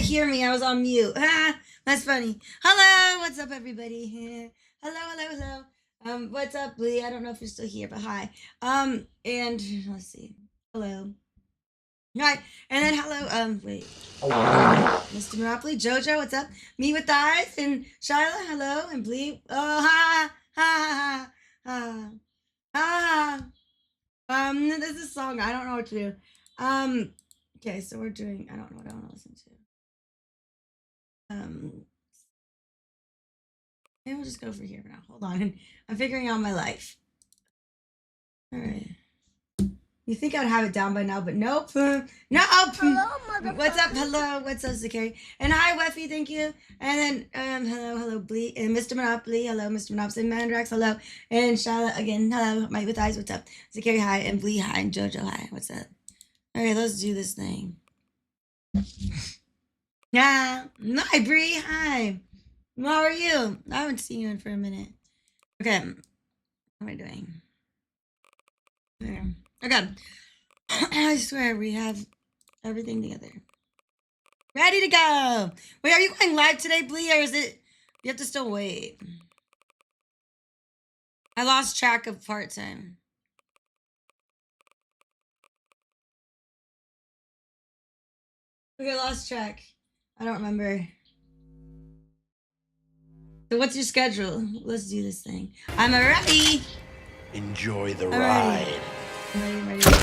hear me. I was on mute. That's funny. Hello, what's up, everybody? Hello. What's up, Lee? I don't know if you're still here, but hi. And let's see. Hello. Hi, and then hello. Wait. Mr. Monopoly, Jojo, what's up? Me with the eyes, and Shyla, hello, and Bleep. Oh, ha. This is a song. I don't know what to do. Okay, so we're doing. I don't know what I want to listen to. Maybe we'll just go for here now. Hold on. I'm figuring out my life. All right. You think I'd have it down by now, but nope. Nope. Hello, what's up? Hello. What's up, Zakari? And hi, Weffy. Thank you. And then, hello, Blee. And Mr. Monopoly. Hello, Mr. Monopoly. Mandrax. Hello. And Charlotte again. Hello. Mike with eyes. What's up? Zakari. Hi. And Blee. Hi. And Jojo. Hi. What's up? All right, let's do this thing. Yeah. Hi, Bree. Hi. How are you? I haven't seen you in for a minute. Okay. What am I doing? There. Okay. I swear we have everything together. Ready to go. Wait, are you going live today, Blee, or is it you have to still wait? I lost track of part-time. Okay, lost track. I don't remember. So what's your schedule? Let's do this thing. I'm ready. Enjoy the ride. I'm ready. Okay.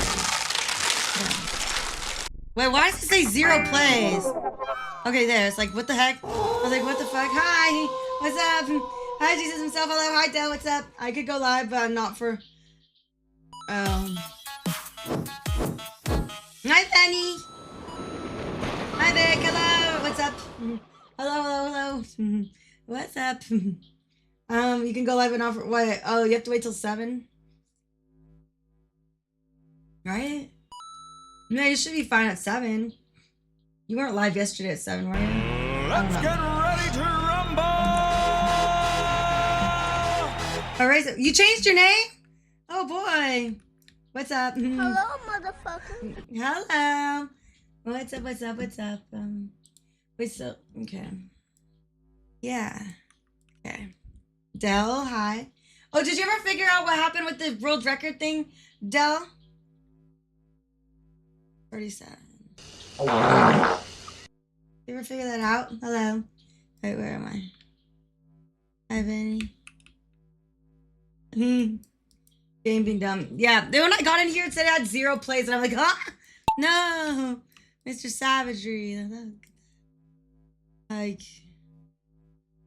Wait, why does it say 0 plays? Okay, there. It's like, what the heck? I was like, what the fuck? Hi. What's up? Hi, Jesus himself. Hello. Hi, Del. What's up? I could go live, but I'm not for... Hi, Penny. Hi, Vic. Hello. What's up? Hello. What's up? You can go live and offer... What? Oh, you have to wait till 7? Right? No, you should be fine at 7. You weren't live yesterday at 7, were you? Let's get ready to rumble! All right, so you changed your name? Oh boy. What's up? Hello, motherfucker. Hello. What's up? Wait, so, okay. Yeah. Okay. Del, hi. Oh, did you ever figure out what happened with the world record thing, Del? 37. You ever figure that out? Hello. Wait, where am I? Hi, Benny. Game being dumb. Yeah, then when I got in here, it said it had 0 plays, and I'm like, no, Mr. Savagery. Like,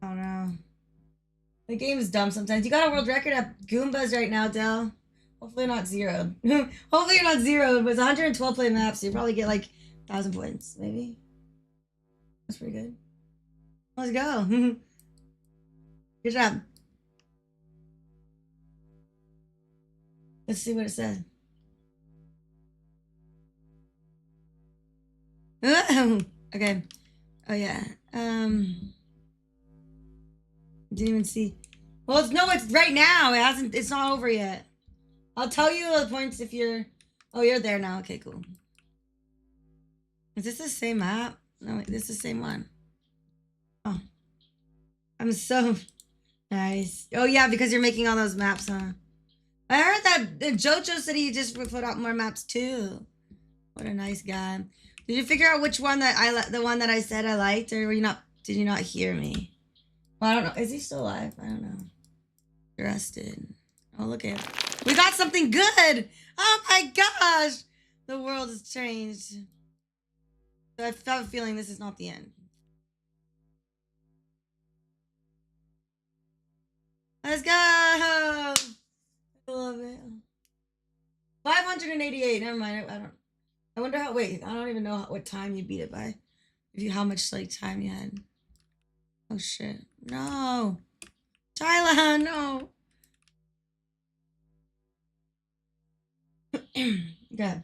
I don't know. The game is dumb sometimes. You got a world record at Goombas right now, Del. Hopefully not 0. Hopefully you're not 0. It was 112 play maps, so you probably get like 1,000 points, maybe. That's pretty good. Let's go. Good job. Let's see what it says. Okay. Oh yeah. Didn't even see. Well, it's right now. It's not over yet. I'll tell you the points if you're... Oh, you're there now. Okay, cool. Is this the same map? No, wait, this is the same one. Oh. I'm so... Nice. Oh, yeah, because you're making all those maps, huh? I heard that Jojo said he just would put out more maps, too. What a nice guy. Did you figure out which one that the one that I said I liked, or did you not hear me? Well, I don't know. Is he still alive? I don't know. Arrested. Oh, look at it. We got something good! Oh my gosh! The world has changed. So I have a feeling this is not the end. Let's go! I love it. 588. Never mind. I wonder how... Wait, I don't even know what time you beat it by. How much time you had. Oh shit. No! Tyler, no! Good.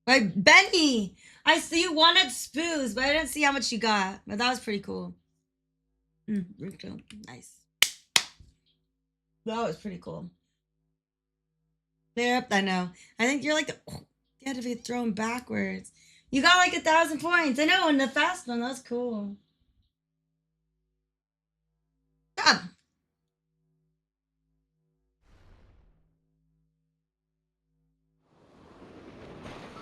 Wait, Benny! I see you wanted spoos, but I didn't see how much you got. But that was pretty cool. Nice. That was pretty cool. Yep, I know. I think you're like you had to be thrown backwards. You got like 1,000 points. I know, in the fast one. That's cool. Job.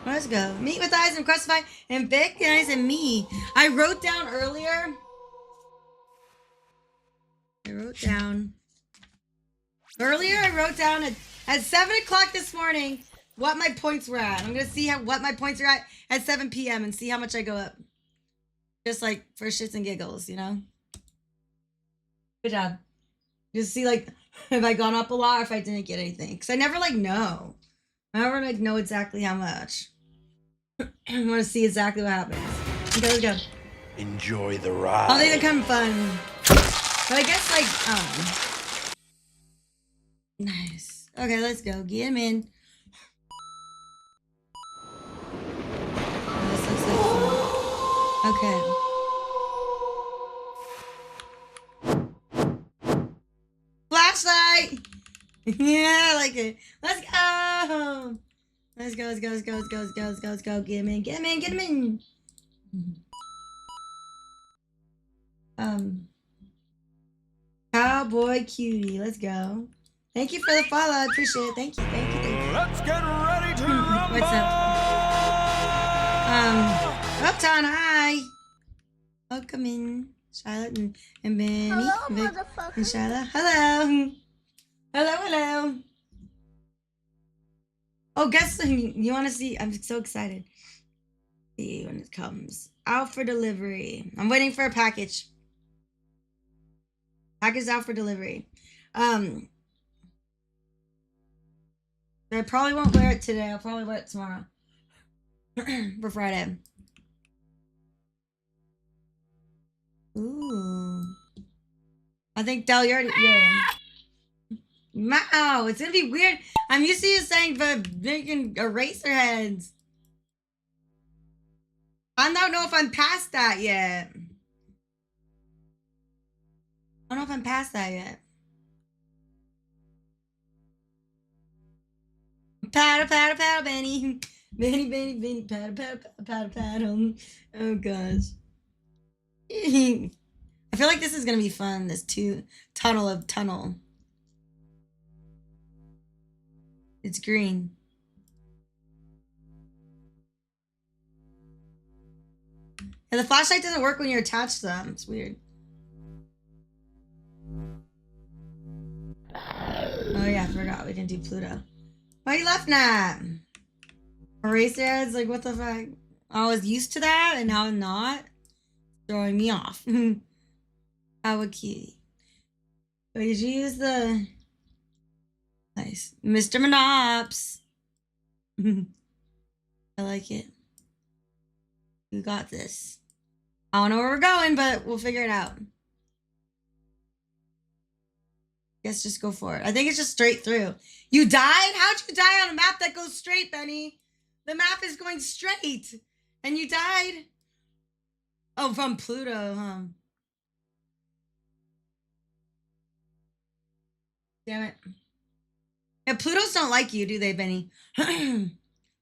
Let's go. Meet with eyes and crucify and big eyes and me. I wrote down earlier. I wrote down at 7 o'clock this morning what my points were at. I'm gonna see what my points are at 7 p.m. and see how much I go up. Just like for shits and giggles, you know. Good job. Just see like if I gone up a lot or if I didn't get anything. Because I never like know. I never like know exactly how much. I want to see exactly what happens. Okay, let's go. Enjoy the ride. Oh, they become fun. But I guess like nice. Okay, let's go. Get him in. Oh, this looks like fun. Okay. Flashlight! Yeah, I like it. Let's go! Let's go. Get him in. Cowboy cutie. Let's go. Thank you for the follow. I appreciate it. Thank you. Let's get ready to rumble. What's up? Uptown, hi. Welcome in, Charlotte and Benny. Hello, Vic, motherfucker. and Charlotte. Hello. Oh, guess you want to see? I'm so excited. See when it comes. Out for delivery. I'm waiting for a package. Package out for delivery. I probably won't wear it today. I'll probably wear it tomorrow. For Friday. Ooh. I think Del, you're in. Wow, it's gonna be weird. I'm used to you saying but making eraser heads. I don't know if I'm past that yet. I don't know if I'm past that yet. Paddle, Benny. Benny, paddle. Oh gosh. I feel like this is gonna be fun. This tunnel. It's green. And the flashlight doesn't work when you're attached to them. It's weird. Oh yeah, I forgot we can do Pluto. Why you left that? Eraser heads, like what the fuck? I was used to that and now I'm not. Throwing me off. How cute. Wait, did you use the nice Mr. Monops? I like it. You got this. I don't know where we're going, but we'll figure it out. Guess just go for it. I think it's just straight through. You died? How'd you die on a map that goes straight, Benny? The map is going straight. And you died? Oh, from Pluto, huh? Damn it. Yeah, Plutos don't like you, do they, Benny?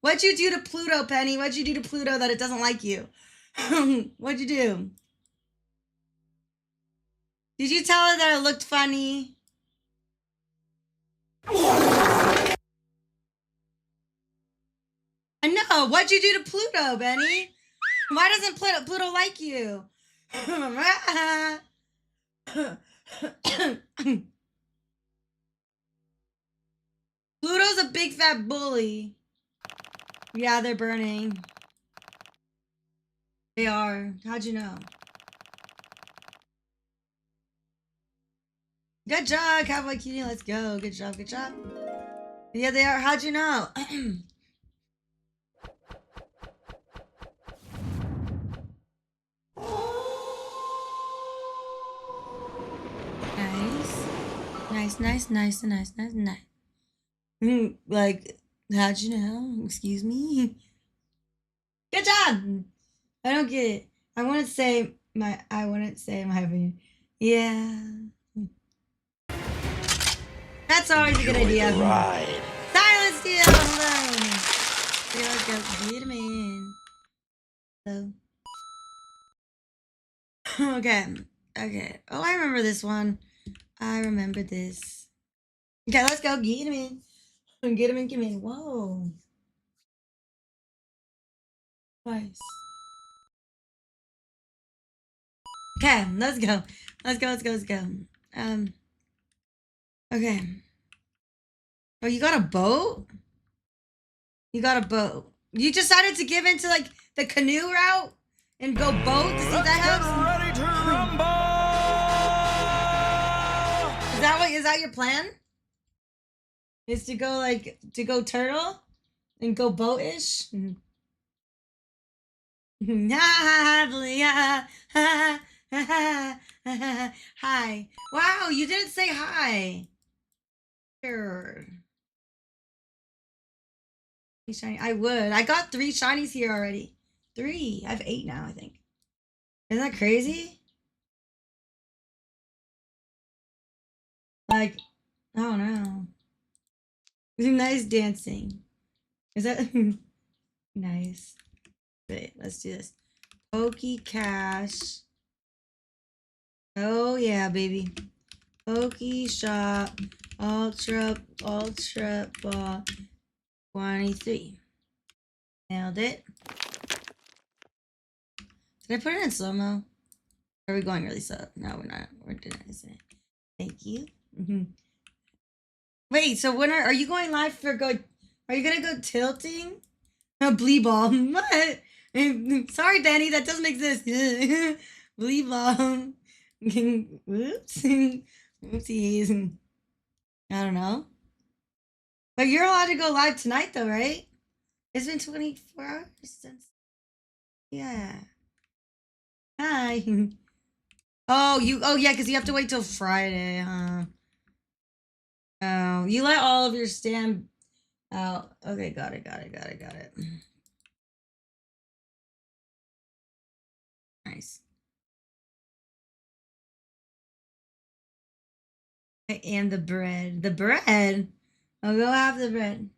What'd you do to Pluto, Penny? What'd you do to Pluto that it doesn't like you? What'd you do? Did you tell her that it looked funny? I know. What'd you do to Pluto, Benny? Why doesn't Pluto like you? Pluto's a big fat bully. Yeah, they're burning. They are. How'd you know? Good job, Cowboy Cutie. Let's go. Good job. Yeah, they are. How'd you know? Nice. Like, how'd you know? Excuse me. Good job. I don't get it. I wouldn't say my opinion. Yeah. That's always a good idea. Ride. Silence deal. Hello. Okay, let's go. Get him in. Hello. Okay. Okay. Oh, I remember this one. I remember this. Okay, let's go. Get him in. Get him in. Get him in. Whoa. Twice. Okay, let's go. Let's go. Let's go. Let's go. Okay. Oh, you got a boat? You got a boat. You decided to give into like the canoe route and go boat to see if that helps? Ready to rumble! Is that your plan? Is to go turtle and go boat-ish? Hi. Wow, you didn't say hi. Sure. Shiny. I would. I got 3 shinies here already. 3. I have 8 now, I think. Isn't that crazy? Like, I don't know. Nice dancing. Is that nice? Wait, let's do this. Pokey Cash. Oh yeah, baby. Pokey Shop. Ultra Ball 23. Nailed it. Did I put it in slow-mo? Are we going really slow? No, we're not. We're doing it. Thank you. Wait, so when are you going live for go? Are you gonna go tilting? A blee ball. What? Sorry, Danny, that doesn't exist. Blee ball. Whoops. Oopsies. I don't know. But you're allowed to go live tonight, though, right? It's been 24 hours since. Yeah. Hi. Oh, yeah, because you have to wait till Friday, huh? Oh, you let all of your stand out. Okay, got it. Nice. And the bread. The bread? Oh, go have the bread.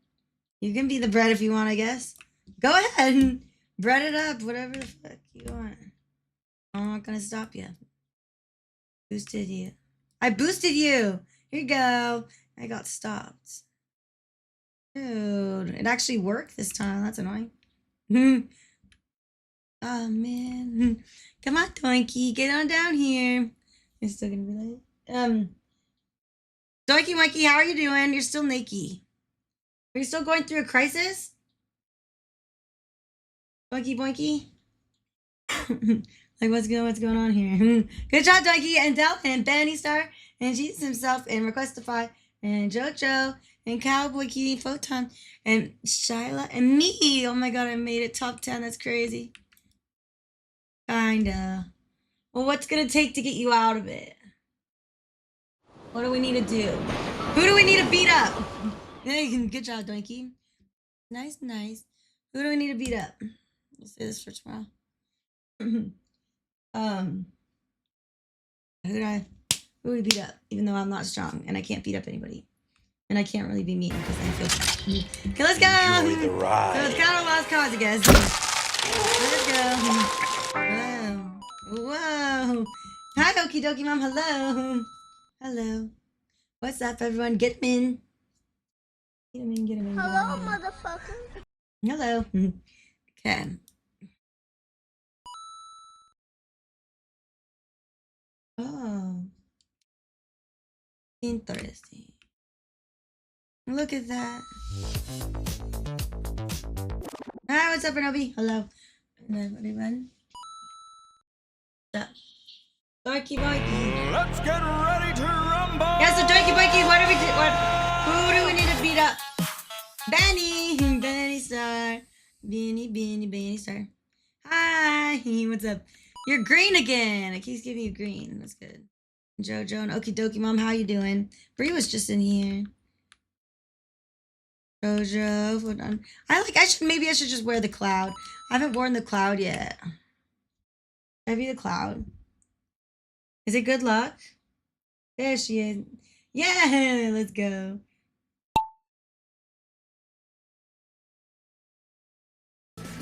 You can be the bread if you want, I guess. Go ahead and bread it up, whatever the fuck you want. I'm not gonna stop you. Boosted you. I boosted you. Here you go. I got stopped. Dude, it actually worked this time. That's annoying. Oh, man. Come on, Donkey. Get on down here. It's still gonna be late. Donkey Monkey, how are you doing? You're still naked. Are you still going through a crisis? Donkey Boinky? Like, what's going on here? Good job, Donkey, and Del, and Benny Star, and Jesus himself, and Requestify, and Jojo, and Cowboy Kitty, Photon, and Shyla, and me. Oh my god, I made it top 10. That's crazy. Kinda. Well, what's gonna take to get you out of it? What do we need to do? Who do we need to beat up? Hey, good job, Donkey. Nice. Who do we need to beat up? We'll say this for tomorrow. Who we beat up? Even though I'm not strong and I can't beat up anybody, and I can't really be mean because I feel. Okay, let's go. Enjoy the ride. So it's kind of a lost cause, I guess. Let's go. Whoa. Hi, Okie Dokie Mom. Hello. What's up, everyone? Get him in. Hello, motherfucker. Hello. Okay. Oh. Interesting. Look at that. Hi, what's up, Renobi? Hello. Everyone. What's up? Dorky Boyky. Let's get ready to rumble! Yeah, so Dorky Boyky, what do we do? Who do we need to beat up? Benny Star. Benny Star. Hi, what's up? You're green again. It keeps giving you green. That's good. Jojo and Okie Dokie Mom, how you doing? Bree was just in here. Jojo, hold on. Maybe I should just wear the cloud. I haven't worn the cloud yet. Should I be the cloud? Is it good luck? There she is. Yeah, let's go.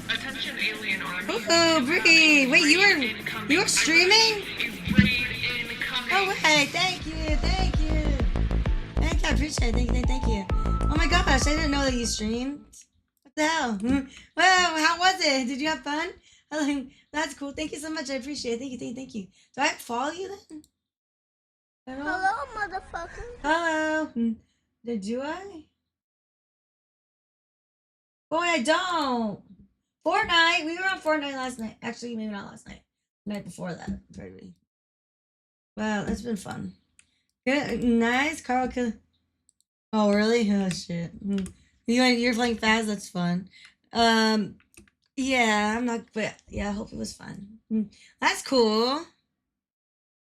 Attention alien army Oh, Bree. Wait, you were streaming? Oh wait, thank you. Thank you, I appreciate it. Thank you. Oh my gosh, I didn't know that you streamed. What the hell? Well, how was it? Did you have fun? That's cool. Thank you so much. I appreciate it. Thank you. Do I follow you then? Hello, motherfucker. Hello. Do I? Boy, I don't. Fortnite. We were on Fortnite last night. Actually, maybe not last night. The night before that. Probably. Wow, that's been fun. Good, nice, Carl. Oh, really? Oh shit. You're playing fast. That's fun. Yeah, I'm not. But yeah, I hope it was fun. That's cool.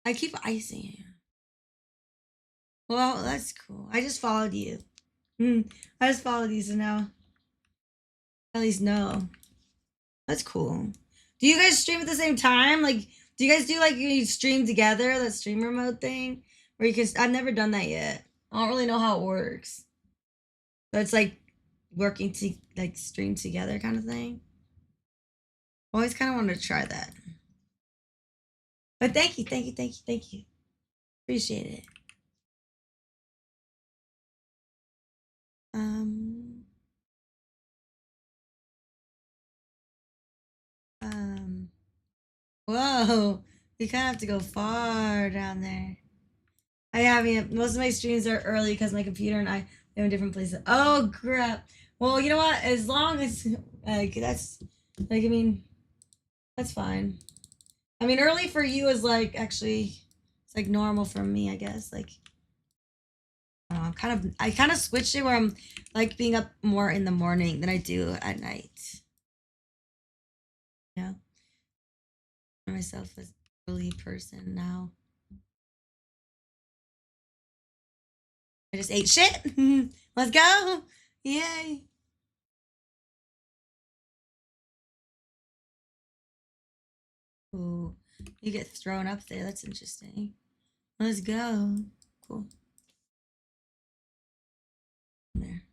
I keep icing you. Well, that's cool. I just followed you. I just followed you, so now at least know. That's cool. Do you guys stream at the same time? Like, do you guys do like you stream together, that streamer mode thing? Where you can, I've never done that yet. I don't really know how it works. So it's like working to like stream together kind of thing. Always kind of wanted to try that. But thank you. Appreciate it. Whoa, you kind of have to go far down there. I mean, most of my streams are early because my computer and I live in different places. Oh crap. Well, you know what? As long as like that's like, I mean, that's fine. I mean, early for you is like actually it's like normal for me, I guess. Like I don't know, I kind of switched it where I'm like being up more in the morning than I do at night. Yeah. Myself as an early person now. I just ate shit. Let's go. Yay. Ooh, you get thrown up there. That's interesting. Let's go. Cool. There.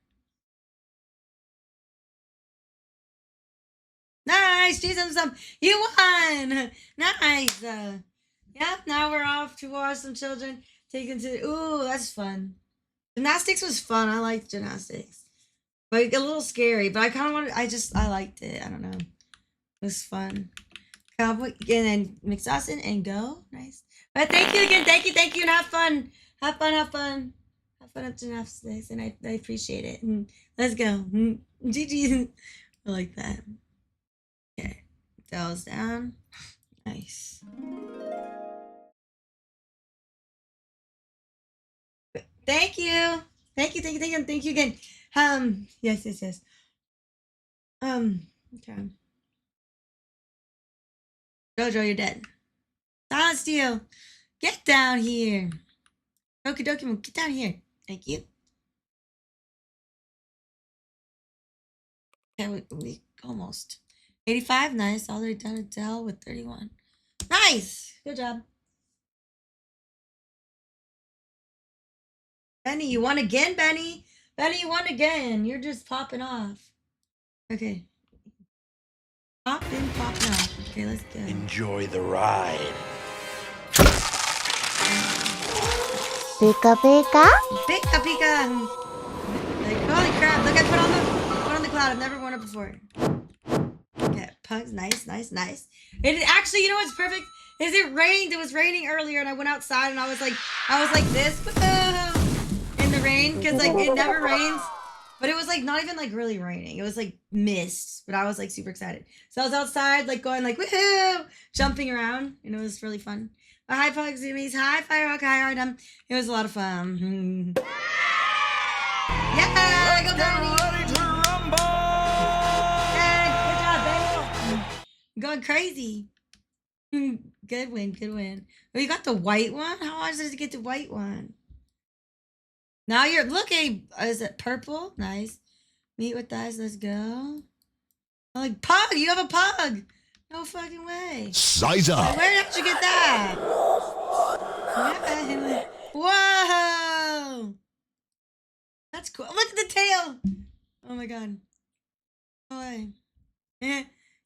Nice. Jesus, you won. Nice. Yeah, now we're off to watch some children taken to. Ooh, that's fun. Gymnastics was fun. I liked gymnastics. But a little scary, but I kind of wanted, I liked it. I don't know. It was fun. Cowboy, and then McSaucin and go. Nice. But thank you again. Thank you. And have fun. Have fun at gymnastics. And I appreciate it. And let's go. GG. I like that. Okay. Dolls down. Nice. Thank you. Thank you again. Yes. Okay. Jojo, you're dead. Silence you. Get down here. Okie dokie, get down here. Thank you. Okay, we almost. 85, nice. All the way down to Dell with 31. Nice. Good job. Benny, you won again, Benny. Benny, you won again. You're just popping off. Okay. Popping off. Okay, let's go. Enjoy the ride. Pika pika. Pika. Like, holy crap. Look, I put on the cloud. I've never worn it before. Okay, pugs. Nice. It actually, you know what's perfect? Is it rained? It was raining earlier and I went outside and I was like this in the rain because like it never rains. But it was like not even like really raining. It was like mist, but I was like super excited. So I was outside like going like woohoo, jumping around, and it was really fun. Hi Pugs, Zoomies, hi Firehawk, hi Artem. It was a lot of fun. Yeah, go Benny. Ready to rumble! Yeah, good job, Benny. Going crazy. Good win. Oh, you got the white one? How hard is it to get the white one? Now you're looking. Is it purple? Nice. Meet with us. Let's go. I'm like, pug. You have a pug. No fucking way. Size up. Where did you get that? Whoa. That's cool. Look at the tail. Oh my god. No way.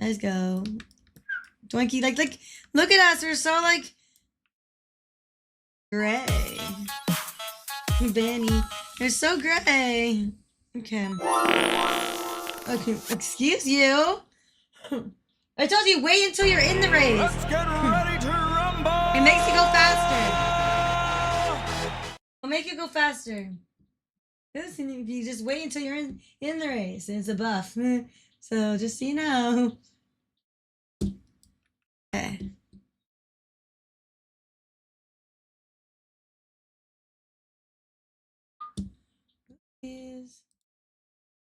Let's go. Doinky, like, look at us. We're so, like, gray. Benny, you're so gray. Okay. Okay, excuse you. I told you, wait until you're in the race. Let's get ready to rumble. It makes you go faster. It'll make you go faster. Listen, if you just wait until you're in the race, it's a buff. So just so you know. Okay.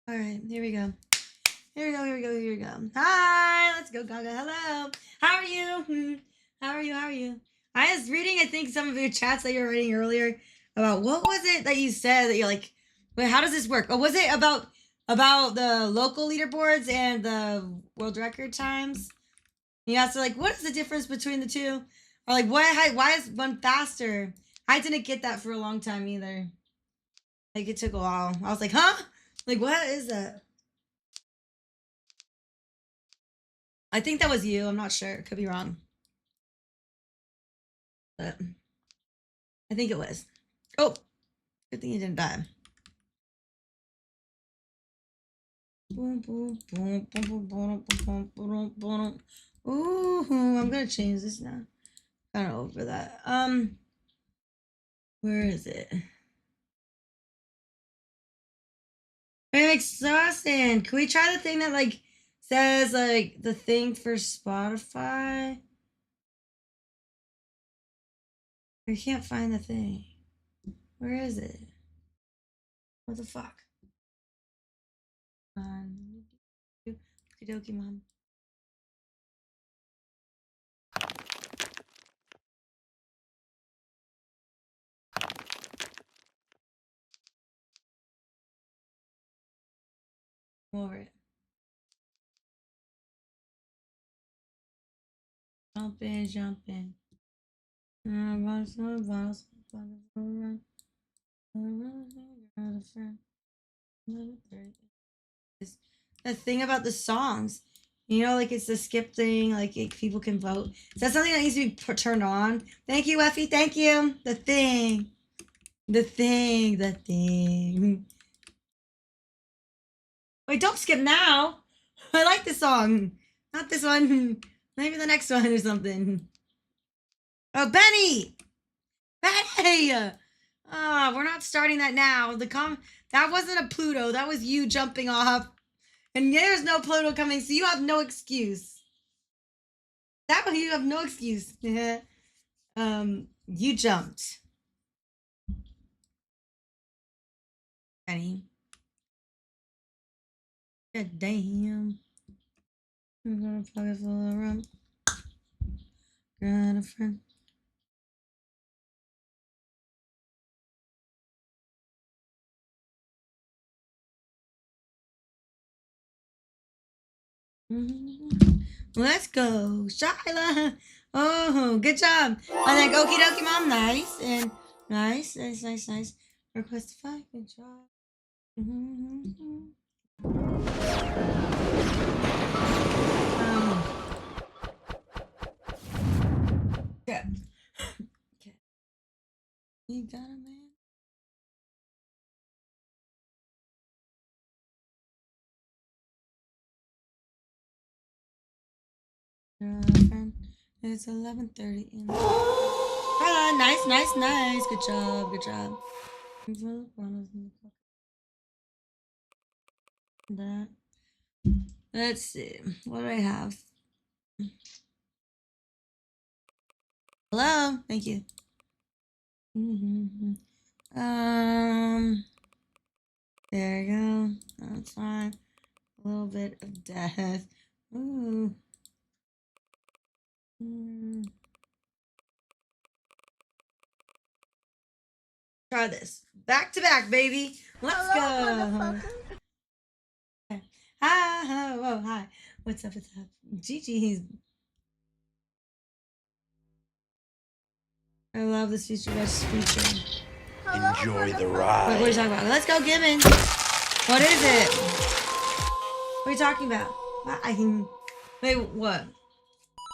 All right, here we go. Here we go. Hi, let's go, Gaga. Hello. How are you? How are you? I was reading, I think, some of your chats that you were writing earlier about what was it that you said that you're like, wait, how does this work? Oh, was it about the local leaderboards and the world record times? You asked like, what is the difference between the two? Or like, why is one faster? I didn't get that for a long time either. Like, it took a while. I was like, huh? Like, what is that? I think that was you. I'm not sure. Could be wrong. But I think it was. Oh, good thing you didn't die. Ooh, I'm gonna change this now. Kind of over that. Where is it? I'm exhausted. Can we try the thing that like says like the thing for Spotify? I can't find the thing. Where is it? What the fuck? Okie dokie, mom. Come over it. Jumping. The thing about the songs, you know, like it's the skip thing, like people can vote. Is that something that needs to be turned on? Thank you, Effie. Thank you. The thing. Wait, don't skip now. I like this song. Not this one. Maybe the next one or something. Oh, Benny! Benny! Oh, we're not starting that now. That wasn't a Pluto. That was you jumping off. And there's no Pluto coming, so you have no excuse. That one, you have no excuse. You jumped. Benny. God damn. I'm gonna pocket full of rum. Got a friend. Let's go, Shyla. Oh, good job. I think okie dokie, mom. Nice and nice. Request 5. Good job. Yeah. Okay. You got it, man. Girlfriend. It's 11:30 in the nice. Good job. That. Let's see. What do I have? Hello. Thank you. There you go. That's fine. A little bit of death. Ooh. Try this. Back to back, baby. Let's go. Hi. Whoa, hi. What's up? GG's. I love this feature. Best feature. Enjoy the ride. What are you talking about? Let's go, Gibbon. What is it? What are you talking about? Wait, what?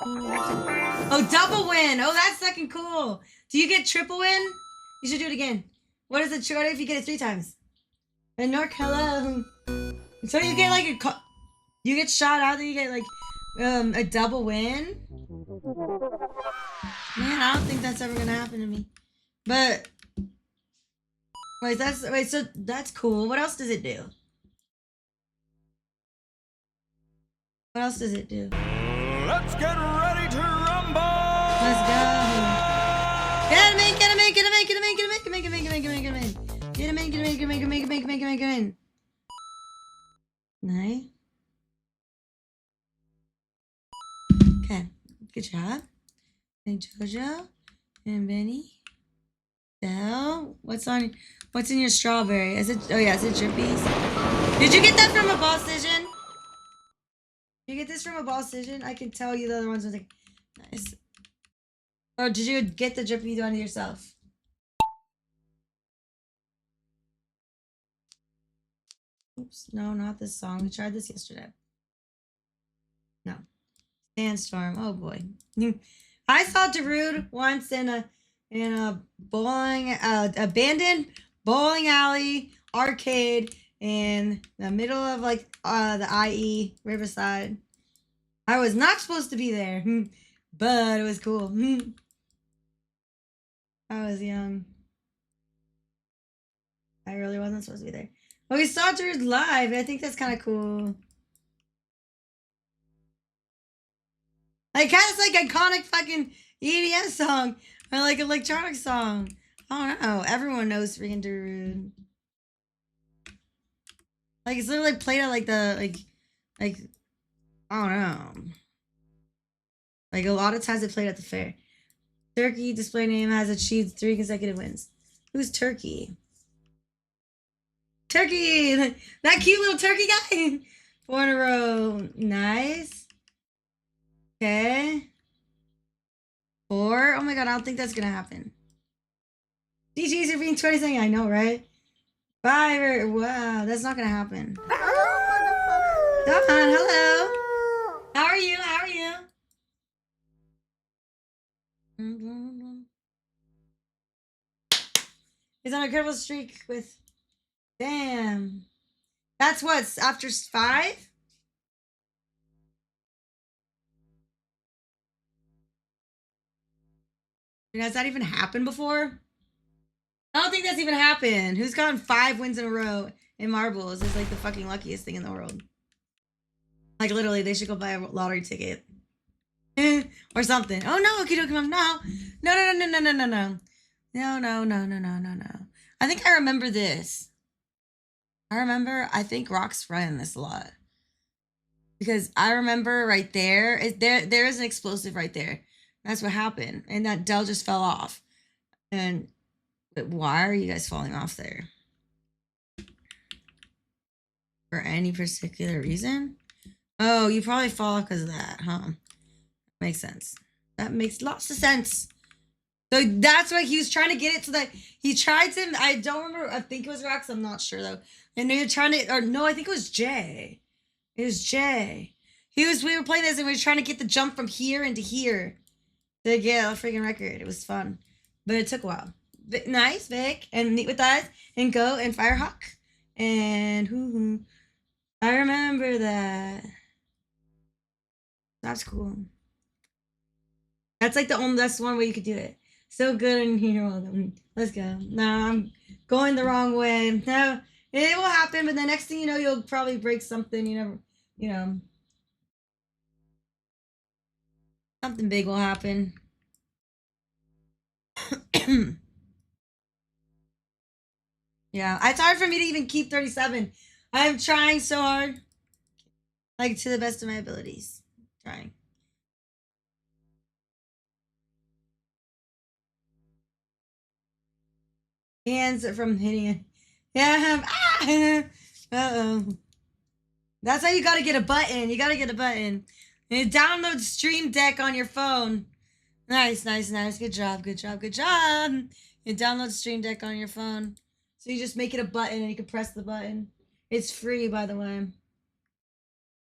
Oh, double win. Oh, that's fucking cool. Do you get triple win? You should do it again. What is it? What if you get it 3 times? And Nork, hello. So you get like you get shot out, then you get like a double win. Man, I don't think that's ever gonna happen to me. But so that's cool. What else does it do? What else does it do? Let's get ready to rumble. Let's go. Get him in. Nice. Okay. Good job. And Jojo and Benny. So, what's in your strawberry? Is it Drippies? Did you get that from a ball decision? Did you get this from a ball decision? I can tell you the other ones was like nice. Or did you get the drippy one yourself? Oops, no, not this song. We tried this yesterday. No. Sandstorm. Oh boy. I saw Darude once in a bowling abandoned bowling alley arcade in the middle of like the IE Riverside. I was not supposed to be there, but it was cool. I was young. I really wasn't supposed to be there. But we saw Darude live. I think that's kind of cool. Like, kind of like iconic fucking EDM song or like electronic song. I don't know. Everyone knows freaking Darude. Like, it's literally played at like like I don't know. Like a lot of times it played at the fair. Turkey display name has achieved 3 consecutive wins. Who's Turkey? Turkey, that cute little turkey guy. 4 in a row. Nice. Okay. 4. Oh my god, I don't think that's gonna happen. GG's for being 20 something. I know, right? 5. Wow, that's not gonna happen. Hello, motherfucker. Don, hello. How are you? How are you? He's on a incredible streak with. Damn. That's what's after 5? Has that even happened before? I don't think that's even happened. Who's gotten 5 wins in a row in marbles is like the fucking luckiest thing in the world. Like literally, they should go buy a lottery ticket. Or something. Oh no, okie dokie, mom. No. No, no, no, no, no, no, no. No, no, no, no, no, no, no. I think I remember this. I think Rock's running this a lot. Because I remember right there, there is an explosive right there. That's what happened. And that Dell just fell off. And but why are you guys falling off there? For any particular reason? Oh, you probably fall off because of that, huh? Makes sense. That makes lots of sense. So that's why he was trying to get it so that he tried to. I don't remember. I think it was Rox. I'm not sure though. And they were trying to, or no, I think it was Jay. It was Jay. We were playing this and we were trying to get the jump from here into here to get a freaking record. It was fun, but it took a while. But nice, Vic, and Meet with Us, and Go, and Firehawk, and who? I remember that. That's cool. That's like that's one way you could do it. So good and you're welcome. Let's go. No, I'm going the wrong way. No, it will happen, but the next thing you know, you'll probably break something. You know, something big will happen. Yeah, it's hard for me to even keep 37. I'm trying so hard, like to the best of my abilities. Trying. Hands from hitting it. Yeah. Uh-oh. That's how you gotta get a button. You gotta get a button. And you download Stream Deck on your phone. Nice, nice, nice. Good job, good job, good job. You download Stream Deck on your phone. So you just make it a button and you can press the button. It's free, by the way.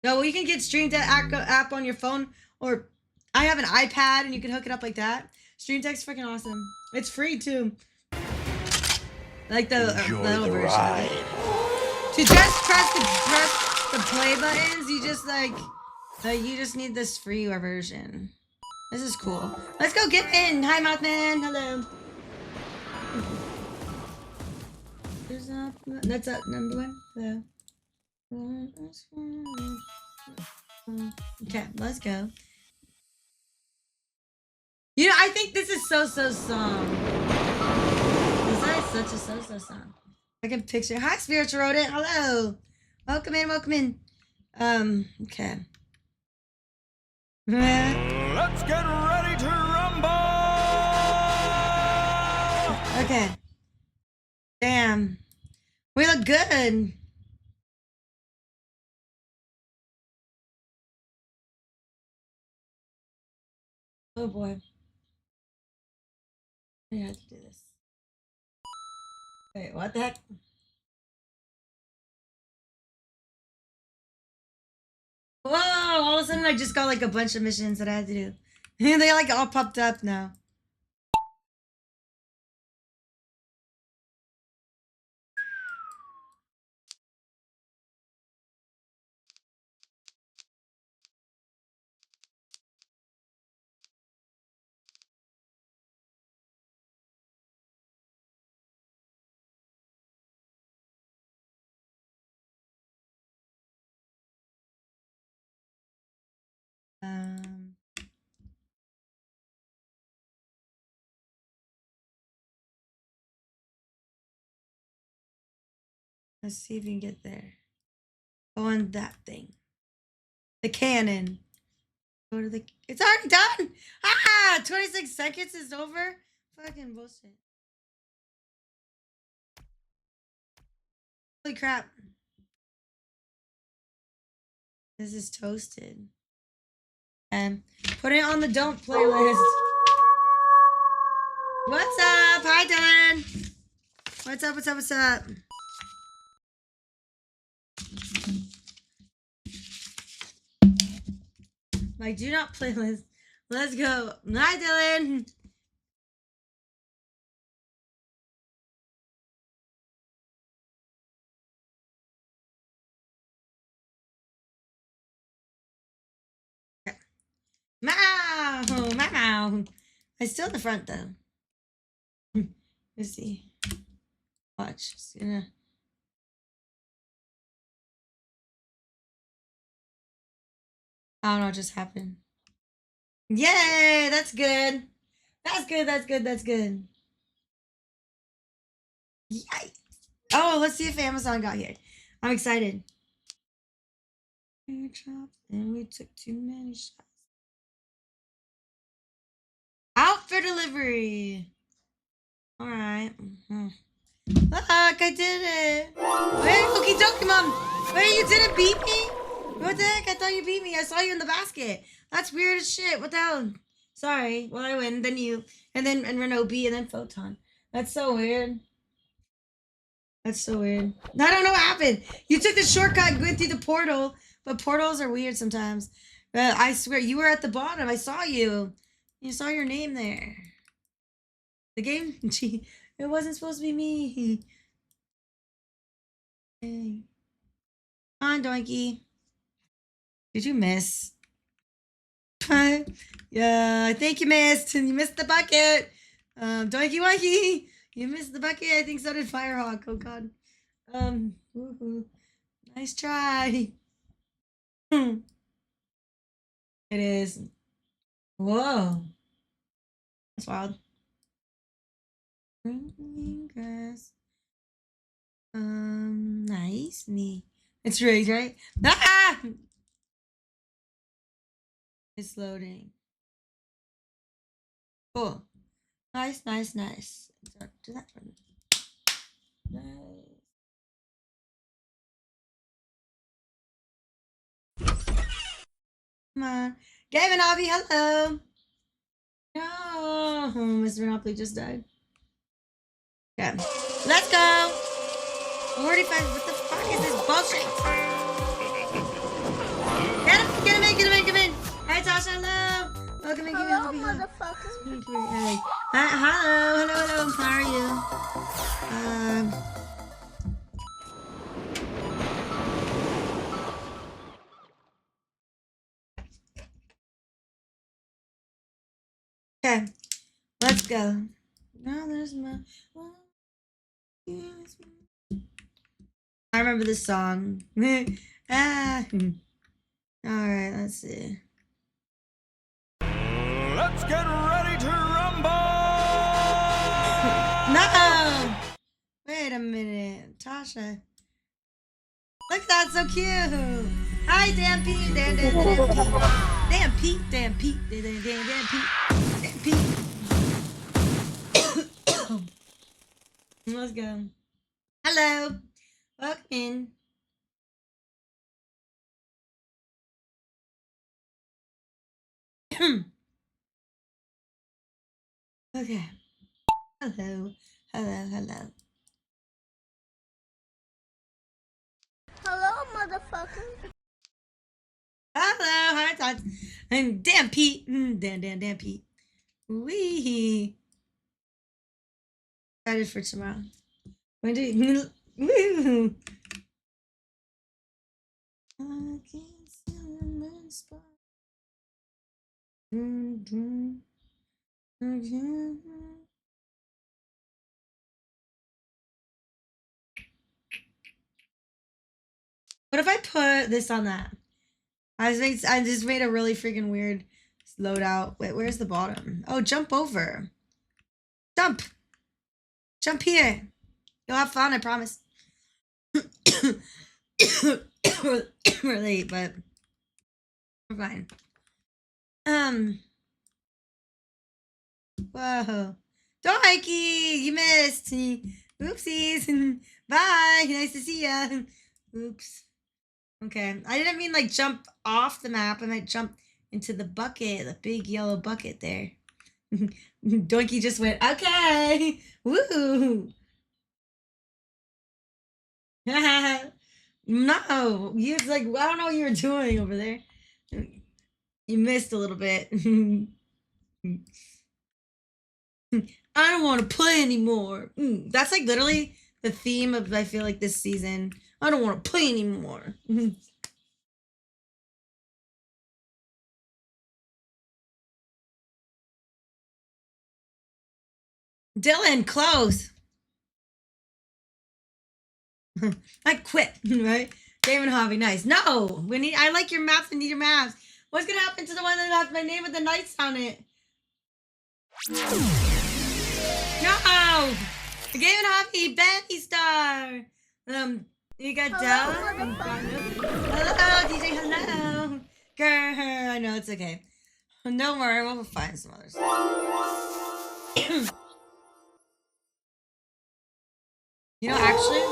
No, you can get Stream Deck app on your phone, or I have an iPad and you can hook it up like that. Stream Deck's freaking awesome. It's free too. Like the little version ride. of it. To just press the play buttons, you just you just need this free version. This is cool. Let's go get in. Hi, Mothman. Hello. That's up number 1. Hello. Okay, let's go. You know, I think this is so song. This is such a so song. I can picture. Hi, Spiritual Rodent. Hello. Welcome in, welcome in. Okay. Let's get ready to rumble! Okay. Damn. We look good. Oh boy. I had to do this. Wait, what the heck? Whoa! All of a sudden, I just got like a bunch of missions that I had to do. They like all popped up now. Um, let's see if you can get there. Go on that thing. The cannon. Go to the. It's already done. Ah, 26 seconds is over. Fucking bullshit. Holy crap. This is toasted. And put it on the don't playlist. What's up? Hi, Dylan. What's up? What's up? What's up? My do not playlist. Let's go. Hi, Dylan. Meow. Meow. I'm still in the front, though. Let's see. Watch. Just gonna. I don't know what just happened. Yay! That's good. That's good. That's good. That's good. Yikes. Oh, let's see if Amazon got here. I'm excited. And we took too many shots. Out for delivery. All right. Look, I did it. Wait, okie dokie, Mom. Wait, you didn't beat me? What the heck? I thought you beat me. I saw you in the basket. That's weird as shit. What the hell? Sorry. Well, I win. Then you. And then Renobi and then Photon. That's so weird. That's so weird. I don't know what happened. You took the shortcut and went through the portal. But portals are weird sometimes. I swear, you were at the bottom. I saw you. You saw your name there. The game? Gee, it wasn't supposed to be me. Hey. Come on, Donkey. Did you miss? Yeah, I think you missed. You missed the bucket. Donkey Wonky. You missed the bucket. I think so did Firehawk. Oh, God. Woohoo. Nice try. It is. Whoa. That's wild. Green grass. Nice. Me. It's rigged, right? Ah! It's loading. Cool. Nice, nice, nice. Do that one. Nice. Come on. Gavin Avi, hello. No, Mr. Monopoly just died. Okay. Let's go. 45. What the fuck is this bullshit? Get him in, get him in, get him in. Hi, Tasha, hello. Welcome in, Hello, give me motherfuckers. Hey. Hello, hello, hello. How are you? Okay, let's go. Now there's my. I remember this song. Ah. All right, let's see. Let's get ready to rumble! No! Wait a minute. Tasha. Look at that, so cute. Hi, Dan Pete. Dan Pete. Dan Pete. Dan Pete. Dan Pete. Let's go. Hello. Welcome in. Okay. Hello. Hello, hello. Hello, motherfucker. Hello, hard thoughts. And damn Pete. Damn Pete. Wee. Excited for tomorrow. When do you... Woo. I can't see the moon spot. What if I put this on that? I just made a really freaking weird loadout. Wait, where's the bottom? Oh, jump over. Jump. Jump here. You'll have fun, I promise. We're late, but we're fine. Whoa. Donkey, you missed. Oopsies. Bye. Nice to see ya. Oops. Okay. I didn't mean like jump off the map. I meant jump into the bucket, the big yellow bucket there. Donkey just went, okay. Woo. No. You was like, I don't know what you were doing over there. You missed a little bit. I don't want to play anymore. That's like literally the theme of, I feel like, this season. I don't want to play anymore. Dylan, close. I quit, right? David Hobby, nice. No, I like your maps and need your maps. What's gonna happen to the one that has my name with the knights on it? No! David Hobby, Benny Star. You got Dell? Hello, DJ, hello. Girl, I know, it's okay. Don't worry, we'll find some others. You know, actually,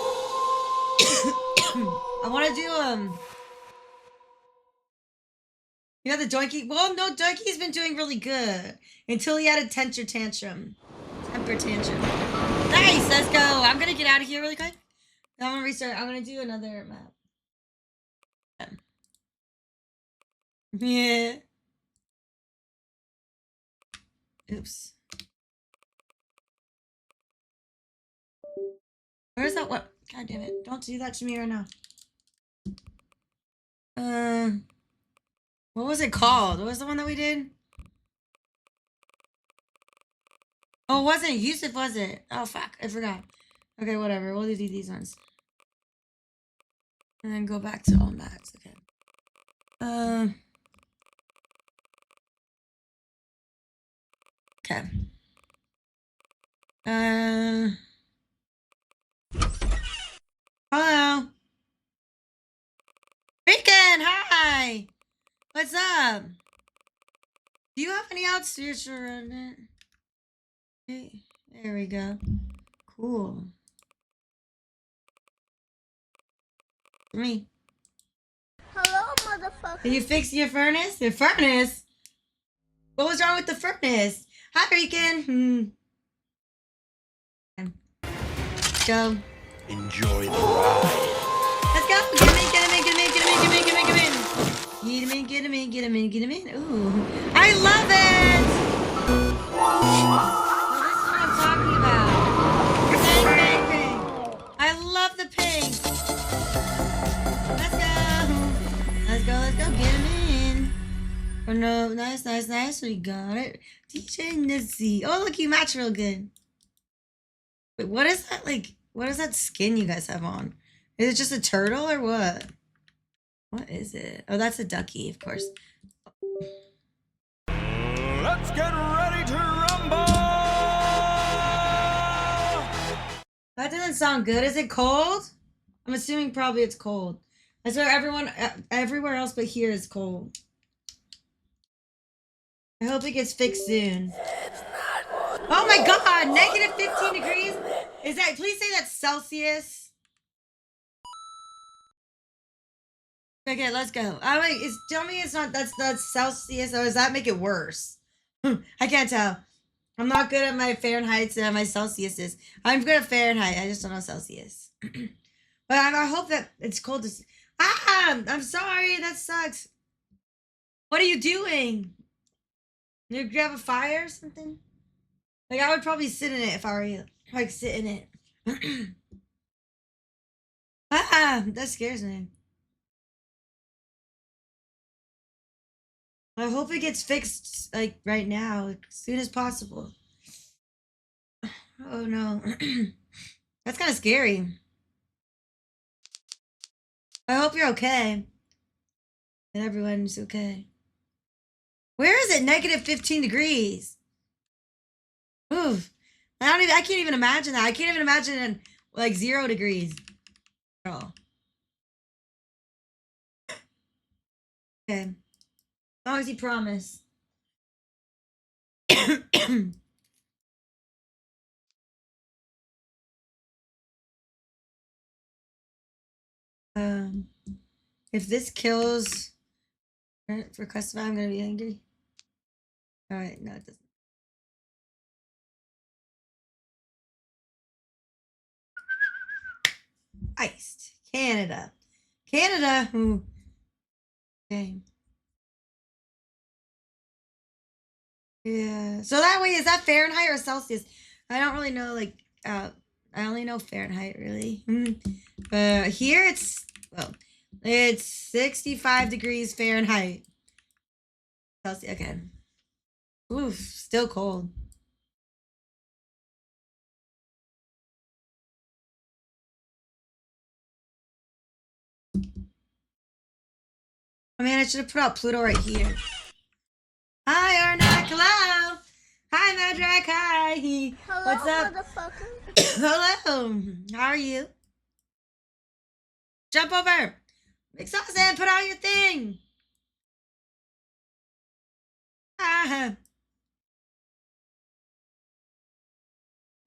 I want to do, you know, the Donkey. Well, no, Donkey's been doing really good until he had a temper tantrum. Nice, let's go. I'm gonna get out of here really quick. I'm gonna restart. I'm gonna do another map. Yeah. Oops. Where's that one? God damn it. Don't do that to me right now. What was it called? What was the one that we did? Oh, it wasn't Yusuf, was it? Oh, fuck. I forgot. Okay, whatever. We'll do these ones. And then go back to all maps. Okay. Okay. Hello. Beacon, hi. What's up? Do you have any outspiritual remnant? Okay, there we go. Cool. For me. Hello, motherfucker. Did you fix your furnace? Your furnace? What was wrong with the furnace? Hi, Beacon. Go. Enjoy the ride. Let's go. Get him in. Get him in. Ooh. I love it. Well, this is what I'm talking about. Bang. I love the pink. Let's go. Get him in. Oh, no. Nice. We got it. DJ Nizzy. Oh, look, you match real good. Wait, what is that like? What is that skin you guys have on? Is it just a turtle or what? What is it? Oh, that's a ducky, of course. Let's get ready to rumble! That doesn't sound good. Is it cold? I'm assuming probably it's cold. I swear everywhere else but here is cold. I hope it gets fixed soon. Oh my god, negative 15 degrees? Is that, please say that's Celsius? Okay, let's go. Oh wait, tell me it's not, that's Celsius, or does that make it worse? I can't tell. I'm not good at my Fahrenheit and my Celsiuses. I'm good at Fahrenheit. I just don't know Celsius. But I hope that it's cold to see. Ah! I'm sorry. That sucks. What are you doing? You grab a fire or something? Like, I would probably sit in it if I were you. Like, sit in it. Ah! That scares me. I hope it gets fixed, like, right now. As soon as possible. Oh, no. That's kind of scary. I hope you're okay. And everyone's okay. Where is it? Negative 15 degrees. Oof. I can't even imagine that. I can't even imagine it in like 0 degrees. At all. Okay. As long as you promise. If this kills for custom, I'm gonna be angry. Alright, no, it doesn't. Iced. Canada. Canada. Ooh. Okay. Yeah. So that way, is that Fahrenheit or Celsius? I don't really know, like, I only know Fahrenheit, really. Here it's, well, it's 65 degrees Fahrenheit. Celsius, okay. Oof, still cold. I mean, I should have put out Pluto right here. Hi, Arnak. Hello. Hi, Madrak. Hi. Hello, What's up? motherfucker. Hello. How are you? Jump over. Exhausted. Put out your thing. Ah.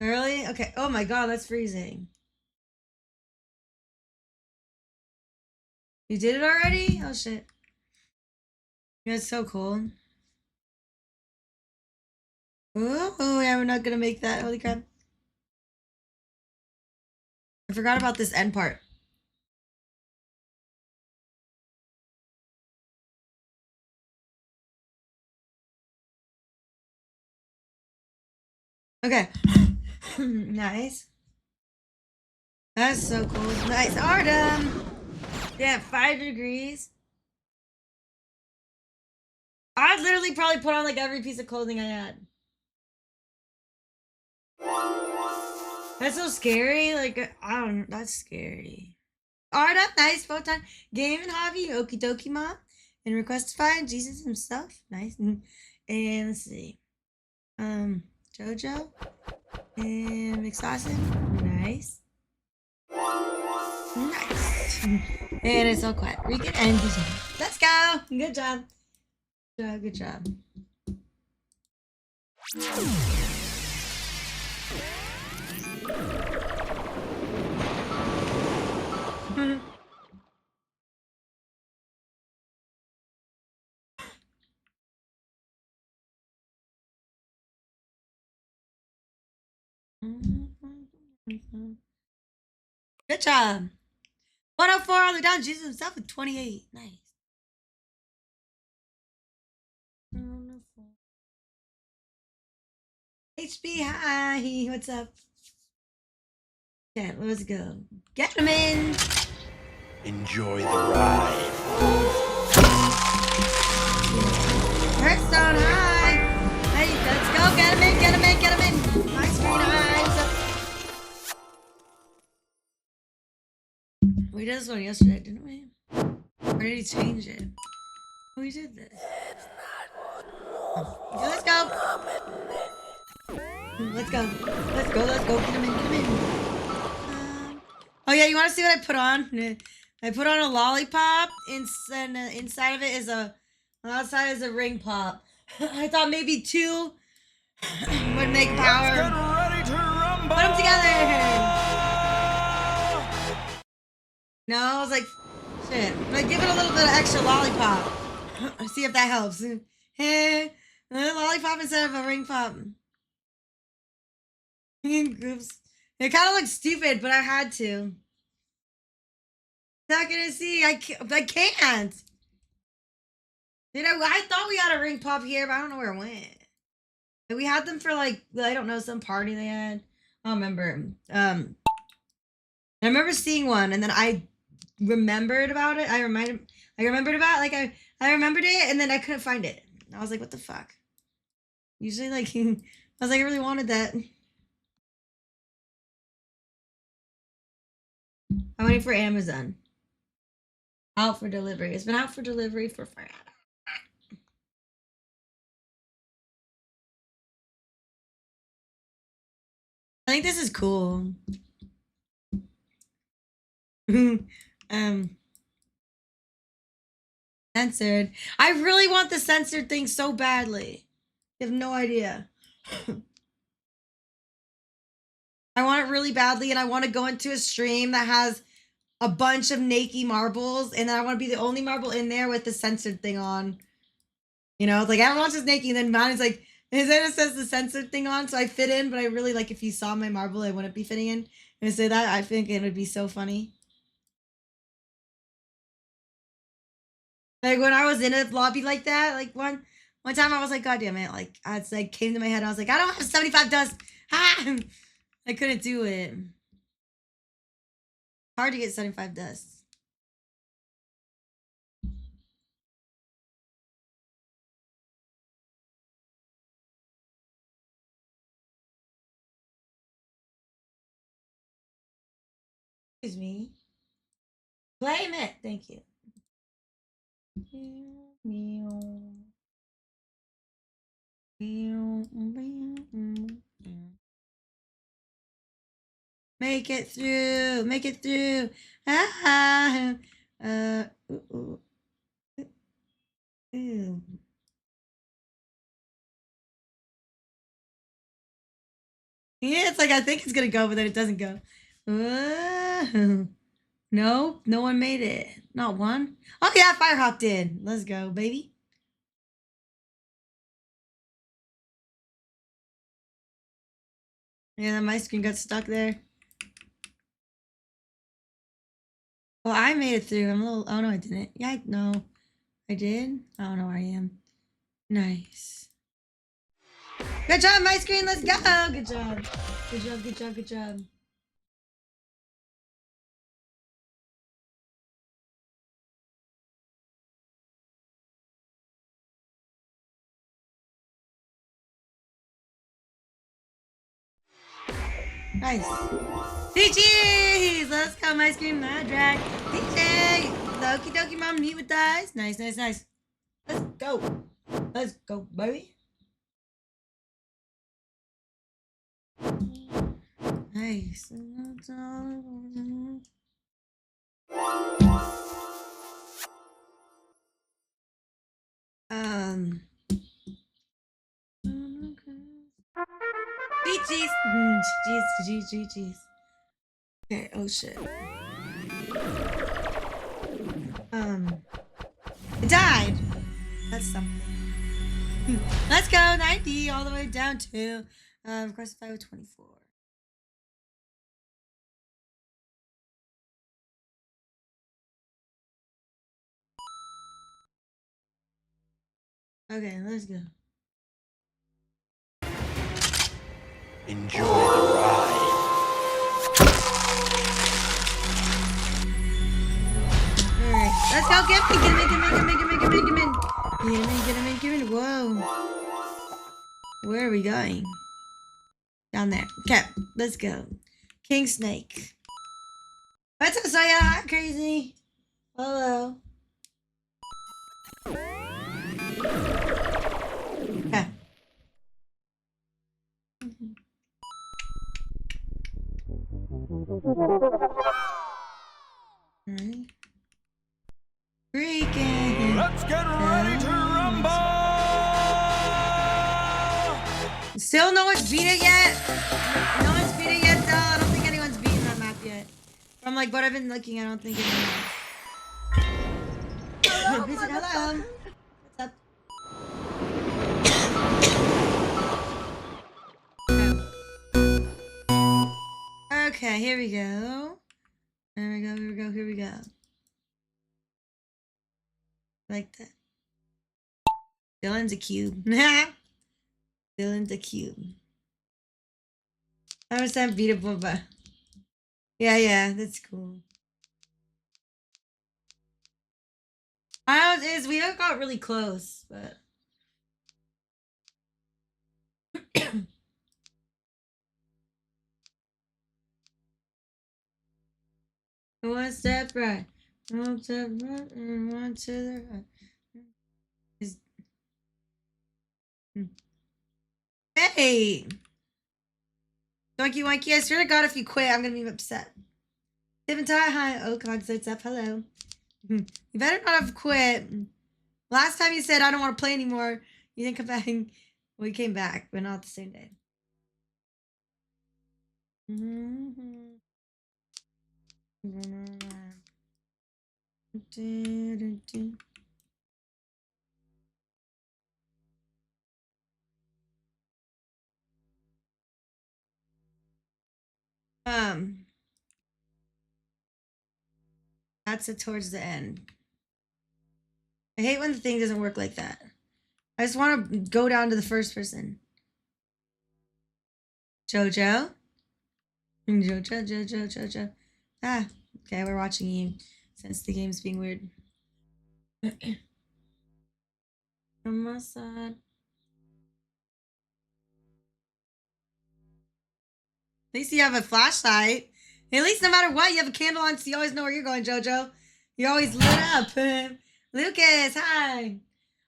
Early? Okay. Oh my god, that's freezing. You did it already? Oh shit. It's so cold. Oh, yeah, we're not gonna make that. Holy crap. I forgot about this end part. Okay. Nice. That's so cool. Nice. Artem! Yeah, 5 degrees. I'd literally probably put on like every piece of clothing I had. That's so scary. Like, I don't know. That's scary. Artem, nice. Photon. Game and hobby. Okie dokie, mom. And requestify Jesus himself. Nice. And let's see. Jojo. And McSaucin. Nice. Nice. And it's all quiet. Rican and DJ. Let's go. Good job. Good job. Good job. 104 all the way down. Jesus himself at 28. Nice. HB, hi. What's up? Okay, let's go. Get him in. Enjoy the ride. Hearthstone, hi. Hey, let's go. Get him in, get him in, get him in. My screen, hi. What's up? We did this one yesterday, didn't we? Or did he change it? We did this. Okay, let's go. Let's go. Let's go. Let's go. Get him in. Get him in. Oh yeah, you want to see what I put on? I put on a lollipop. Inside of it is a. Outside is a ring pop. I thought maybe 2 would make power. Let's get ready to rumble. Put them together. No, I was like, shit. Like, give it a little bit of extra lollipop. See if that helps. Hey, a lollipop instead of a ring pop. Groups. It kind of looks stupid, but I had to. Not gonna see. I can't. Dude, I thought we had a ring pop here, but I don't know where it went. We had them for like, I don't know, some party they had. I don't remember. I remember seeing one, and then I remembered about it. I remembered about it, like I remembered it, and then I couldn't find it. I was like, what the fuck? Usually, like, I was like, I really wanted that. I'm waiting for Amazon. Out for delivery. It's been out for delivery for forever. I think this is cool. Censored. I really want the censored thing so badly. You have no idea. I want it really badly, and I want to go into a stream that has a bunch of naked marbles, and then I want to be the only marble in there with the censored thing on. You know, it's like everyone else is naked, and then mine is like, and then it says the censored thing on, so I fit in, but I really, like, if you saw my marble, I wouldn't be fitting in. And say that, I think it would be so funny. Like, when I was in a lobby like that, like, one time I was like, God damn it, like, it's like, came to my head, I was like, I don't have 75 dust. Ha! I couldn't do it. Hard to get 75 dust. Excuse me. Blame it. Thank you. Make it through. Make it through. Ah, ooh. Ew. Yeah, it's like I think it's gonna go, but then it doesn't go. Nope, no one made it. Not one. Oh yeah, Firehawk did. Let's go, baby. Yeah, my screen got stuck there. Well, I made it through. I'm a little. Oh no, I didn't. Yeah, no, I did. I don't know where I am. Nice. Good job, my screen. Let's go. Good job. Good job. Good job. Good job. Nice. DJs! Let's go, my screen, my drag. DJ! Okie dokie, mom, meet with eyes. Nice, nice, nice. Let's go. Let's go, baby. Nice. GG's. GG's. Okay, oh shit. It died. That's something. Let's go, 90 all the way down to request 524. Okay, let's go. Enjoy the ride. Alright, let's go. Get him in. Whoa. Where are we going? Down there. Okay, let's go. King Snake. What's up, Soya? Crazy. Hello. Okay. Alright. Freaking. Let's get ready to rumble! Still no one's beat it yet. No one's beat it yet, though. I don't think anyone's beaten that map yet. From like what I've been looking, I don't think anyone has. Hello. What's up? Okay, here we go. Here we go, here we go, here we go. Like that. Dylan's a cube. Dylan's a cube. I understand beautiful, but yeah, that's cool. I don't is we got really close, but one step right, one step right, and one to the right. Hey, Donkey Wanky, I swear to God, if you quit, I'm gonna be upset. Tip and tie, hi. Oh, God, so it's up. Hello. You better not have quit. Last time you said I don't want to play anymore, you didn't come back. We came back, but not the same day. That's it towards the end. I hate when the thing doesn't work like that. I just want to go down to the first person. Jojo. Jojo. Ah, okay, we're watching you since the game's being weird. From my side. At least you have a flashlight. At least no matter what, you have a candle on so you always know where you're going, Jojo. You're always lit up. Lucas, hi.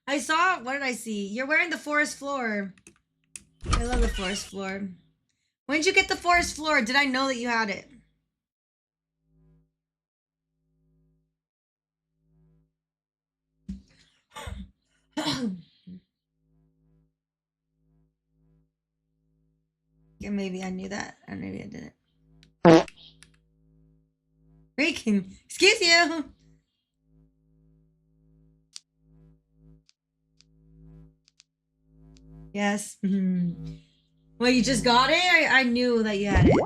I saw, what did I see? You're wearing the forest floor. I love the forest floor. When did you get the forest floor? Did I know that you had it? Yeah, maybe I knew that. Or maybe I didn't. Freaking, excuse you. Yes. Well, you just got it? I knew that you had it.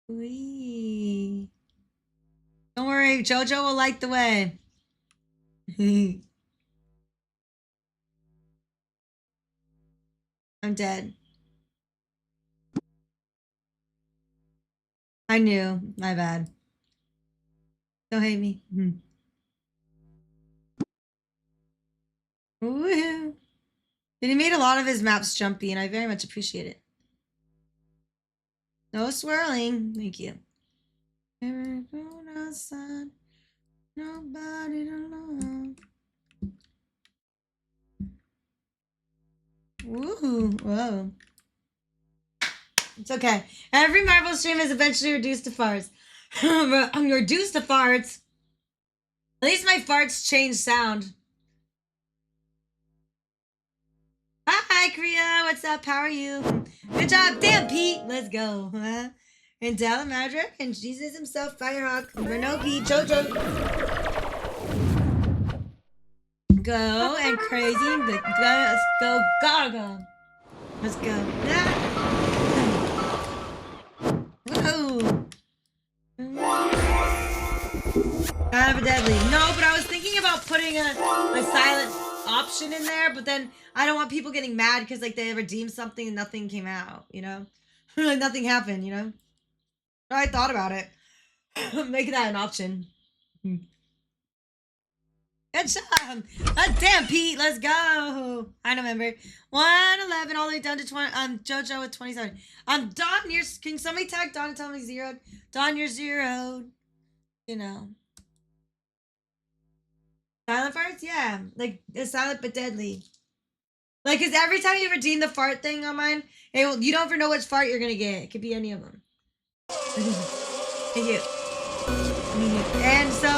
Wee. Don't worry, Jojo will light the way. I'm dead. I knew. My bad. Don't hate me. Woohoo. And he made a lot of his maps jumpy, and I very much appreciate it. No swirling. Thank you. Never go outside. Nobody to love. Woo! Whoa. It's okay. Every Marvel stream is eventually reduced to farts. I'm reduced to farts. At least my farts change sound. Hi, Kriya. What's up? How are you? Good job. Damn, Pete. Let's go. And Della Madrick and Jesus himself, Firehawk, Renoki, Jojo. Go and crazy. Let's go, Gaga. Let's go. Whoa. Kind of a deadly. No, but I was thinking about putting a silent option in there, but then I don't want people getting mad because like they redeemed something and nothing came out, you know? Nothing happened, you know? I thought about it. Making that an option. Good job. Damn, Pete. Let's go. I remember. 111 all the way down to 20. Jojo with 27. Don, can somebody tag Don and tell me zeroed? Don, you're zeroed. You know. Silent farts? Yeah. Like, it's silent but deadly. Like, because every time you redeem the fart thing on mine, you don't ever know which fart you're going to get. It could be any of them. Thank you. And so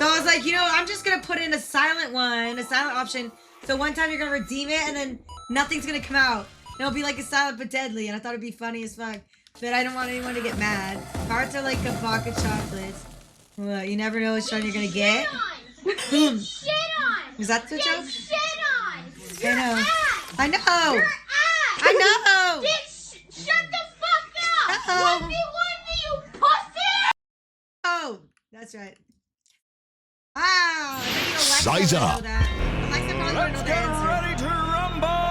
I was like, you know, I'm just going to put in a silent option. So one time you're going to redeem it and then nothing's going to come out. It'll be like a silent but deadly. And I thought it'd be funny as fuck. But I don't want anyone to get mad. Farts are like a box of chocolates. Well, you never know which one you're going to get. Shit on! Was that the joke? Shit on! I know. I know. Your I know. Shut the fuck up! Uh-oh. 1v1 you pussy! Oh, that's right. Wow. I think Alexa Size would know up. that. Alexa probably would know Let's the get answer. ready to rumble!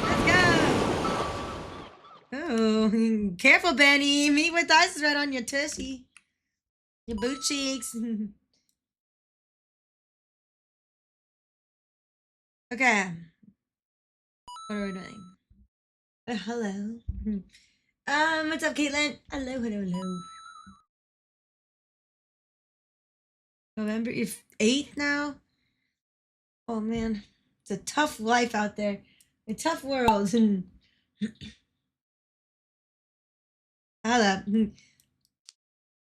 Let's go. Oh, careful, Benny. Meat with us is right on your tushy. Your boot cheeks. Okay. What are we doing? Hello. What's up, Caitlin? Hello, hello, hello. November 8th now? Oh man. It's a tough life out there. A tough world. Hello.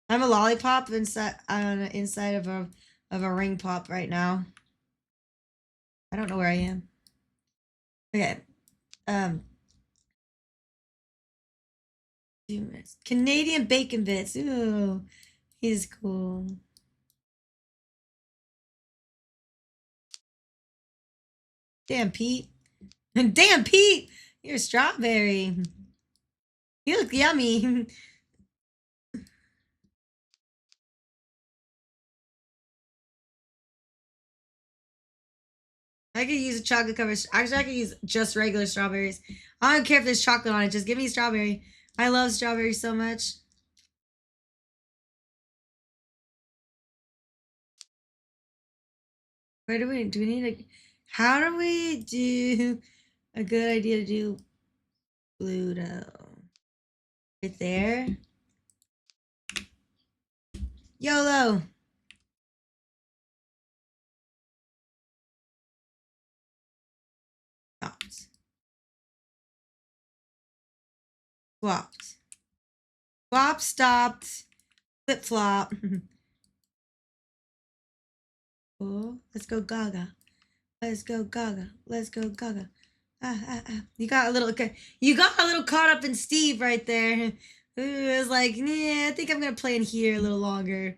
I'm a lollipop inside inside of a ring pop right now. I don't know where I am. Okay. 2 minutes. Canadian bacon bits. Ooh, he's cool. Damn, Pete. Damn, Pete. You're a strawberry. You look yummy. I could use a chocolate covered. Actually, I could use just regular strawberries. I don't care if there's chocolate on it. Just give me strawberry. I love strawberries so much. Where do we need a? How do we do a good idea to do Pluto? Right there. YOLO. Stopped. Swapped. Swap, stopped. Flip flop. Oh, let's go Gaga. Let's go Gaga. Let's go Gaga. You got a little caught up in Steve right there. It was like, yeah, I think I'm gonna play in here a little longer.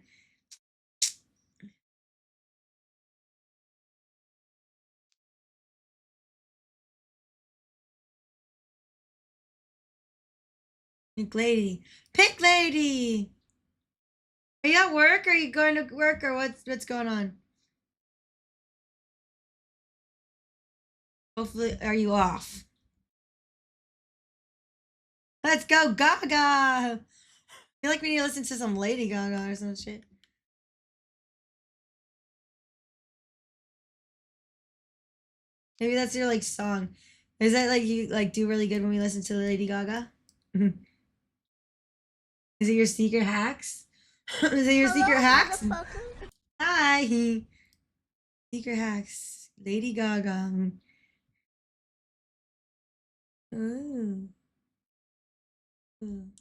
Pink lady. Pink lady! Are you at work? Are you going to work or what's going on? Hopefully, are you off? Let's go Gaga! I feel like we need to listen to some Lady Gaga or some shit. Maybe that's your like song. Is that like you like do really good when we listen to Lady Gaga? Is it your secret hacks? Is it your secret hacks? Hi. Secret hacks. Lady Gaga. Ooh. Ooh.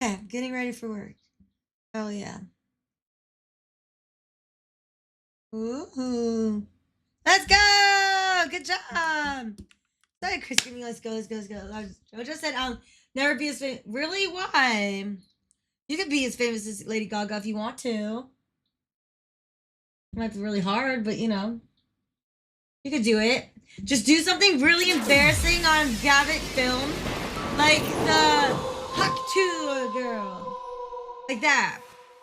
Yeah, getting ready for work. Oh yeah. Ooh. Let's go! Good job! Sorry, Chris, give me let's go. Jojo said I'll never be as famous. Really? Why? You could be as famous as Lady Gaga if you want to. It might be really hard, but you know. You could do it. Just do something really embarrassing on Gavit film. Like the Huck to girl. Like that.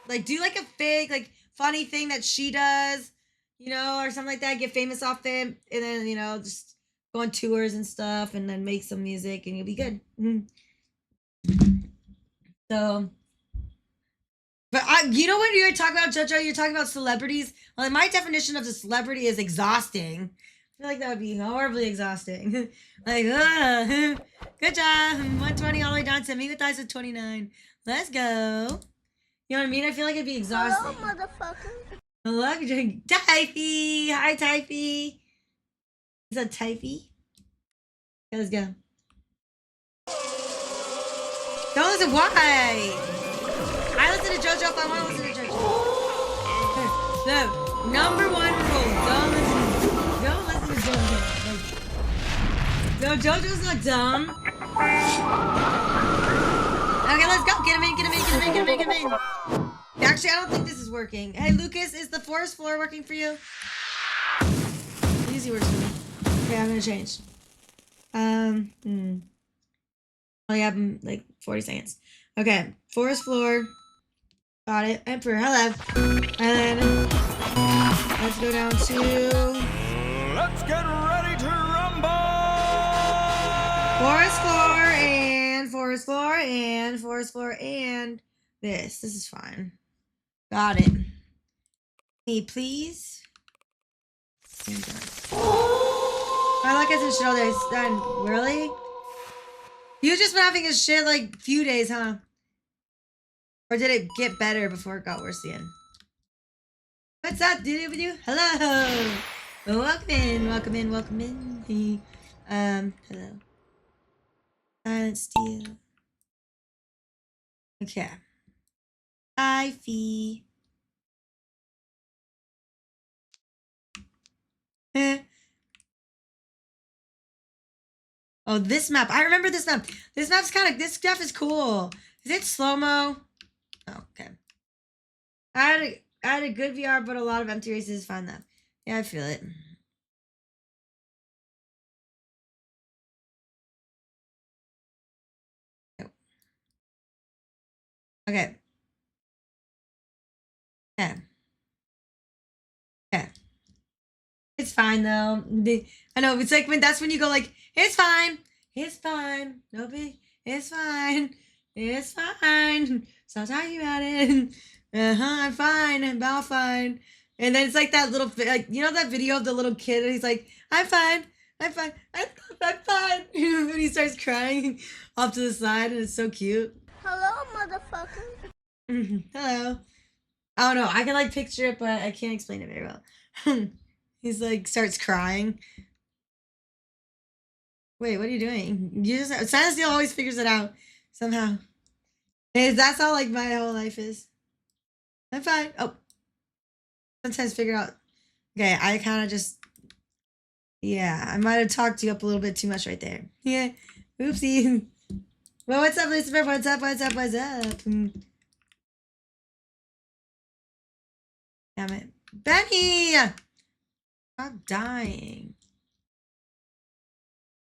Like do like a fake, like funny thing that she does, you know, or something like that. Get famous off it. And then, you know, just go on tours and stuff and then make some music and you'll be good. So, but you know what you were talking about, JoJo? You're talking about celebrities. Well, my definition of a celebrity is exhausting. I feel like that would be horribly exhausting. Like, good job. 120 all the way down to me with eyes with 29. Let's go. You know what I mean? I feel like it'd be exhausting. Hello, motherfucker. I love you doing Typhy. Hi, Typhy. Is that Typhy? Okay, let's go. Don't listen. Why? I listen to JoJo if I want to listen to JoJo. No, number one rule: don't listen to JoJo. No, JoJo's not dumb. Okay, let's go. Get him in. Actually, I don't think this is working. Hey, Lucas, is the forest floor working for you? easy works for me. Okay, I'm gonna change. Only have like 40 seconds. Okay, forest floor. Got it. Emperor, hello. And then let's go down to Let's get ready to rumble! forest floor and forest floor and forest floor and this. This is fine. Got it. Me, please. My luck isn't shit all day. Done. Really? You just been having a shit like few days, huh? Or did it get better before it got worse again? What's up, dude? Hello. Welcome in. Welcome in. Welcome in. Hello. Silent steel. Okay. Hi, Fee. Oh, this map. I remember this map. This map's kind of, this stuff is cool. Is it slow-mo? Oh, okay. I had a good VR, but a lot of empty races is fun though. Yeah, I feel it. Oh. Okay. Yeah. Yeah. It's fine though. I know it's like when that's when you go like, it's fine. It's fine. No big. It's fine. It's fine. Stop talking about it. I'm fine. I'm all fine. And then it's like that little, like, you know that video of the little kid and he's like, I'm fine. I'm fine. I'm fine. And he starts crying off to the side and it's so cute. Hello, motherfucker. Hello. I don't know. I can like picture it, but I can't explain it very well. He's like starts crying. Wait, what are you doing? You just Silent Steel always figures it out somehow. That's how like my whole life is. I'm fine. Oh, sometimes figure out. Okay, I kind of just. Yeah, I might have talked you up a little bit too much right there. Yeah, oopsie. Well, what's up, Lucifer? What's up? What's up? What's up? Damn it, Benny! Stop dying.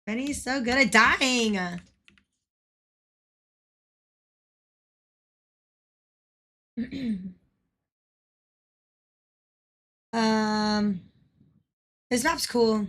Benny's so good at dying. This map's cool.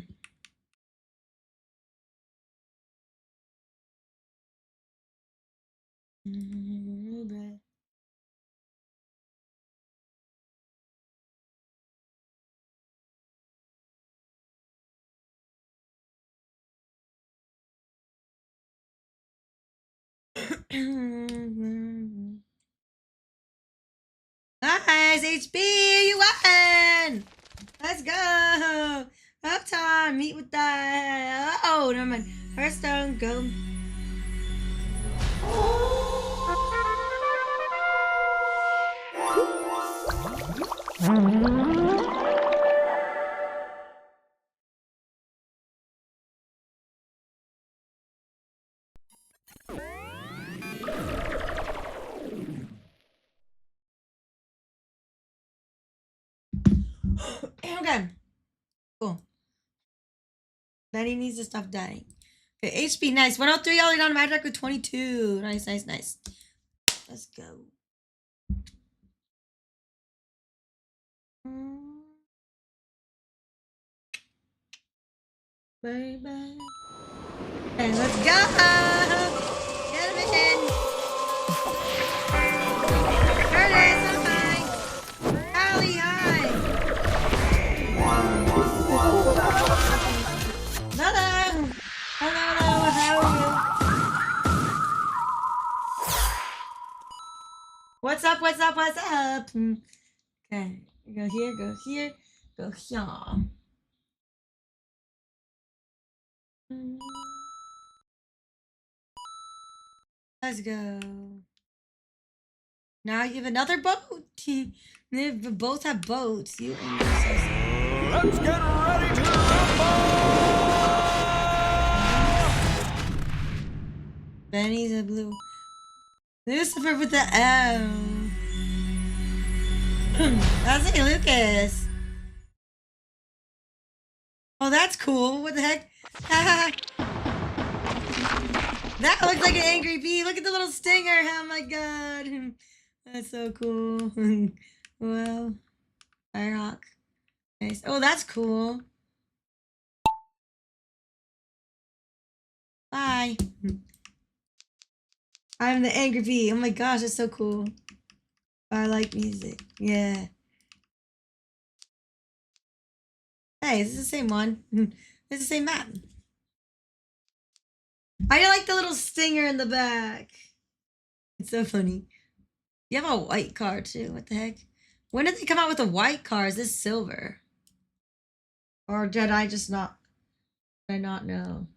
Nice, HB, you won! Let's go! Up time, meet with that. Oh, never mind. Hearthstone, go. Okay. Cool. Benny needs to stop dying. Okay, HP, nice. 103, all the way down to Magic with 22. Nice, nice, nice. Let's go. Baby. And let's go! Get him in! Curtis, I'm high! Allie, hi! Hello! Hello, how are you? What's up, what's up, what's up? Okay, go here, go here, go here. Let's go. Now you have another boat. They both have boats. You and your sister. Let's get ready to rumble! Benny's a blue. Lucifer with the M. That's it, Lucas. Oh, that's cool. What the heck? That looks like an angry bee. Look at the little stinger. Oh my god. That's so cool. Wow. Firehawk. Nice. Oh, that's cool. Bye. I'm the angry bee. Oh my gosh, that's so cool. I like music. Yeah. Hey, this is the same one. It's the same map. I like the little stinger in the back. It's so funny. You have a white car too. What the heck? When did they come out with a white car? Is this silver? Or did I just not? Did I not know?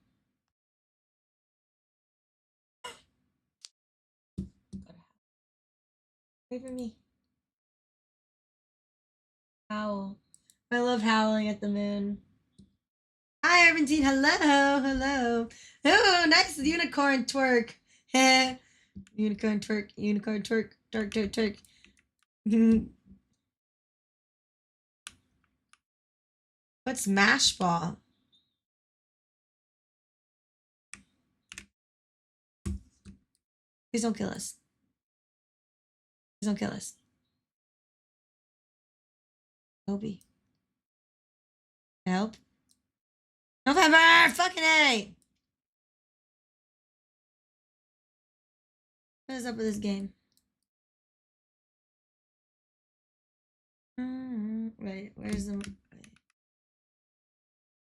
Wait for me. Howl. I love howling at the moon. Hi, Arventine. Hello. Hello. Oh, nice unicorn twerk. Unicorn twerk. Unicorn twerk. Twerk, twerk, twerk. What's mash ball? Please don't kill us. Please don't kill us. Toby. Help. November! Fucking A! What is up with this game? Wait, where's the...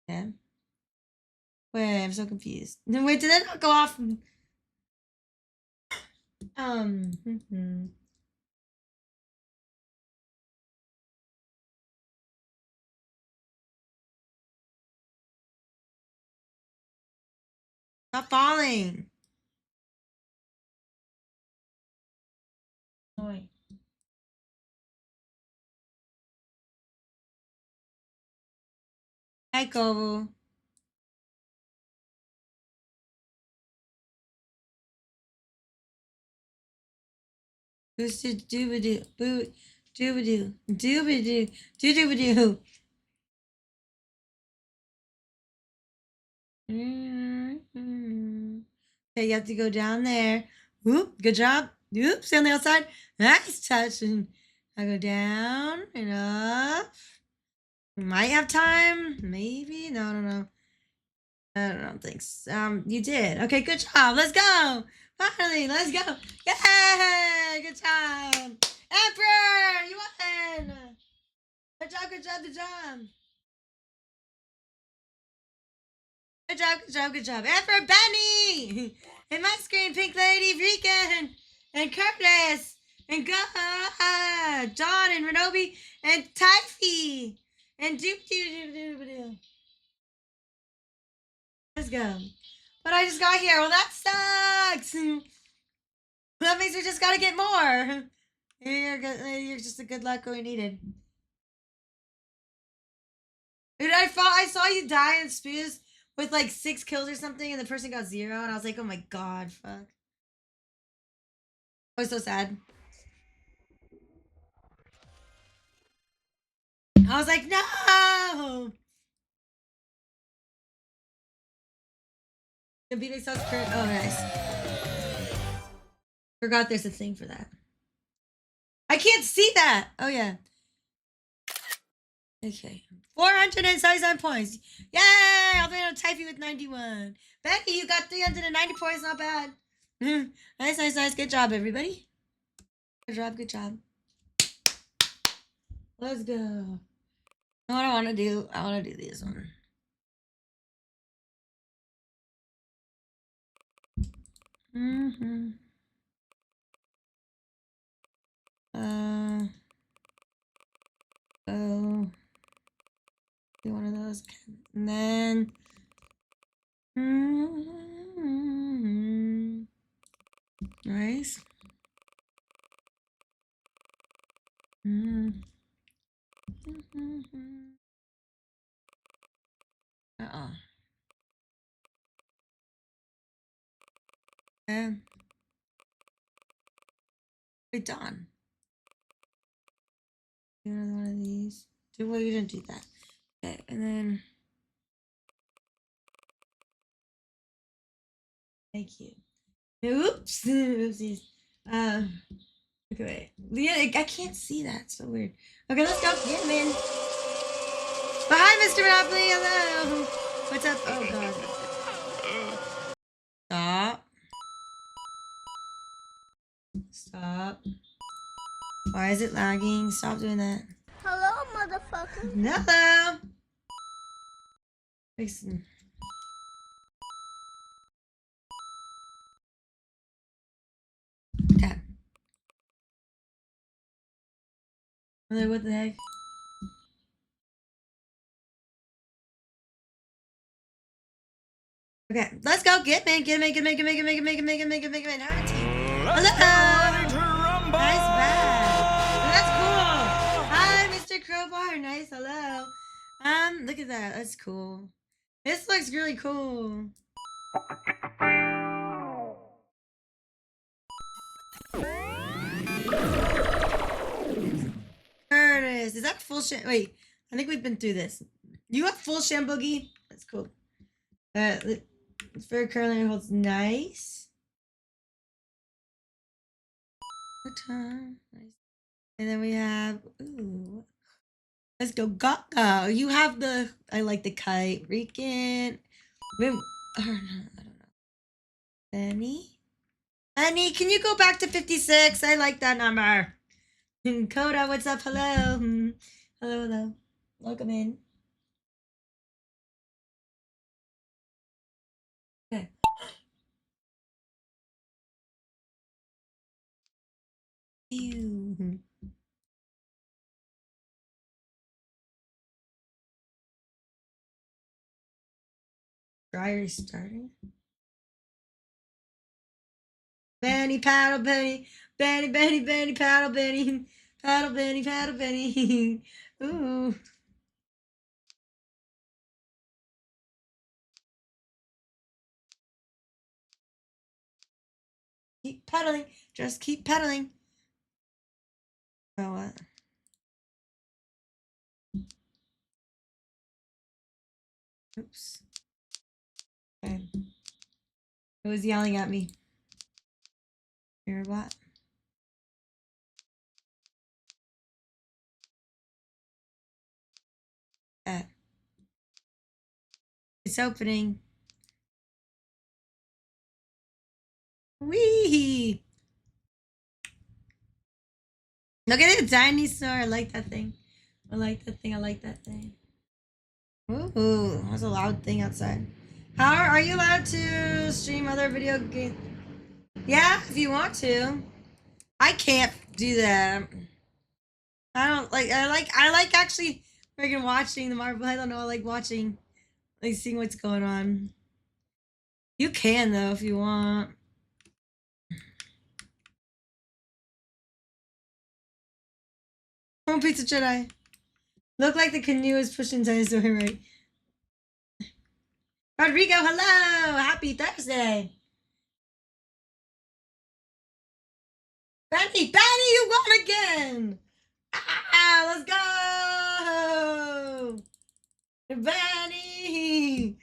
Yeah. Wait, I'm so confused. No, wait, did that not go off? Stop falling. Oh, wait. Hi, Kovu. Boosted doobadoo. Boo. Doobadoo. Doobadoo. Doobadoo. Okay, you have to go down there. Whoop, good job. Oops, stay on the outside. Nice touch. And I go down and up. We might have time. Maybe. No, no, no. I don't think so. You did. Okay, good job. Let's go. Finally, let's go. Yay! Good job. Emperor, you won. Good job, good job, good job. Good job, good job, good job. Emperor Benny! And my screen, Pink Lady, Rican, and Curtis, and John, and Renobi, and Typhy, and Doop Doo Doo Doo Doo. Let's go. But I just got here. Well, that sucks. That means we just gotta get more. You're just a good luck we needed. Dude, I saw you die in Spews with like 6 kills or something, and the person got 0, and I was like, oh my god, fuck. I was so sad. I was like, no! The beating sucks current. Oh, nice. Forgot there's a thing for that. I can't see that. Oh, yeah. Okay. 479 points. Yay! I'll be on Typhy with 91. Becky, you got 390 points. Not bad. Nice, nice, nice. Good job, everybody. Good job, good job. Let's go. You know what I want to do? I want to do this one. Oh. Do one of those. And then. Nice. Okay. Wait, Dawn. Do another one of these. Well, you didn't do that. Okay, and then Thank you. Oops. Oopsies. Okay, wait. Yeah, I can't see that. It's so weird. Okay, let's go. Get him in. Oh, hi, Mr. Monopoly. Hello. What's up? Oh, God. Stop. Stop. Why is it lagging? Stop doing that. Hello, motherfucker. Hello. Listen. Okay. What the heck? Okay, let's go. Get me. Hello. Let's get ready to rumble. Nice bag. That's cool. Hi, Mr. Crowbar. Nice. Hello. Look at that. That's cool. This looks really cool. Curtis, is that full sham? Wait, I think we've been through this. You have full sham boogie? That's cool. For curling holds nice. What time? Nice. And then we have ooh. Let's go Gaga. You have the I like the kite. Rican. I don't know. Benny? Benny, can you go back to 56? I like that number. Coda, what's up? Hello. Hello. Welcome in. Okay. Ew. Dryer starting. Benny, paddle, Benny. Benny, paddle, Benny. Paddle, Benny. Ooh. Keep pedaling. Just keep pedaling. Oh, what? Oops. Okay. It was yelling at me. Hear what? It's opening. Wee! Look at the dinosaur. I like that thing. I like that thing. Ooh, that's a loud thing outside. How are you allowed to stream other video games? Yeah, if you want to. I can't do that. I don't like. I like actually freaking watching the Marvel. I don't know. I like watching, like seeing what's going on. You can though if you want. Home Pizza Jedi. Look like the canoe is pushing dinosaur right. Rodrigo, hello! Happy Thursday! Benny, you won again! Ah, let's go! Benny!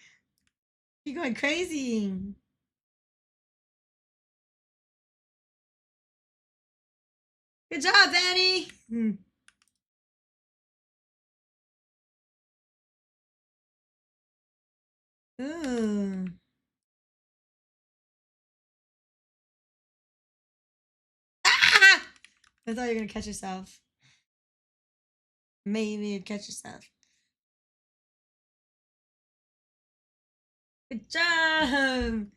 You're going crazy. Good job, Benny! Ooh. Ah! I thought you were gonna catch yourself. Maybe you'd catch yourself. Good job!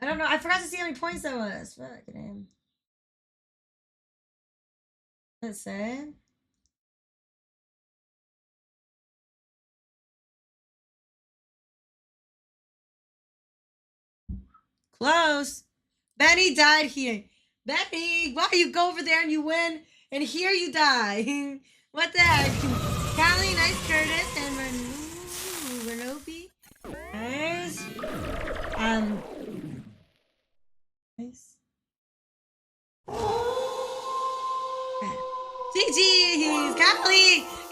I don't know. I forgot to see how many points that was. Fucking him. Let's say. Close. Benny died here. Benny, why you go over there and you win, and here you die? What the heck? Callie, nice Curtis, and Renopi. Nice. Nice. GG's!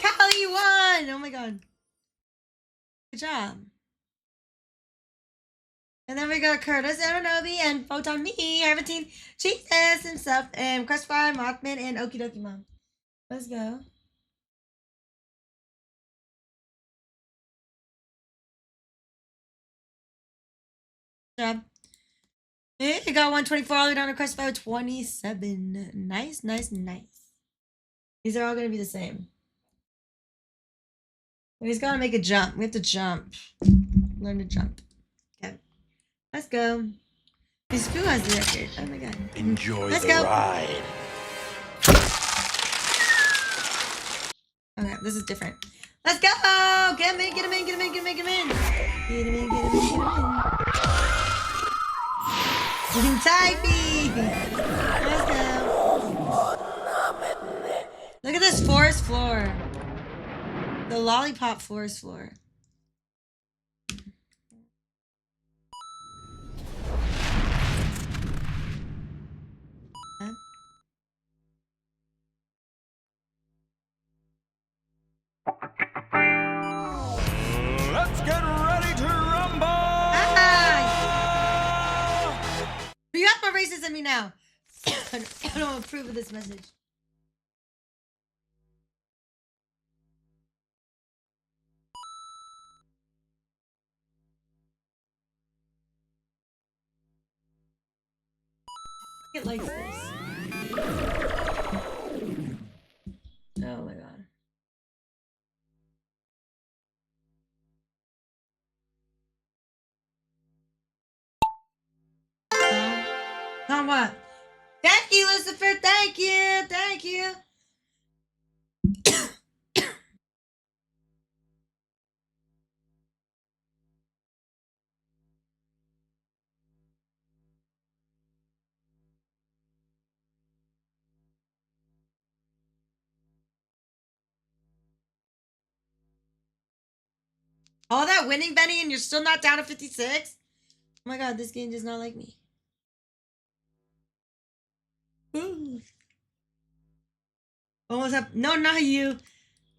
Callie, you won! Oh my god. Good job. And then we got Curtis, Aeronobi, and Photon Me, Everton, Jesus himself, and Crestfire, Mothman, and Okie Dokie Mom. Let's go. Good job. Hey, we got 124 all the way down to Crestfire 27. Nice, nice, nice. These are all going to be the same. He's got to make a jump. We have to jump. Learn to jump. Okay. Let's go. This Foo has the record. Oh my god. Enjoy Let's the go. ride. Okay, this is different. Let's go! Get him in, get him in, get him in, get him in, get him in. Get him in, get him in, get him in. Typey! Let's go. Look at this forest floor. The lollipop forest floor. Huh? Let's get ready to rumble! You have more races than me now. I don't approve of this message. It likes this. Oh my god. On what? Thank you, Lucifer. Thank you. Thank you. All that winning, Benny, and you're still not down to 56? Oh my god, this game does not like me. Ooh. Almost have, no, not you.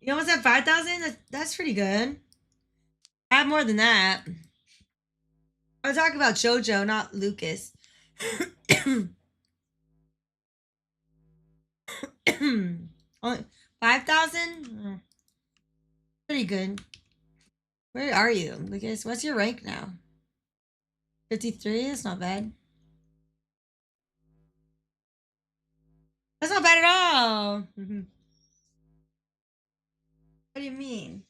You almost have 5,000? That's pretty good. I have more than that. I'm talking about JoJo, not Lucas. Only 5,000? Pretty good. Where are you, Lucas? What's your rank now? 53? That's not bad. That's not bad at all. What do you mean?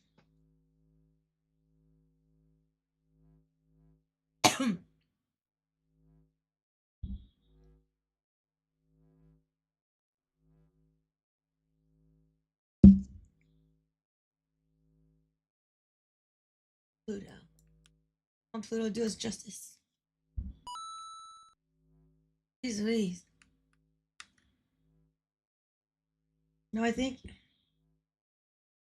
Pluto. Come on, Pluto, do us justice. Jeez Louise. No, I think.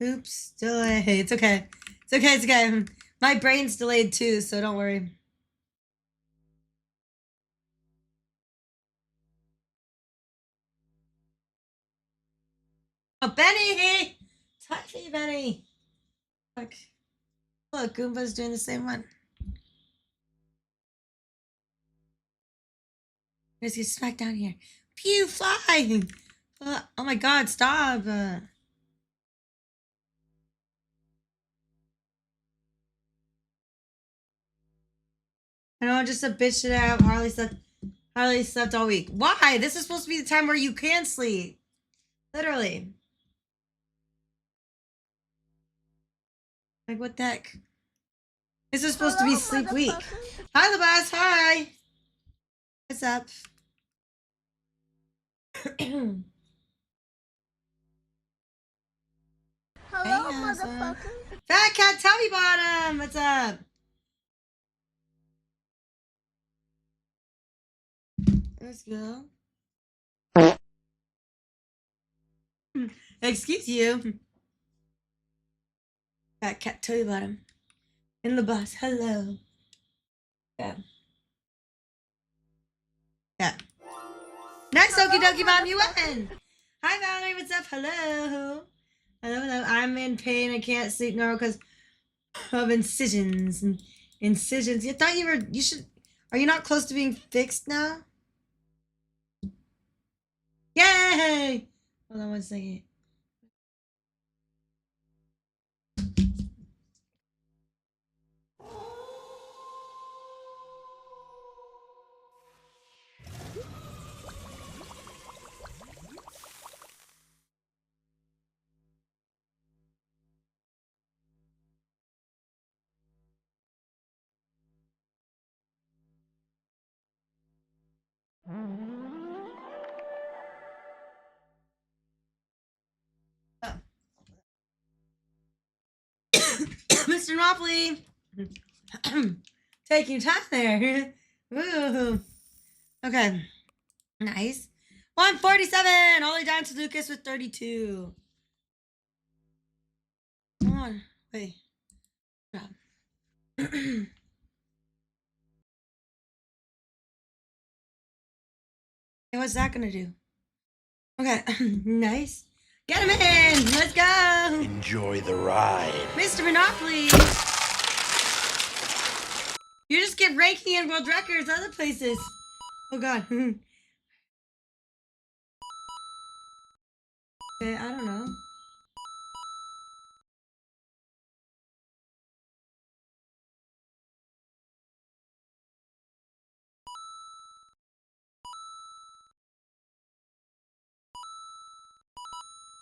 Oops, delay. It's okay. It's okay, it's okay. My brain's delayed too, so don't worry. Oh, Benny! Talk to you, Benny. Look. Look, Goomba's doing the same one. Let's get smacked down here. Pew, fly! Oh my god, stop! I know I'm just a bitch today. Harley slept all week. Why? This is supposed to be the time where you can sleep. Literally. Like, what the heck? This is supposed to be sleep week. Hi, the boss. Hi. What's up? Hello, Hey, motherfucker. Fat Cat Tummy Bottom. What's up? Let's go. Excuse you. Fat Cat Tummy Bottom. In the bus. Hello. Yeah. Yeah. Nice, Okie Dokie Mom. You win. Hi, Valerie. What's up? Hello. Hello. I'm in pain. I can't sleep now because of incisions. Incisions. You thought you should. Are you not close to being fixed now? Yay! Hold on 1 second. Mr. Monopoly! Taking time there. Woo. Okay. Nice. 147! All the way down to Lucas with 32. Come on. Wait. Good job. Hey, what's that gonna do? Okay. Nice. Get him in! Let's go! Enjoy the ride. Mr. Monopoly! You just get ranking in world records other places. Oh god. Okay, I don't know.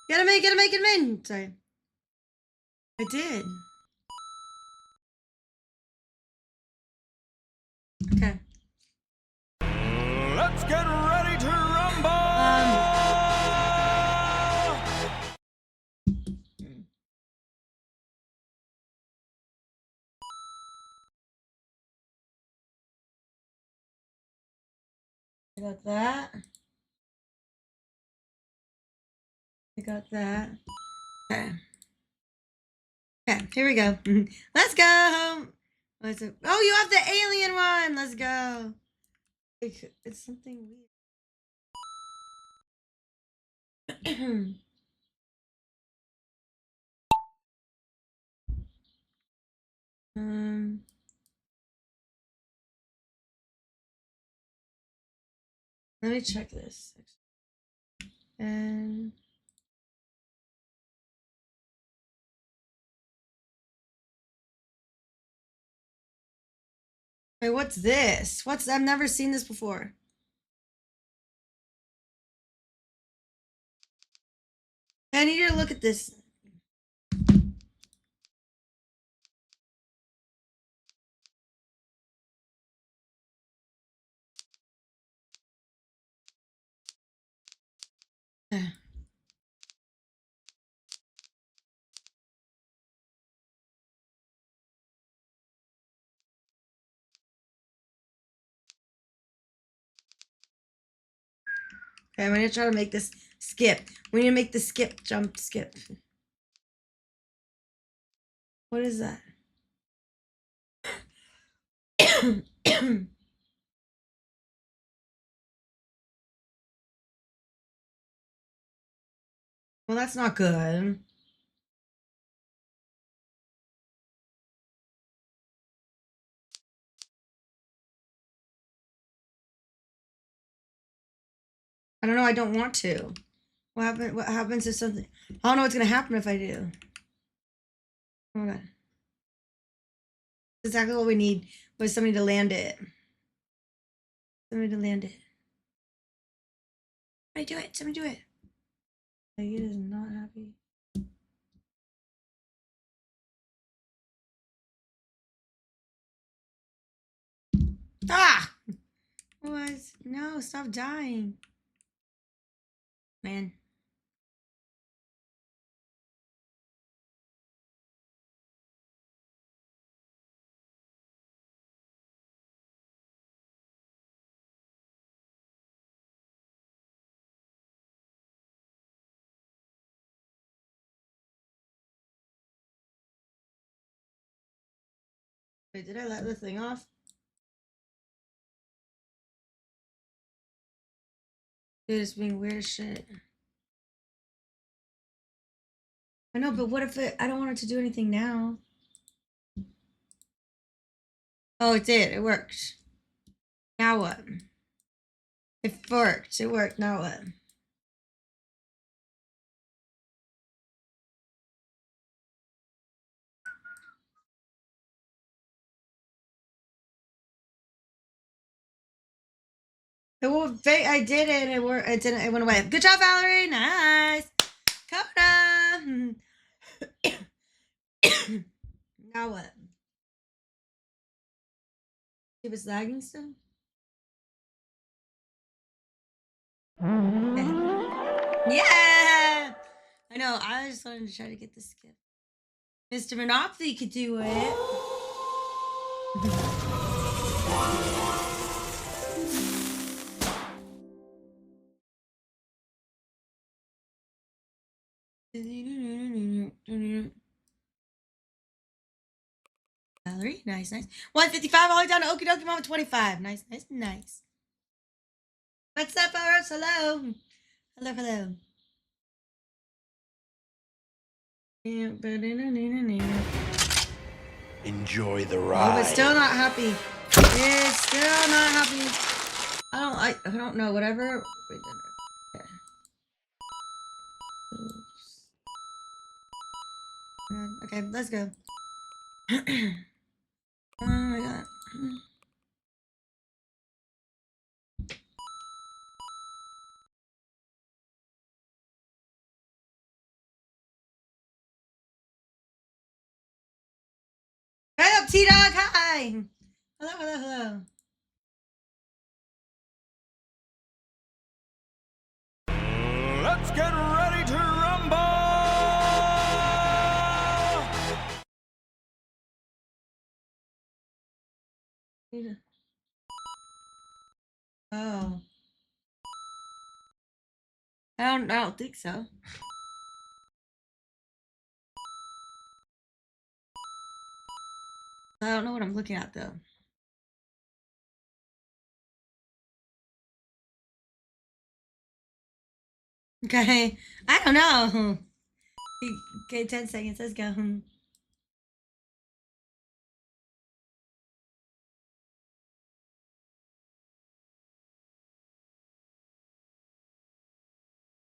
Get him in, get him in, get him in! Sorry. I did. Okay. Let's get ready to rumble! I got that. I got that. Okay. Okay, here we go. Let's go! What's it? Oh, you have the alien one! Let's go. It's something weird. um... Let me check this. And wait, what's this? I've never seen this before. I need you to look at this. Okay, I'm gonna try to make this skip. We need to make the skip, jump, skip. What is that? Well, that's not good. I don't know. I don't want to. What happens if something? I don't know what's gonna happen if I do. Oh my god. Exactly what we need was somebody to land it. Somebody to land it. Somebody do it. Somebody do it. Like, it is not happy. Ah! What? No, stop dying. Man. Wait, did I let the thing off? Dude, it's being weird as shit. I know, but what if I don't want it to do anything now? Oh, it did. It worked. Now what? It worked. It worked. Now what? I did it. It worked. It didn't. It went away. Good job, Valerie. Nice. Coda. Now what? It was lagging still. Okay. Yeah. I know. I just wanted to try to get the skip. Mr. Monopoly could do it. Valerie, nice, nice. 155 all the way down to Okie Dokie Moment 25. Nice, nice, nice. What's up, Oros? Hello. Hello, hello. Enjoy the Oh, ride. but still not happy. It's still not happy. I don't know. Whatever. Okay, let's go. Oh my god. Hey up, T-Dog. Hi. Hello, hello, hello. Let's get ready to rumble! Oh. I don't think so. I don't know what I'm looking at though. Okay. I don't know. Okay, 10 seconds. Let's go.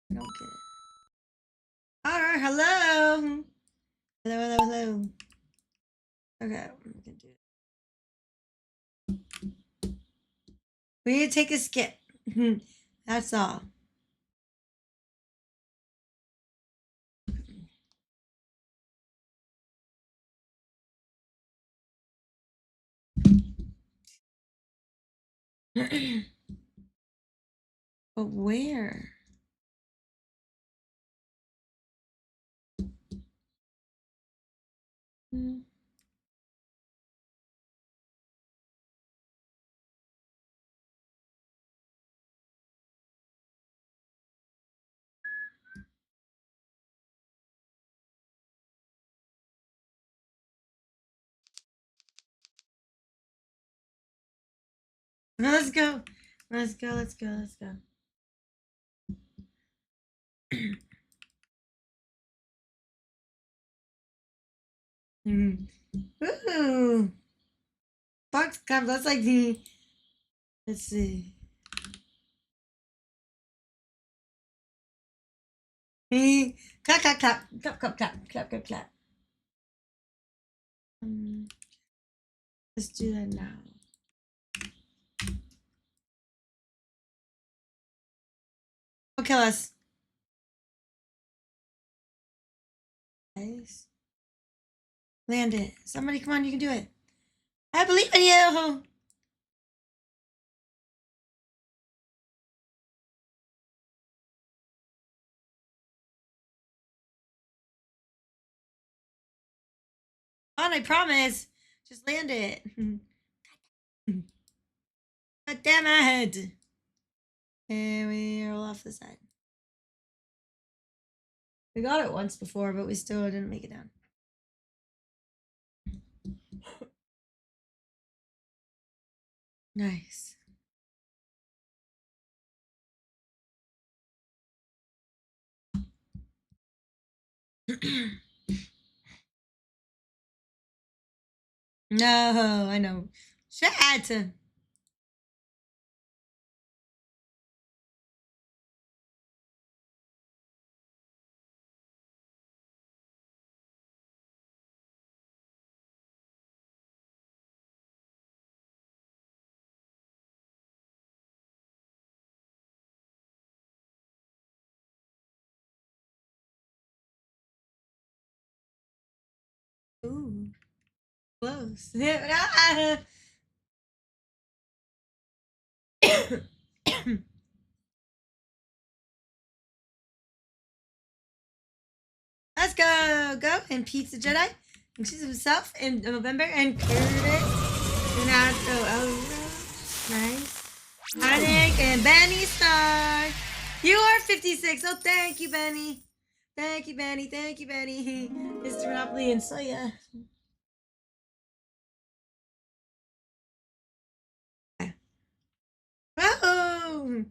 I don't get it. Alright, hello. Hello, hello, hello. Okay, we can do it. We need to take a skip. That's all. But where? Let's go. Let's go. Let's go. Let's go. Ooh. Fox Cup. That's like the. Let's see. Clap, clap, clap. Clap, clap, clap. Clap, clap, clap. Let's do that now. Don't kill us. Nice. Land it. Somebody, come on, you can do it. I believe in you. On, I promise. Just land it. God damn it. And we are off the side. We got it once before, but we still didn't make it down. Nice. No, I know. Shit. Close. Let's go and Pizza Jedi introduce himself in November and Curtis and nice. Nick and Benny Star. You are 56. Oh, thank you, Benny. Thank you, Benny. Thank you, Benny. Mr. Monopoly and Soya. Oh,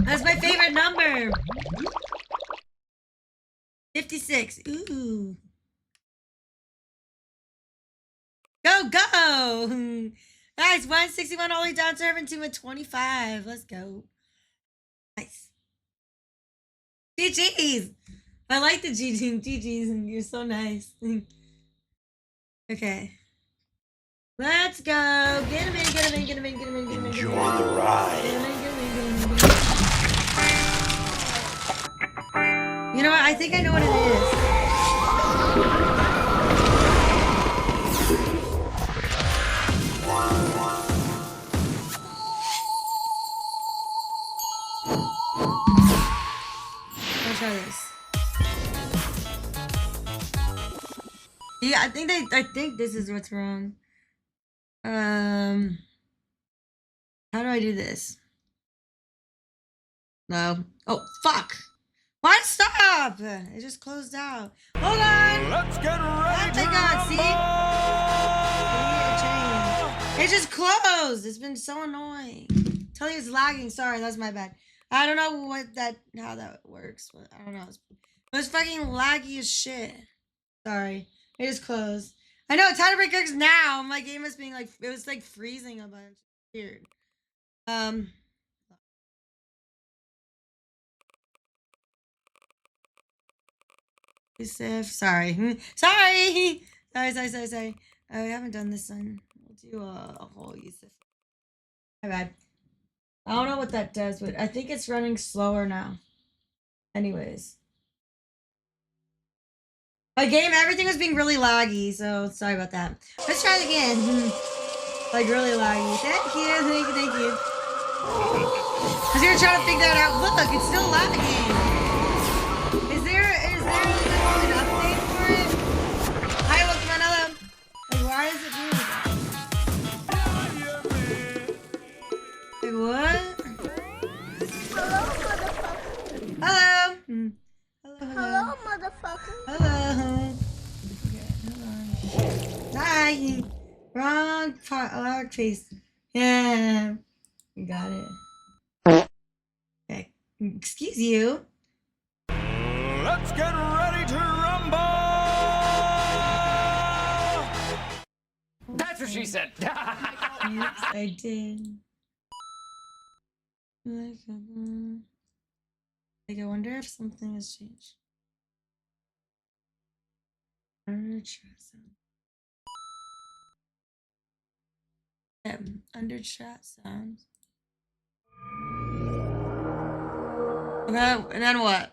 that's my favorite number. 56. Ooh. Go. Guys, 161 all the way down to Irvin to a 25. Let's go. Nice. GG's. I like the GG's and you're so nice. Okay. Let's go. Get him in. Enjoy the ride. Get him in. You know what? I think I know what it is. Let's try this. Yeah, I think this is what's wrong. How do I do this? No. Oh, fuck. Why stop? It just closed out. Hold on. Let's get ready to See? It just closed. It's been so annoying. Tell you it's lagging. Sorry, that's my bad. I don't know how that works. But I don't know. It's fucking laggy as shit. Sorry. It just closed. I know, tiebreakers now. My game is being like, it was like freezing a bunch. Weird. Sorry. Sorry. Oh, we haven't done this one. We'll do a whole Yusuf. My bad. I don't know what that does, but I think it's running slower now. Anyways. My game, everything was being really laggy, so sorry about that. Let's try it again. Like really laggy. Thank you. Cause you were trying to figure that out. Look, it's still lagging. Is there an update for it? Hi, welcome on, hello. Like, why is it doing that? Like, what? Hello, motherfucker. Hello. Hello, motherfucker. Hello. Okay, hold on. Hi. Wrong face. Yeah. You got it. Okay. Excuse you. Let's get ready to rumble! That's what she said. Yes, I did. Like, I wonder if something has changed. Under chat sounds. Okay, and then what?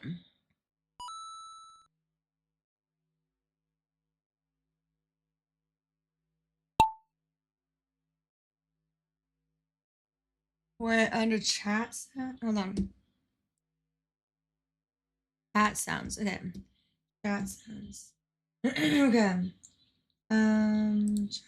Where under chat sound? Hold on. Chat sounds. Okay. Chat sounds. Okay. Sounds.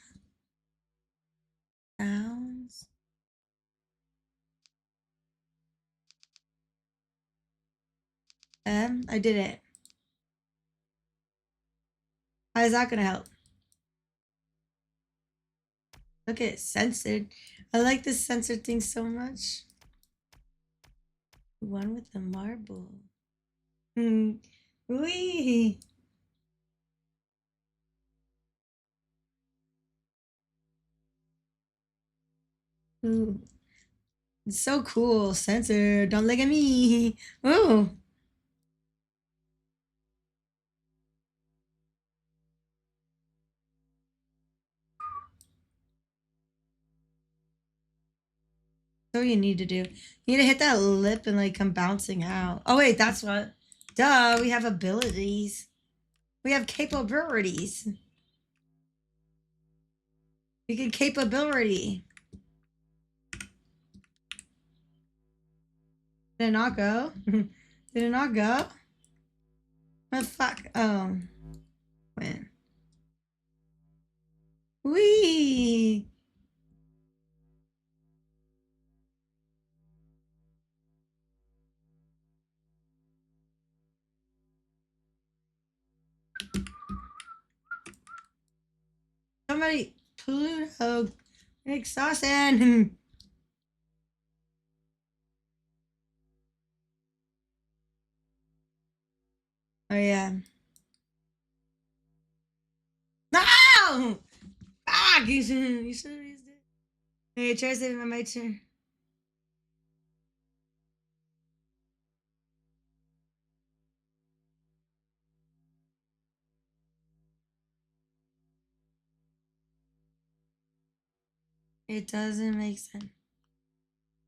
I did it. How is that gonna help? Look at censored. I like this censored thing so much. One with the marble. Wee. Ooh. It's so cool. Censored. Don't look at me. Ooh. So you need to do. You need to hit that lip and like come bouncing out. Oh wait, that's what. Duh, we have abilities. We have capabilities. We can capability. Did it not go? Did it not go? What the fuck? Oh. When? Wee! Somebody, Pluto, exhausting. Oh yeah. No! Fuck! You should have used it. Hey, try saving my turn. It doesn't make sense.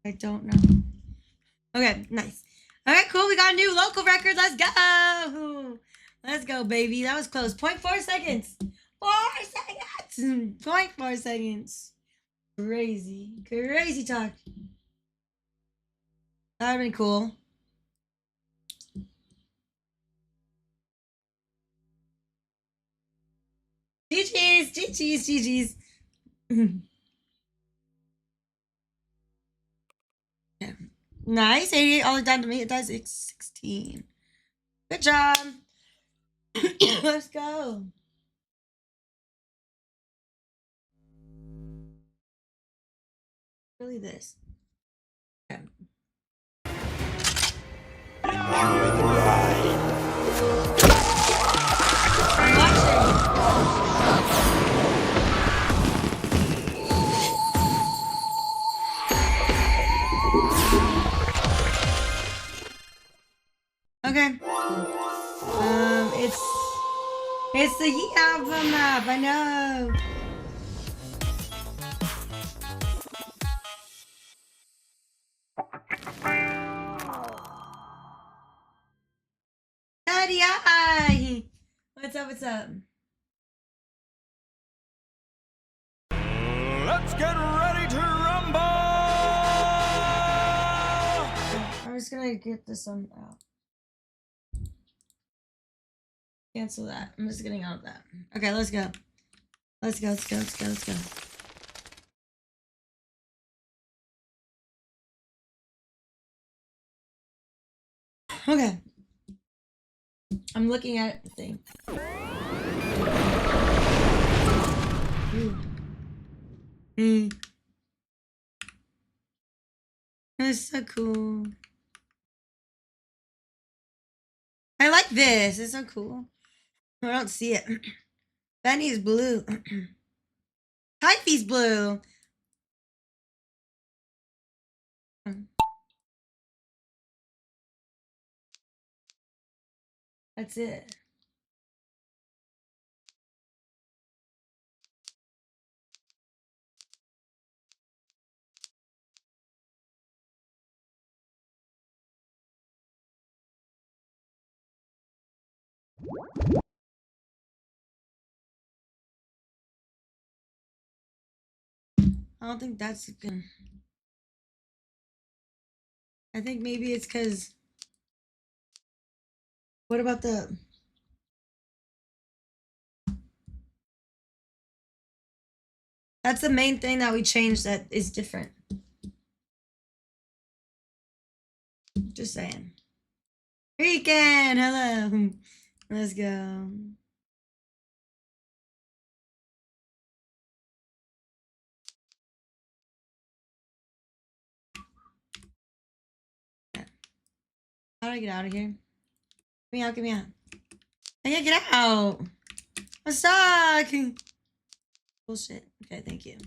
I don't know. Okay, nice. All right, cool. We got a new local record. Let's go. Let's go, baby. That was close. 0.4 seconds. 4 seconds. 0.4 seconds. Crazy. Crazy talk. That would have been cool. GG's. GG's. GG's. Yeah. Nice. 88 all the way down to me. It does 16. Good job. Let's go. Really this. Okay. Enjoy the ride. Okay. It's the Yeet album map. I know. Daddy, hi. What's up? What's up? Let's get ready to rumble! I'm just gonna get this one out. Cancel that. I'm just getting out of that. Okay, let's go. Let's go. Let's go. Let's go. Let's go. Okay. I'm looking at the thing. That's so cool. I like this. It's so cool. I don't see it. Benny's blue. Typhy's blue. That's it. I don't think that's good. I think maybe it's because. What about the. That's the main thing that we changed that is different. Just saying. Weekend! Hello! Let's go. How do I get out of here? Get me out, get me out. I can't get out! I'm stuck! Bullshit. Okay, thank you.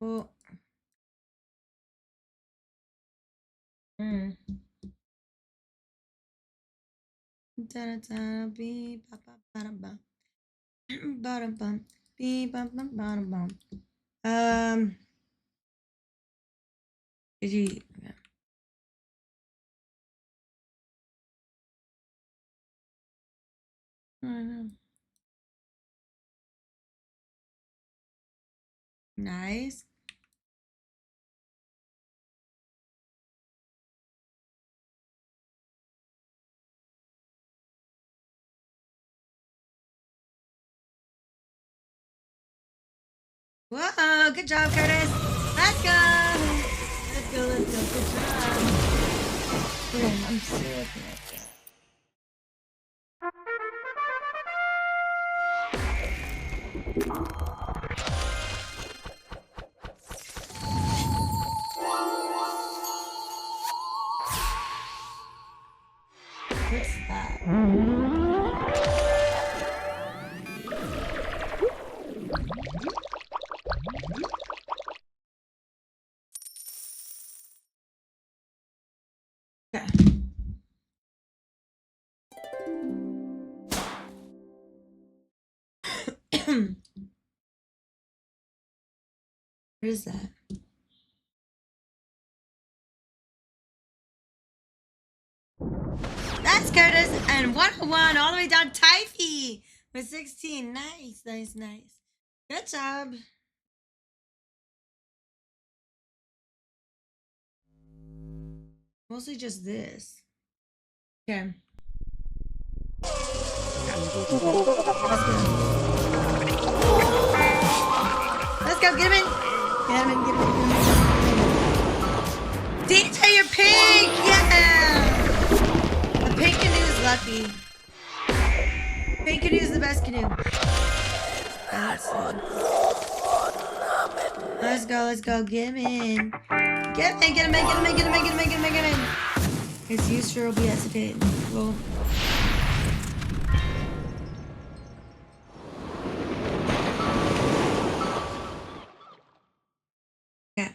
Well. Da-da-da, beep, ba, ba, ba, ba, ba, ba, beep, ba, ba, ba, ba. Did you? Okay. I don't know. Nice. Whoa, good job, Curtis. Let's go. Let's go, let's go. Good job. Okay, I'm still looking at that. What's that? Okay. What is that? That's Curtis and 101 all the way down Typhy with 16. Nice, nice, nice. Good job. Mostly just this. Okay. Let's go, get him in. Get him in, get him in, get him in. DJ, you're pink! Yeah! The pink canoe is lucky. Pink canoe is the best canoe. Let's go, let's go. Get him in. Get him in, get him in, get him in, get him in, get him in, get him in, get him in. It's used for OBS, okay. Well. Yeah.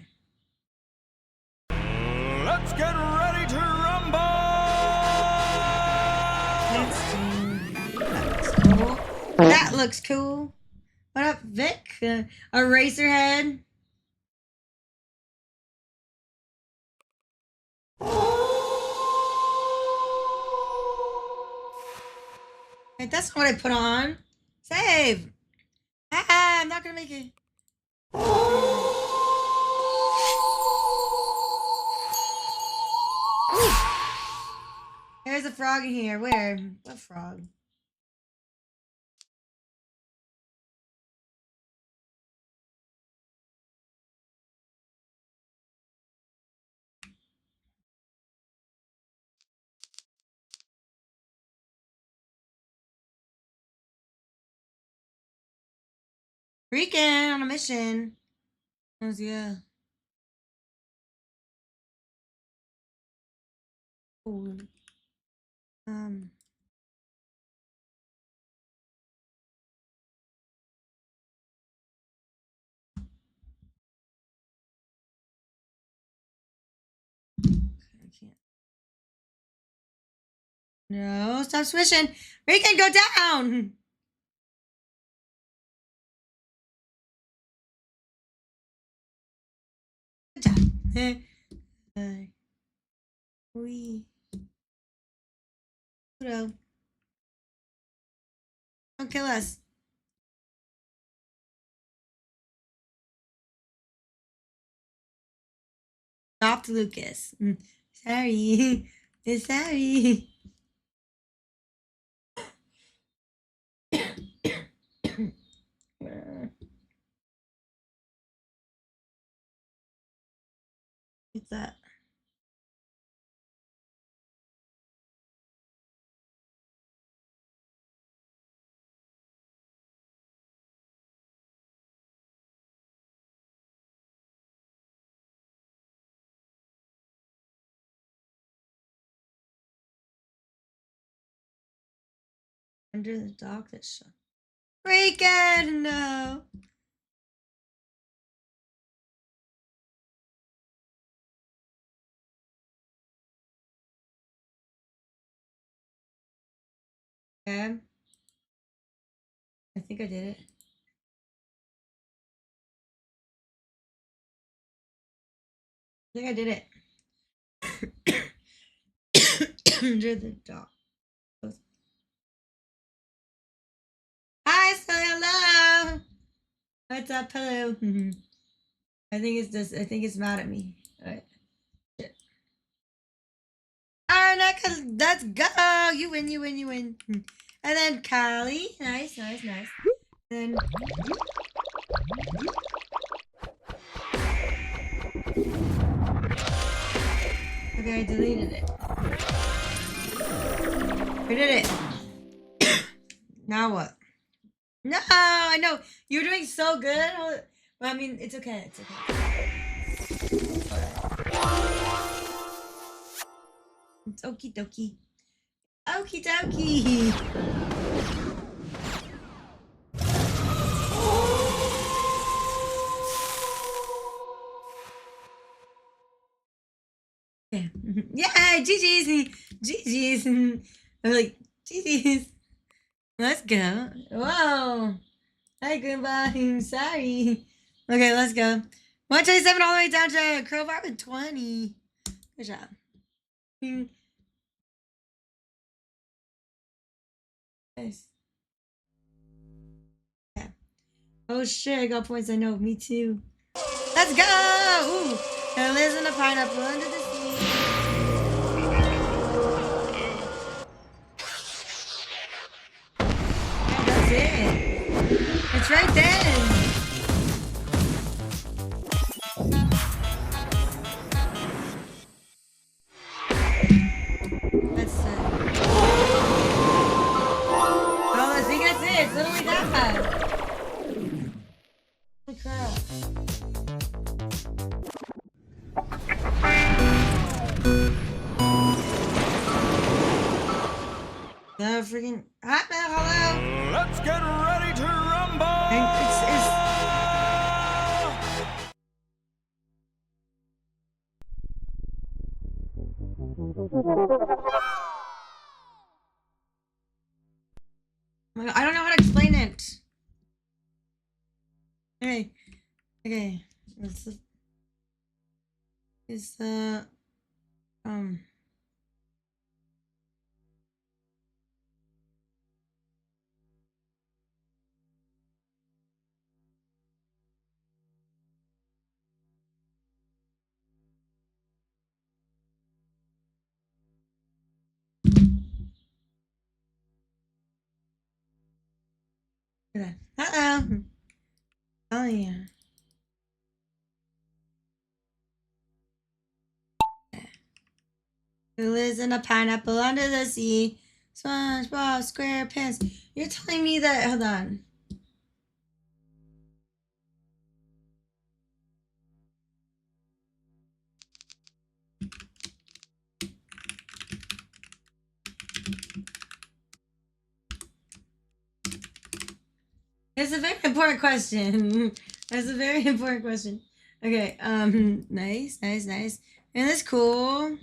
Let's get ready to rumble! Let's do that. That looks cool. What up, Vic? Eraserhead. Wait, that's not what I put on. Save. Ah, I'm not gonna make it. There's a frog in here. Where? What frog? Freaking on a mission. Yeah. Ooh. I can't. No, stop swishing. Regan, go down. Good job. We. Pluto. Don't kill us. Stop, Lucas. Sorry. Sorry. What's that? Under the dock that shut. Freaking no. Okay. I think I did it. think I did it. Under the dog. Hi, so hello. What's up? Hello. I think it's this. I think it's mad at me. All right. Shit. All right, let's go. You win. You win. You win. And then Callie. Nice. Nice. Nice. Then. Okay, I deleted it. I did it. Now what? No, I know. You're doing so good. Well, I mean, it's okay. It's okay. It's okie dokie. Okie dokie. Yeah. Yeah, GG's. GG's. I'm like, GG's. Let's go. Whoa. Hi, Goomba. Sorry. Okay, let's go. 127 all the way down to Crowbar with 20. Good job. Nice. Yeah. Oh shit, I got points. I know. Me too. Let's go! Ooh. There lives in a pineapple under the sea. That's it. It's right there. That's oh, I think that's it. It's literally that. Holy crap. The freaking hot man, hello. Let's get ready to rumble! I don't know how to explain it. Okay. Okay. It's uh-oh. Oh yeah. Who lives in a pineapple under the sea? SpongeBob SquarePants. You're telling me that? Hold on. It's a very important question. That's a very important question. Okay. Nice, nice, nice. And that's cool.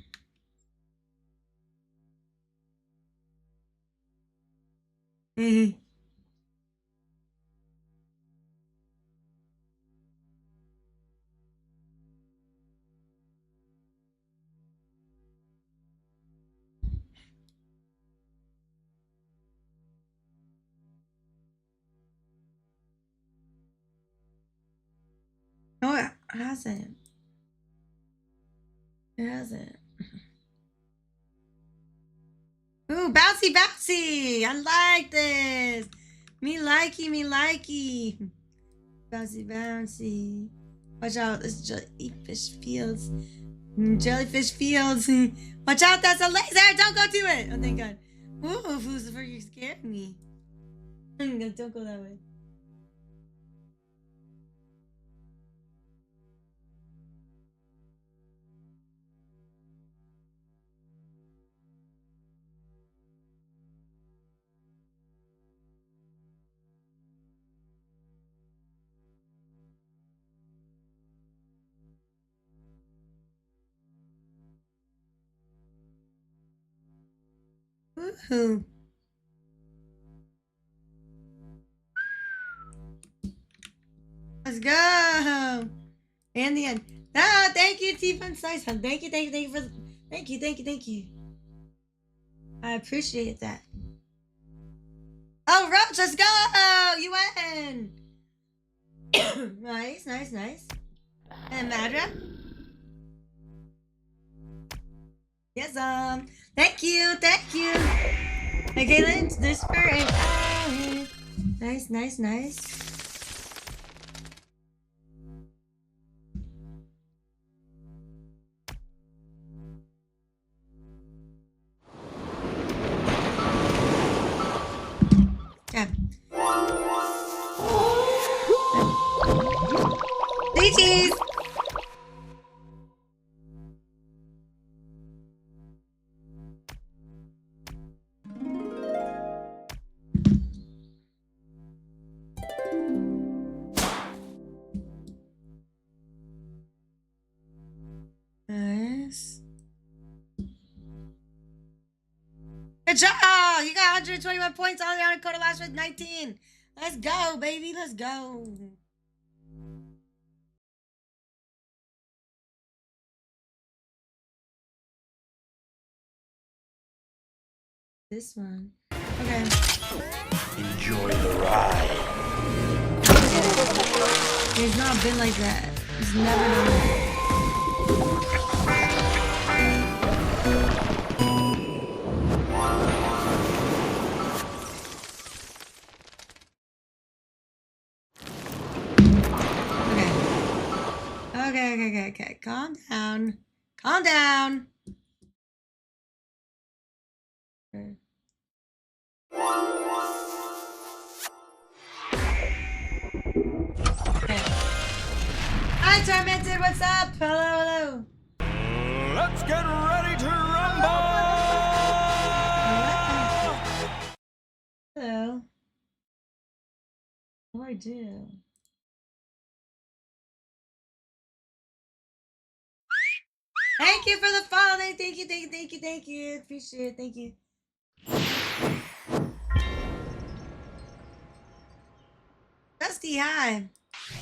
No, it hasn't. It hasn't. Ooh, bouncy, bouncy. I like this. Me likey, me likey. Bouncy, bouncy. Watch out, this jellyfish fields. Jellyfish fields. Watch out, that's a laser. Don't go to it. Oh, thank God. Ooh, Lucifer, you scared me. Don't go that way. Woohoo. Let's go. And the end. Ah, thank you, Tifa Slice. Thank you for thank you. I appreciate that. Oh, Roach, let's go! You win! Nice. And Madra? Yes, thank you. Hey, Caitlin, Disper, and nice. Yeah. GG's! Nice. Good job! You got 121 points. All down Dakota last with 19. Let's go, baby. Let's go. This one. Okay. Enjoy the ride. It's not been like that. It's never been like that. Okay. Calm down. Okay. Hi, Tormented. What's up? Hello. Let's get ready to rumble! Hello. What do I do? Thank you for the follow. Thank you. Appreciate it. Thank you. Dusty, hi.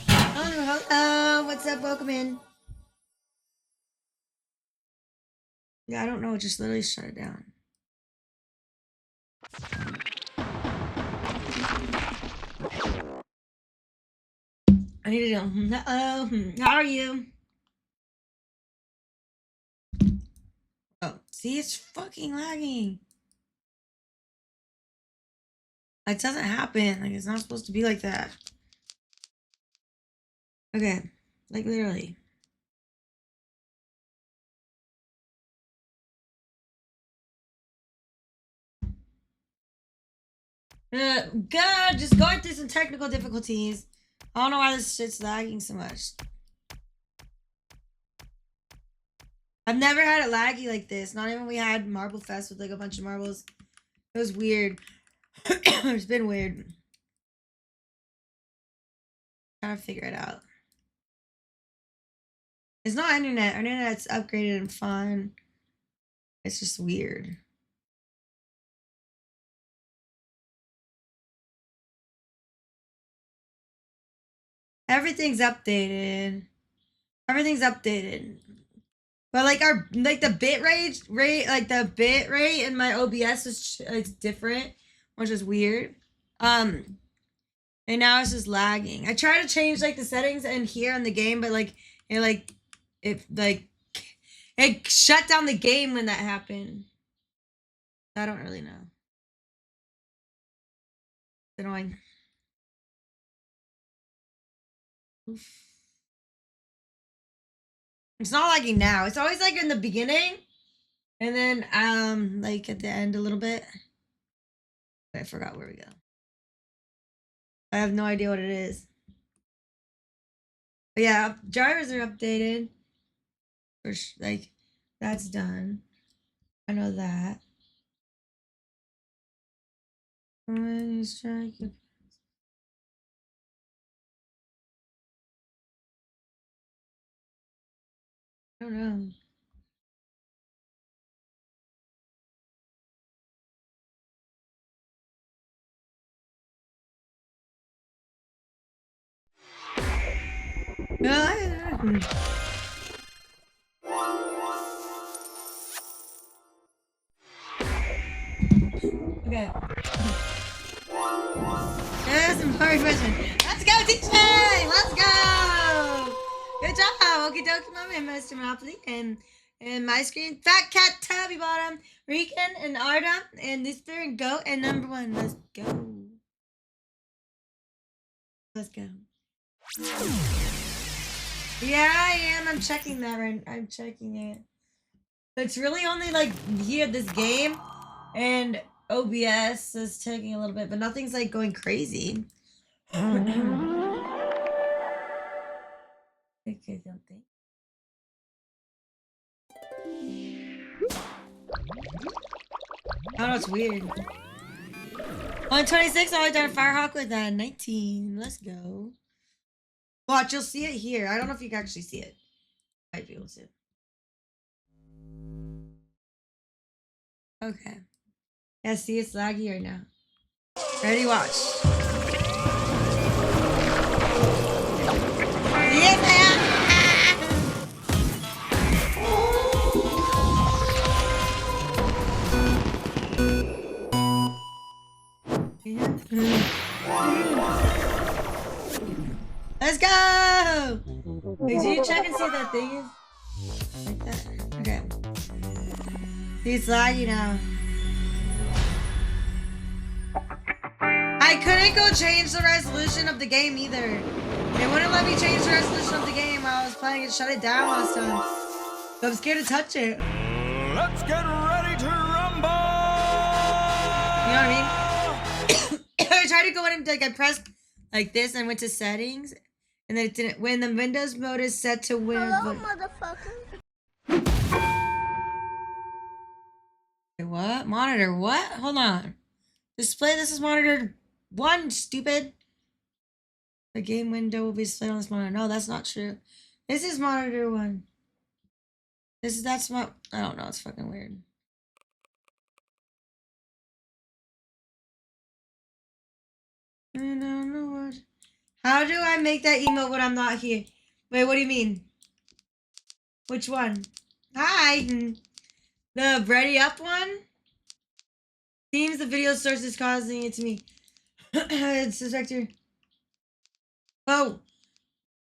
Hello. What's up? Welcome in. Yeah, I don't know. Just literally shut it down. I need to go. Hello. How are you? Oh, see, it's fucking lagging. It doesn't happen. Like, it's not supposed to be like that. Okay. Like, literally. Good. Just going through some technical difficulties. I don't know why this shit's lagging so much. I've never had it laggy like this. Not even when we had Marble Fest with like a bunch of marbles. It was weird. It's been weird. Trying to figure it out. It's not internet. Our internet's upgraded and fine. It's just weird. Everything's updated. But like the bit rate in my OBS is it's different, which is weird. And now it's just lagging. I try to change like the settings in here in the game, but like it shut down the game when that happened. I don't really know. It's annoying. Oof. It's not lagging now. It's always like in the beginning, and then like at the end a little bit. I forgot where we go. I have no idea what it is. But yeah, drivers are updated. Like that's done. I know that. I don't know. No, Okay. There's some hard question. Let's go, DJ! Let's go! Good job! Okie dokie, mom, and Mr. Monopoly, and my screen. Fat Cat, Tubby Bottom, Rican, and Arda, and Lister, and Goat, and number 1. Let's go. Let's go. Yeah, I am. I'm checking that right. I'm checking it. It's really only like here, this game, and OBS is taking a little bit, but nothing's like going crazy. Okay, something. Oh, it's weird. 126, I done a Firehawk with 19. Let's go. Watch, you'll see it here. I don't know if you can actually see it. Might be able to. Okay. Yeah, see, it's laggy right now. Ready, watch. Yes, I am. Let's go! Wait, do you check and see if that thing is like that? Okay. See, it's laggy now. I couldn't go change the resolution of the game either. It wouldn't let me change the resolution of the game while I was playing it. Shut it down last time. So I'm scared to touch it. Let's get ready to rumble! You know what I mean? I tried to go in and like I pressed like this and went to settings, and then it didn't. When the Windows mode is set to win. Hello, motherfucker. Wait, what? Monitor what? Hold on. Display. This is monitor 1. Stupid. The game window will be displayed on this monitor. No, that's not true. This is monitor 1. That's my. I don't know. It's fucking weird. I don't know what. How do I make that emote when I'm not here? Wait, what do you mean? Which one? Hi. The ready up one? Seems the video source is causing it to me. It's suspector. Oh.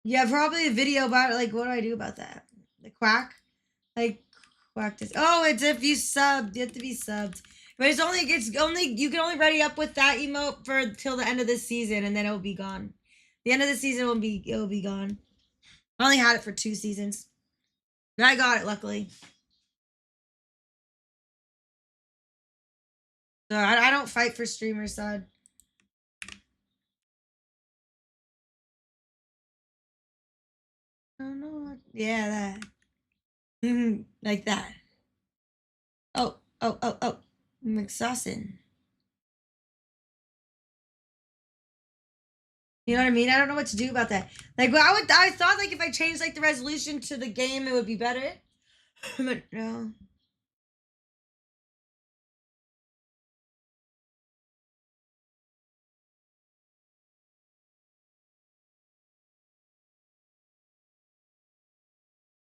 Yeah, probably a video about it. Like, what do I do about that? The quack? Like, quack this. Oh, it's if you subbed. You have to be subbed. But it's only you can only ready up with that emote for till the end of this season, and then it'll be gone. The end of the season will be gone. I only had it for 2 seasons. But I got it luckily. So I don't fight for streamer side. I don't know what. Yeah, that. Like that. Oh. I'm exhausted. You know what I mean? I don't know what to do about that. Like, well, I thought like if I changed like the resolution to the game, it would be better. But no.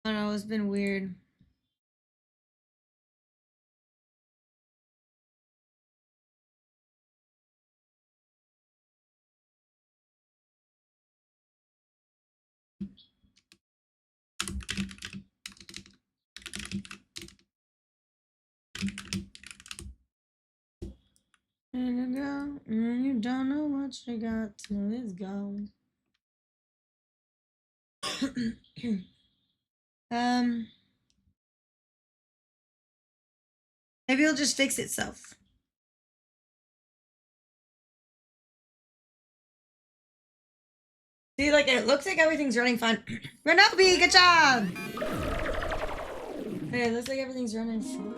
I don't know. It's been weird. And you don't know what you got till it's gone. Maybe it'll just fix itself. See, like it looks like everything's running fine. Renobi, good job. Okay, it looks like everything's running fine.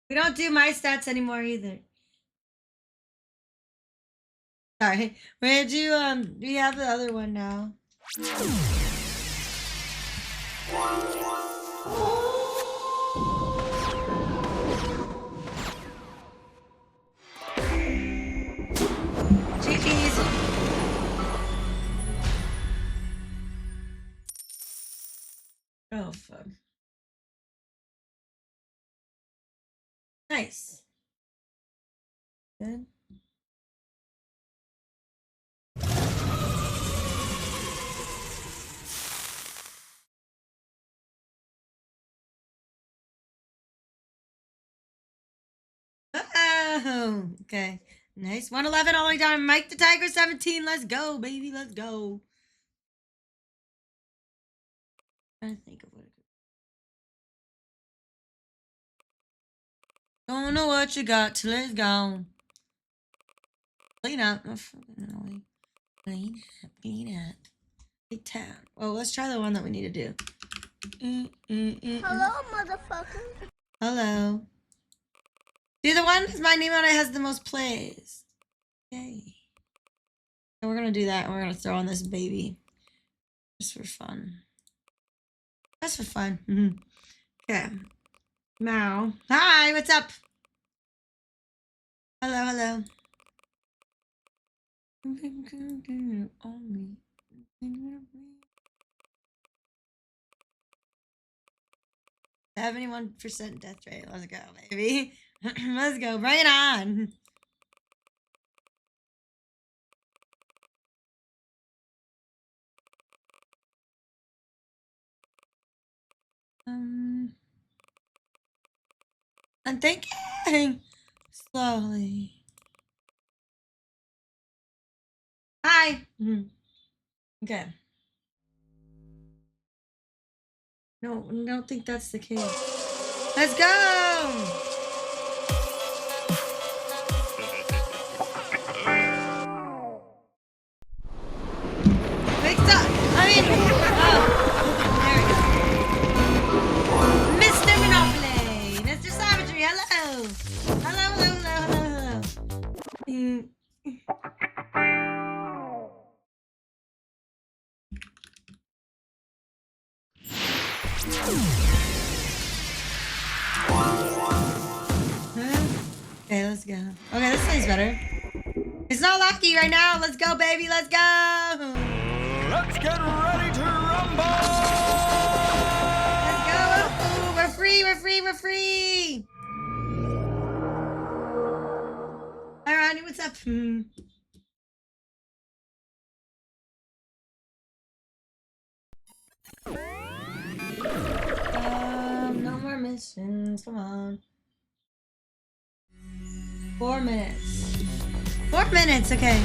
We don't do my stats anymore either. Sorry. Where did you we have the other one now. GG's. Oh fuck. Nice. Good. Oh, okay. Nice. 111 all the way down. Mike the Tiger 17. Let's go, baby. Let's go. Trying to think of what it could. Don't know what you got till it's gone. Clean up. Oh, clean up. Clean up. Big town. Well, let's try the one that we need to do. Hello, motherfucker. Hello. Do the one with my name on it has the most plays. Yay. And we're gonna do that and we're gonna throw on this baby. Just for fun. Just for fun. Okay. Now. Hi, what's up? Hello, hello. "71% death rate. Let's go, baby. Let's go. Bring it on. I'm thinking slowly. Hi. Okay. No, I don't think that's the case. Let's go. Mixed up. I mean, there we go. Mr. Monopoly. Mr. Savagery. Hello. Hello, hello, hello, hello, hello. Okay, let's go. Okay, this thing's better. It's not lucky right now. Let's go, baby. Let's go. Let's get ready to rumble! Let's go. Ooh, we're free. We're free. We're free. Hi, Ronnie. What's up? No more missions. Come on. 4 minutes. 4 minutes. Okay.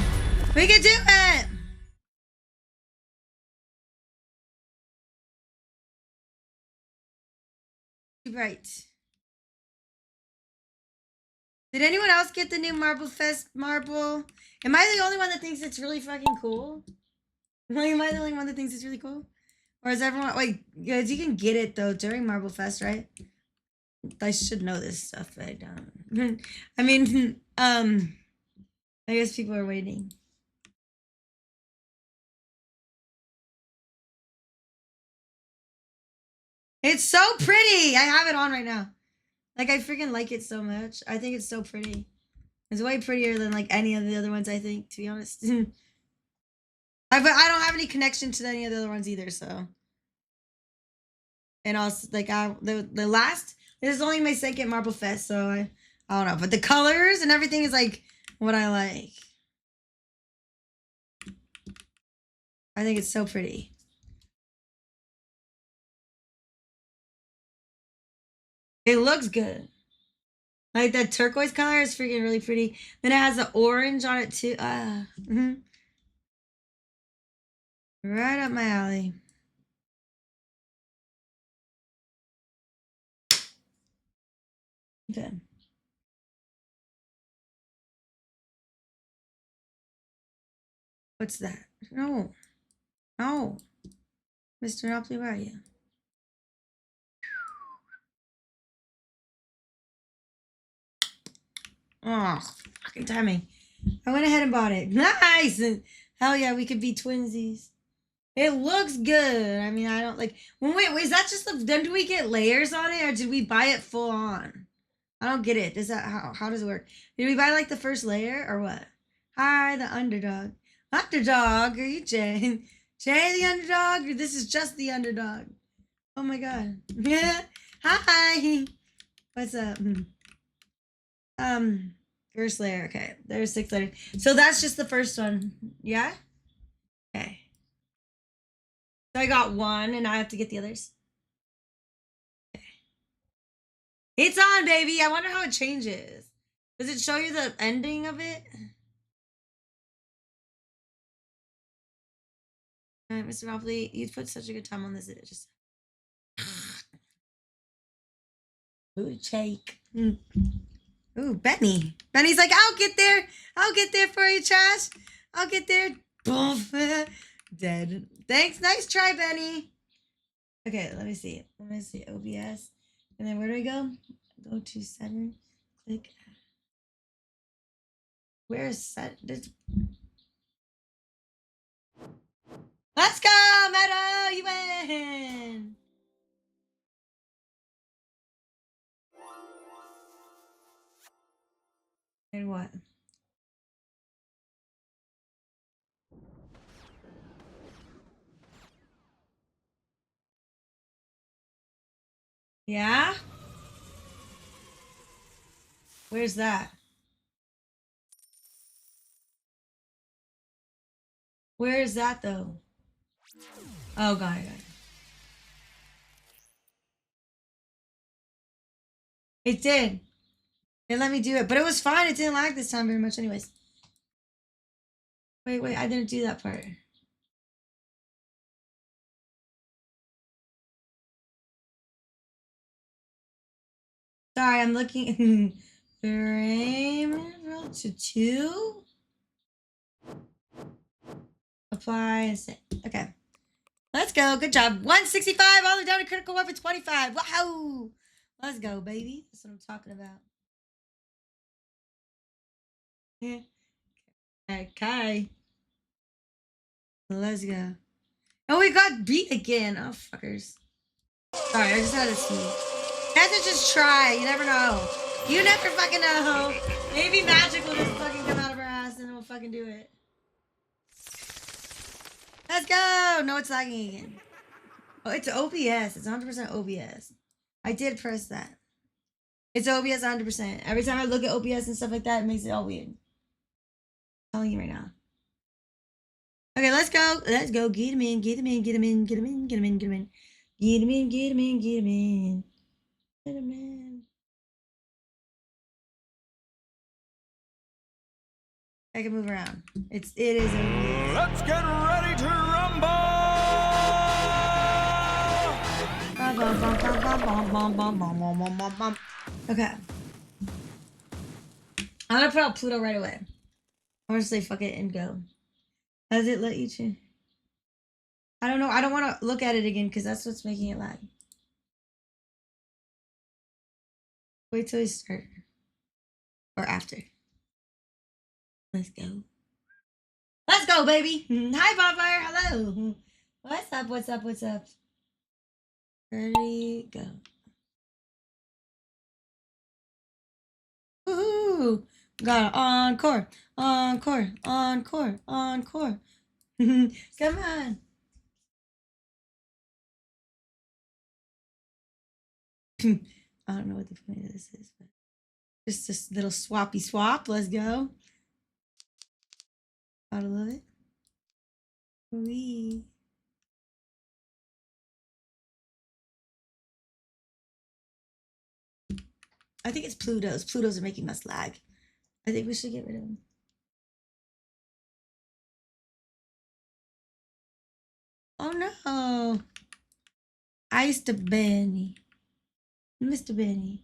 We can do it. Right. Did anyone else get the new Marble Fest marble? Am I the only one that thinks it's really fucking cool? Am I the only one that thinks it's really cool? Or is everyone... Wait, guys, you can get it, though, during Marble Fest, right? I should know this stuff, but I don't. I mean, I guess people are waiting. It's so pretty! I have it on right now. Like, I freaking like it so much. I think it's so pretty. It's way prettier than, like, any of the other ones, I think, to be honest. But I don't have any connection to any of the other ones either, so. And also, like, the last... This is only my second Marble Fest, so I don't know. But the colors and everything is, like, what I like. I think it's so pretty. It looks good. Like, that turquoise color is freaking really pretty. Then it has the orange on it, too. Right up my alley. Okay. What's that? No. No. Mr. Monopoly, where are you? Oh, fucking timing. I went ahead and bought it. Nice! Hell yeah, we could be twinsies. It looks good. I mean, I don't like... Wait, is that just the... Then do we get layers on it, or did we buy it full on? I don't get it. Is that... How does it work? Did we buy, like, the first layer, or what? Hi, the underdog. Underdog? Are you Jay? Jay the underdog? Or this is just the underdog? Oh my god. Yeah. Hi! What's up? First layer. Okay, there's 6 layers. So that's just the first one. Yeah. Okay. So I got 1, and I have to get the others. Okay. It's on, baby. I wonder how it changes. Does it show you the ending of it? All right, Mr. Mopley, you put such a good time on this. It just. Ooh, shake. Ooh, Benny. Benny's like, I'll get there. I'll get there for you, Trash. I'll get there. Boof. Dead. Thanks. Nice try, Benny. Okay, let me see. Let me see. OBS. And then where do we go? Go to center. Click. Where's set? Let's go, Meadow. You win. And what? Yeah? Where's that? Where is that though? Oh, got it. It did. It let me do it, but it was fine. It didn't lag this time very much anyways. Wait, I didn't do that part. Sorry, I'm looking. Frame to 2. Apply. Okay. Let's go. Good job. 165 all the way down to critical weapon 25. Wow. Let's go, baby. That's what I'm talking about. Yeah. Okay. Let's go. Oh, we got beat again. Oh, fuckers. Sorry, I just had to see. You have to just try. You never know. You never fucking know. Maybe magic will just fucking come out of our ass and we'll fucking do it. Let's go. No, it's lagging again. Oh, it's OBS. It's 100% OBS. I did press that. It's OBS 100%. Every time I look at OBS and stuff like that, it makes it all weird. I'm telling you right now. Okay, let's go. Let's go. Get him in. Get him in. Get him in. Get him in. Get him in. Get him in. Get him in. Get him in. Get him in. Get him in. I can move around. It is OBS. Let's get ready to rumble! Okay. I'm gonna put out Pluto right away. I want to say fuck it and go. Does it let you choose? I don't know. I don't want to look at it again because that's what's making it lag. Wait till we start. Or after. Let's go. Let's go, baby. Hi, Bonfire. Hello. What's up? What's up? What's up? Ready, go. Woohoo! Got it. Encore. Encore. Encore. Encore. Come on. I don't know what the point of this is, but just this little swappy swap. Let's go. Gotta love it. Wee. I think it's Pluto's. Pluto's are making us lag. I think we should get rid of them. Oh no. Ice to Benny. Mr. Benny.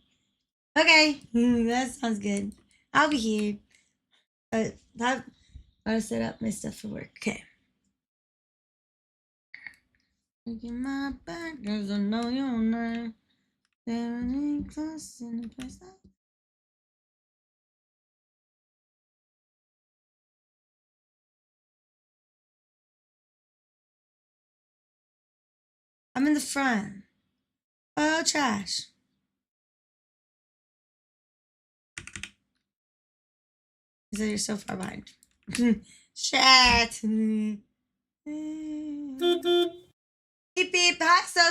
Okay, that sounds good. I'll be here. I've gotta set up my stuff for work. Okay. Look at my back, cause I know your name. Standing close in the place. I'm in the front. Oh, trash. He said you're so far behind. Shit. Beep beep. Hi, so.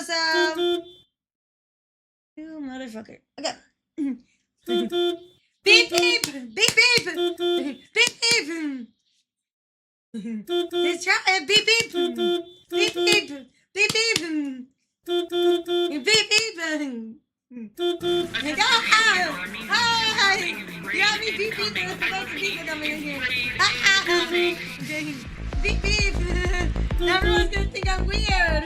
You motherfucker. Okay. Beep beep. Beep beep. Let's try it. Beep beep. Beep beep. Beep beep. Beep beep. Hi. You got me beep beep. There's a bunch of people coming in here. Beep beep. Everyone's gonna think I'm weird.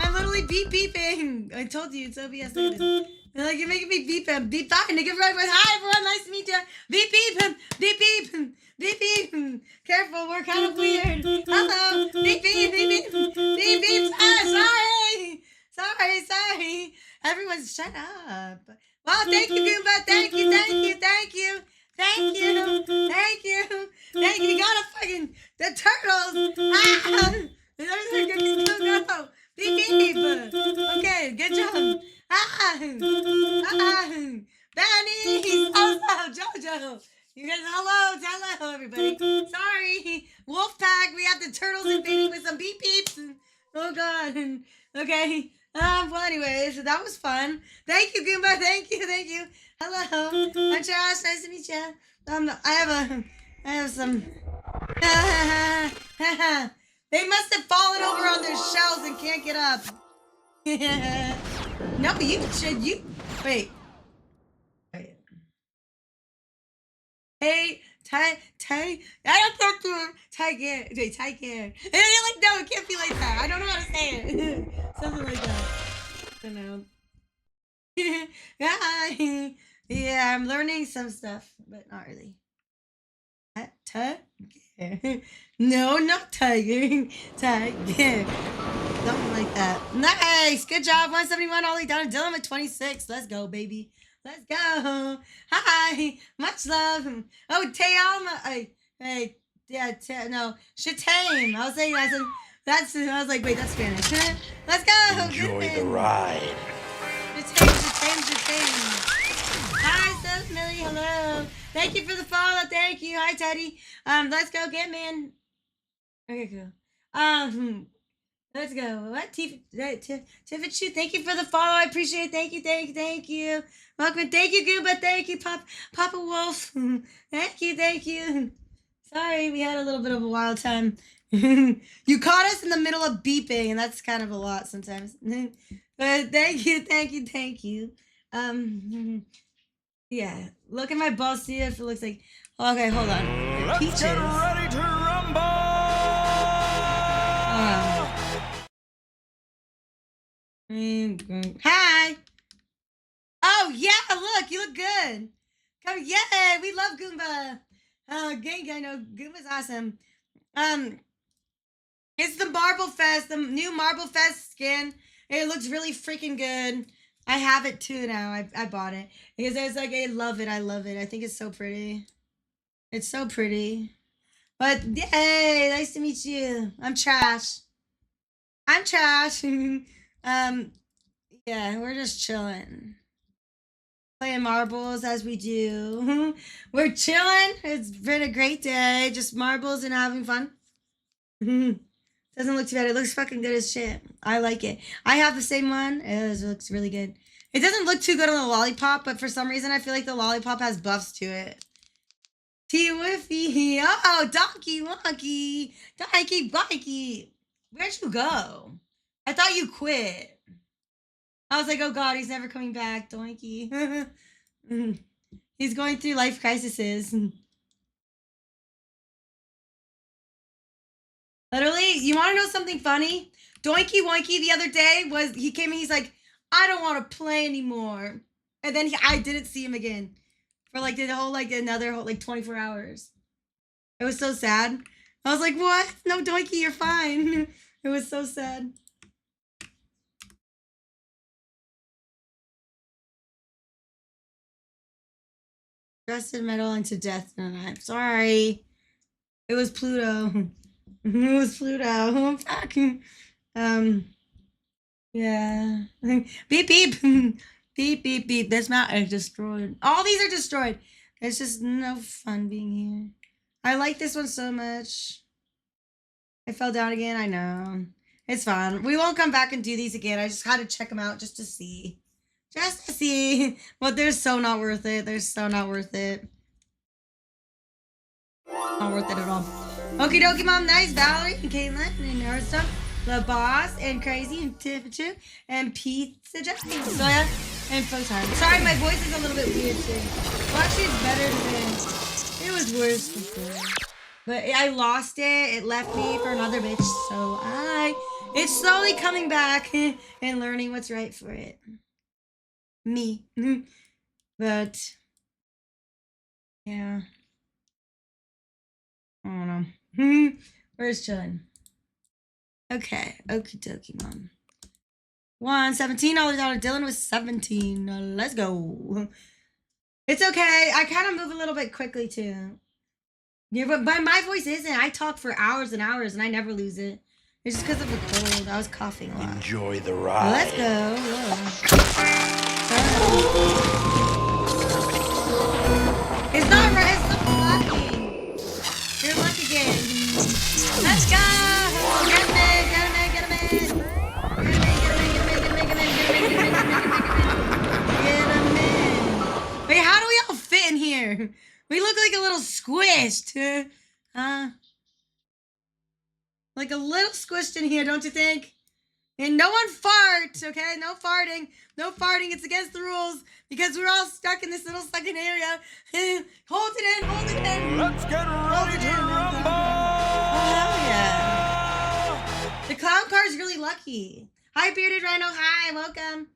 I'm literally beep beeping. I told you it's OBS. Look at this. Like you're making me beep him. Beep fine. Give everyone. Hi everyone. Nice to meet you. Beep beep him. Beep beep. Beep beep. Careful. We're kind of weird. Hello. Beep beep. Beep beep. Beep beep. Sorry. Everyone's shut up. Well, thank you, Goomba. Thank you. You gotta fucking the turtles. Go. Beep beep. Okay, good job. Benny. Hello, Jojo. You guys, hello, everybody. Sorry, Wolfpack. We have the turtles invading with some beep beeps. Oh God. Okay. Well, anyways, so that was fun. Thank you, Goomba. Thank you. Hello, I'm Josh. Nice to meet you. I have some. They must have fallen over on their shells and can't get up. No, you wait. Hey, Ty, I don't know to Tiger. Wait, Tiger. And you're like, no, it can't be like that. I don't know how to say it. Something like that. I don't know. Yeah, I'm learning some stuff, but not really. Tiger? No, not Tiger. Tiger. Something like that. Nice. Good job. 171 all the way down to Dylan at 26. Let's go, baby. Let's go. Hi. Much love. Oh, Tayama. Hey. Yeah, no. Shatame. I was saying I was like, wait, that's Spanish. Let's go. Enjoy the ride. Shatame. Hi, Sis Millie. Hello. Thank you for the follow. Thank you. Hi, Teddy. Let's go get man. Okay, cool. Let's go. What? Tiffany, thank you for the follow. I appreciate it. Thank you. Welcome. Thank you, Gooba. Thank you, Papa Wolf. Thank you. Sorry, we had a little bit of a wild time. You caught us in the middle of beeping, and that's kind of a lot sometimes. But thank you. Yeah. Look at my balls. See if it looks like. Okay, hold on. Let's Peaches. get ready to rumble! Hi. Oh yeah, look, you look good. Come, yay, we love Goomba. Gang, I know Goomba's awesome. It's the Marble Fest, the new Marble Fest skin. It looks really freaking good. I have it too now. I bought it because it's like I love it. I think it's so pretty. It's so pretty. But yay, nice to meet you. I'm Trash. Yeah, we're just chilling. Playing marbles as we do. We're chilling. It's been a great day. Just marbles and having fun. Doesn't look too bad. It looks fucking good as shit. I like it. I have the same one. It looks really good. It doesn't look too good on the lollipop, but for some reason I feel like the lollipop has buffs to it. T-Wiffy. Oh, Donkey Wonky. Donkey Bikey. Where'd you go? I thought you quit. I was like, oh God, he's never coming back. Donkey. He's going through life crises. Literally, you want to know something funny? Doinky Woinky the other day he came and he's like, I don't want to play anymore. And then I didn't see him again for like the whole, like another whole, like 24 hours. It was so sad. I was like, what? No, Doinky, you're fine. It was so sad. Rusted metal into death. I'm sorry. It was Pluto. It was Pluto. Fuck. Yeah. Beep beep. Beep beep beep. This mountain is destroyed. All these are destroyed. It's just no fun being here. I like this one so much. I fell down again. I know. It's fine. We won't come back and do these again. I just had to check them out just to see. Just to see. But they're so not worth it. They're so not worth it. Not worth it at all. Okie dokie, Mom. Nice. Valerie and Caitlin and Nurse, the boss and Crazy and Tifachu and Pizza Jackie. Soya and Photon. Sorry, my voice is a little bit weird too. Well, actually, it's better today. It was worse before. But I lost it. It left me for another bitch. So it's slowly coming back and learning what's right for it. Me. But, yeah. I don't know. Where's chilling? Okay. Okie dokie, Mom. $17 out of Dylan was 17. Let's go. It's okay. I kind of move a little bit quickly too. Yeah, but my voice isn't. I talk for hours and hours and I never lose it. It's just because of the cold. I was coughing a lot. Enjoy the ride. Let's go. It's not right. It's not lucky. You're lucky again. Let's go. Get him in. Get him in. Get him in. Get him in. Wait, how do we all fit in here? We look like a little squished. Like a little squished in here, don't you think? And no one fart, okay? No farting. No farting. It's against the rules because we're all stuck in this little second area. Hold it in. Hold it in. Let's get ready to rumble! Oh, hell yeah. The clown car is really lucky. Hi, Bearded Rhino. Hi, welcome.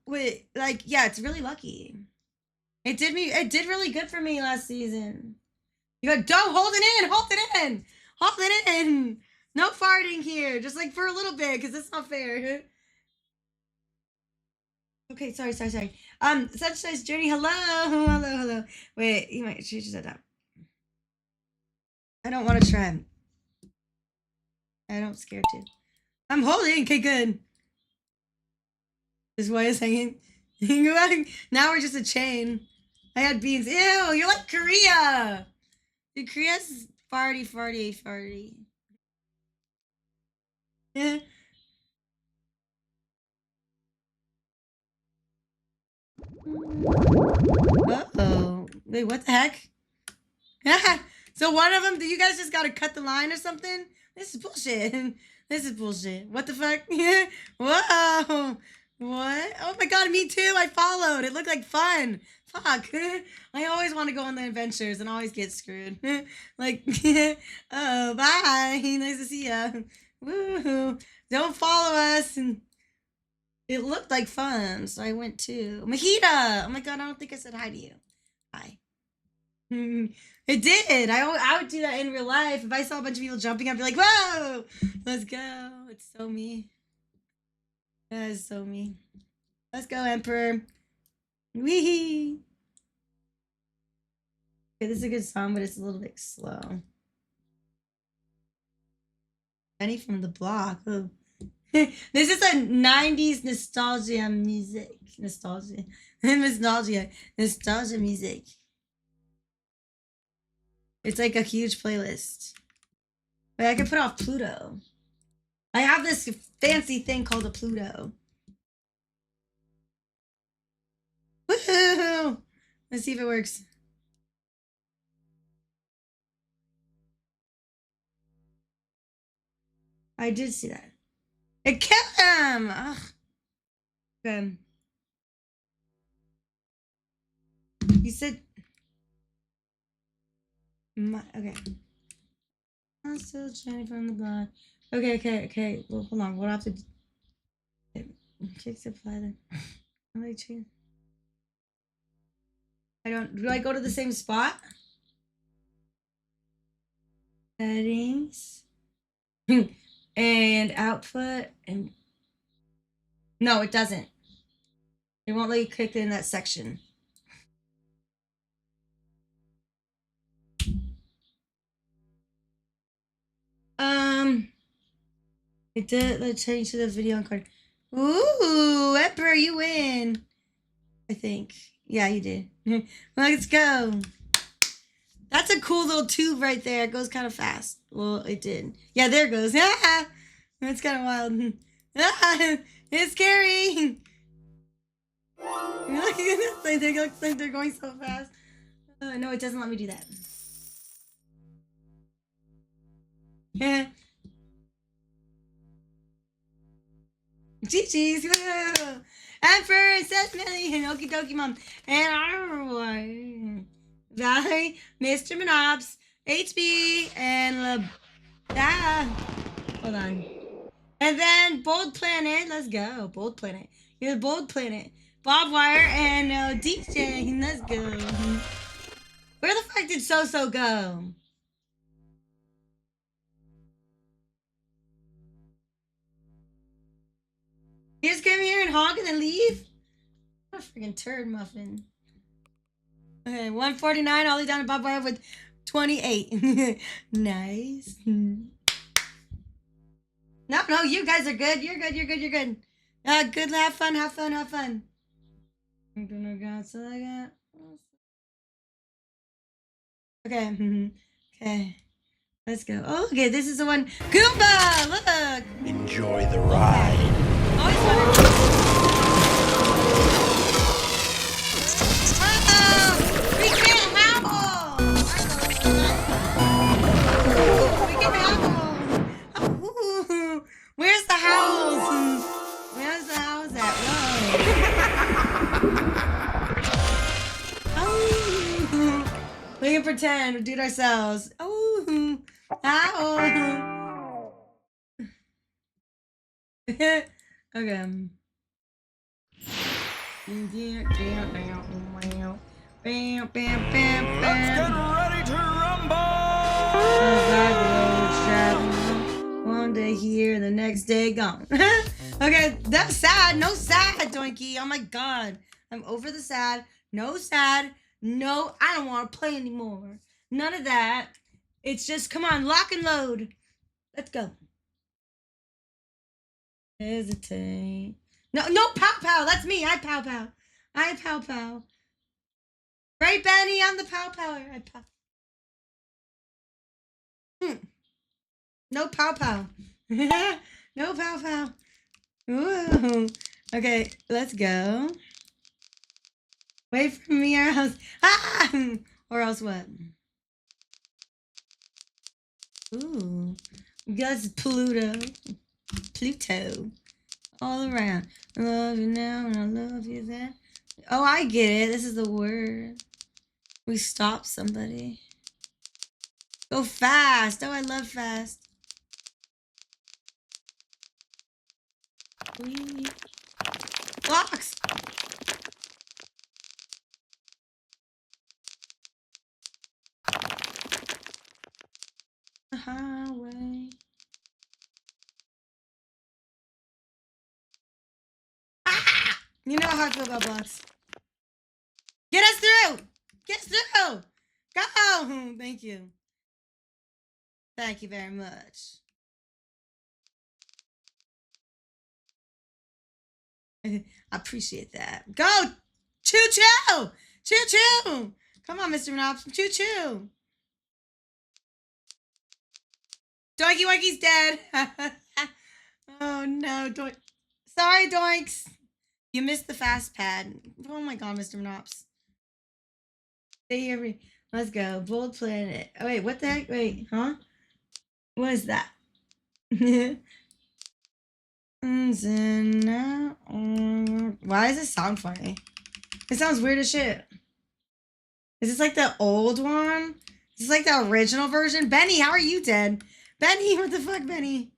Wait, like, yeah, it's really lucky. It did really good for me last season. You go, don't hold it in. Hold it in. Hold it in. No farting here. Just like for a little bit, because it's not fair. Okay, sorry. Sunshine's Journey. Hello. Wait, you might change that up. I don't want to try. I'm scared to. I'm holding. Okay, good. This way is hanging. Now we're just a chain. I had beans. Ew, you're like Korea. Dude, Korea's farty. Yeah. Uh-oh. Wait, what the heck? So one of them, you guys just gotta cut the line or something? This is bullshit. What the fuck? Whoa. What? Oh my god, me too. I followed. It looked like fun. Fuck. I always want to go on the adventures and always get screwed. Like, oh, bye. Nice to see ya. Woo. Don't follow us. And it looked like fun, so I went too. Mahita. Oh my god, I don't think I said hi to you. Hi. It did. I would do that in real life. If I saw a bunch of people jumping, I'd be like, whoa, let's go. It's so me. That is so me. Let's go, Emperor. Wee. Okay, this is a good song, but it's a little bit slow. Benny from the block. Oh. This is a 90s nostalgia music. Nostalgia music. It's like a huge playlist. Wait, I can put off Pluto. I have this fancy thing called a Pluto. Woohoo! Let's see if it works. I did see that. It killed him! Ugh. Okay. You said... Okay. I'm still trying from the block. Okay. Well, hold on. What I have to do? Fix apply then. I'm like, do I go to the same spot? Settings. And output. And no, it doesn't. It won't let you click in that section. It did. Let's change to the video card. Ooh, Emperor, you win. I think. Yeah, you did. Let's go. That's a cool little tube right there. It goes kind of fast. Well, it did. Yeah, there it goes. That's kind of wild. It's scary. Look at this. They look like they're going so fast. No, it doesn't let me do that. GG's. Emperor, Seth Millie, and Okie Dokie Mom. And Valerie, Mr. Monops, HB, and hold on. And then Bold Planet. Let's go. Bold Planet. You're the Bold Planet. Bob Wire and DJ. Let's go. Where the fuck did So go? You just come here and honk and then leave? What a freaking turd muffin. Okay, 149 all the way down to Bob Wire with 28. Nice. No, you guys are good. You're good. Good. Good. Have fun. Okay. Okay. Let's go. Oh, okay. This is the one. Goomba! Look! Enjoy the ride. Always wanted. Oh! We can't howl! We can howl! Oh, where's the howls? Where's the howls at? Whoa! Oh! We can pretend. We'll do it ourselves. Oh! Ow! Okay. Let's get ready to rumble! One day here, the next day gone. Okay, that's sad. No sad, Donkey. Oh my god. I'm over the sad. No sad. No, I don't want to play anymore. None of that. It's just, come on, lock and load. Let's go. Hesitate. No, pow. That's me. I pow. Right, Benny? I'm the pow. I pow. No pow. No pow. Ooh. Okay, let's go. Wait for me or else. Or else what? Ooh. That's Pluto. All around. I love you now and I love you then. Oh, I get it. This is the word. We stop somebody. Go fast. Oh, I love fast. Blocks. The highway. Ah! You know how I feel about blocks. Get us through. Go. Thank you. Thank you very much. I appreciate that. Go! Choo-choo! Choo-choo! Come on, Mr. Monops. Choo-choo! Doinky Winky's dead. Oh, no. Sorry, Doinks. You missed the fast pad. Oh, my God, Mr. Monops. Stay here. Let's go. Bold Planet. Oh, wait, what the heck? Wait, huh? What is that? Why does this sound funny? It sounds weird as shit. Is this like the old one? Is this like the original version? Benny, how are you dead? Benny, what the fuck, Benny?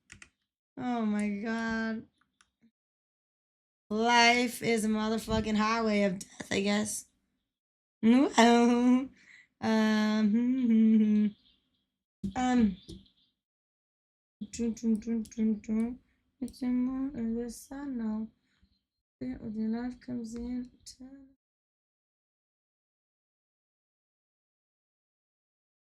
Oh my god. Life is a motherfucking highway of death, I guess. It's in more of the sun now. When your life comes in.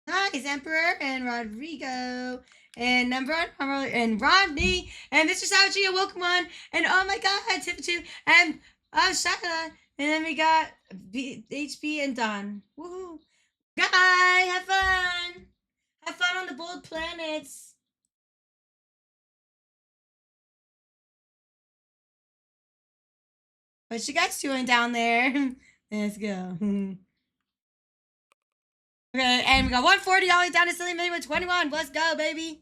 Hi, it's Emperor and Rodrigo and number one and Rodney and Mr. Savage, welcome on, and oh my god, Tiff2 and Shayla, and then we got HB and Don. Woohoo! Guy, have fun! Have fun on the bold planets. What you guys doing down there? Let's go. Okay, and we got 140 all the way down to Silly Million with 21. Let's go, baby.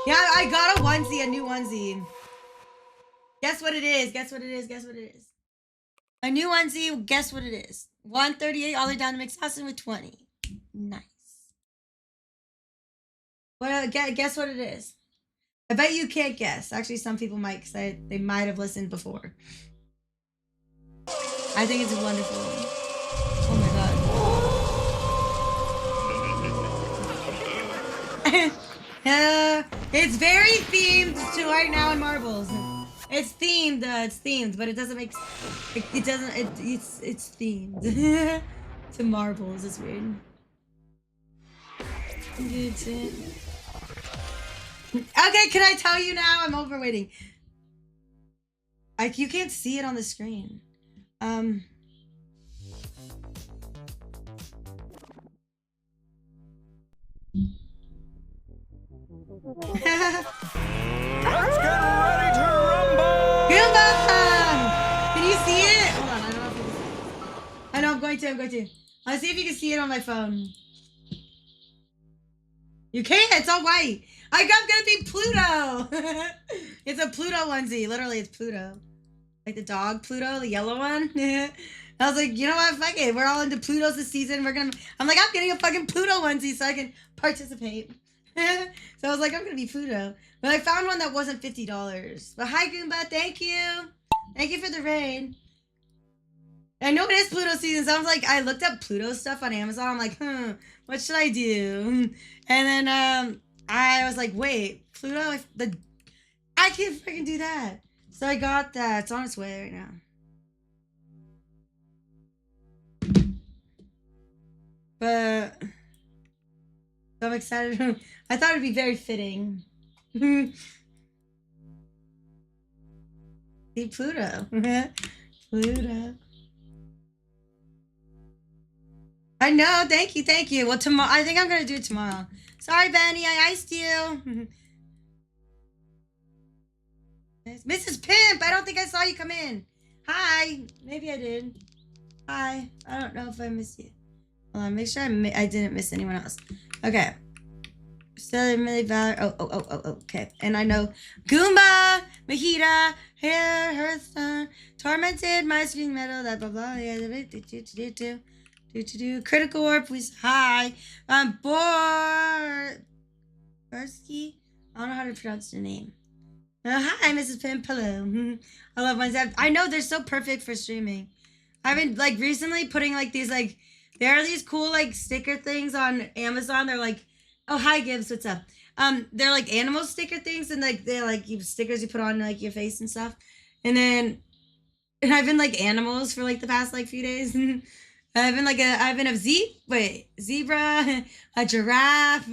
Yeah, I got a onesie, a new onesie. Guess what it is? Guess what it is? Guess what it is? A new onesie. Guess what it is? 138 all the way down to McSauson with 20. Nice. Well, guess what it is? I bet you can't guess. Actually, some people might, because they might have listened before. I think it's wonderful. Oh my god. It's very themed to right now in marbles. It's themed. It's themed, but it doesn't make. It doesn't. It's themed to marbles. It's weird. Okay, can I tell you now? I'm overweighting. You can't see it on the screen. Let's get ready to rumble! Goomba! Can you see it? Hold on, I don't know if you can see it. I know, I'm going to. I'll see if you can see it on my phone. You can't, it's all white. I'm gonna be Pluto. It's a Pluto onesie. Literally, it's Pluto. Like the dog Pluto, the yellow one. I was like, you know what, fuck it. We're all into Plutos this season. I'm like, I'm getting a fucking Pluto onesie so I can participate. So I was like, I'm gonna be Pluto. But I found one that wasn't $50. But hi Goomba, thank you. Thank you for the raid. I know it is Pluto season, so I was like, I looked up Pluto stuff on Amazon. I'm like, what should I do? And then I was like, wait, Pluto? I can't freaking do that. So I got that. It's on its way right now. But so I'm excited. I thought it'd be very fitting. See Pluto. Pluto. I know. Thank you. Well, tomorrow. I think I'm gonna do it tomorrow. Sorry, Benny. I iced you. Mrs. Pimp. I don't think I saw you come in. Hi. Maybe I did. Hi. I don't know if I missed you. Hold on. Make sure I didn't miss anyone else. Okay. Still really valor. Oh. Okay. And I know Goomba, Mahita, Hair, Hearthstone, Tormented, My Screen Metal, that blah blah. Yeah. Critical Orb, please. Hi. Borsky. I don't know how to pronounce the name. Hi, Mrs. Pimp. Hello. I love myself. I know they're so perfect for streaming. I've been like recently putting like these like there are these cool like sticker things on Amazon. They're like, oh hi Gibbs, what's up? They're like animal sticker things and like they're like stickers you put on like your face and stuff. And I've been like animals for like the past like few days. I've been a zebra, a giraffe,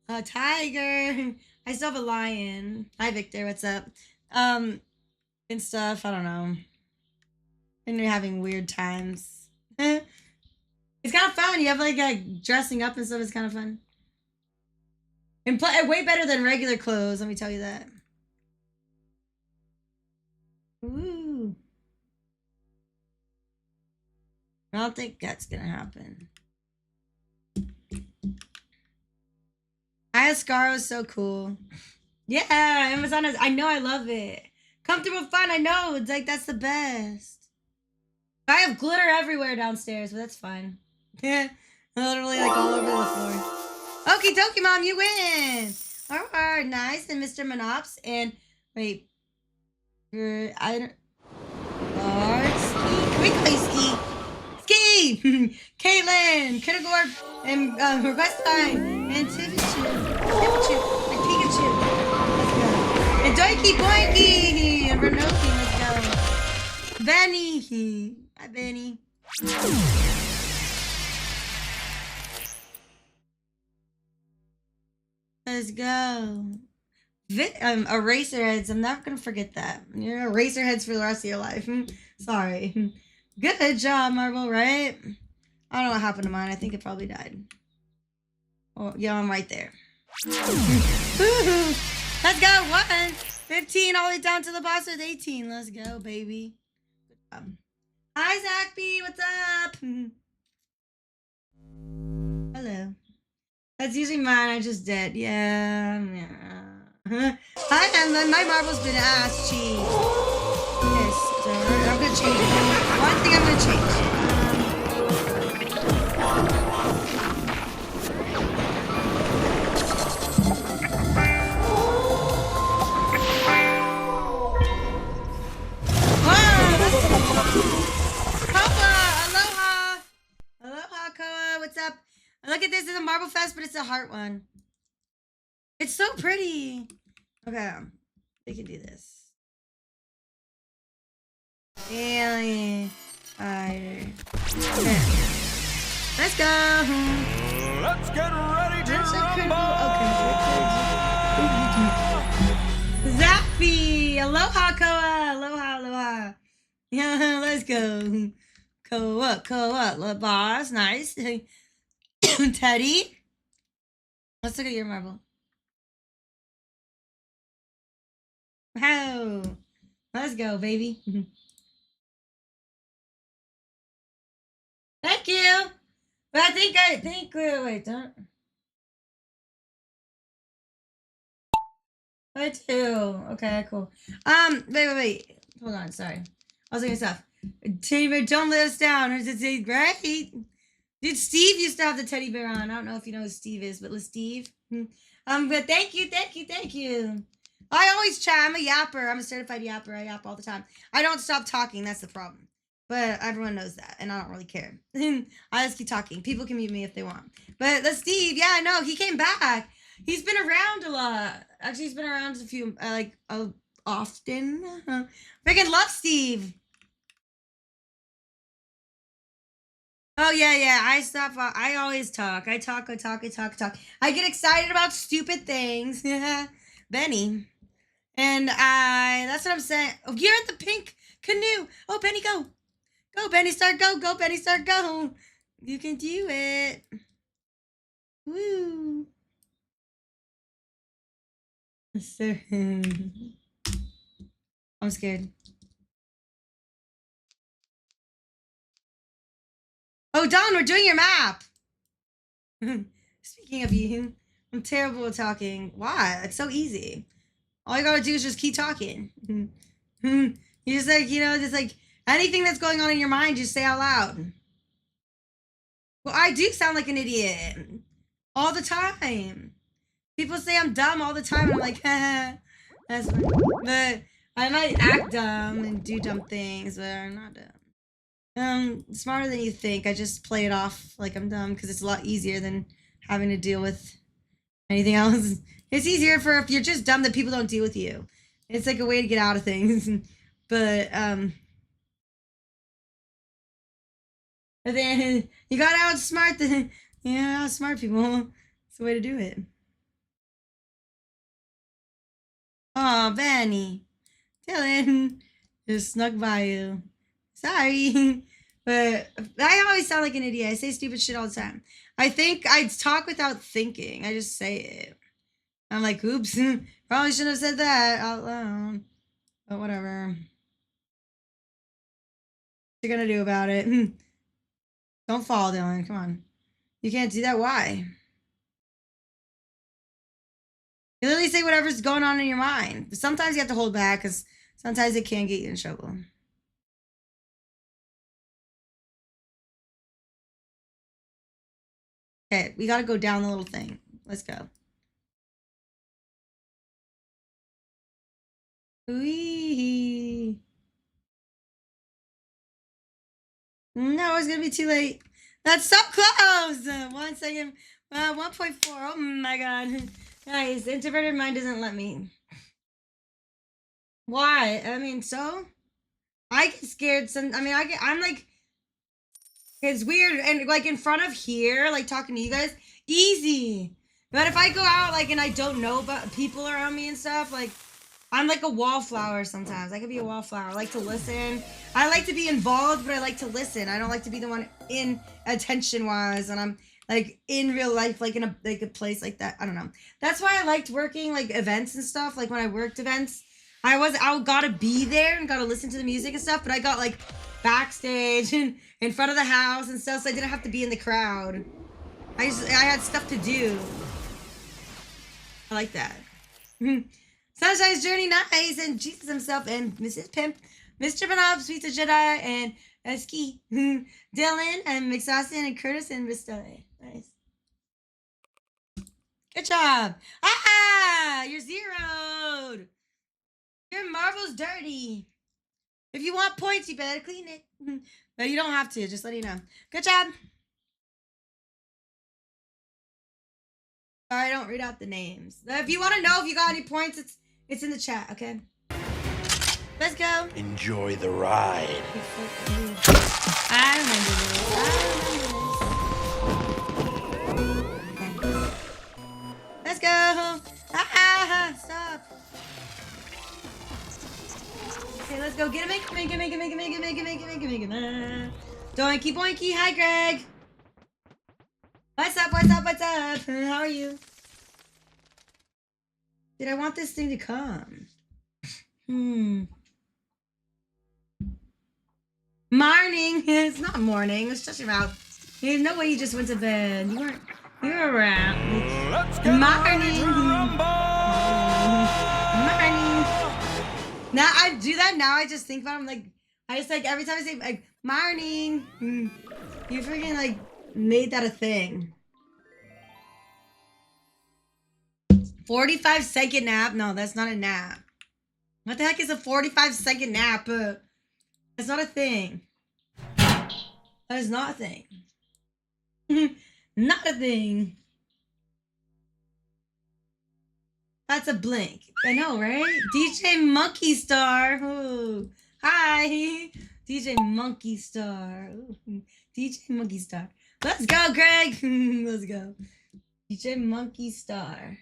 a tiger. I still have a lion. Hi Victor, what's up? And stuff. I don't know. And you're having weird times. It's kind of fun. You have like dressing up and stuff. It's kind of fun. And way better than regular clothes. Let me tell you that. Ooh. I don't think that's gonna happen. Iascar was so cool. Yeah, Amazon is. I know, I love it. Comfortable, fun. I know. It's like that's the best. I have glitter everywhere downstairs, but that's fine. Yeah, literally like all over the floor. Okie dokie, mom, you win. All right, nice. And Mr. Monops and wait, I don't. Ski. Can we play ski? Ski! Caitlin! Kittigorp! And Request Time! And Tivichu! Like Pikachu! Let's go! And Doikey Boinky! And Renoki! Let's go! Benny! Hi, Benny! Let's go! Eraserheads. I'm never gonna forget that. You're Eraserheads for the rest of your life. Sorry. Good job, Marble, right? I don't know what happened to mine. I think it probably died. Oh, yeah, I'm right there. Let's go. 1, 15, all the way down to the boss with 18. Let's go, baby. Good job. Hi, Zach B. What's up? Hello. That's usually mine. I just did. Yeah. And then my marble's been ass cheese. Okay, so I'm gonna change it. One thing I'm gonna change. Aloha, Koa. What's up? Look at this. It's a Marble Fest, but it's a heart one. It's so pretty. Okay, we can do this. Alien fire. Okay. Let's go. Let's get ready to That's a rumble. Okay. Zappy. Aloha, Koa. Aloha. Yeah, let's go. Koa. Boss. Nice. Teddy. Let's look at your marble. Wow. Let's go, baby. Thank you. But I think, wait, don't. I too. Okay, cool. Wait. Hold on, sorry. I was looking stuff. Teddy bear, don't let us down. Right? Dude, Steve used to have the teddy bear on. I don't know if you know who Steve is, but Steve. But thank you. I always chat. I'm a yapper. I'm a certified yapper. I yap all the time. I don't stop talking. That's the problem. But everyone knows that, and I don't really care. I just keep talking. People can mute me if they want. But the Steve, yeah, I know. He came back. He's been around a lot. Actually, he's been around a few, often. Freaking love Steve. Oh, yeah. I always talk. I talk. I get excited about stupid things. Benny. And that's what I'm saying. Oh, you're in the pink canoe. Oh, Benny, go. Go, Benny, start, go. Go, Benny, start, go. You can do it. Woo. So, I'm scared. Oh, Don, we're doing your map. Speaking of you, I'm terrible at talking. Why? It's so easy. All you gotta do is just keep talking. You just just like anything that's going on in your mind, just say out loud. Well, I do sound like an idiot all the time. People say I'm dumb all the time. And I'm like, that's funny. But I might act dumb and do dumb things, but I'm not dumb. Smarter than you think. I just play it off like I'm dumb because it's a lot easier than having to deal with anything else. It's easier for if you're just dumb that people don't deal with you. It's like a way to get out of things. But then you gotta outsmart outsmart people. It's the way to do it. Oh, Benny. Dylan just snuck by you. Sorry. But I always sound like an idiot. I say stupid shit all the time. I think I talk without thinking. I just say it. I'm like, oops. Probably shouldn't have said that out loud. But whatever. What you gonna do about it? Don't fall, Dylan. Come on. You can't do that. Why? You literally say whatever's going on in your mind. But sometimes you have to hold back because sometimes it can get you in trouble. Okay, we gotta go down the little thing. Let's go. Wee. No, it's gonna be too late. That's so close. 1 second. 1.4. Oh my god. Guys, introverted mind doesn't let me. Why? I mean, so I get scared. I'm like, it's weird. And like in front of here, like talking to you guys, easy. But if I go out like and I don't know about people around me and stuff, like I'm like a wallflower sometimes. I could be a wallflower. I like to listen. I like to be involved, but I like to listen. I don't like to be the one in attention-wise, and I'm like in real life, like in a place like that. I don't know. That's why I liked working like events and stuff. Like when I worked events, I gotta be there and gotta listen to the music and stuff. But I got like backstage and in front of the house and stuff, so I didn't have to be in the crowd. I had stuff to do. I like that. Sunshine's Journey, nice, and Jesus himself, and Mrs. Pimp, Mr. Benov, Sweet Jedi, and Ski, Dylan, and McSaucin, and Curtis, and Mr. Nice. Good job. Ah, you're zeroed. Your marble's dirty. If you want points, you better clean it. But you don't have to, just let you know. Good job. Sorry, I don't read out the names. If you want to know if you got any points, it's in the chat, okay? Let's go. Enjoy the ride. I remember this. Okay. Let's go. Stop. Okay, let's go. Get it, make it. Doinky boinky. Hi, Greg. What's up? How are you? Did I want this thing to come? Morning. It's not morning. It's just your mouth. There's no way you just went to bed. You were around. Let's get ready to rumble! Morning. Now I do that. Now I just think about it. I'm like, I just like every time I say like morning. You freaking like made that a thing. 45-second nap? No, that's not a nap. What the heck is a 45-second nap? That's not a thing. That is not a thing. Not a thing. That's a blink. I know, right? DJ Monkey Star. Ooh. Hi. DJ Monkey Star. Ooh. DJ Monkey Star. Let's go, Greg. Let's go. DJ Monkey Star.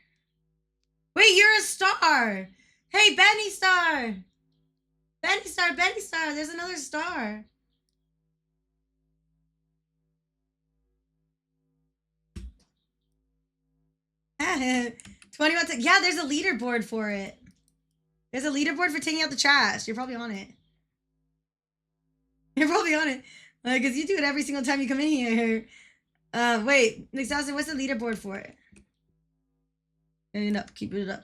Wait, you're a star. Hey, Benny Star. Benny Star. There's another star. Ah, 21. Yeah, there's a leaderboard for it. There's a leaderboard for taking out the trash. You're probably on it. Because you do it every single time you come in here. Wait, McSaucin, what's the leaderboard for it? And up, keep it up.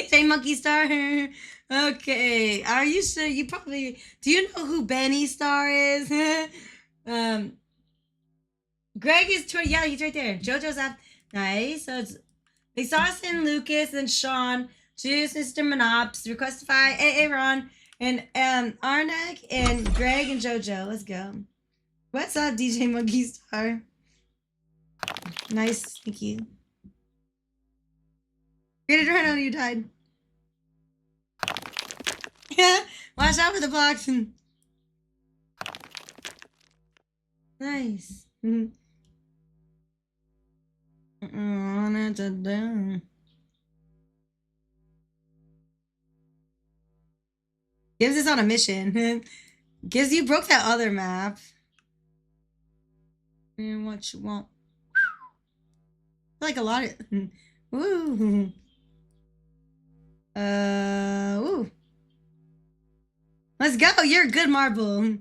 Say Monkey Star. Okay, are you sure? You probably do. You know who Benny Star is? Greg is 20. Yeah, he's right there. JoJo's up. Nice. So it's McSaucin, Lucas, and Sean, Juice, Mr. Monops, Requestify, Aaron, and Arnak, and Greg and JoJo. Let's go. What's up, DJ Monkey Star? Nice, thank you. Created right on you died. Yeah, watch out for the blocks. Nice. Gives us on a mission. Gives you broke that other map. And what you want? Like a lot of. Ooh. Ooh. Let's go. You're a good marble.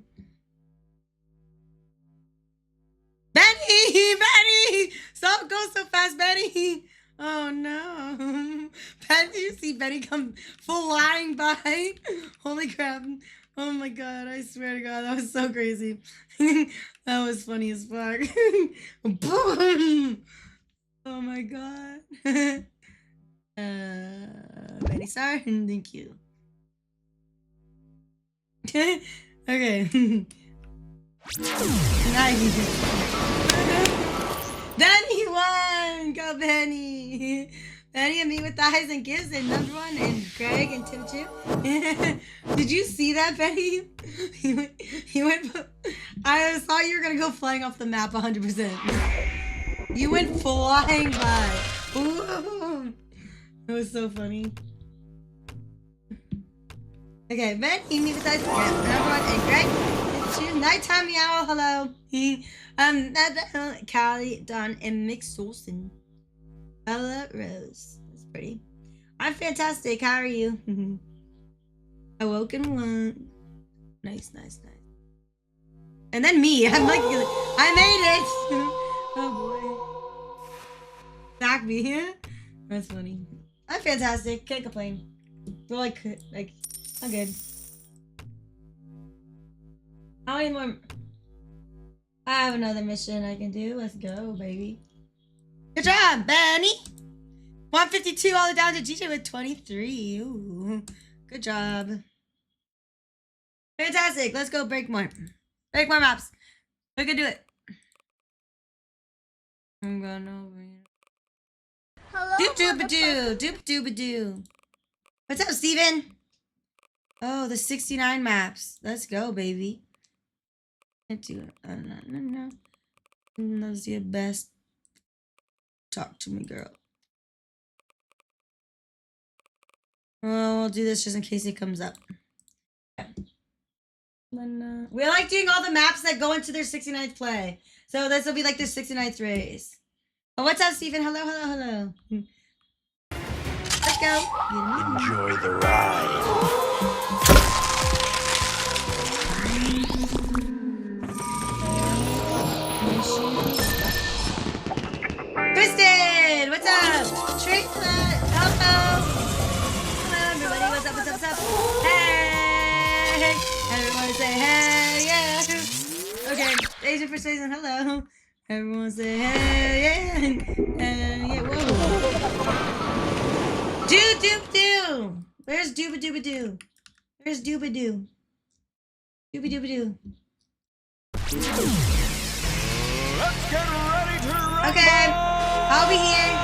Benny! Stop, go so fast, Benny! Oh no. Benny, you see Benny come flying by? Holy crap. Oh my god, I swear to god, that was so crazy. That was funny as fuck. Boom! Oh my god. Benny Star, thank you. Okay. Nice. Benny won! Go Benny! Benny and me with thighs and gives and number one and Greg and Tim Chip. Did you see that, Benny? He went. I saw you were gonna go flying off the map 100%. You went flying by. Ooh. That was so funny. Okay, Benny, me with thighs and number one and Greg. Nighttime meow, hello. Callie, Don, and McSaucin. Bella Rose. That's pretty. I'm fantastic. How are you? Awoken one. Nice. And then me. I'm like, I made it. Oh boy. Back me here. That's funny. I'm fantastic. Can't complain. Well, like, I'm good. How many more? I have another mission I can do. Let's go, baby. Good job, Benny. 152 all the way down to GJ with 23. Ooh, good job. Fantastic. Let's go break more. Break more maps. We can do it. I'm going over here. Doop-doop-a-doo. What's up, Steven? Oh, the 69 maps. Let's go, baby. Can't do it. No. That's your best. Talk to me, girl. Oh, we'll do this just in case it comes up. Okay. We like doing all the maps that go into their 69th play. So this will be like their 69th race. Oh, what's up, Stephen? Hello. Let's go. Enjoy the ride. Kristen, what's up? Triplet, hello. Hello, everybody. What's up? Hey. Everyone say hey, yeah. Okay, Asian Persuasion, hello. Everyone say hey, yeah. Yeah, whoa. Do. Where's Dooba-Dooba-Doo? Where's Dooba-Doo? Dooba-Dooba-Doo. Let's get ready to rumble. Okay, I'll be here.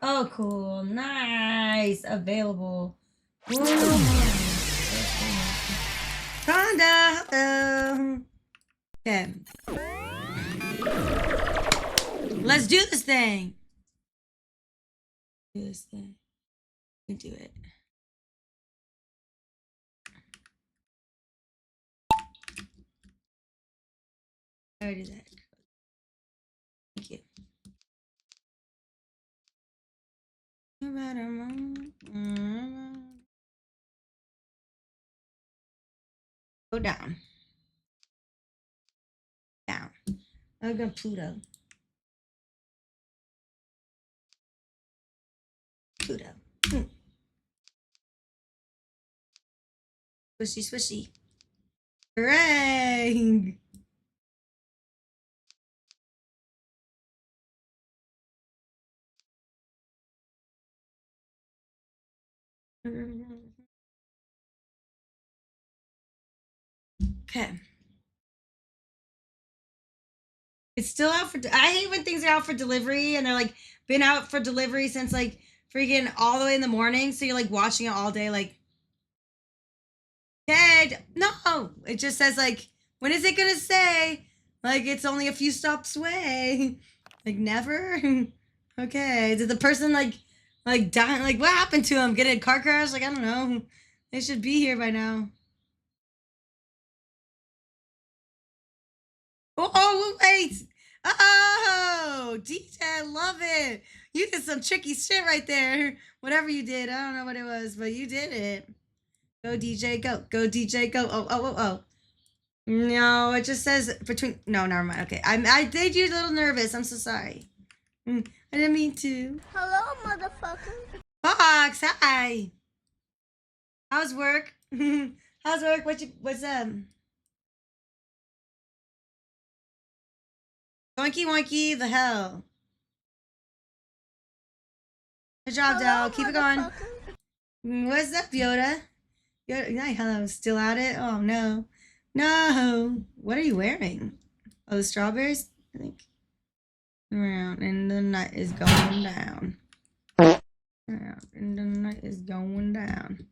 Oh, cool. Nice. Available. Rhonda, hello. Okay. Let's do this thing. We can do it. I already did that. Thank you. Go down. I'll go Pluto. Swishy. Hooray! Okay. It's still out for. I hate when things are out for delivery and they're like been out for delivery since like freaking all the way in the morning. So you're like watching it all day. Like, okay, no. It just says like, when is it gonna say? Like it's only a few stops away. Like never. Okay. Did the person like die? Like what happened to him? Get in a car crash? Like I don't know. They should be here by now. Oh, wait. Oh, DJ, I love it. You did some tricky shit right there. Whatever you did, I don't know what it was, but you did it. Go, DJ, go. Go, DJ, go. Oh. No, it just says between. No, never mind. Okay, I did you a little nervous. I'm so sorry. I didn't mean to. Hello, motherfucker. Fox, hi. How's work? How's work? What's Donkey Wonky, the hell. Good job, Del. Keep it going. What's up, Yoda? Hello, still at it? Oh, no. No. What are you wearing? Oh, the strawberries? I think. Around, and the night is going down. Around, and the night is going down.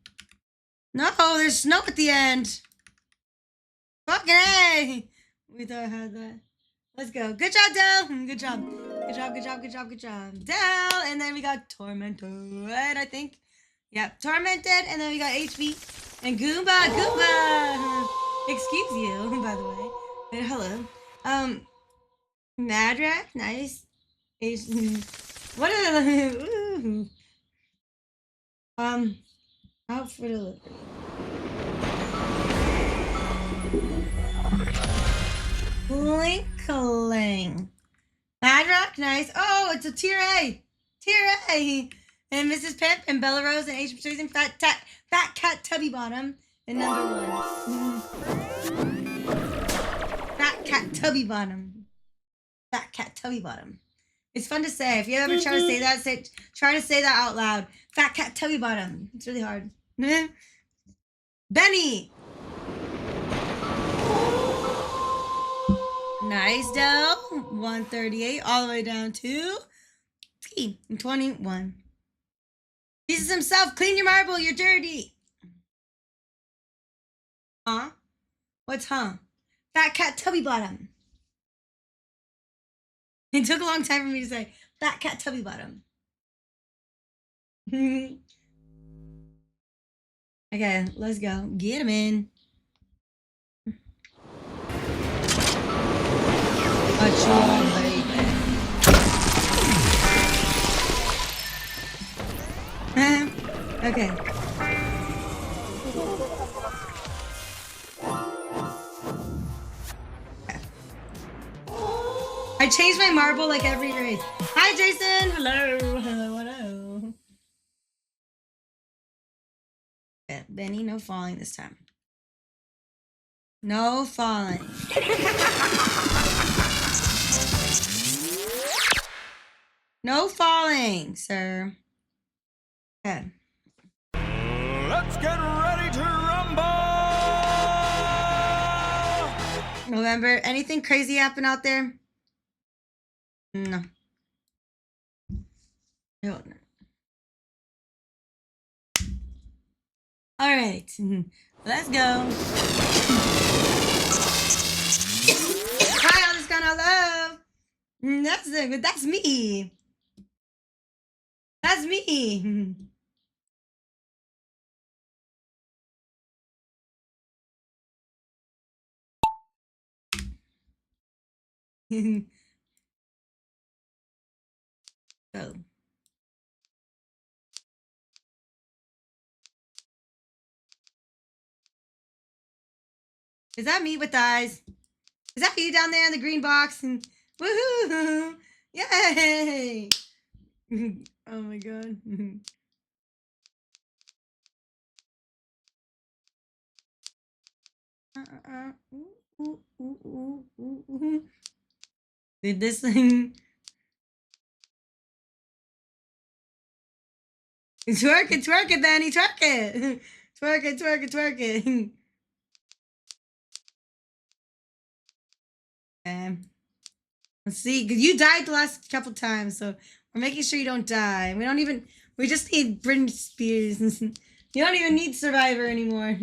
No, there's snow at the end. Fucking A. We thought I had that. Let's go. Good job, Del. Good job. Del. And then we got Tormented, I think. Yep, Tormented. And then we got HB and Goomba. Excuse you, by the way. But hello. Madrak. Nice. What are the... Out for delivery. Twinkling. Mad Rock, nice. Oh, it's a tier A. Tier A. And Mrs. Pimp and Bella Rose and H. Choosing Fat Cat Tubby Bottom. And number 1. Fat Cat Tubby Bottom. Fat Cat Tubby Bottom. It's fun to say. If you ever try to say that, try to say that out loud. Fat Cat Tubby Bottom. It's really hard. Benny. Nice, Dell. 138 all the way down to 21. Jesus himself, clean your marble, you're dirty. Huh? What's huh? Fat Cat Tubby Bottom. It took a long time for me to say Fat Cat Tubby Bottom. Okay, let's go. Get him in. What's wrong, baby? Okay. I changed my marble like every race. Hi, Jason. Hello. Hello. Hello. Yeah, Benny, no falling this time. No falling. No falling, sir. Okay. Let's get ready to rumble! November. Anything crazy happen out there? No. No. All right. Let's go. Hi, all this kind of love. That's it. That's me. That's me. So. Is that me with eyes? Is that you down there in the green box? Woohoo! Yay! Oh my god. Did this thing? Twerk it, Danny, twerk it. Twerk it. Let's see, because you died the last couple times, so we're making sure you don't die. We just need Britney Spears. You don't even need Survivor anymore.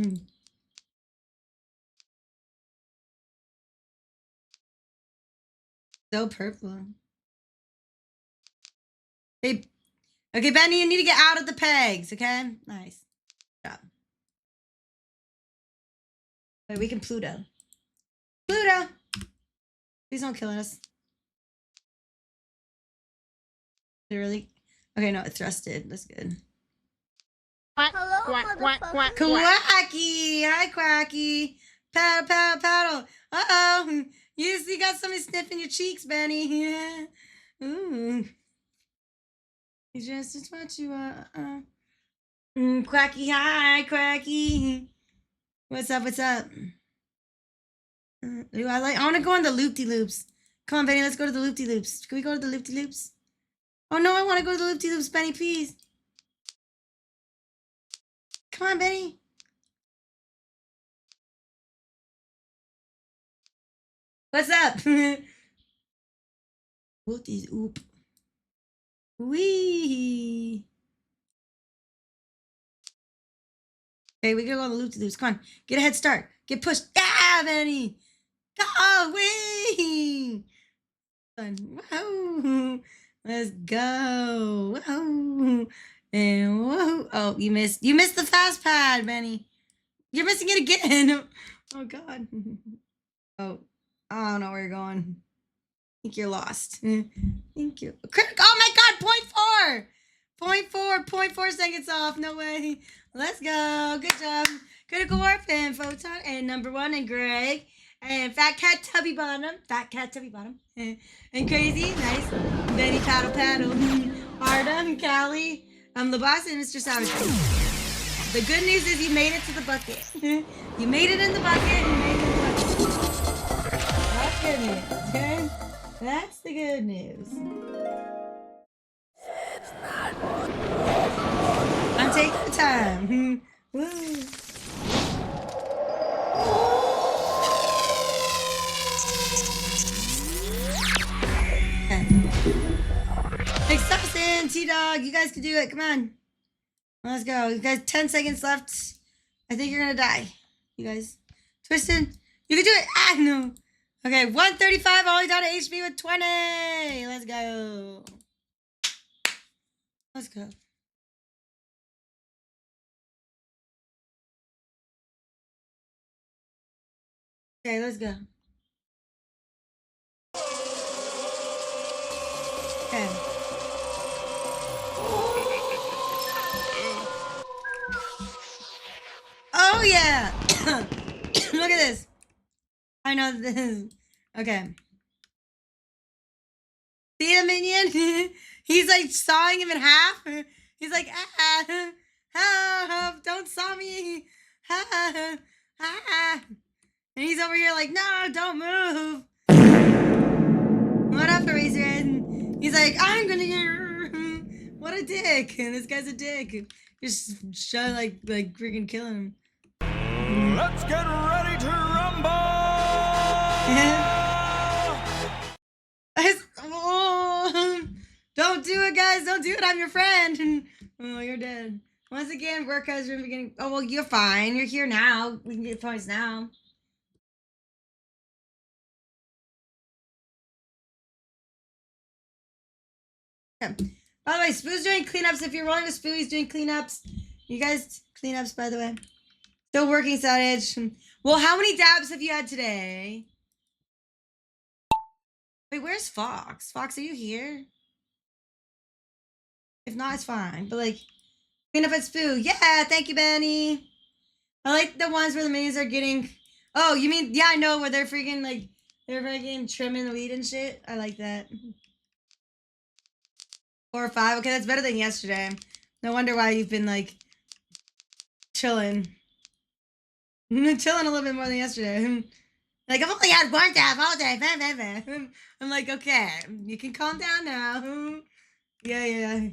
So purple. Hey, okay, Benny, you need to get out of the pegs, okay? Nice. Good job. Wait, we can Pluto. Pluto! Please don't kill us. Literally. Okay, no, it thrusted. That's good. Hello, motherfucker. Quacky! Hi, Quacky! Paddle! Uh-oh! You got somebody sniffing your cheeks, Benny. Yeah. Ooh. You just what you are. Quacky, hi, Quacky. What's up? Ooh, I want to go on the loop-de-loops. Come on, Benny, let's go to the loop-de-loops. Can we go to the loop-de-loops? Oh, no, I want to go to the loop-de-loops, Benny, please. Come on, Benny. What's up? Whoop-de oop. Wee. Okay, we gotta go on the loop-de-loops. Come on, get a head start. Get pushed. Ah, Benny. Go, wee. Whoa. Let's go. Whoa. And whoa. Oh, you missed the fast pad, Benny. You're missing it again. Oh God. Oh, I don't know where you're going. I think you're lost. Thank you. Oh my God, 0.4. 0.4 seconds off. No way. Let's go. Good job. Critical Warp and Photon and number 1 and Greg And Fat Cat Tubby Bottom. Fat Cat Tubby Bottom. And Crazy. Nice. Benny Paddle Paddle. Artem, Callie. The boss and Mr. Savage. The good news is you made it to the bucket. You made it in the bucket. You made it in the bucket. That's good news. Okay? That's the good news. I'm taking the time. Woo. Exception, T-Dog. You guys can do it. Come on. Let's go. You guys, 10 seconds left. I think you're going to die. You guys. Twisted. You can do it. Ah, no. Okay, 135 all the way down to HP with 20. Let's go. Let's go. Okay, let's go. Okay. Oh, yeah. Look at this. I know this. Okay. See the minion? He's like sawing him in half. He's like, help, don't saw me. And he's over here like, no, don't move. What up, Eraser? He's like, I'm gonna get. What a dick. And this guy's a dick. Just like freaking killing him. Let's get ready to rumble! Don't do it, guys. Don't do it. I'm your friend. Oh, you're dead. Once again, work has been beginning. Oh, well, you're fine. You're here now. We can get points now. Okay. By the way, Spoo's doing cleanups. If you're rolling with Spoo, he's doing cleanups. You guys, cleanups, by the way. Still working, Savage. Well, how many dabs have you had today? Wait, where's Fox? Fox, are you here? If not, it's fine. But like, clean up at Spoo. Yeah, thank you, Benny. I like the ones where the minions are getting. Oh, you mean, yeah, I know, where they're freaking like, they're freaking trimming the weed and shit. I like that. 4 or 5. Okay, that's better than yesterday. No wonder why you've been like chilling. Chilling a little bit more than yesterday. Like, I've only had 1 dab all day. I'm like, okay, you can calm down now. Yeah.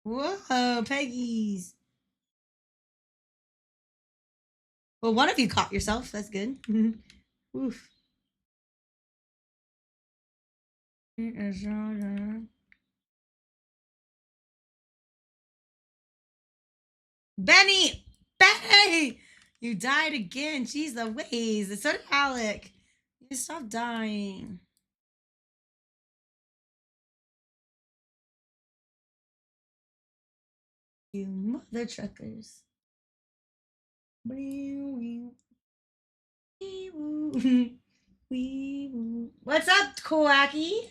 Whoa, Peggy's. Well, one of you caught yourself. That's good. Oof. Benny! You died again. Jeez Louise. So did Alec. You stop dying. You mother truckers. What's up, Quacky?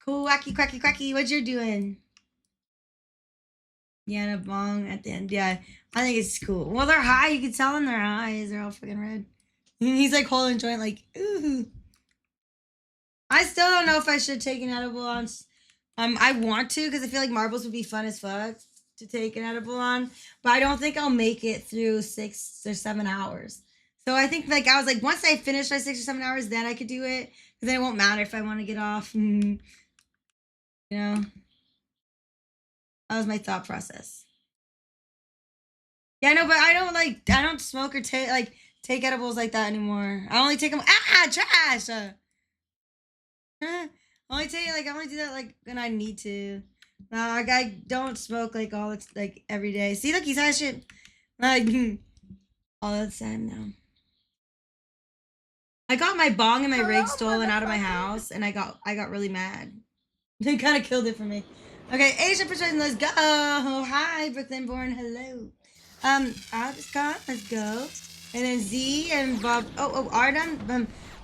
Quacky, what you doing? Yana Bong at the end. Yeah, I think it's cool. Well, they're high. You can tell in their eyes. They're all fucking red. He's like holding joint like, ooh. I still don't know if I should take an edible on. I want to because I feel like marbles would be fun as fuck to take an edible on. But I don't think I'll make it through 6 or 7 hours. So I think like I was like, once I finish my 6 or 7 hours, then I could do it. Because then it won't matter if I want to get off. You know? That was my thought process. Yeah, no, but I don't smoke or take edibles like that anymore. I only take them. Trash. I only do that like when I need to. No, I don't smoke like every day. See, look, he's high shit like all the time now. I got my bong and my rig stolen out of my house, and I got really mad. They kind of killed it for me. Okay, Asia Persuasion, let's go. Hi, Brooklyn Born, hello. Scott, let's go. And then Z and Bob. Oh, Artem.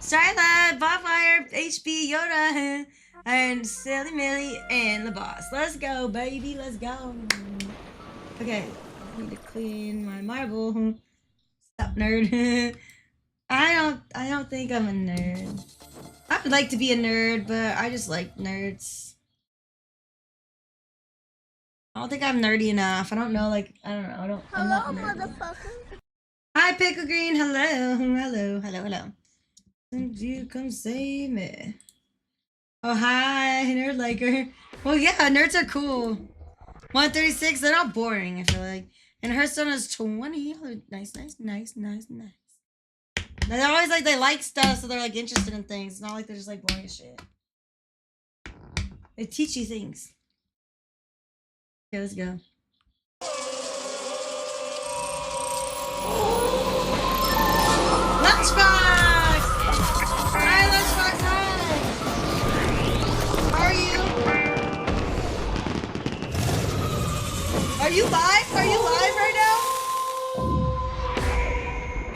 Starla, Bobfire, HB, Yoda. And Silly Millie and the boss. Let's go, baby. Let's go. Okay. I need to clean my marble. Stop, nerd. I don't think I'm a nerd. I would like to be a nerd, but I just like nerds. I don't think I'm nerdy enough. I don't know, like, I don't know. I'm not nerdy. Motherfucker. Hi, Pickle Green. Hello. Hello. Did you come save me? Oh, hi, nerd liker. Well, yeah, nerds are cool. 136, they're not boring, I feel like. And Hearthstone is 20. Oh, nice. They're always like, they like stuff, so they're like interested in things. It's not like they're just like boring as shit. They teach you things. Okay, let's go. Lunchbox! Hi, Lunchbox, hi! How are you? Are you live? Are you live right now?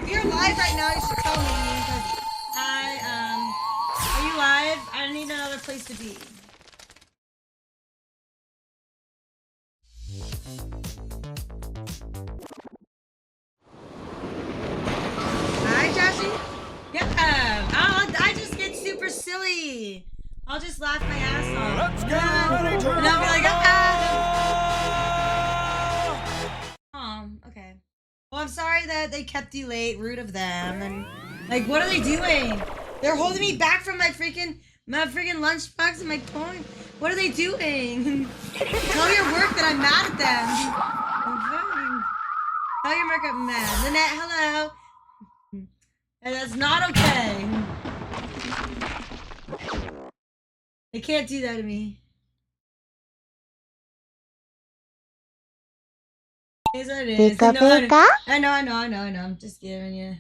If you're live right now, you should tell me. Because are you live? I need another place to be. Hi, Joshy. Yeah. I just get super silly. I'll just laugh my ass off. Let's get ready to And I'll be like, okay. Well, I'm sorry that they kept you late. Rude of them. And like, what are they doing? They're holding me back from my freaking lunchbox and my point. What are they doing? Tell your work that I'm mad at them. Tell your work I'm mad. Lynette, hello. And that's not okay. They can't do that to me. Here's what it is. I know. I'm just giving you.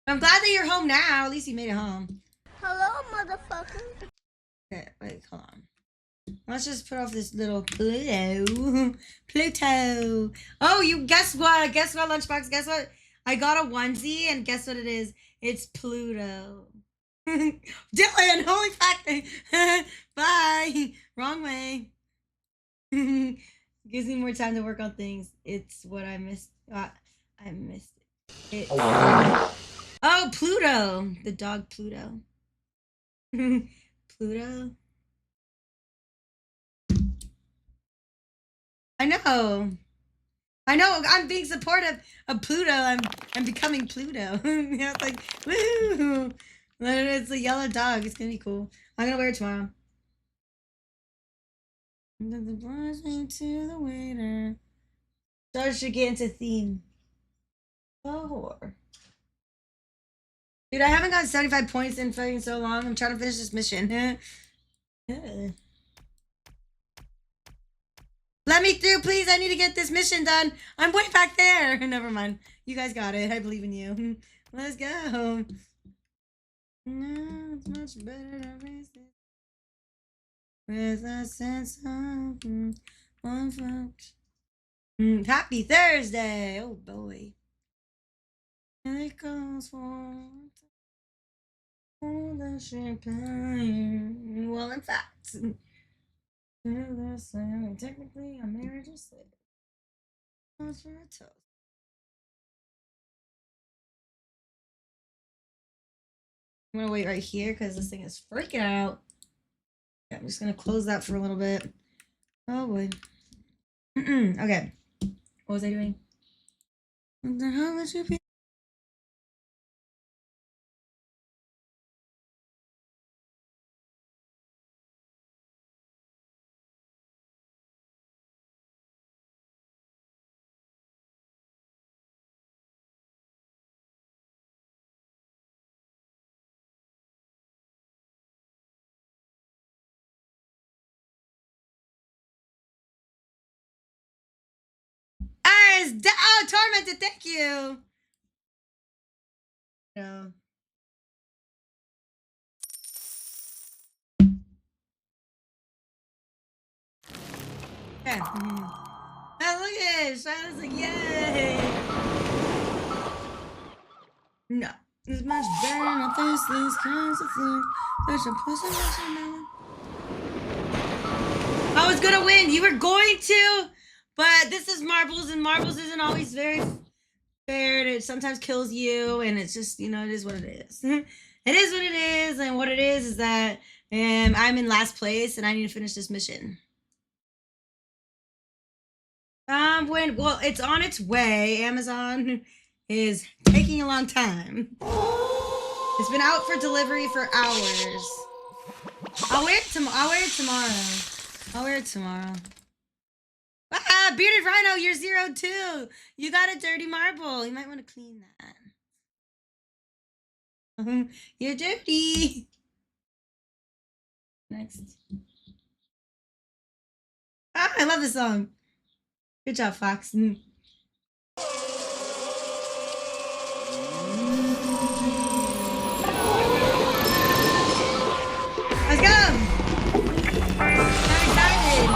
I'm glad that you're home now. At least you made it home. Hello, motherfucker. Okay, wait, hold on. Let's just put off this little Pluto. Oh, you guess what? Guess what, Lunchbox? Guess what? I got a onesie, and guess what it is? It's Pluto. Dylan, holy fuck. Bye. Wrong way. Gives me more time to work on things. It's what I missed. I missed it. Oh, Pluto. The dog Pluto. Pluto. I know. I'm being supportive of Pluto. I'm becoming Pluto. Yeah, it's like, woo! It's a yellow dog. It's gonna be cool. I'm gonna wear it tomorrow. The boys went to the waiter. Started to get into theme. Oh, whore. Dude, I haven't gotten 75 points in fucking so long. I'm trying to finish this mission. Let me through, please. I need to get this mission done. I'm way back there. Never mind. You guys got it. I believe in you. Let's go. No, it's much better to raise it with a sense of one folks. Happy Thursday. Oh boy. And it goes for the champagne. Well, in fact, technically, a marriage is safe. What's for a toast? I'm gonna wait right here because this thing is freaking out. Yeah, I'm just gonna close that for a little bit. Oh boy. Okay. What was I doing? What the hell would you be? Oh, Tormented, thank you. No. Yeah. Oh, look at it. Shina's like, yay. No. It's much better not face these kinds of things. There's a puzzle on that one. I was gonna win. You were going to, but this is marbles, and marbles isn't always very fair. And it sometimes kills you, and it's just, you know, it is what it is. It is what it is, and what it is that I'm in last place, and I need to finish this mission. Well, it's on its way. Amazon is taking a long time. It's been out for delivery for hours. I'll wear it tomorrow. I'll wear it tomorrow. Ah, bearded rhino, you're 0-2. You got a dirty marble. You might want to clean that. You're dirty. Next. Ah, I love this song. Good job, Fox. Let's go! I'm excited.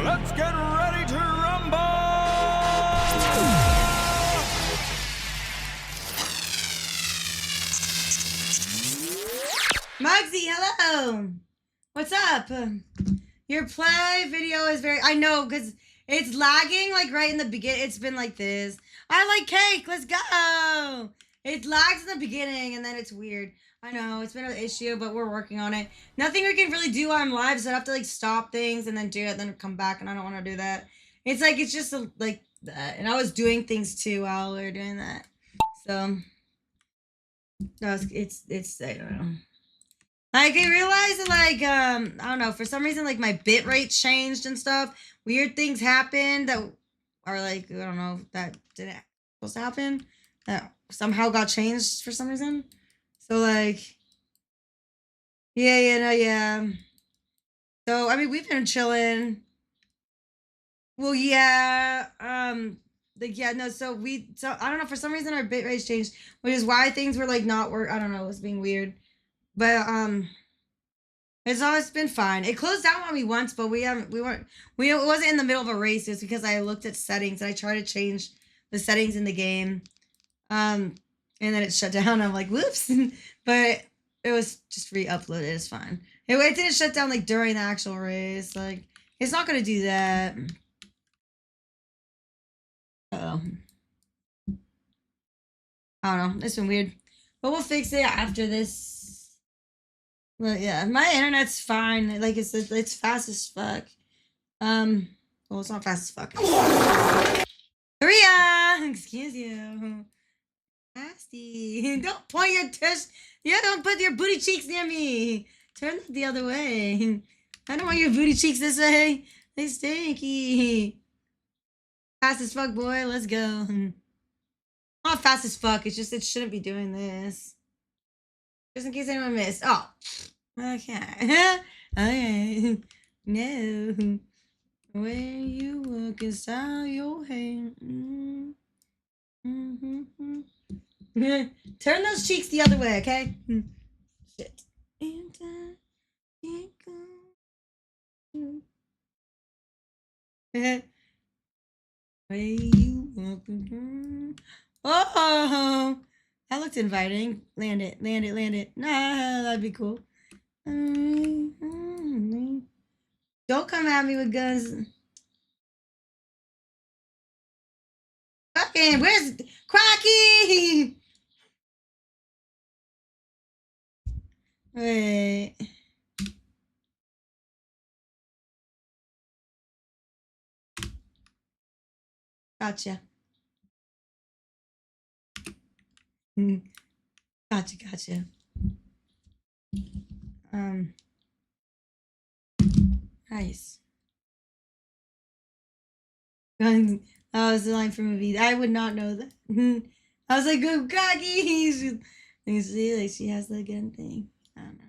Let's get ready to rumble! Mugsy, hello. What's up? Your play video is very... I know, because it's lagging, like, right in the beginning. It's been like this. I like cake. Let's go. It lags in the beginning, and then it's weird. I know, it's been an issue, but we're working on it. Nothing we can really do on live, so I have to, like, stop things and then do it, then come back, and I don't want to do that. It's like, it's just, like, that. And I was doing things, too, while we were doing that. So, no, it's I don't know. Like, I realized that, like, I don't know, for some reason, like, my bit rate changed and stuff. Weird things happened that are, like, I don't know, that didn't supposed to happen. That somehow got changed for some reason. So, like, yeah. So, I mean, we've been chilling. Well, yeah, like, yeah, no, so I don't know, for some reason our bit rates changed, which is why things were, like, not work. I don't know, it was being weird. But, it's always been fine. It closed down on me once, but it wasn't in the middle of a race. It was because I looked at settings and I tried to change the settings in the game. And then it shut down. I'm like, whoops. But it was just re-uploaded. It's fine. It didn't shut down, like, during the actual race. Like, it's not going to do that. Uh-oh. I don't know. It's been weird. But we'll fix it after this. But yeah, my internet's fine. Like, it's fast as fuck. Well, it's not fast as fuck. Maria! Excuse you. Nasty. Don't point your don't put your booty cheeks near me. Turn it the other way. I don't want your booty cheeks this way. They stinky. Fast as fuck, boy. Let's go. Not fast as fuck. It's just, it shouldn't be doing this. Just in case anyone missed. Oh. Okay. Okay. No. When you look inside your head. Turn those cheeks the other way, okay? Shit. Way you walk. Oh, that looked inviting. Land it. Nah, that'd be cool. Don't come at me with guns. Fucking, where's Crocky? Wait. Gotcha. Gotcha. Nice. That was the line from a movie. I would not know that. I was like, go cocky. You see, like, she has the gun thing. I don't know.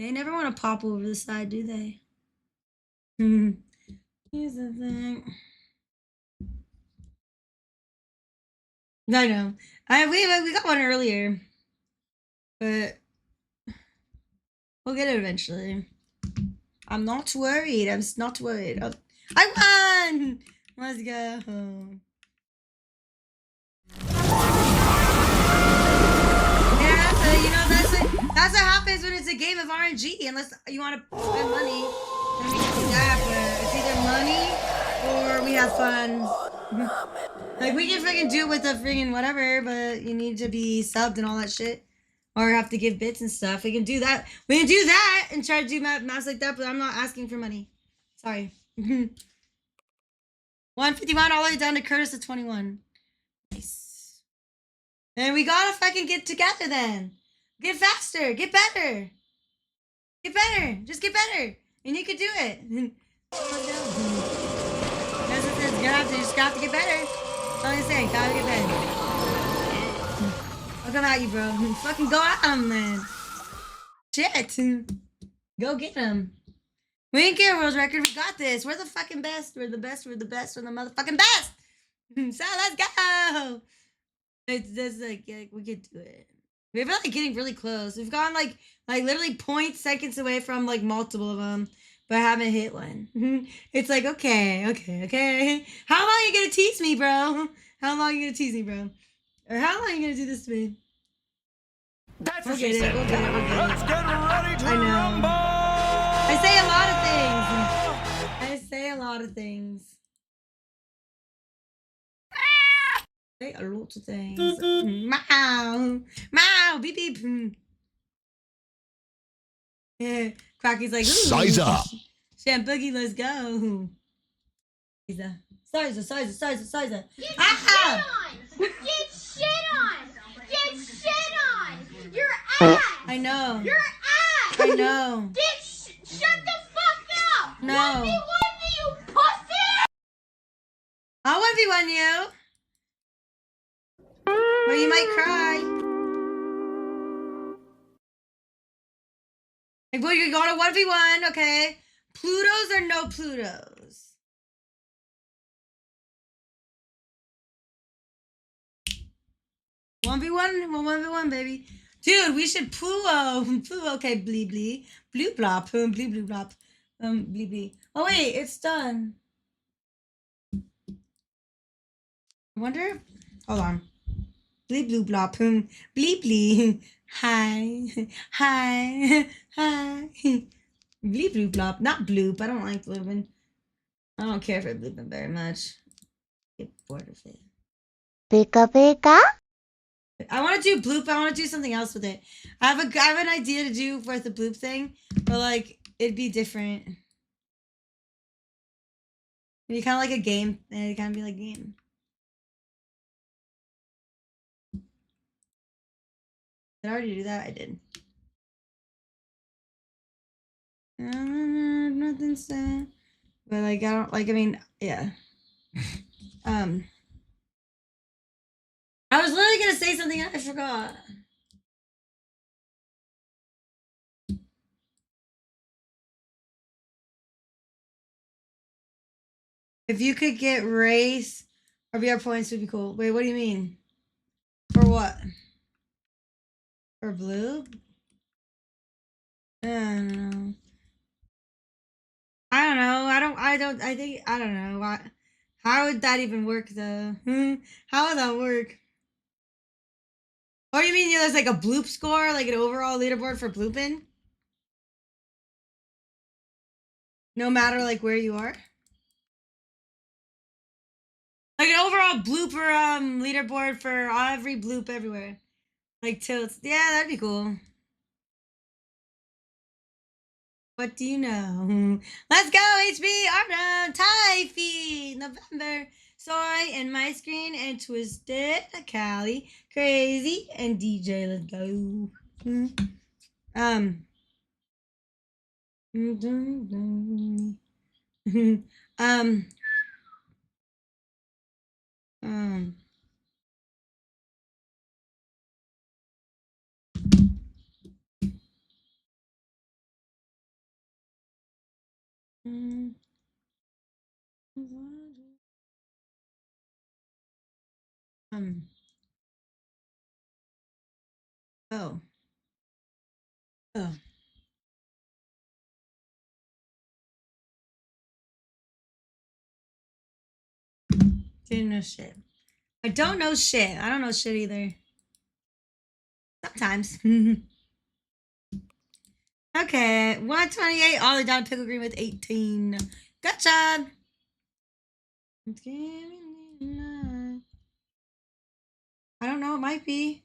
They never want to pop over the side, do they? Here's the thing. I know. We got one earlier, but we'll get it eventually. I'm not worried. I'm just not worried. Oh, I won! Let's go. Yeah, so you know that's what happens when it's a game of RNG. Unless you want to spend money, then we can do that. But it's either money or we have fun. Like we can freaking do it with the freaking whatever, but you need to be subbed and all that shit, or have to give bits and stuff. We can do that. We can do that and try to do maps like that. But I'm not asking for money. Sorry. 151 all the way down to Curtis at 21. Nice. And we gotta fucking get together then. Get faster. Get better. Get better. Just get better. And you can do it. You just got to get better. That's all I'm saying. Gotta get better. I'll come at you, bro. Fucking go at him, man. Shit. Go get him. We ain't get a world record. We got this. We're the fucking best. We're the best. We're the best. We're the motherfucking best. So let's go. It's like, yeah, we could do it. We're like getting really close. We've gone like literally 0.seconds away from like multiple of them, but I haven't hit one. It's like, okay. How long are you gonna tease me, bro? How long are you gonna tease me, bro? Or how long are you gonna do this to me? That's We'll what get she it. said. We'll get it. We'll get Let's it. get ready to I know. rumble! I say a lot of things. Say a lot of things. Meow, beep beep. Yeah, Cracky's like, ooh, Size up. Shampoogie, let's go. Sizer. Get Ah! shit on! Get shit on! Your ass! I know. Your ass! I know. Shut the fuck up! No. 1v1 me, you pussy! I'll 1v1 you. But you might cry. Like, well, you're going to 1v1, okay? Plutos or no Plutos? One v one, baby. Dude, we should Pluto. Okay, blee blee. Blue blop. Blee blue blop. Blee blee. Oh wait, it's done. I wonder. Hold on. Blee blue blop. Blee blee. Hi. Hi. Blee blue blop. Not bloop. I don't like blooping. I don't care for blooping very much. Get bored of it. Pika pika? I want to do bloop. I want to do something else with it. I have an idea to do for the bloop thing, but like it'd be different. It'd be kind of like a game. It'd kind of be like a game. Did I already do that? I did. Nothing sad. But like I don't like. I mean, yeah. I was literally gonna say something. I forgot. If you could get race or VR points, would be cool. Wait, what do you mean? For what? For blue? I don't know. I don't know. I don't know. How would that even work though? How would that work? Or you mean there's like a bloop score, like an overall leaderboard for blooping? No matter like where you are? Like an overall blooper leaderboard for every bloop everywhere. Like tilts. Yeah, that'd be cool. What do you know? Let's go, HB, Arno, Typhy, November, Soy, and My Screen, and Twisted, Callie, Crazy, and DJ. Let's go. um, Mm. Oh. Oh. Didn't know shit. I don't know shit. I don't know shit either. Sometimes. Okay. 128. Ollie down pickle green with 18. Good job. I don't know. It might be.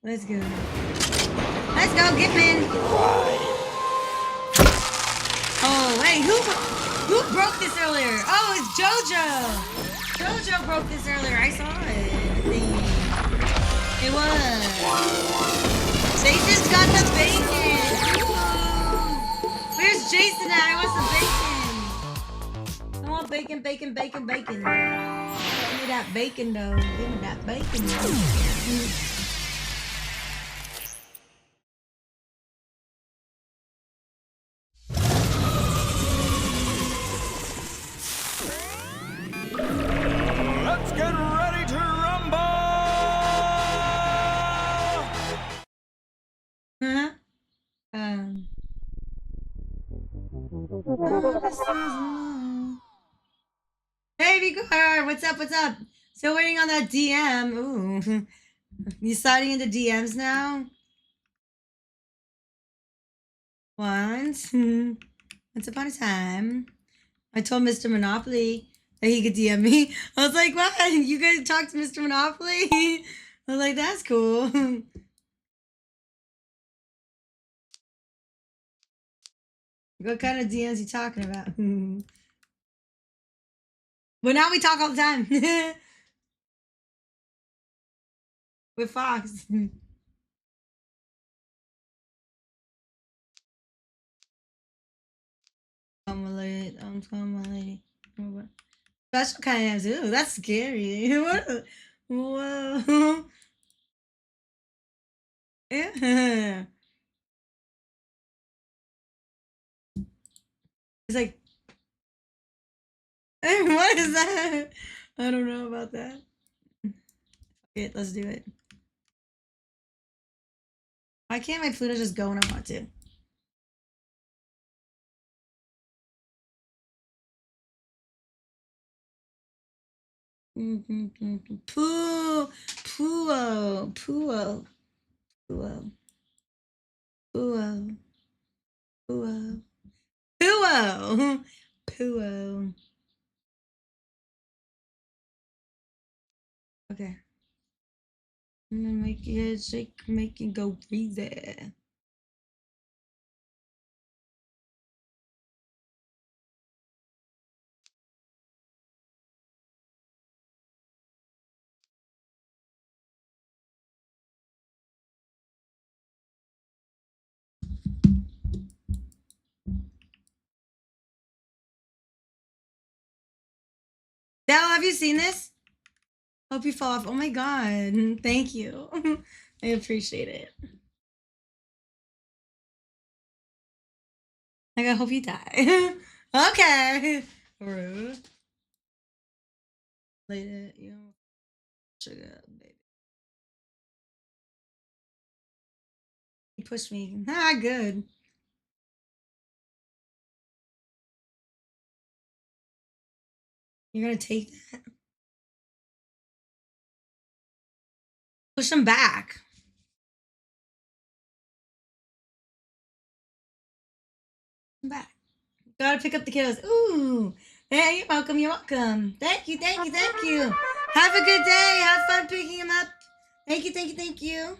Let's go. Let's go, Gitman. Oh, wait. Who broke this earlier? Oh, it's JoJo. JoJo broke this earlier. I saw it. I think. It was. They just got the bacon. Ooh. Where's Jason at? I want some bacon. I want bacon, bacon, bacon, bacon. Give me that bacon, though. Give me that bacon, though. Let's get ready to rumble! Huh? Hey, Vicar, what's up? What's up? Still waiting on that DM. Ooh, you sliding into DMs now? Once upon a time, I told Mr. Monopoly that he could DM me. I was like, "What? You guys talk to Mr. Monopoly?" I was like, "That's cool." What kind of DMs you talking about? But now we talk all the time with Fox. I'm a lady. I'm my lady. Special kind of. Ooh, that's scary. Whoa. Yeah. It's like, what is that? I don't know about that. Okay, let's do it. Why can't my Pluto just go when I want to? Poo, poo, poo, poo, poo, poo, poo, poo. Okay. And then make it shake, make it go crazy. Dal, have you seen this? Hope you fall off. Oh my god. Thank you. I appreciate it. Like, I hope you die. Okay. Rude. Later, you know, sugar, baby. You pushed me. Ah, good. You're gonna take that? Push him back. Back. Gotta pick up the kiddos. Ooh. Hey, you're welcome. You're welcome. Thank you. Thank you. Thank you. Have a good day. Have fun picking him up. Thank you. Thank you. Thank you.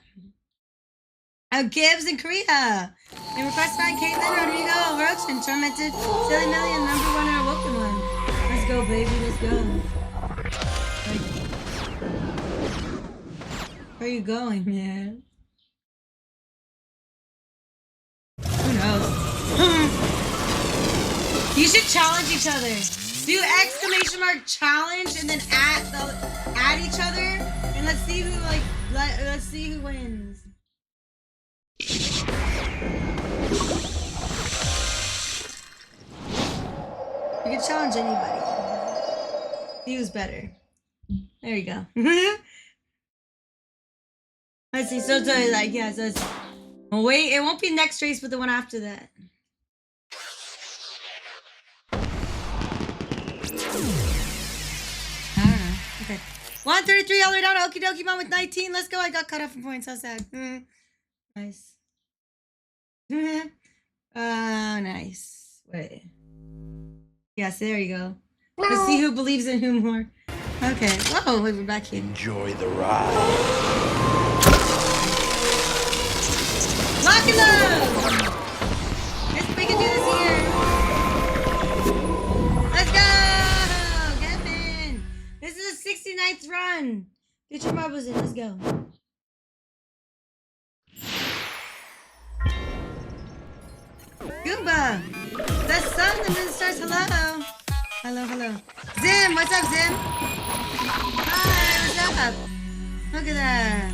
Gibbs in Korea. And request by Caitlin, Rodrigo, Roach, and Tormented, Silly Million, number one and a Woken one. Let's go, baby. Let's go. Where are you going, man? Who knows? You should challenge each other. Do exclamation mark challenge and then add each other, and let's see who let's see who wins. to challenge anybody. He was better. There you go. Let's see. So like, yeah. So it's. Well, wait. It won't be next race, but the one after that. I don't know. Okay. 133 all the way down to Okie Dokie Mom with 19. Let's go. I got cut off from points. How sad. Nice. Nice. Wait. Yes, there you go. Let's see who believes in who more. Okay. Whoa, wait, we're back here. Enjoy the ride. Lock and load! Let's we can do this here. Let's go! Kevin! This is a 69th run. Get your marbles in. Let's go. Goomba! The sun, the moon, stars, hello! Hello, hello. Zim, what's up, Zim? Hi, what's up? Look at that.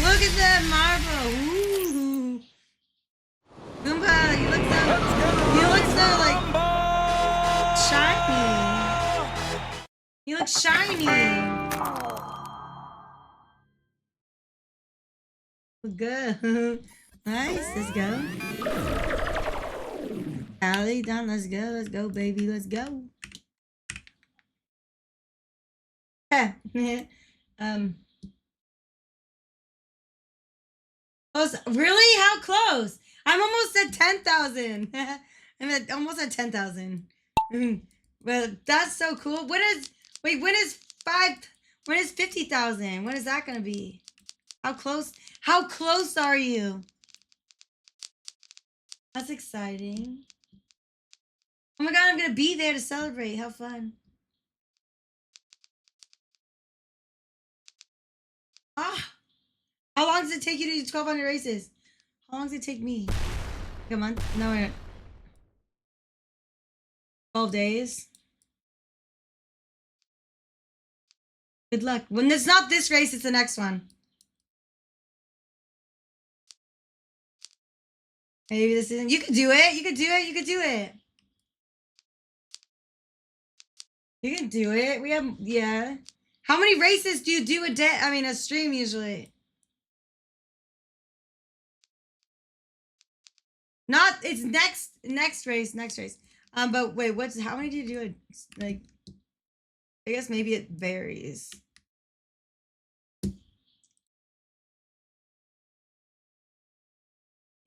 Look at that marble. Ooh. Goomba, you look so like shiny. You look shiny. Look good. Nice, let's go. Allie, done, let's go, baby, let's go. Oh, really? How close? I'm almost at 10,000. I'm almost at 10,000. Well, that's so cool. When is 50,000? When is that gonna be? How close are you? That's exciting. Oh my god, I'm gonna be there to celebrate. How fun. Ah! How long does it take you to do 1,200 races? How long does it take me? Come on. No, we're 12 days. Good luck. When it's not this race, it's the next one. Maybe this isn't. You can do it. You can do it. You can do it. You can do it. We have, yeah. How many races do you do a day? I mean, a stream usually. Not, it's next race. But wait, how many do you do? Like, I guess maybe it varies.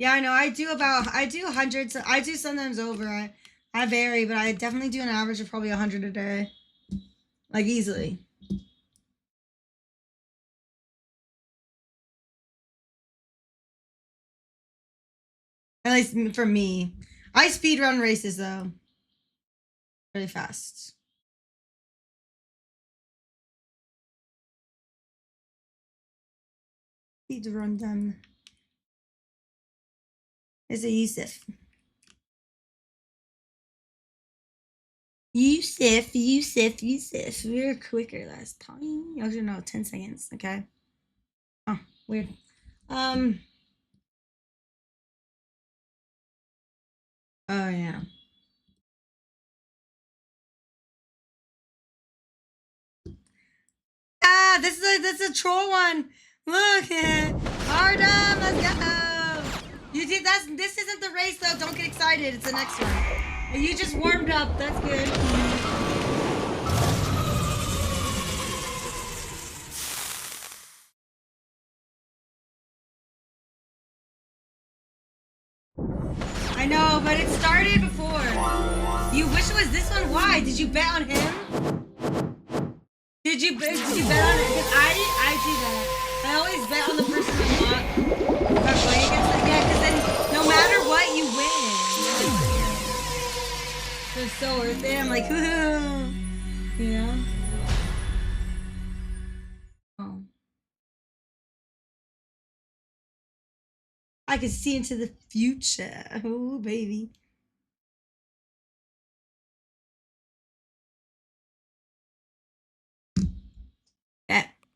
Yeah, I know. I do hundreds. I do sometimes over. I vary, but I definitely do an average of probably 100 a day. Like, easily. At least for me. I speed run races, though. Really fast. Speed run them. Is it Yusuf? Yusuf. We were quicker last time. Actually, no, 10 seconds. Okay. Oh, weird. Oh, yeah. Ah, this is a troll one. Look, Artem, let's go. You did this isn't the race though. Don't get excited. It's the next one. You just warmed up. That's good. I know, but it started before. You wish it was this one? Why? Did you bet on him? Did you bet on it? Because I do that. I always bet on the person I want. If I play against them, yeah, because then no matter what, you win. So it's so worth it. I'm like, woohoo. You know? Oh. I can see into the future. Oh, baby.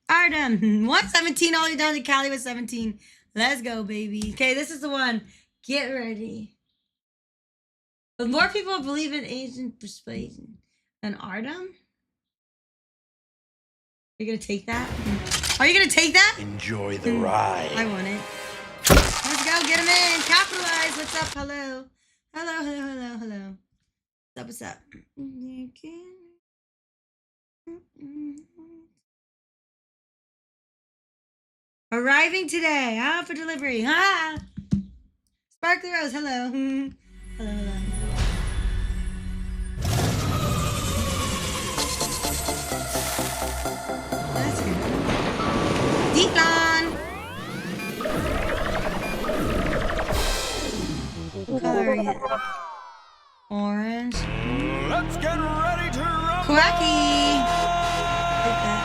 Artem, 117 all the way down to Cali with 17. Let's go, baby. Okay, this is the one. Get ready. But more people believe in Asian persuasion than Artem. Are you gonna take that? Are you gonna take that? Enjoy the ride. I want it. Let's go, get him in. Capitalize. What's up? Hello. Hello. What's up? Arriving today. Out for delivery. Ah! Sparkly Rose, hello. Hello. That's good. Decon! What color are you? Orange. Let's get ready to rumble. Quacky! Like that.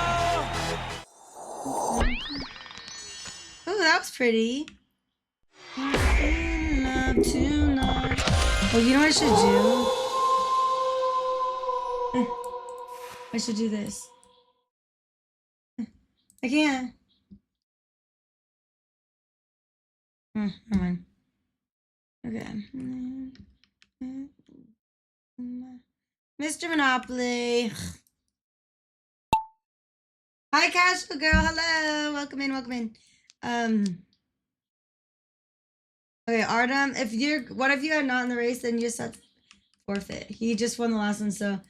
Oh, that was pretty. In love tonight. Oh, you know what I should do? I should do this. I can't. Never mind. Okay. Mr. Monopoly. Hi, Casual Girl. Hello. Welcome in. Okay, Artem, if you're one of you are not in the race, then you just have to forfeit. He just won the last one, so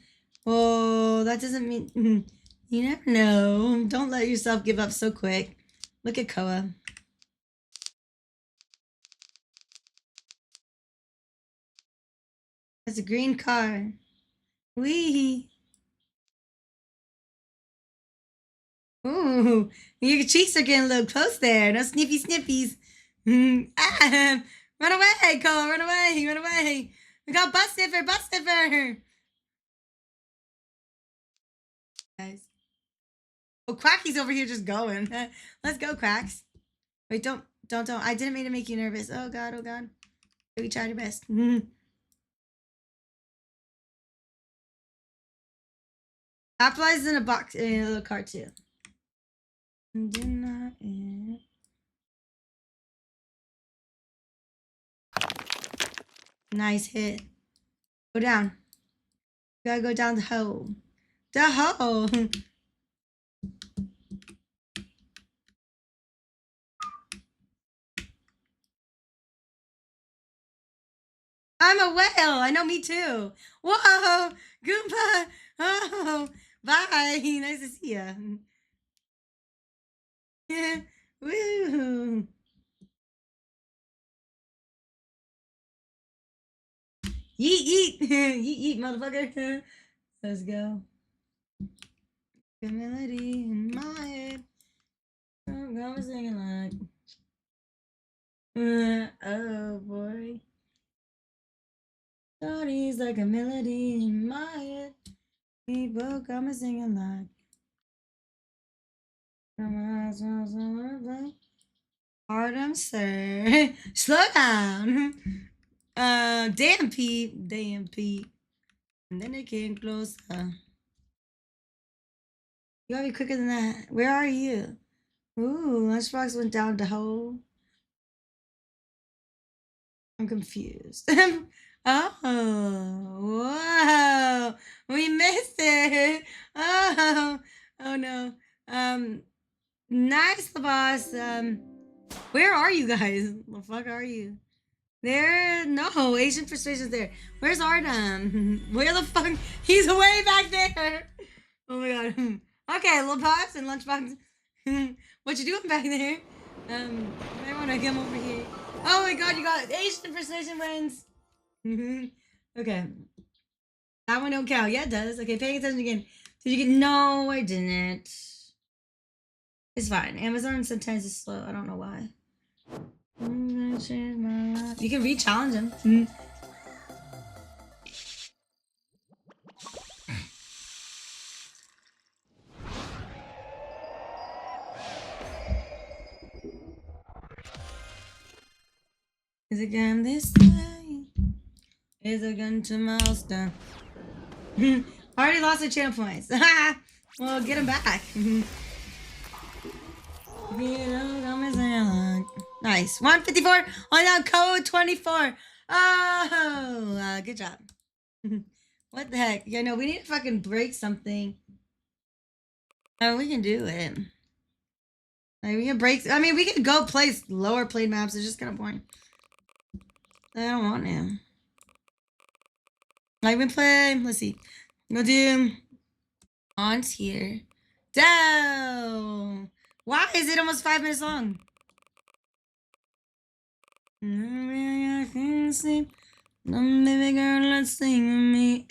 that doesn't mean you never know. Don't let yourself give up so quick. Look at Koa. That's a green car. Wee. Ooh, your cheeks are getting a little close there. No sniffies. Run away, Cole. Run away. We got butt sniffer. Guys. Oh, Quacky's over here just going. Let's go, Quacks. Wait, don't. I didn't mean to make you nervous. Oh, God. You tried your best. Applies in a box, in a little cart, too. Nice hit. Go down. You gotta go down the hole. I'm a whale. I know, me too. Whoa, Goomba. Oh, bye. Nice to see ya. Yeah. Woo. Yeet, motherfucker. Let's go. The melody in my head. I was singing like. Oh boy. Shawty's like a melody in my head. People come singing like. Artem, sir. Slow down. Damn Pete. And then it came closer. You gotta be quicker than that. Where are you? Ooh, Lunchbox went down the hole. I'm confused. Oh, whoa. We missed it. Oh no. Nice, boss. Where are you guys? The fuck are you? There, no, Asian persuasion's there. Where's Artem? Where the fuck? He's way back there. Oh my god. Okay, little box and Lunchbox. What you doing back there? I wanna come over here. Oh my god, you got Asian persuasion wins. Okay. That one don't count. Yeah, it does. Okay, paying attention again. Did you get? No, I didn't. It's fine. Amazon sometimes is slow. I don't know why. I'm gonna change my life. You can re-challenge him. Is it going this way? Is it going to milestone? Already lost the channel points. Well, get him back. Nice. 154 on that code 24. Oh, good job. What the heck? Yeah, no, we need to fucking break something. Oh, we can do it. Like, we can break. I mean, we can go play lower played maps. It's just kind of boring. I don't want to. Like, we play. Let's see. We'll do on here. Down. Why is it almost 5 minutes long? I can't sleep. Baby girl, let's sing with me.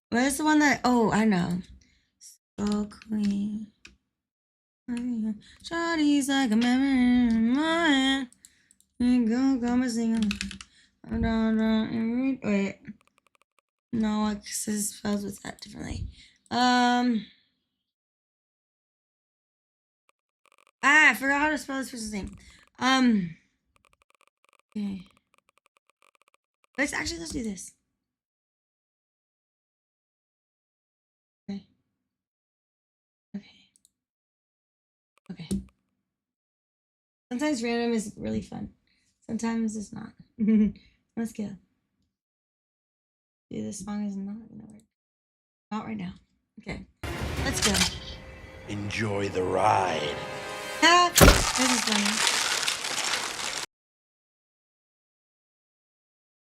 Where's the one that? Oh, I know. So queen. Shawty's like a memory. Go, and sing. Wait. No, it spells with that differently. I forgot how to spell this person's name. Okay. Let's do this. Okay. Okay. Sometimes random is really fun. Sometimes it's not. Let's go. Dude, this song is not gonna work. Not right now. Okay. Let's go. Enjoy the ride. Ah, this is funny.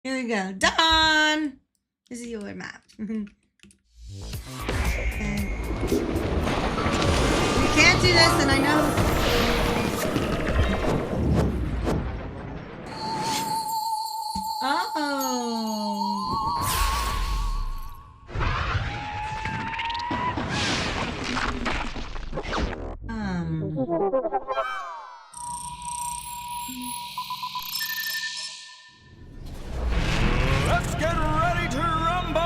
Here we go. Done. This is your map. Okay. We can't do this, and I know. Let's get ready to rumble!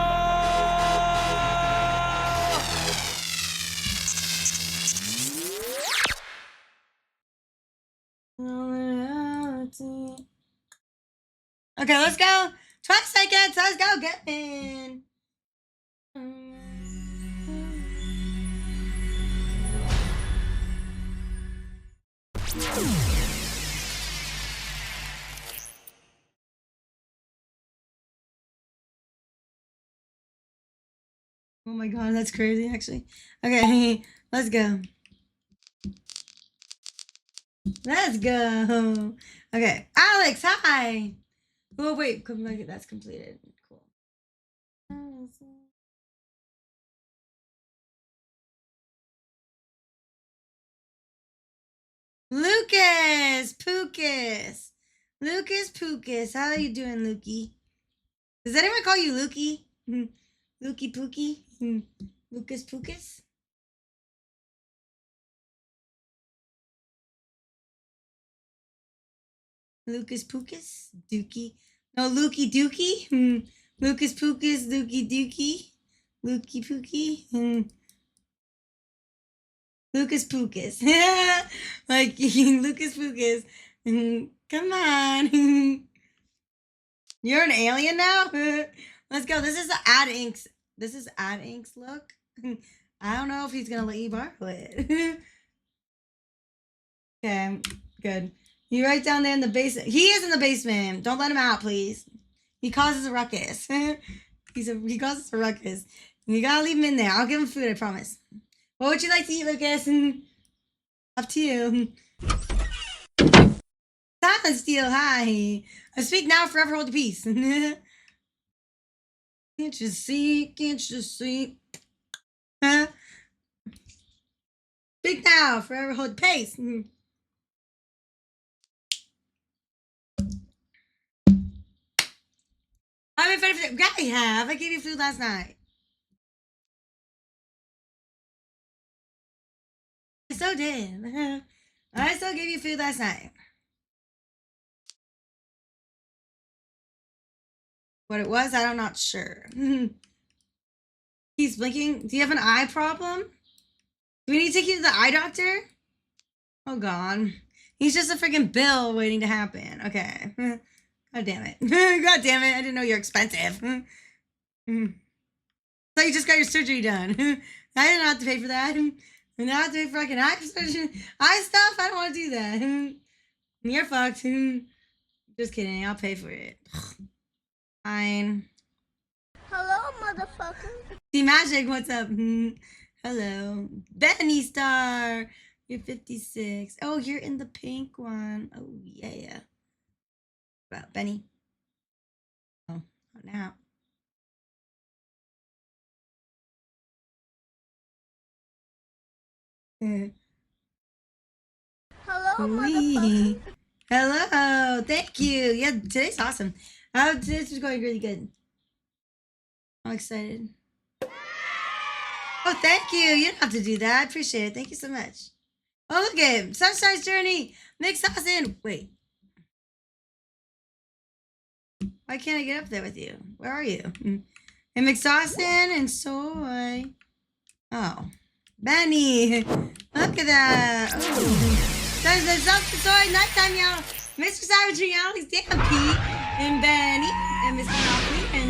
Okay, let's go. 12 seconds. Let's go. Get in. Oh my god, that's crazy actually. Okay, let's go. Let's go. Okay, Alex, hi. Oh wait, that's completed. Cool. Lucas Pookus. Lucas Pookus. How are you doing, Lukey? Does anyone call you Lukey? Lukey Pookie? Lucas Pookus? Lucas Pookus? Dookie? No, Lukey Dookie? Lucas Pookus, Dookie Dookie? Lukey Pookie? Lucas Pookus. Like, Lucas Pookus. Come on. You're an alien now? Let's go. This is the Ad Inks. This is Ad Inks look. I don't know if he's gonna let you borrow it. Okay, good. You right down there in the basement. He is in the basement. Don't let him out, please. He causes a ruckus. He causes a ruckus. You gotta leave him in there. I'll give him food, I promise. What would you like to eat, Lucas? Up to you. Silence, Steel. Hi. I speak now, forever hold your peace. Can't you see? Can't you see? Huh? Speak now, forever hold your pace. I'm excited for that. Yeah, I have. I gave you food last night. I so did. I still gave you food last night. What it was, I'm not sure. He's blinking. Do you have an eye problem? Do we need to take you to the eye doctor? Oh, God. He's just a freaking bill waiting to happen. Okay. God damn it. God damn it. I didn't know you're expensive. So you just got your surgery done. I didn't have to pay for that. And now I have to wait for like an eye stuff. I don't want to do that. You're fucked. Just kidding. I'll pay for it. Fine. Hello, motherfucker. See Magic, what's up? Hello. Benny Star. You're 56. Oh, you're in the pink one. Oh, yeah. What about Benny? Oh, not now. Hello, Wee. motherfucker. Hello. Thank you. Yeah, today's awesome. Today's is going really good. I'm excited. Oh, thank you. You don't have to do that. I appreciate it. Thank you so much. Oh, look at him. Sunshine's Journey. Nick Sasson. Wait. Why can't I get up there with you? Where are you? And McSaucin and Soy. Oh. Benny. Look at that. Oh. There's Soy. Nighttime y'all. Mr. Savagery, Alex, Dan Pete, and Benny, and Mr. Motley, and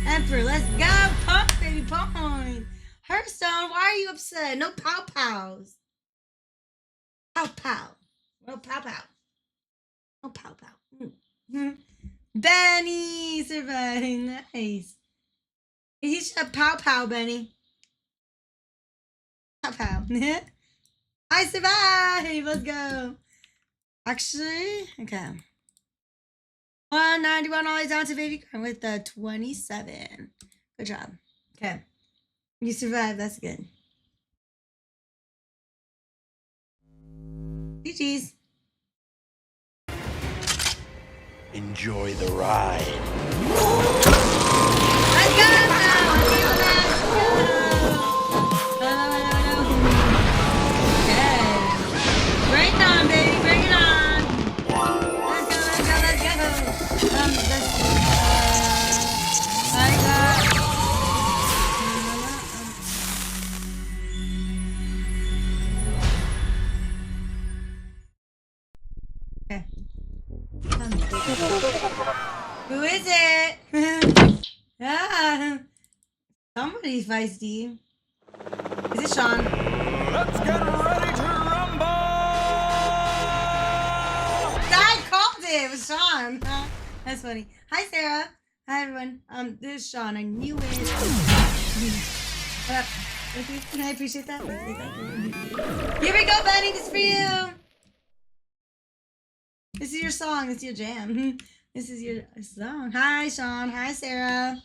Emperor. Let's go. Pump, baby, point. Hearthstone, why are you upset? No pow-pows. Pow-pow. No pow-pow. No pow-pow. Benny survived. Nice. He should pow-pow, Benny. Pow-pow. I survived. Let's go. Actually, okay. 191 all the way down to baby girl with the 27. Good job. Okay. You survived. That's good. GG's. Enjoy the ride. Let's go! Okay. Bring it on, baby. Bring it on. Let's go, let's go, let's go. I got... Okay. Who is it? Ah, somebody's feisty. Is it Sean? Let's get ready to rumble! I called it. It was Sean. That's funny. Hi, Sarah. Hi, everyone. This is Sean. I knew it. What up? Thank you. I appreciate that. Here we go, Benny. This is for you. This is your song. This is your jam. This is your song. Hi, Sean. Hi, Sarah.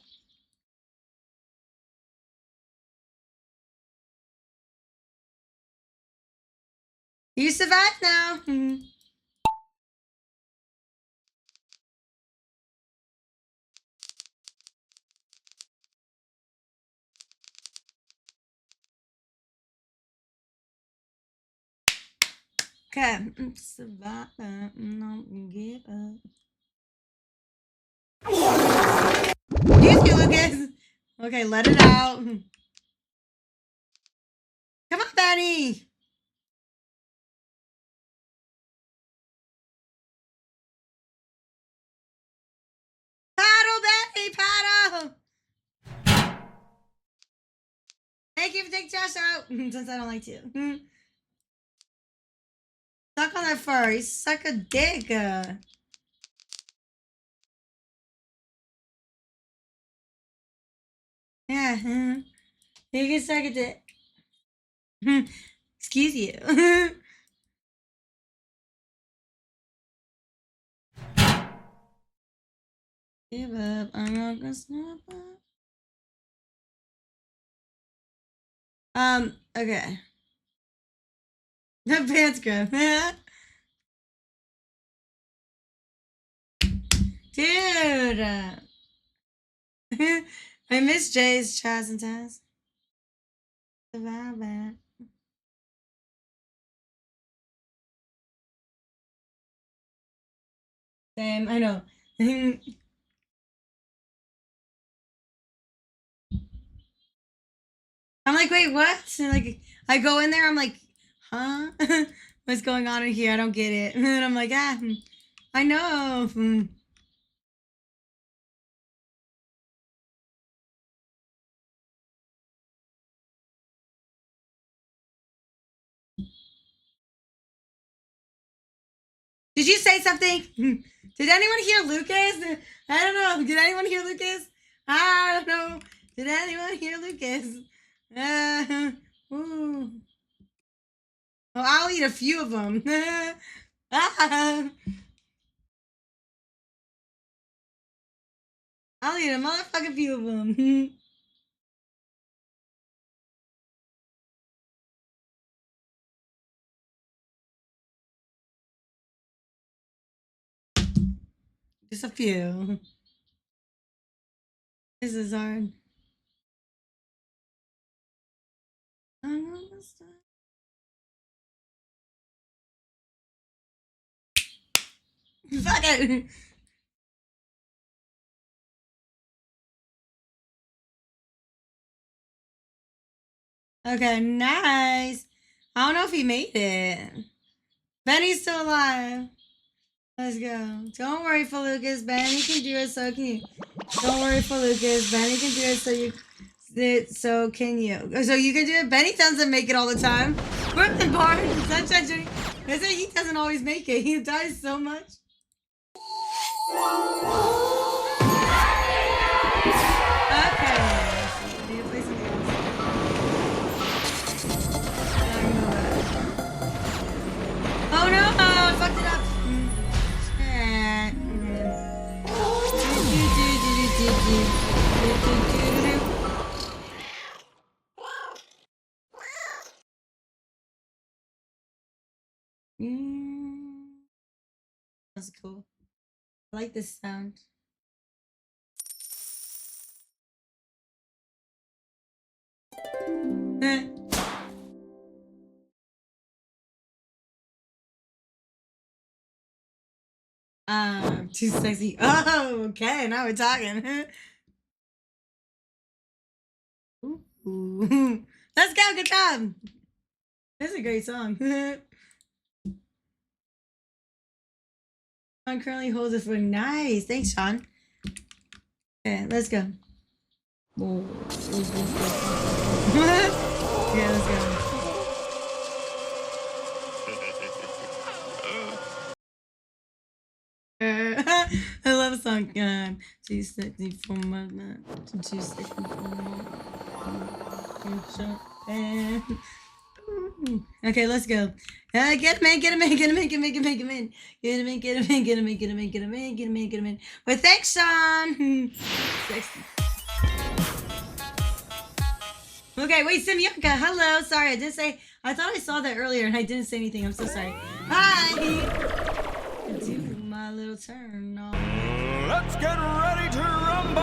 You survived now. Okay. Survive. No, give up. Excuse me, Lucas. Okay, let it out. Come on, Benny. Paddle, Benny, paddle. Thank you for taking Josh out. Since I don't like to. Suck on that fur. You suck a dick. Yeah. You can suck a dick. Excuse you. Give up. I'm not gonna snap up. Okay. The pants grab. Dude. I miss Jay's Chaz and Taz. Survive. Same, I know. I'm like, wait, what? And like, I go in there, I'm like, huh? What's going on in here? I don't get it. And I'm like, I know. Did you say something? Did anyone hear Lucas? I don't know. Did anyone hear Lucas? I don't know. Did anyone hear Lucas? Ooh. Well, I'll eat a few of them. I'll eat a motherfucking few of them. Just a few. This is hard. Fuck it. Okay, nice. I don't know if he made it. Benny's still alive. Let's go. Don't worry for Lucas. Benny can do it, so can you. Don't worry for Lucas. Benny can do it, so can you. So you can do it. Benny doesn't make it all the time. Brooklyn Barn, Sunshine Journey. They say he doesn't always make it. He dies so much. Okay. Need to play something else. Oh no! I fucked it up. That's cool. I like this sound. Too sexy. Oh, okay. Now we're talking. Ooh. Let's go. Good job. This is a great song. Sean currently holds it for nice. Thanks, Sean. Okay, let's go. Whoa. Yeah, let's go. I love a song. Too sexy for my man. Too sexy for my. Okay, let's go. Get him in, get him in, get him in, get him in, get him in, get him in. Get him in, get him in, get him in, get him in, get him in, get him in, get him in. But thanks, Sean. Sexy. Okay, wait, Semyonka, hello. Sorry, I didn't say. I thought I saw that earlier and I didn't say anything. I'm so sorry. Hi. Do my little turn on. Let's get ready to rumble!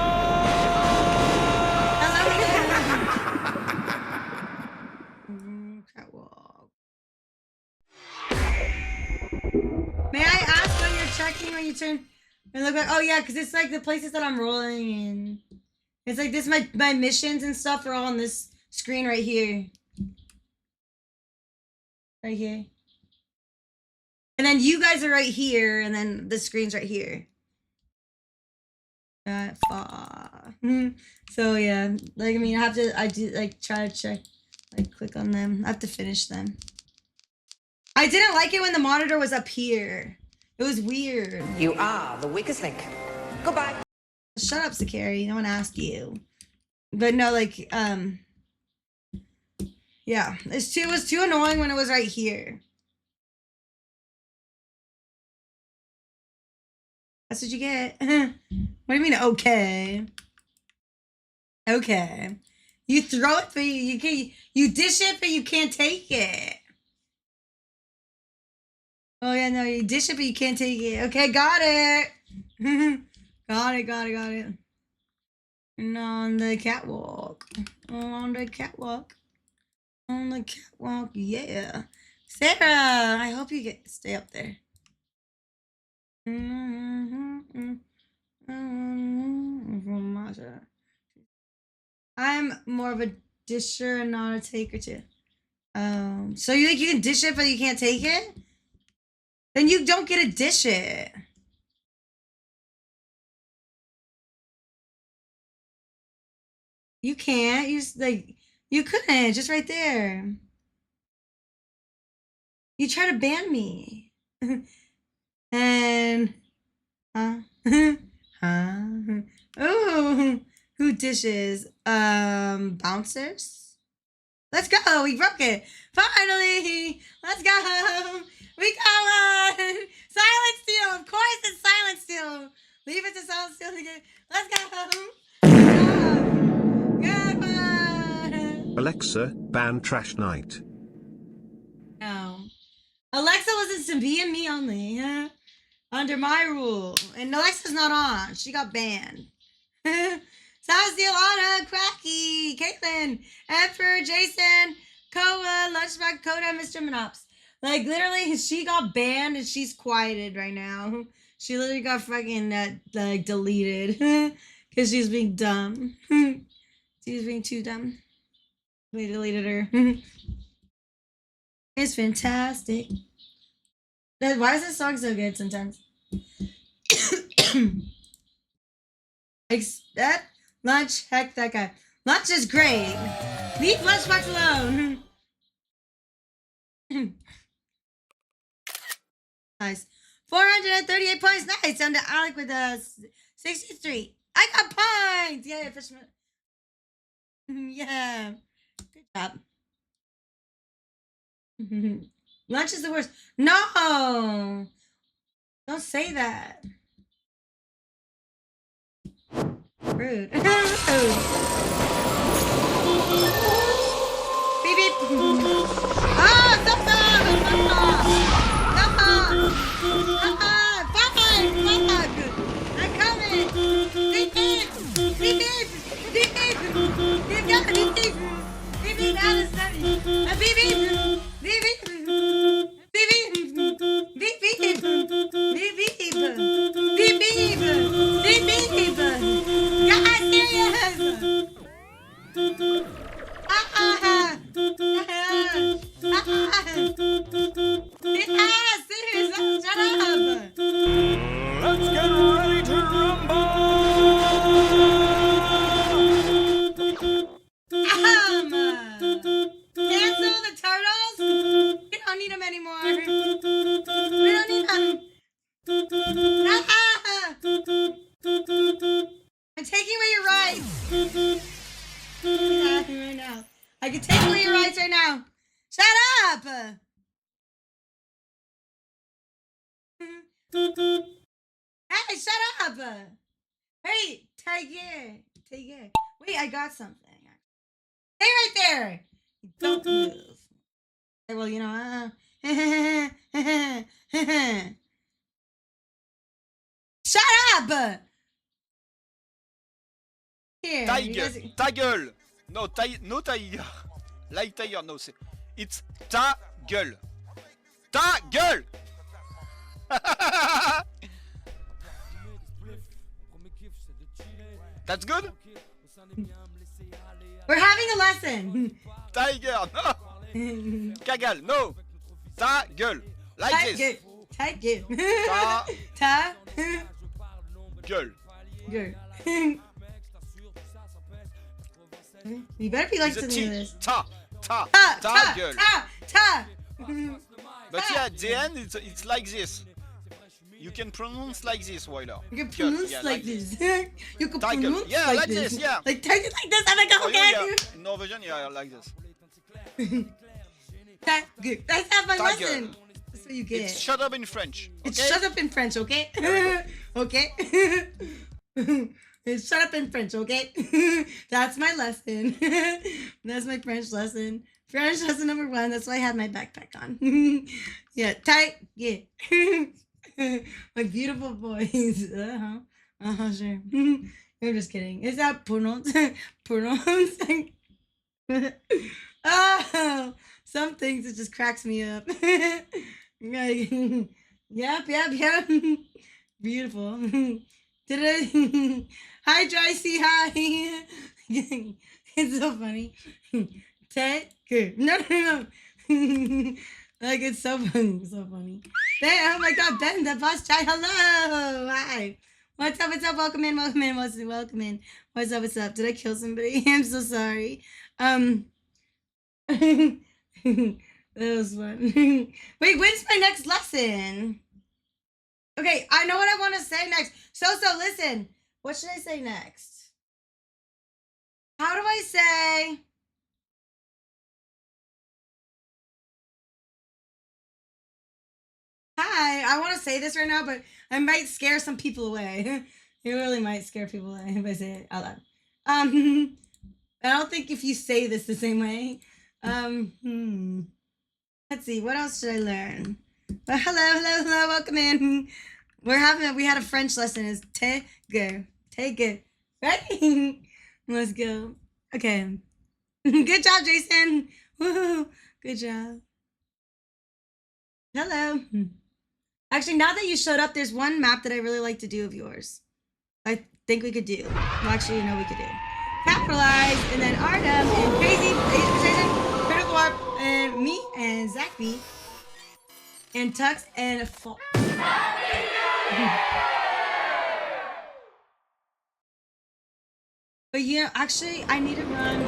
Catwalk. May I ask when you're checking when you turn and look like? Oh yeah, because it's like the places that I'm rolling in. It's like this. My missions and stuff are all on this screen right here. Right here. And then you guys are right here, and then the screen's right here. That far. So yeah, like I mean, I do like try to check, like click on them. I have to finish them. I didn't like it when the monitor was up here. It was weird. You are the weakest link. Goodbye. Shut up, Sakari. No one asked you. But no, like yeah, it was too annoying when it was right here. That's what you get. What do you mean, okay? Okay. You throw it, but you can't. You dish it, but you can't take it. Oh yeah, no, you dish it, but you can't take it. Okay, got it. Got it. And on the catwalk. On the catwalk. Yeah. Sarah, I hope you stay up there. I'm more of a disher and not a taker too. So you think you can dish it, but you can't take it? Then you don't get to dish it. You can't. You just like you couldn't. Just right there. You try to ban me. And huh? Huh? Ooh, who dishes? Bouncers. Let's go. We broke it. Finally. Let's go. We got one. Silent Steel. Of course it's Silent Steel. Leave it to Silent Steel again. Let's go. Good one. Alexa, ban Trashnite. No. Alexa wasn't to be and me only. Huh? Under my rule. And Alexa's not on. She got banned. Silent Steel, Anna, Cracky, Caitlin, Emperor, Jason, Koa, Lunchback, Coda, Mr. Monops. Like, literally, she got banned and she's quieted right now. She literally got fucking, like, deleted. Because she's being dumb. She's being too dumb. We deleted her. It's fantastic. Why is this song so good sometimes? That lunch, heck that guy. Lunch is great. Leave Lunchbox alone. Nice. 438 points. Nice. Down to Alec with 63. I got points. Yeah, Fishman. Yeah. Good job. Lunch is the worst. No. Don't say that. Rude. Rude. Beep beep. Ah, stop that! Fuck! I'm coming! Beep beep! Beep beep! Beep beep! Beep beep! Beep beep! Beep beep! That is funny. Beep beep! Beep beep! Beep beep! Beep beep! Beep beep! Beep beep! Beep beep! God, serious! Serious! Shut up! Let's get ready to rumble! Cancel the turtles? We don't need them anymore. We don't need them. I'm taking away your rights. Right now. I can take away your rights right now. Shut up! Hey, shut up! Hey, Tiger. Wait, I got something. Stay right there. Don't move. Well, you know. Shut up! Here. Ta gueule. No, no tiger. Like tiger, no. It's ta gueule. Ta gueule. That's good? We're having a lesson. Tiger, no. Cagal, no. Ta gueule. Like this. Tiger. Ta gueule. gueule. You better be like listening to this. Ta gueule. Ta. But yeah, at the end, it's like this. You can pronounce like this, Wyler. You can pronounce like this. You can Tiger. pronounce Yeah, like this. Yeah. Like take it like this. I'm like, okay. In Norwegian, yeah, like this. Tiger. That's not my Tiger. lesson. That's what you get. It's shut up in French. Okay? It's shut up in French, okay? Okay? It's shut up in French, okay? That's my lesson. That's my French lesson. French lesson number 1. That's why I have my backpack on. Yeah, tight. Yeah. My beautiful voice. Sure. I'm just kidding. Is that pronounce? Oh, some things it just cracks me up. Like, yep. Beautiful. Did I? Hi, Dry Sea. Hi. It's so funny. No. Like, it's so funny. Ben, oh my God, Ben, the boss child. Hello. Hi. What's up? Welcome in. What's up? Did I kill somebody? I'm so sorry. That was fun. Wait, when's my next lesson? Okay, I know what I want to say next. So listen. What should I say next? How do I say? Hi, I want to say this right now, but I might scare some people away. It really might scare people away if I say it out loud. I don't think if you say this the same way. Let's see, what else should I learn? Well, hello, welcome in. We had a French lesson. It's take it, right? Let's go. Okay. Good job, Jason. Woohoo! Good job. Hello. Actually, now that you showed up, there's one map that I really like to do of yours. I think we could do. Well, actually, you know we could do. Capitalize, and then Artem, and Crazy, Jason, Critical Warp, and me, and Zach B, and Tux, and Fall. But yeah, actually, I need to run.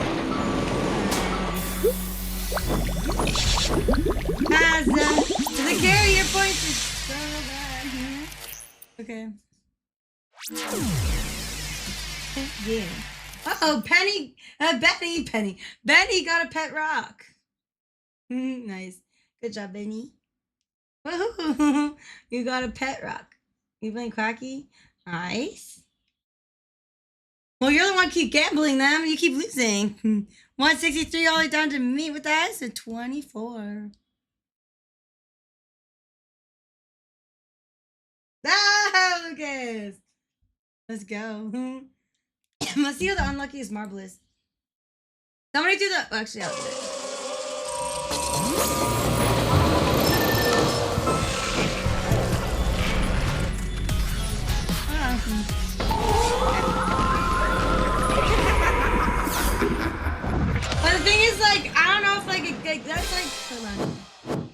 As the carrier points is so bad. Okay. Yeah. Uh-oh, Benny got a pet rock. Nice. Good job, Benny. Woohoo! You got a pet rock. You playing Quacky? Nice. Well, you're the one keep gambling them. You keep losing. 163 all the way down to me with that. It's a 24. Ah, Lucas. Let's go. Let's see who the unluckiest marble is. Somebody do the... Actually, I'll do it. But the thing is, like, I don't know if, like that's like... Hold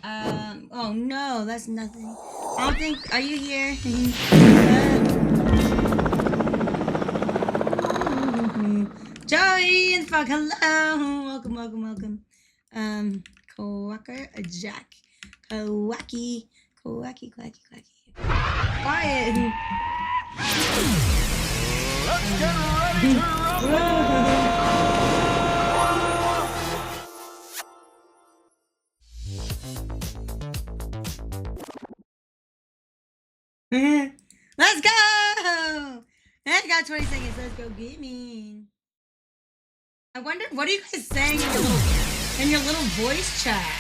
on. Oh, no, that's nothing. I don't think... Are you here? Joey and fuck, hello. Welcome. Quacker, a Jack. Quacky. Quiet. Let's get ready to rumble! Let's go! I got 20 seconds. Let's go gaming. I wonder, what are you guys saying in your little voice chat?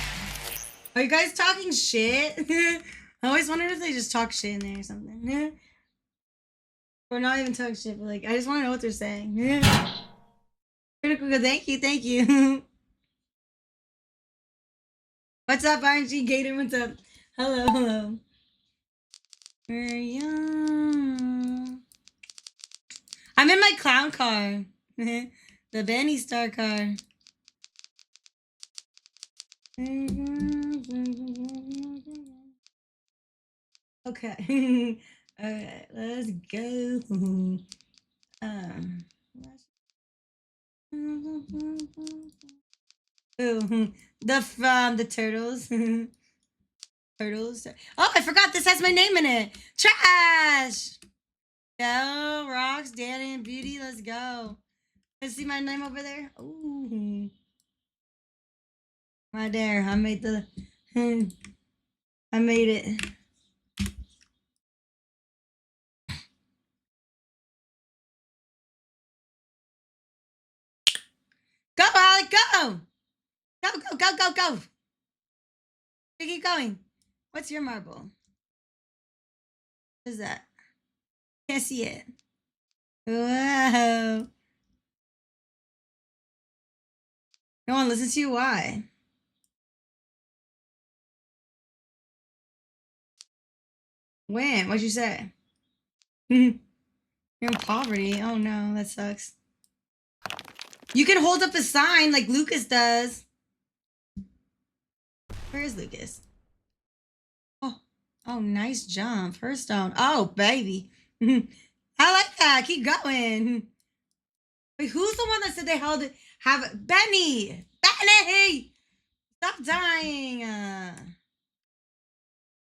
Are you guys talking shit? I always wondered if they just talk shit in there or something. Or not even talk shit, but like, I just want to know what they're saying. Critical good, thank you. What's up, RNG Gator? What's up? Hello. Where are you? I'm in my clown car. The Benny Star car. Okay. Alright, let's go. Ooh, the turtles. Turtles. Oh, I forgot this has my name in it. Trash. Go, Rocks, Danny, and Beauty. Let's go. Let's see my name over there. Ooh. Right there. I made it. Go, Alec, go. Go. Keep going. What's your marble? What is that? Can't see it. Whoa. No one listens to you? Why? When? What'd you say? You're in poverty. Oh no, that sucks. You can hold up a sign like Lucas does. Where is Lucas? Oh, nice jump. First stone. Oh, baby. I like that. Keep going. Wait, who's the one that said they held it? Benny! Stop dying!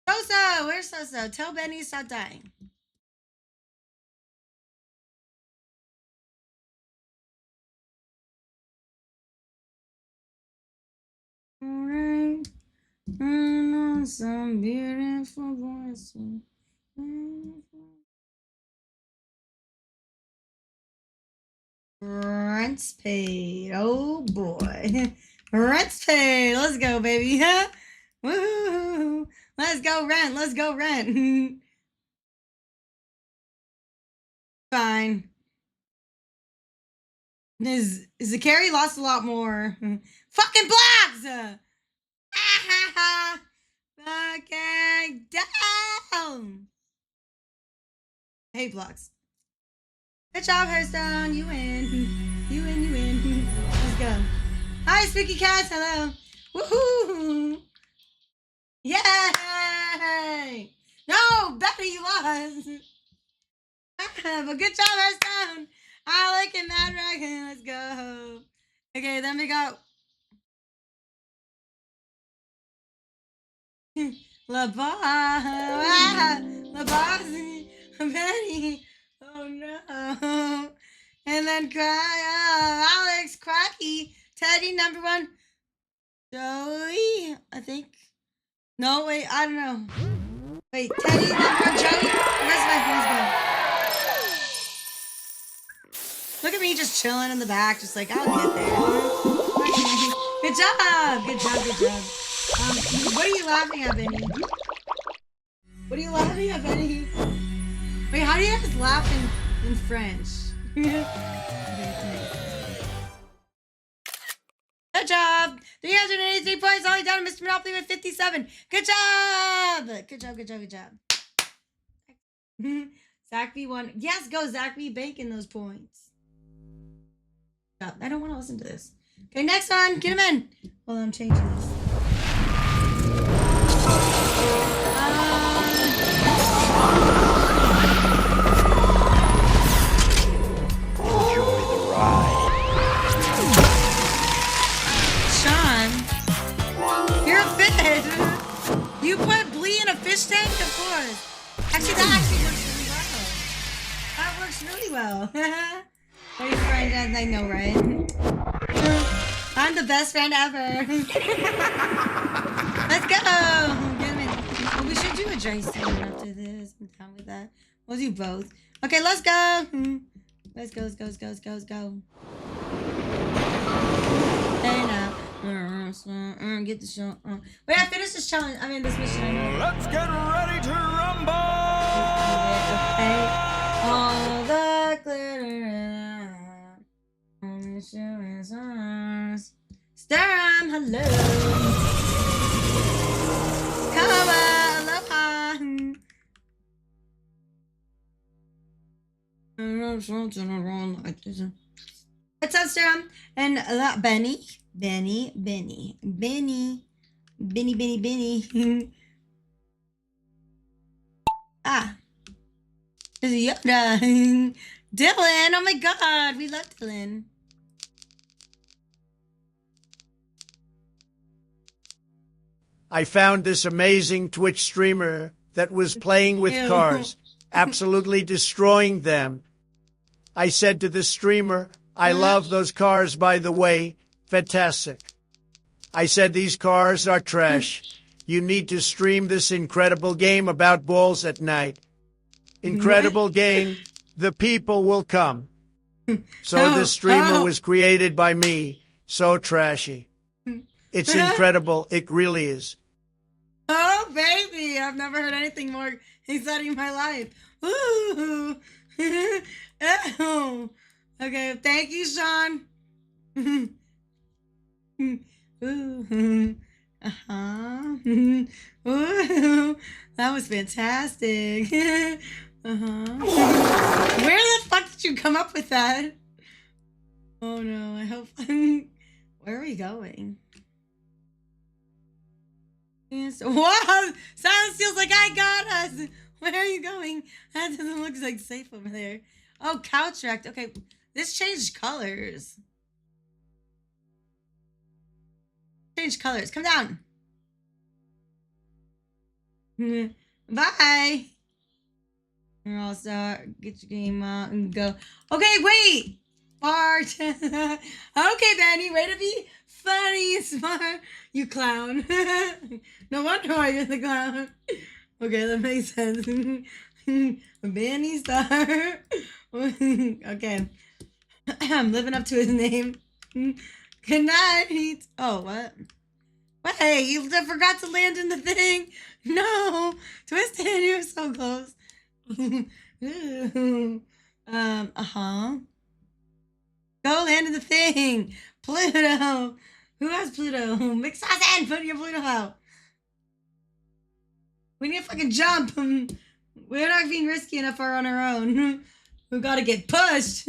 Sosa, Where's So? Tell Benny to stop dying. Alright. Some beautiful voices. Rent's paid. Oh boy. Rent's paid. Let's go, baby. Woo! Let's go rent. Let's go rent. Fine. Zakari lost a lot more. Fucking blocks! Fucking down! Hey, blocks. Good job, Hearthstone. You win. You win, you win. Let's go. Hi, Spooky Cats. Hello. Woohoo! Yay! No, Betty, you lost. But good job, Hearthstone. I like it, Mad Dragon. Let's go. Okay, then we go. La Boss. La Boss. Betty. Oh no. And then Alex, Cracky, Teddy, number one. Joey, I think. No, wait, I don't know. Wait, Teddy, number one, Joey. Let's go. Look at me just chilling in the back, just like, I'll get there. Good job. Good job, good job. What are you laughing at, Benny? What are you laughing at, Benny? Wait, how do you guys laugh in French? Good job! 383 points, only down to Mr. Monopoly with 57. Good job! Good job, good job, good job. Zach B won. Yes, go Zach B, banking those points. I don't want to listen to this. Okay, next one. Get him in. Hold on, I'm changing this. Enjoy the ride. Sean, you're a fish. You put Blee in a fish tank? Of course. Actually, that actually works really well. That works really well. What are you friend? I know, right? I'm the best friend ever. Let's go. Get him in. Oh, we should do a dry season after this. I'm down with that. We'll do both. Okay, let's go. Let's go. Hey now. Get the show. Wait, I finished this challenge. I mean, this mission. I know. Let's get ready to rumble! Okay. All the glitter on the show is ours. Staram, hello. Kawa, aloha. What's up, Staram? And Benny. Ah. There's Yoda. Dylan, oh my god, we love Dylan. I found this amazing Twitch streamer that was playing with cars, absolutely destroying them. I said to the streamer, I love those cars, by the way, fantastic. I said, these cars are trash. You need to stream this incredible game about balls at night. Incredible game. The people will come. So this streamer was created by me. So trashy. It's incredible. It really is. Oh, baby. I've never heard anything more exciting in my life. Ooh. Oh. Okay, thank you, Sean. Ooh. Uh-huh. Ooh. That was fantastic. Uh-huh. Where the fuck did you come up with that? Oh no, I hope where are we going? Yes. Wow! Silence feels like I got us! Where are you going? That doesn't look like safe over there. Oh, couch wrecked. Okay, this changed colors. Change colors. Come down. Bye. You're all start. Get your game on and go. Okay, wait. Fart. Okay, Benny. Way to be funny and smart. You clown. No wonder why you're the clown. Okay, that makes sense. Benny Star. Okay. I'm living up to his name. Good night. Oh, what? Wait, you forgot to land in the thing. No. Twisted, you're so close. Uh-huh. Go land in the thing. Pluto. Who has Pluto? Mix us in. Put your Pluto out. We need to fucking jump. We're not being risky enough on our own. We gotta get pushed.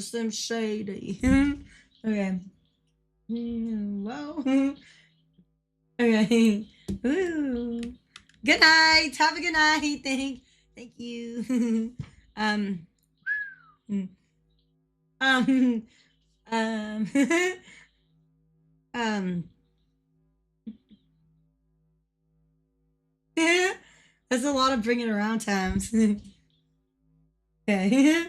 Some shady. Okay. Whoa. Okay. Ooh. Good night. Have a good night. Thank you. um. That's a lot of bringing around times. Okay.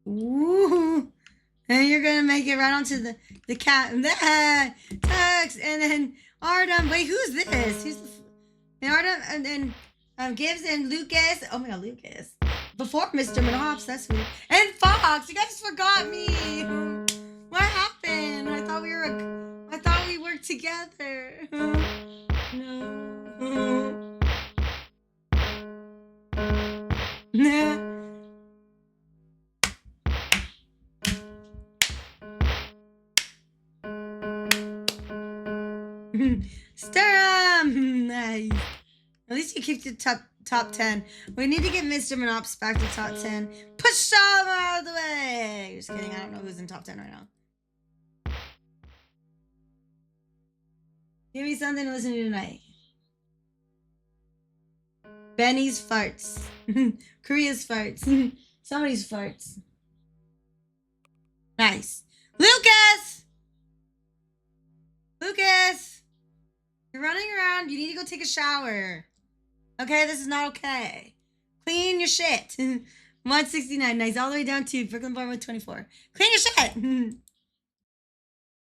Ooh. And you're gonna make it right onto the cat. Tux, and then Artem. Wait, who's this? Who's and Artem, and then Gibbs and Lucas. Oh my god, Lucas. Before Mr. Minops, that's weird. And Fox, you guys forgot me. What happened? I thought we worked together. No. Nah. Stir 'em! Nice. At least you keep the top 10. We need to get Mr. Monops back to top 10. Push them out of the way! Just kidding, I don't know who's in top 10 right now. Give me something to listen to tonight. Benny's farts. Korea's farts. Somebody's farts. Nice. Lucas! Lucas! You're running around. You need to go take a shower. Okay, this is not okay. Clean your shit. 169. Nice. All the way down to Brooklyn Bar with 24. Clean your shit.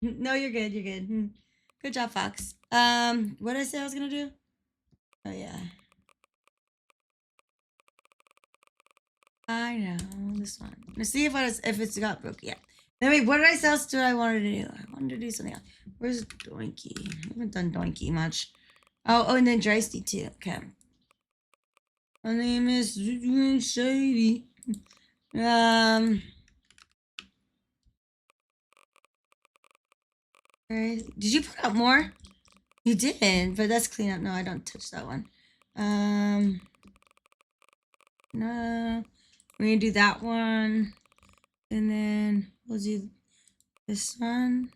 No, you're good. You're good. Good job, Fox. What did I say I was gonna do? Oh yeah. I know this one. Let's see if it's got broke yet. Anyway, what else did I wanted to do? I wanted to do something else. Where's Doinky? I haven't done Doinky much. Oh, and then Drysty too. Okay. My name is Shady. Alright. Did you put out more? You did, but that's clean up. No, I don't touch that one. No. We're gonna do that one. And then we'll do this one.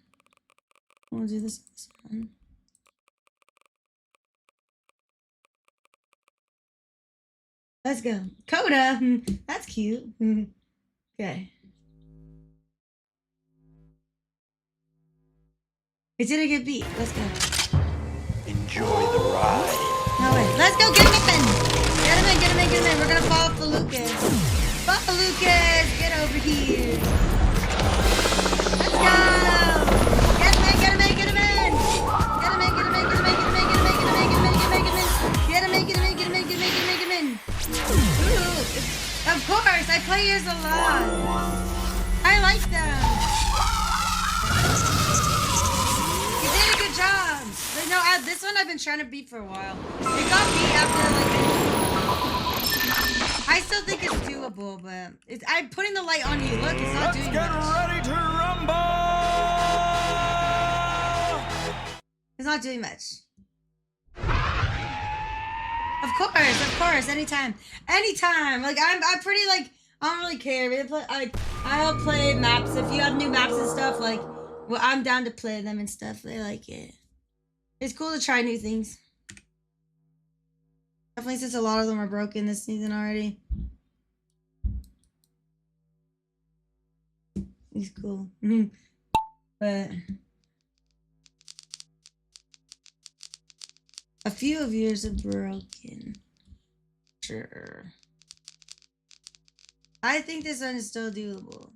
We'll do this one. Let's go. Coda! That's cute. Okay. It's in a good beat. Let's go. Enjoy the ride. No way. Let's go get him in! Get him in, get him in, get him in. We're gonna fall for Lucas. Follow Lucas! Get over here. Let's go! Get him in, get him in, get him in! Get him in, get him in, get him in, get him in, get him in, get him in, get him in, get him in, get him in, get him in, get him in, get him in, get him in, get him in. Ooh, of course, I play yours a lot. I like them. You did a good job. But no, this one I've been trying to beat for a while. It got beat after I still think it's doable, but I'm putting the light on you. Look, it's not doing Let's get much. ready to rumble! It's not doing much. Of course, anytime. Like I'm pretty like I don't really care. I'll play maps if you have new maps and stuff. Like, well, I'm down to play them and stuff. They like it. It's cool to try new things. Definitely since a lot of them are broken this season already. It's cool. But few of yours are broken. Sure. I think this one is still doable.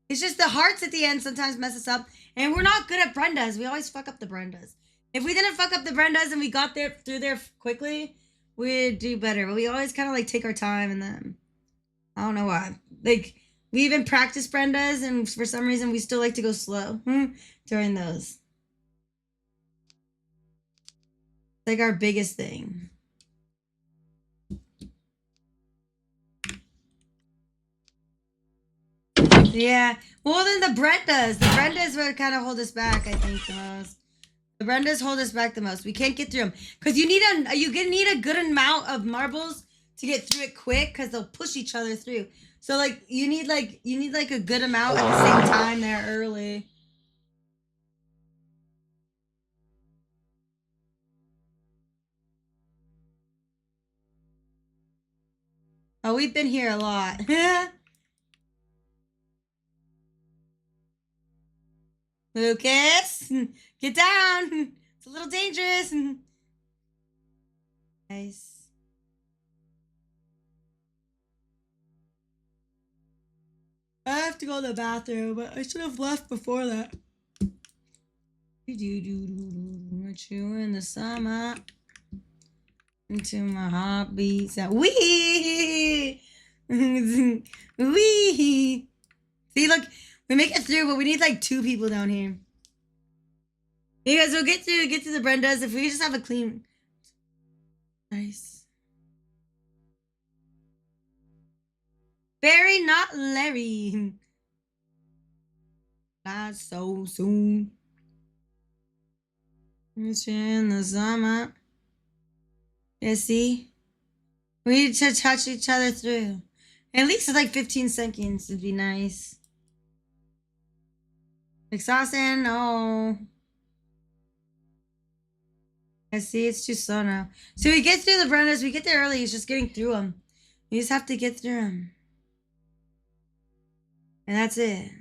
It's just the hearts at the end sometimes mess us up. And we're not good at Brendas. We always fuck up the Brendas. If we didn't fuck up the Brendas and we got there through there quickly, we'd do better. But we always kind of like take our time and then I don't know why. Like we even practice Brendas and for some reason we still like to go slow during those. It's like our biggest thing. Yeah. Well, then the Brendas. The Brendas would kind of hold us back, I think, the most. The Brendas hold us back the most. We can't get through them. Because you need a good amount of marbles to get through it quick because they'll push each other through. So, like, you need a good amount at the same time there early. Oh, we've been here a lot. Lucas, get down. It's a little dangerous. Nice. I have to go to the bathroom, but I should have left before that. What you in the summer? Into my heartbeats. Wee! Wee! See, look. We make it through, but we need like 2 people down here. You guys, we'll get to the Brendas if we just have a clean. Nice. Barry, not Larry. Not so soon. It's in the summer. Yeah, see? We need to touch each other through. At least it's like 15 seconds would be nice. Exhausting, no. I see it's too slow now. So we get through the Brendas. We get there early. It's just getting through them. You just have to get through them. And that's it.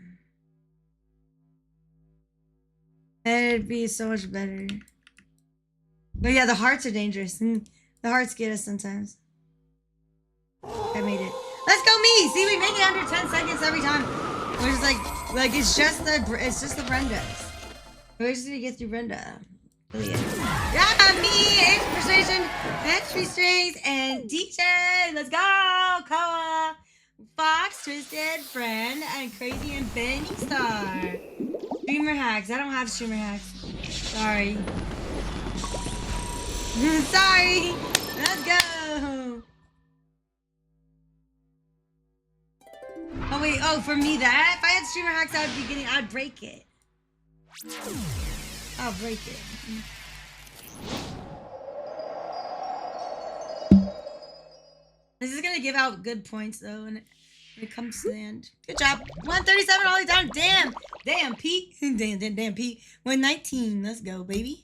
It'd be so much better. But yeah, the hearts are dangerous. The hearts get us sometimes. I made it. Let's go me! See, we make it under 10 seconds every time. We're just like it's just the Brendas. We're just gonna get through Brenda. Oh yeah. Yeah, me, H Persuasion, Entry Strings, and DJ. Let's go, Koa, Fox, Twisted, Friend, and Crazy and Benny Star. Streamer hacks. I don't have streamer hacks. Sorry. Sorry. Let's go. Oh wait, oh for me that if I had streamer hacks I'd break it. I'll break it. This is gonna give out good points though when it comes to the end. Good job. 137 all the way down. Damn Pete. damn Pete. 119. Let's go, baby.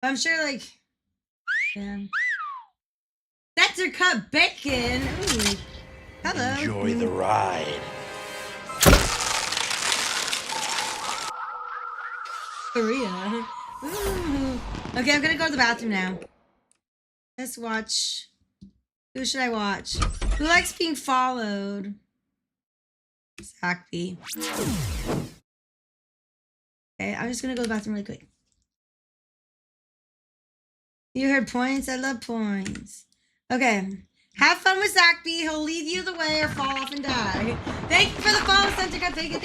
I'm sure, like, yeah. That's your cut bacon. Ooh. Hello. Enjoy the ride. Korea. Ooh. Okay, I'm gonna go to the bathroom now. Let's watch. Who should I watch? Who likes being followed? Zachby. Okay, I'm just gonna go to the bathroom really quick. You heard points? I love points. Okay. Have fun with Zachby. He'll lead you the way or fall off and die. Thank you for the follow, Center Cut. Thank you.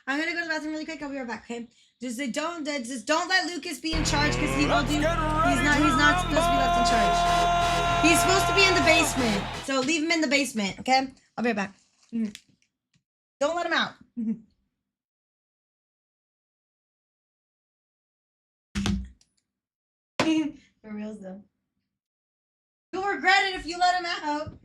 I'm gonna go to the bathroom really quick. I'll be right back, okay? Just don't let Lucas be in charge because he will do. He's not supposed to be left in charge. He's supposed to be in the basement. So leave him in the basement, okay? I'll be right back. Don't let him out. For reals though. You'll regret it if you let him out.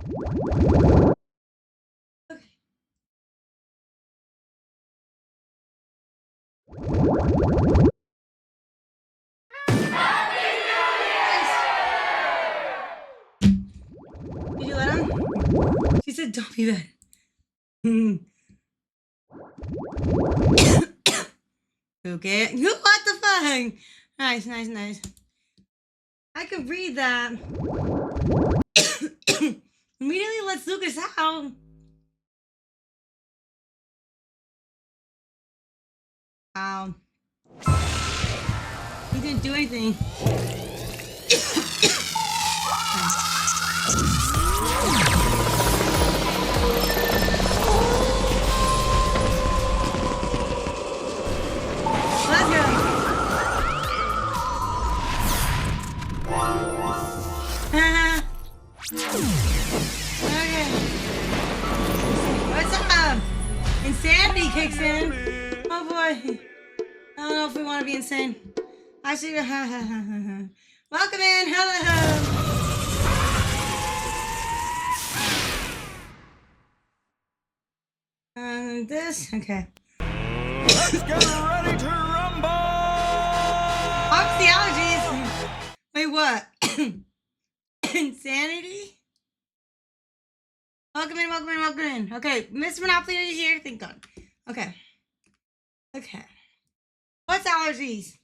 Did you let him? She said, don't be bad. Okay. What the fuck? Nice, nice, nice. I could read that. Immediately lets Lucas out. Wow. He didn't do anything. Let's go. Okay. What's up? Insanity kicks in. Oh boy. I don't know if we want to be insane. I should. Welcome in. Hello. This. Okay. Let's get ready to rumble! Off the allergies. Wait, what? Insanity? Welcome in, welcome in, welcome in. Okay, Mr. Monopoly, are you here? Thank God. Okay. Okay. What's allergies?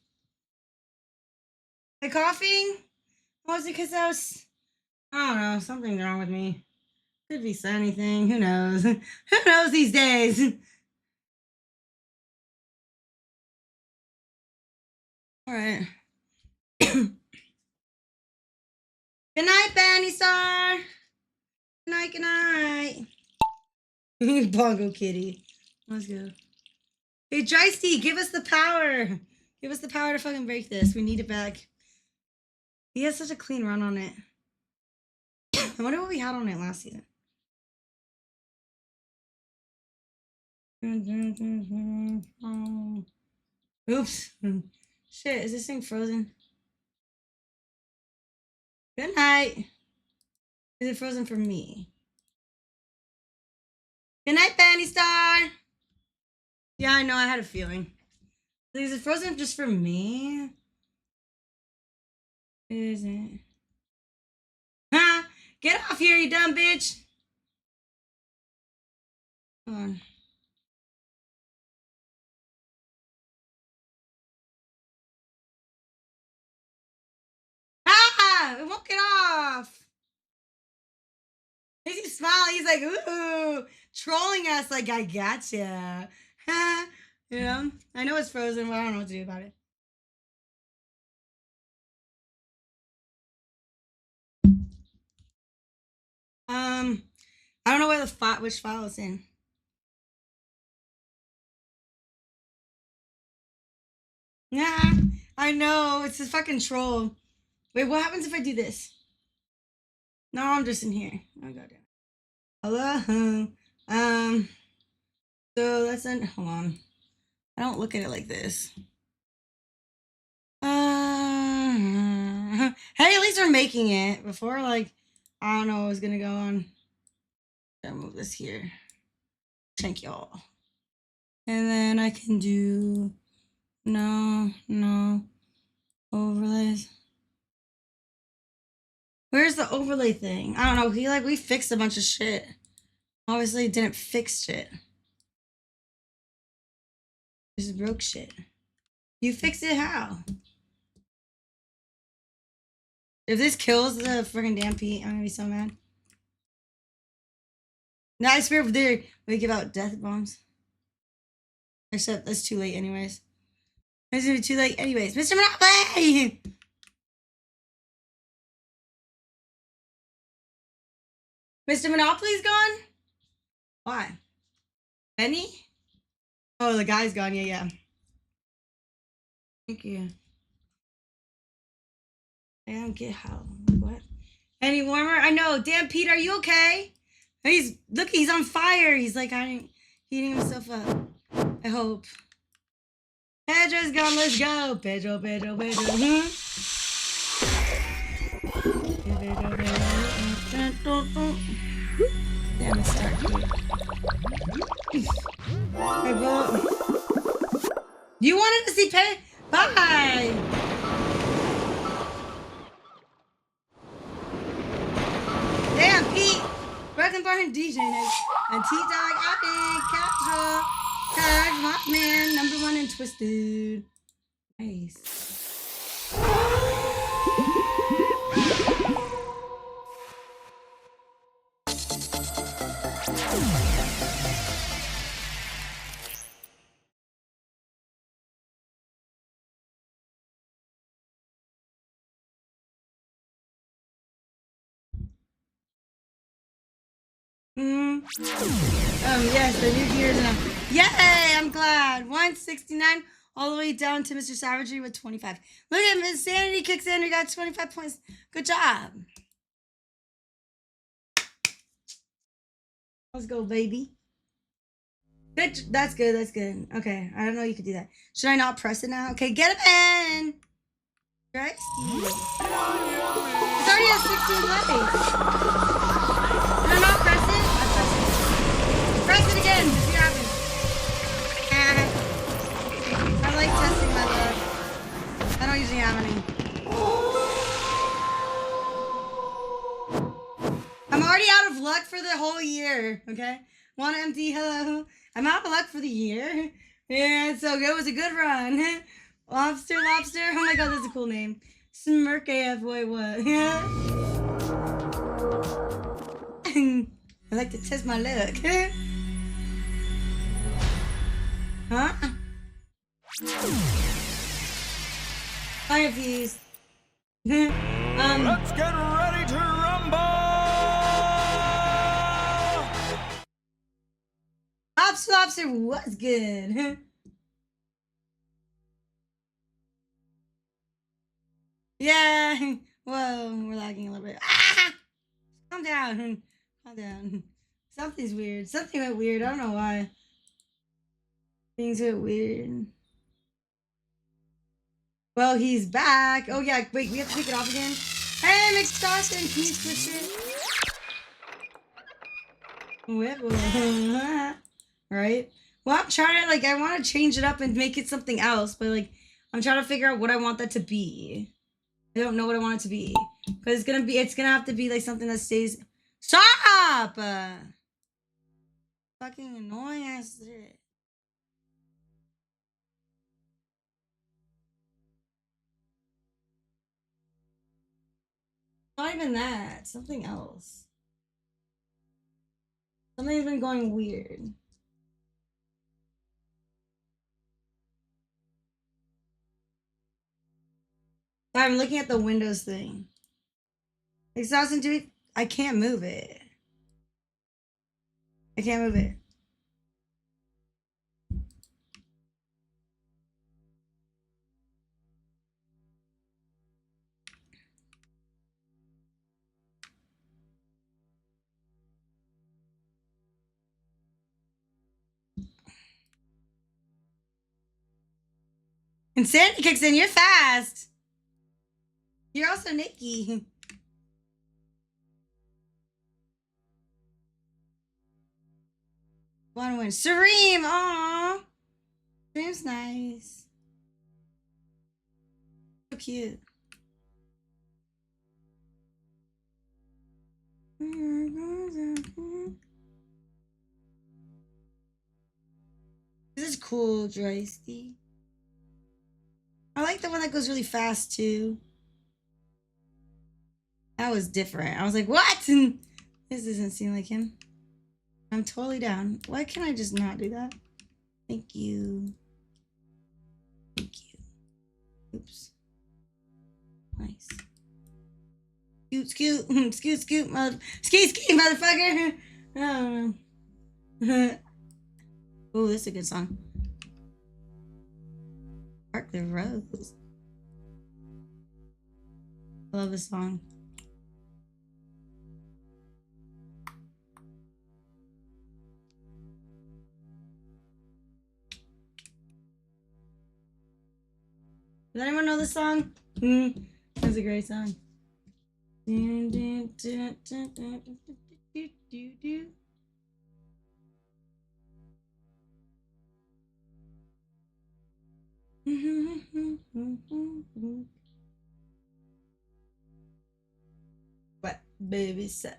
The coughing? Was it because I don't know, something's wrong with me. Could be anything. Who knows? Who knows these days? All right. Good night, Benny Star. Good night, good night. Bongo Kitty. Let's go. Hey, Drysty, give us the power. Give us the power to fucking break this. We need it back. He has such a clean run on it. I wonder what we had on it last season. Oops. Shit, is this thing frozen? Good night. Is it frozen for me? Good night, Benny Star. Yeah, I know. I had a feeling. Is it frozen just for me? Is it? Huh? Get off here, you dumb bitch. Hold on. Ah! It won't get off. He's smiling. He's like, ooh, trolling us like, I gotcha. You know? I know it's frozen, but I don't know what to do about it. I don't know where which file it's in. Nah, I know. It's a fucking troll. Wait, what happens if I do this? No, I'm just in here. Oh, goddamn. Hello? So let's end. Hold on. I don't look at it like this. Hey, at least we're making it. Before, like, I don't know what was gonna go on. Gotta move this here. Thank y'all. And then I can do no overlays. Where's the overlay thing? I don't know. We fixed a bunch of shit. Obviously, it didn't fix shit. Just broke shit. You fixed it how? If this kills the freaking damn Pete, I'm gonna be so mad. No, I swear there we give out death bombs. Except that's too late anyways. It's gonna be too late anyways. Mr. Monopoly! Mr. Monopoly's gone? Why? Benny? Oh, the guy's gone. Yeah. Thank you. I don't get how. What? Any warmer? I know. Damn, Pete, are you okay? He's on fire. He's like heating himself up. I hope. Pedro's gone. Let's go. Pedro. I vote. You wanted to see Pay? Bye. Damn, Pete. Broken Barn DJ next. And T-Dog, Abby, Casual, Tag, Mothman, #1 and Twisted. Nice. Yes, the new gears now. Yay! I'm glad. 169 all the way down to Mr. Savagery with 25. Look at him. Insanity kicks in. We got 25 points. Good job. Let's go, baby. Good. That's good. That's good. Okay. I don't know you could do that. Should I not press it now? Okay, get him in. Right? It's already at 16 likes. Did I not press it? I pressed it. Press it again. See what happens. I like testing my luck. I don't usually have any. I'm already out of luck for the whole year. Okay. One empty. Hello. I'm out of luck for the year. Yeah, so it was a good run. Lobster. Oh my god, that's a cool name. Smirk AF, wait, what? Yeah. I like to test my luck. Huh? Fire fuse. Let's get ready to rumble! Lobster was good. Yeah. Whoa, we're lagging a little bit. Ah! Calm down. Calm down. Something's weird. Something went weird. I don't know why. Things went weird. Well, he's back. Oh, yeah. Wait, we have to take it off again. Hey, Mixed Dawson. Can you switch it? Right? Well, I'm trying to, like, I want to change it up and make it something else, but, like, I'm trying to figure out what I want that to be. I don't know what I want it to be. But it's gonna have to be, like, something that stays. Stop! Fucking annoying ass shit. Not even that. Something else. Something's been going weird. I'm looking at the Windows thing. 2002, I can't move it. I can't move it. Insanity kicks in. You're fast. You're also Nikki. Wanna win. Sareem! Aww. Sareem's nice. So cute. This is cool, Joycey. I like the one that goes really fast too. That was different. I was like, what? This doesn't seem like him. I'm totally down. Why can't I just not do that? Thank you. Thank you. Oops. Nice. Scoot, motherfucker. I don't know. Oh, this is a good song. Park the Rose. I love this song. Does anyone know this song? That's a great song. What baby sex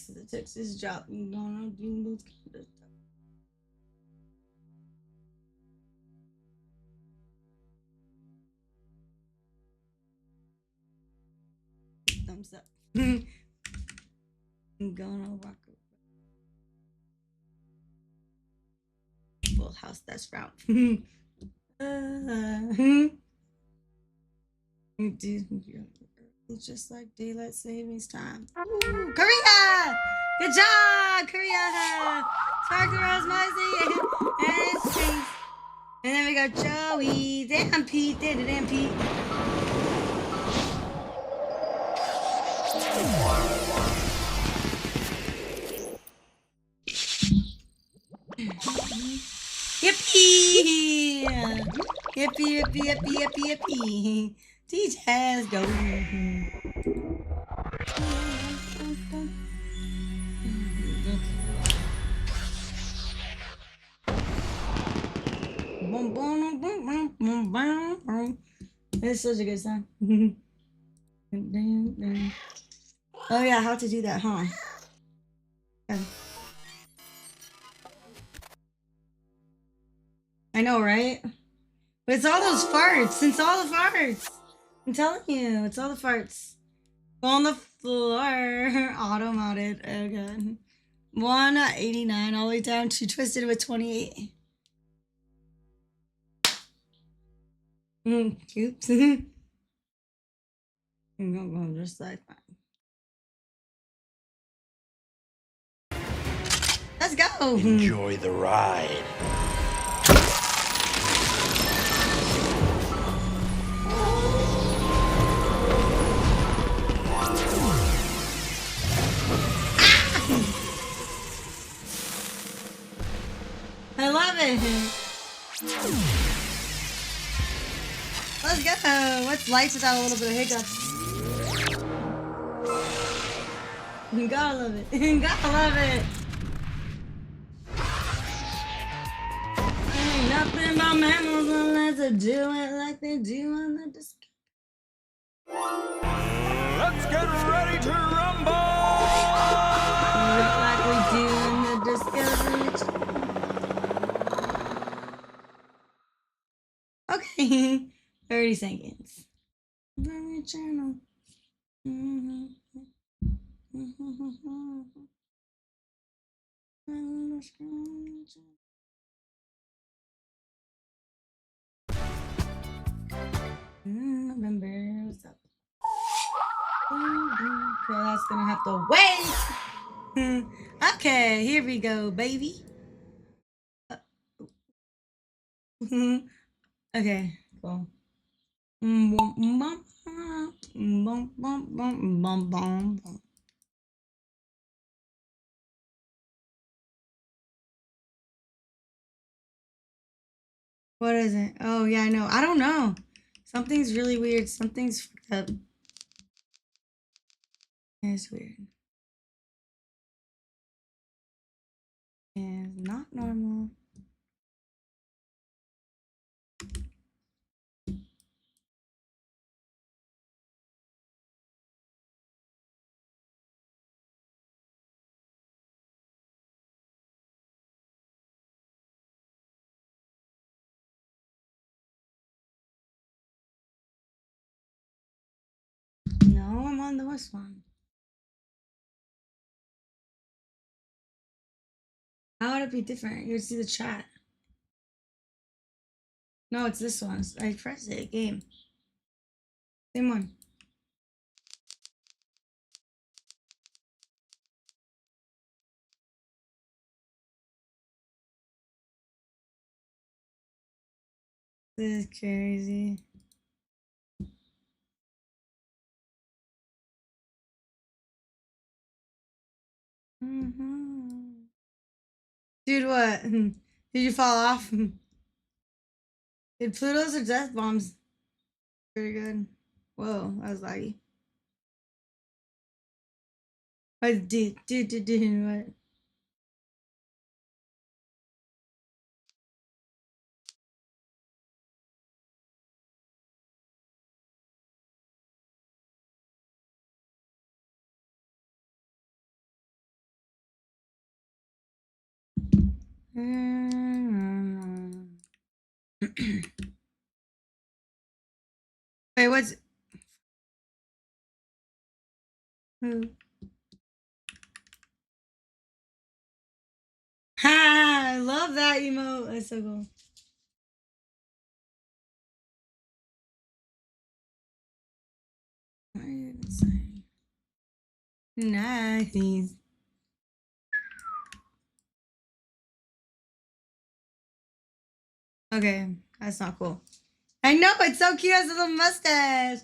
is a Texas job. You gonna do this kind of stuff. Thumbs up. I'm gonna walk full house. That's route. It's just like daylight savings time. Ooh, Korea! Good job, Korea! Sparkle Rose Mosey and Strings. And then we got Joey. Damn Pete. Damn Pete. Yippee! Yippee, yippee, yippee, yippee, yippee. Details go. It's such a good song. Oh yeah, how to do that, huh? Okay. I know, right? But it's all those farts. It's all the farts. I'm telling you, it's all the farts. On the floor. Auto modded. Oh god. 189 all the way down to twisted with 28. Oops. I'm gonna go just like that. Let's go. Enjoy the ride. I love it. Let's go. What's life without a little bit of hiccups? You gotta love it. You gotta love it. Ain't nothing but mammals unless they do it like they do on the disc. Let's get ready to rumble! Like we do in the Discovery Channel. Okay. 30 seconds. Discovery Channel. November, what's up? Okay, that's gonna have to wait. Okay, here we go, baby. Okay, cool. What is it? Oh yeah, I know. I don't know. Something's really weird. Something's fucked up. It's weird. It's not normal. No, I'm on the West one. How would it be different? You would see the chat. No, it's this one. I pressed it. Game. Same one. This is crazy. Dude, what? Did you fall off? Did Pluto's or death bombs? Pretty good. Whoa, that was laggy. What? Dude, what? Wait, what's... Hmm. Ha! I love that emote. That's so cool. What are you gonna say? Nice. Okay, that's not cool. I know, it's so cute as a little mustache.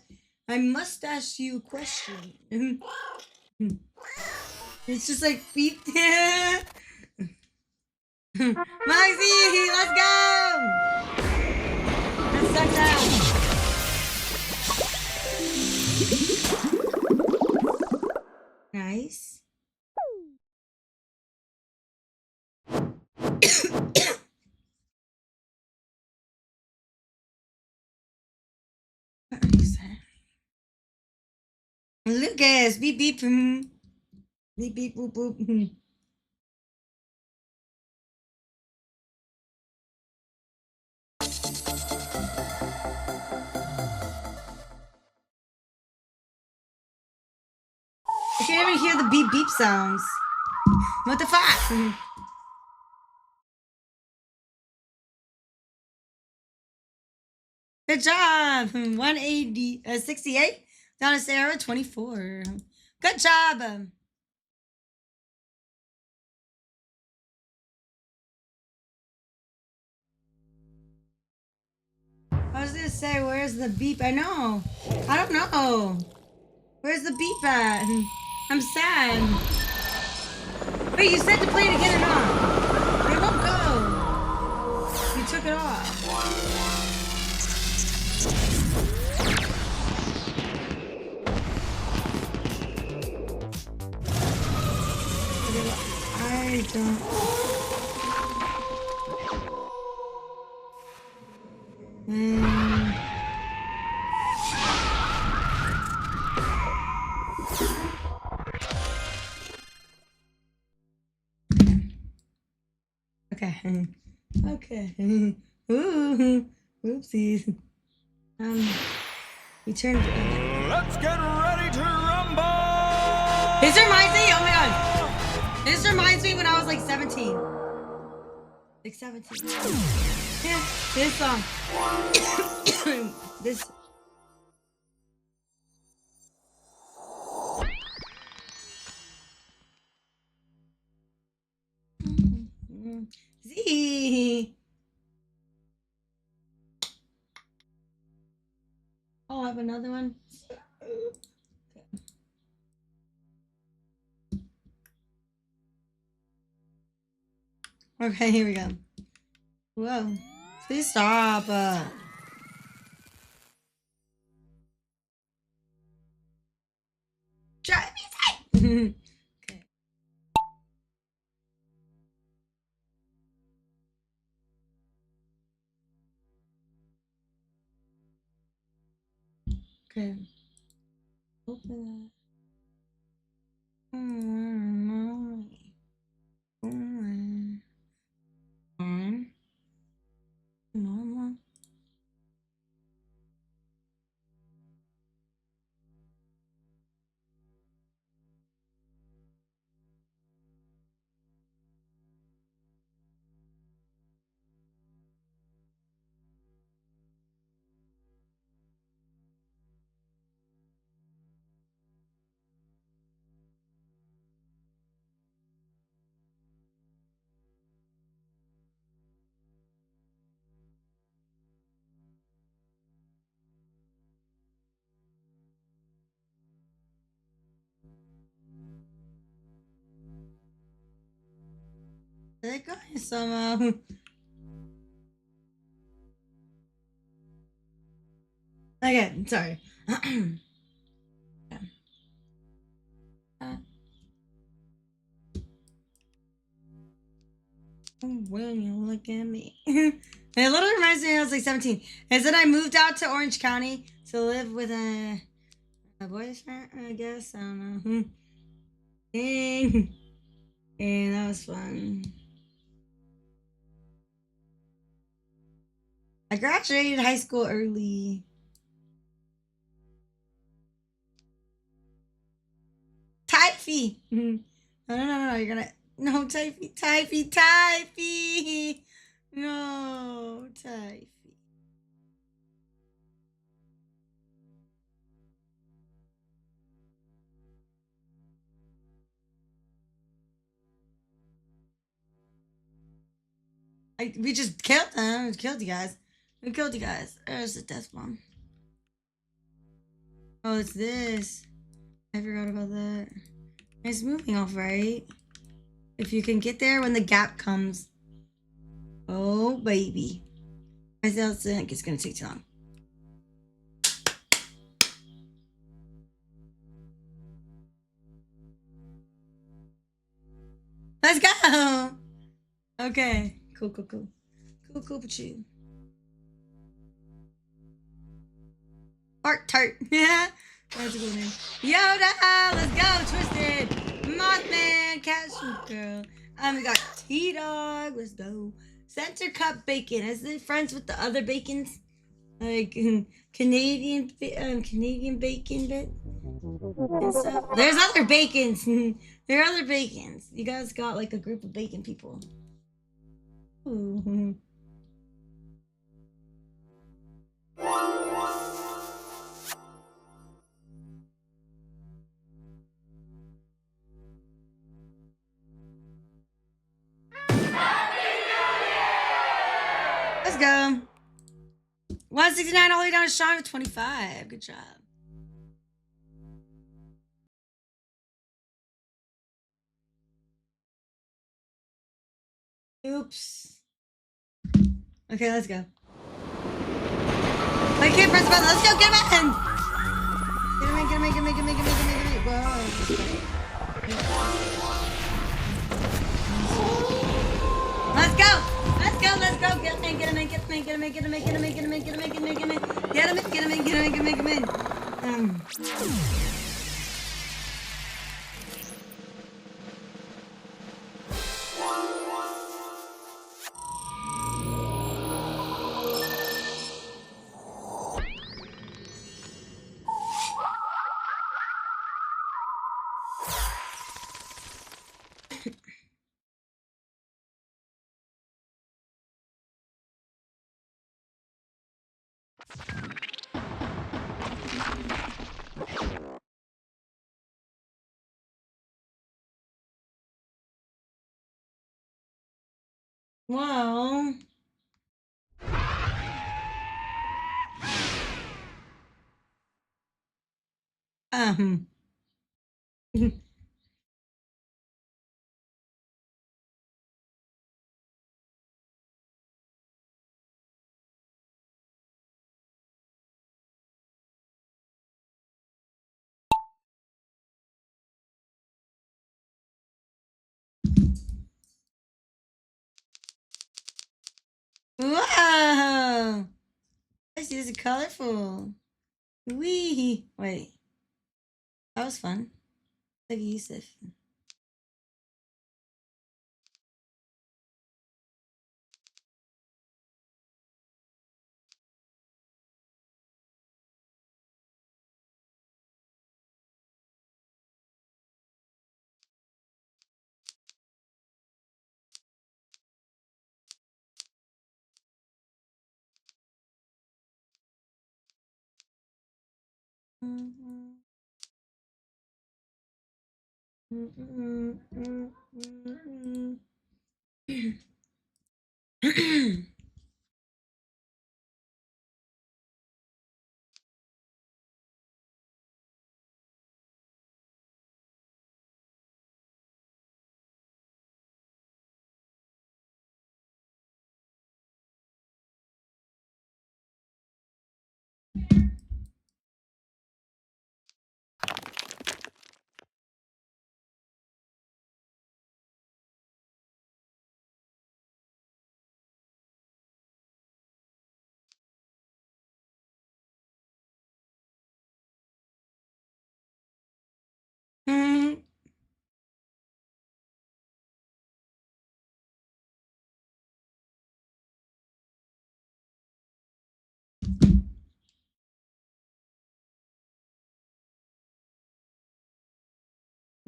I must ask you a question. It's just like beep. Maxie, let's go! Let's suck that. Nice. What are you saying? Lucas, beep beep. Beep beep boop boop. I can't even hear the beep beep sounds. What the fuck? Good job. 180, 68. Down to Sarah, 24. Good job. I was gonna say, where's the beep? I know. I don't know. Where's the beep at? I'm sad. Wait, you said to play it again or not? It won't go. You took it off. I don't. Okay. Okay. Ooh. Oopsies. We turned. Let's get ready to rumble! This reminds me. Oh my god. This reminds me when I was like 17. Like 17. Yeah. This song. This. Z. Oh, I have another one. Okay, here we go. Whoa. Please stop. Try me. Okay. Okay. Open that. Normal. They're going somehow. Okay, sorry. When you look at me. It literally reminds me when I was like 17. And then I moved out to Orange County to live with a boyfriend, I guess. I don't know. And that was fun. I graduated high school early. Typhy. No. You're gonna no Typhy. No, Typhy. We just killed them. We killed you guys. There's the death bomb. Oh, it's this. I forgot about that. It's moving all right. If you can get there when the gap comes. Oh, baby. I think it's going to take too long. Let's go. Okay. Cool. Cool, but you. Art tart. Yeah. That's a cool name. Yoda. Let's go. Twisted. Mothman. Cashew girl. We got T-Dog. Let's go. Center Cup Bacon. Is it friends with the other bacons? Like Canadian bacon bit and stuff. There's other bacons. There are other bacons. You guys got like a group of bacon people. Ooh. Let's go. 169 all the way down to Sean with 25. Good job. Oops. Okay, let's go. I can't press the button. Let's go. Get him in. Get him in. Whoa. Let's go. Get him in. Wow. Um. Wow. I see this is colorful. Wee. Wait. That was fun. Like Yusuf.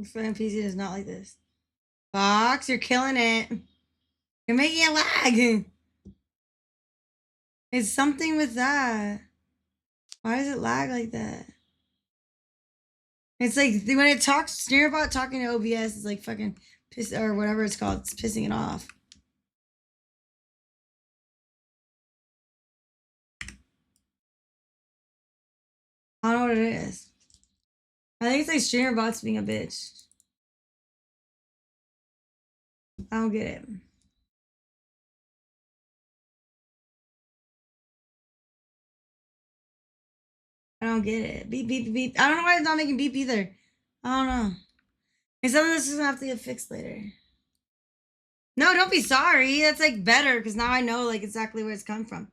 Fan PC is not like this. Fox, you're killing it. You're making it lag. It's something with that. Why does it lag like that? It's like when it talks, Sneerbot talking to OBS is like fucking piss or whatever it's called. It's pissing it off. I don't know what it is. I think it's like Streamerbot's being a bitch. I don't get it. I don't get it. Beep, beep, beep. I don't know why it's not making beep either. I don't know. And some of this is gonna have to get fixed later. No, don't be sorry. That's like better because now I know like exactly where it's come from.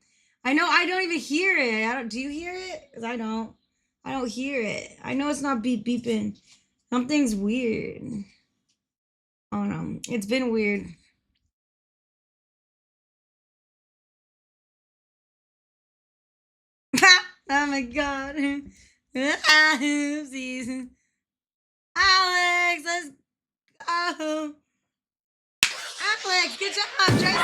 I know I don't even hear it. I don't. Do you hear it? Because I don't. I don't hear it. I know it's not beep beeping. Something's weird. I don't know. It's been weird. Oh my god. Oopsies. Alex, let's go. Alex, good job, Tracy.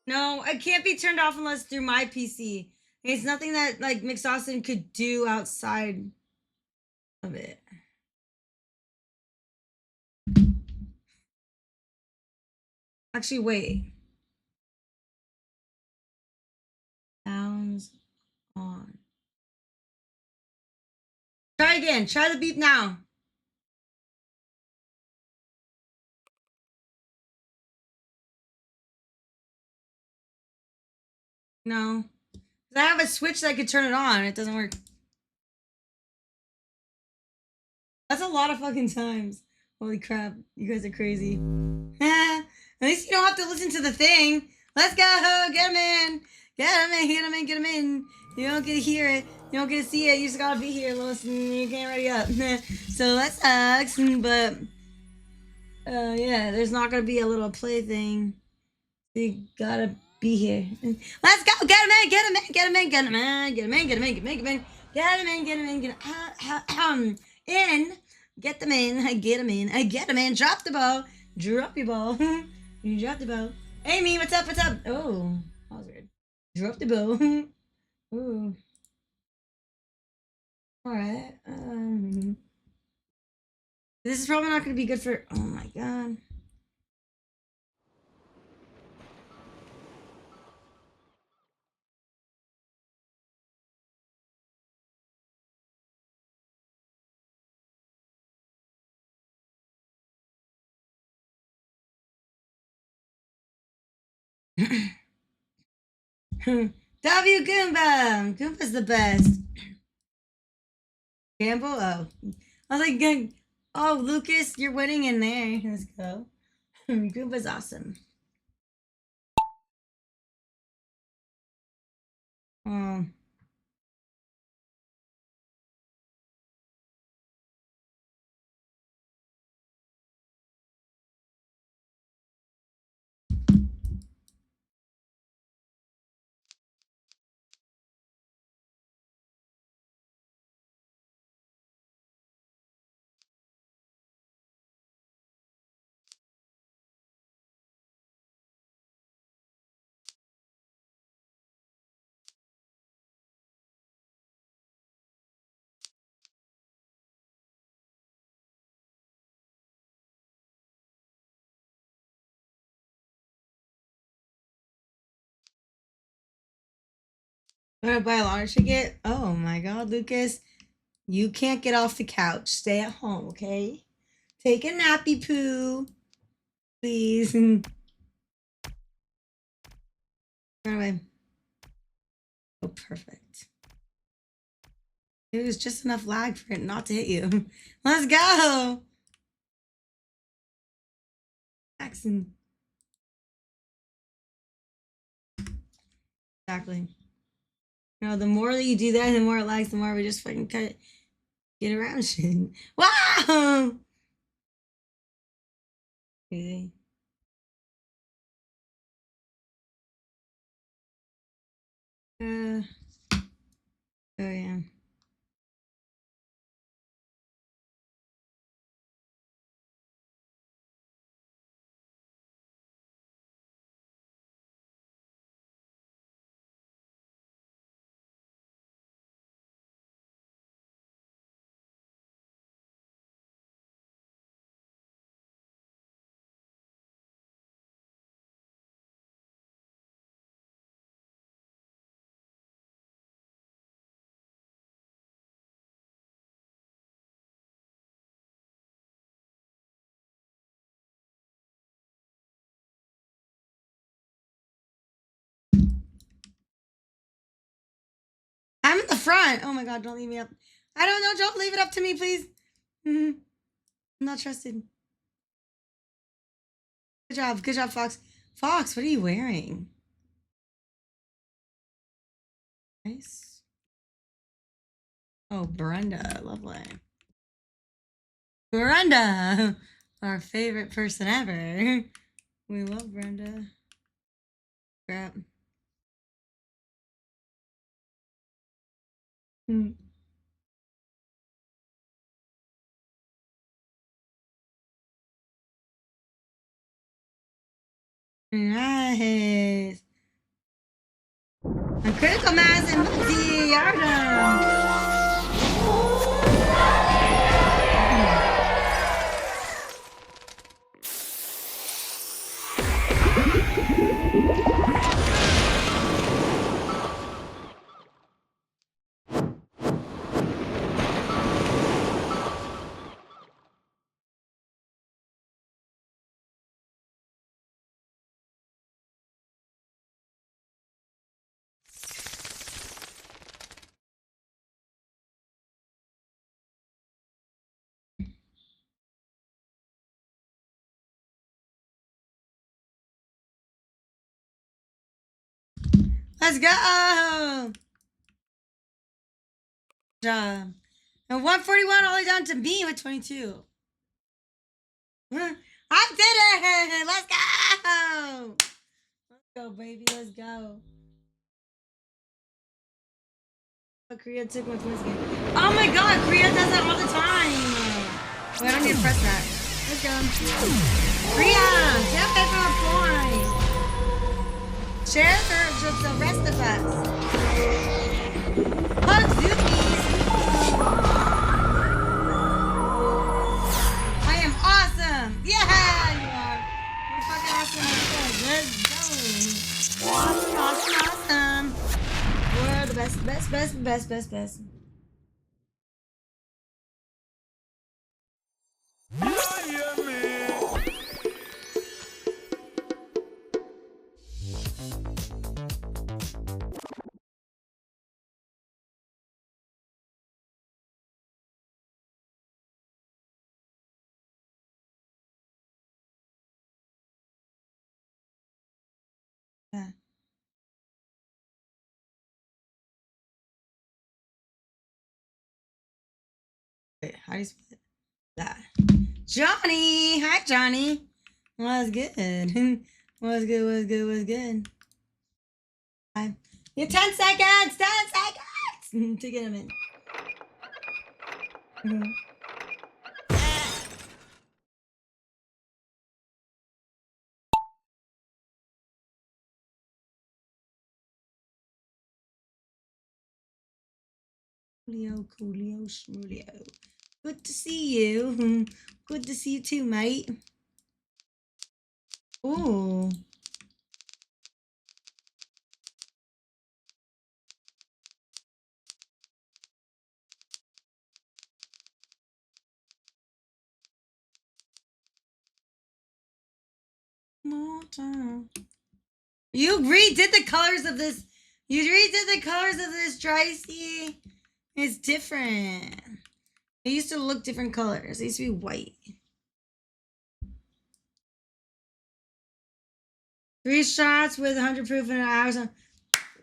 No, it can't be turned off unless through my PC. It's nothing that like McSaucin could do outside of it. Actually, wait. Sounds on. Try again. Try the beep now. No. I have a switch that I could turn it on. It doesn't work. That's a lot of fucking times. Holy crap. You guys are crazy. At least you don't have to listen to the thing. Let's go. Get him in. Get him in. Get him in. Get him in. You don't get to hear it. You don't get to see it. You just gotta be here, listen. You can't ready up. So that sucks. But yeah, there's not gonna be a little play thing. You gotta be here. Let's go. Get him in. Get him in. Get him in. Get him in. Get him in. Get him in. Get him in. Get him in. Get him in. Get him in. Get him in. Get them in. Get him in. Get him in. Drop the ball. Drop your ball. You dropped the ball. Amy, what's up? What's up? Oh, that was weird. Drop the ball. Ooh. All right. This is probably not going to be good for. Oh my god. W Goomba! Goomba's the best. Gamble? Oh. I was like, oh, Lucas, you're winning in there. Let's go. Goomba's awesome. Oh. I'm gonna buy a lottery ticket. Oh my god, Lucas. You can't get off the couch. Stay at home, okay? Take a nappy poo. Please. Anyway. Oh, perfect. It was just enough lag for it not to hit you. Let's go. Jackson. Exactly. You know, the more that you do that, the more it lags, the more we just fucking cut it. Get around shit. Wow! Crazy. Oh yeah. I'm in the front. Oh my god, don't leave me up. I don't know, don't leave it up to me, please. I'm not trusted. Good job, Fox. Fox, what are you wearing? Nice. Oh, Brenda, lovely. Brenda, our favorite person ever. We love Brenda. Crap. Nice. A critical mass and multi yardum. Let's go. Good job. And 141 all the way down to me with 22. I did it! Let's go! Let's go, baby. Let's go. Oh, Korea took my twins game. Oh my god, Korea does that all the time. Wait, I don't need to press that. Let's go. Korea, jump in for a point. Share for just the rest of us. Hugs, Zoomies. I am awesome. Yeah, you are. You're fucking awesome. Let's go. Awesome, awesome, awesome. We're the best. Yeah. Wait, how do you spell it? That. Johnny! Hi, Johnny. What's good? What's good? Hi. You 10 seconds! 10 seconds! To get him in. Coolio, Schmoolio. Good to see you. Good to see you too, mate. Ooh. More time. You redid the colors of this. You redid the colors of this, Tracy. It's different. It used to look different colors. It used to be white. 3 shots with 100 proof in an hour.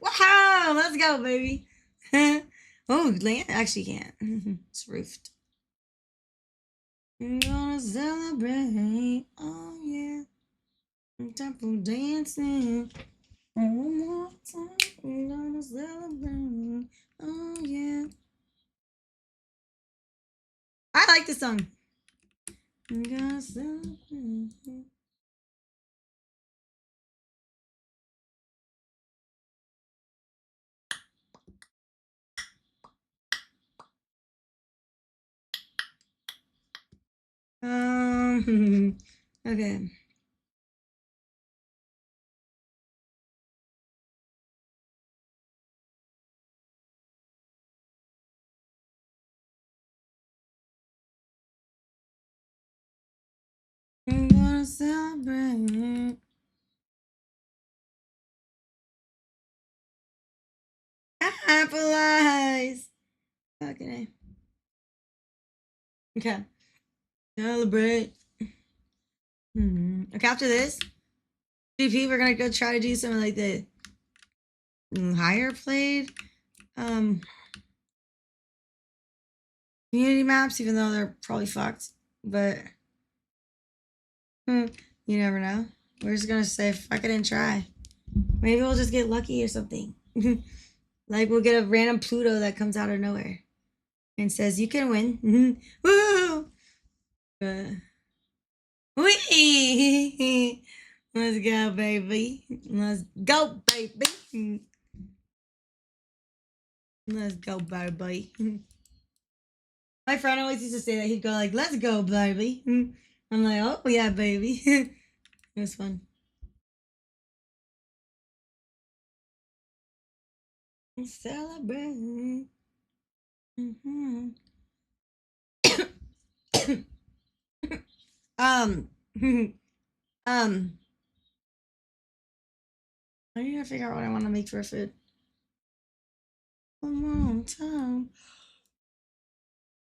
Wow, let's go, baby. Oh, land actually can't. It's roofed. We're gonna celebrate. Oh yeah. Time for dancing. One more time. We're gonna celebrate. Oh yeah. I like this song. We're gonna celebrate. Okay. I'm gonna celebrate. Apple eyes. Okay. Okay. Celebrate. Okay, after this, GP, we're gonna go try to do some of like the higher played community maps, even though they're probably fucked. But you never know. We're just gonna say fuck it and try. Maybe we'll just get lucky or something. Like we'll get a random Pluto that comes out of nowhere and says you can win. Woo! Wee! Let's go, baby. Let's go, baby. Let's go, baby. My friend always used to say that. He'd go like, let's go, baby. I'm like, oh, yeah, baby. It was fun. Celebrate. um, I need to figure out what I want to make for food. One more time.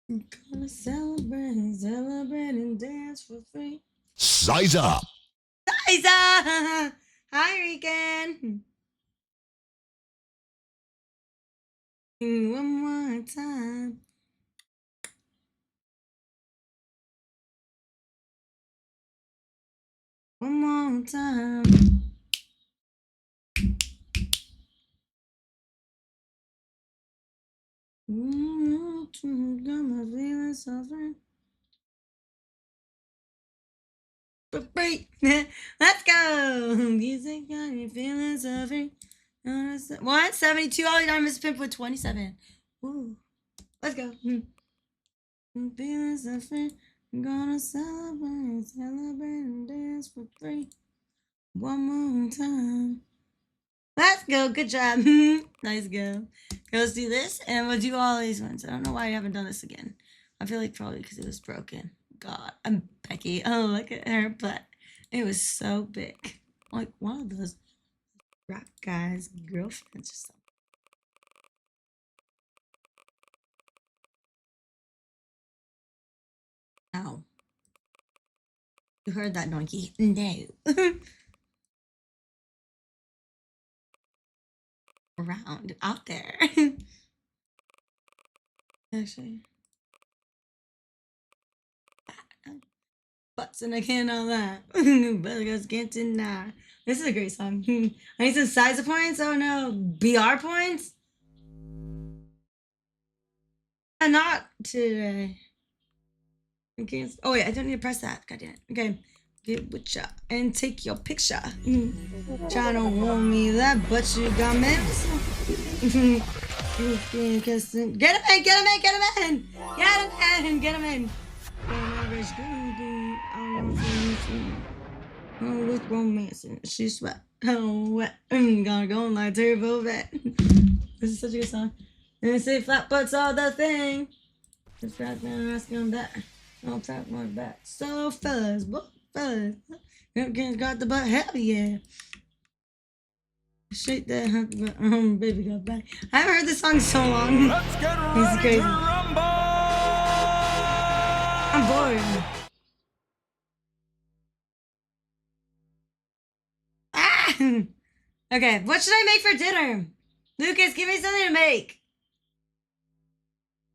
I'm gonna celebrate and dance for free. Size up. Isa! Hi, Rican. One more time. One more time. Got my feelings suffering. Free. Let's go. Music got me feeling suffering. 172. All I missed pimp with 27. Ooh. Let's go. Feeling suffering. I'm gonna celebrate and dance for free. One more time. Let's go. Good job. Nice go. Let's do this and we'll do all these ones. I don't know why I haven't done this again. I feel like probably because it was broken. God, I'm Becky. Oh, look at her butt. It was so big. Like one of those rap guys' girlfriends or something. Ow. You heard that, Donkey? No. Around, out there. Actually. Butts and I can't all that. But I just can't deny. This is a great song. I need some size of points. Oh no. BR points? Not today. Okay. Oh wait, I don't need to press that. God damn it. Okay. Get with ya and take your picture. Trying to warn me that, but you got me. Get him in, get him in, get him in, get him in, get him in. Oh, with romance, she's sweat. Oh, wet. I'm gonna go like turbo vet. This is such a good song. And say flat butts all the thing. The fat man asking that. I'll tap my back. So fellas, what fellas? Got the butt heavy, yeah. Shake that happy butt. Baby got back. I haven't heard this song in so long. Let's get This is ready crazy. to rumble. I'm bored. Ah! Okay, what should I make for dinner? Lucas, give me something to make.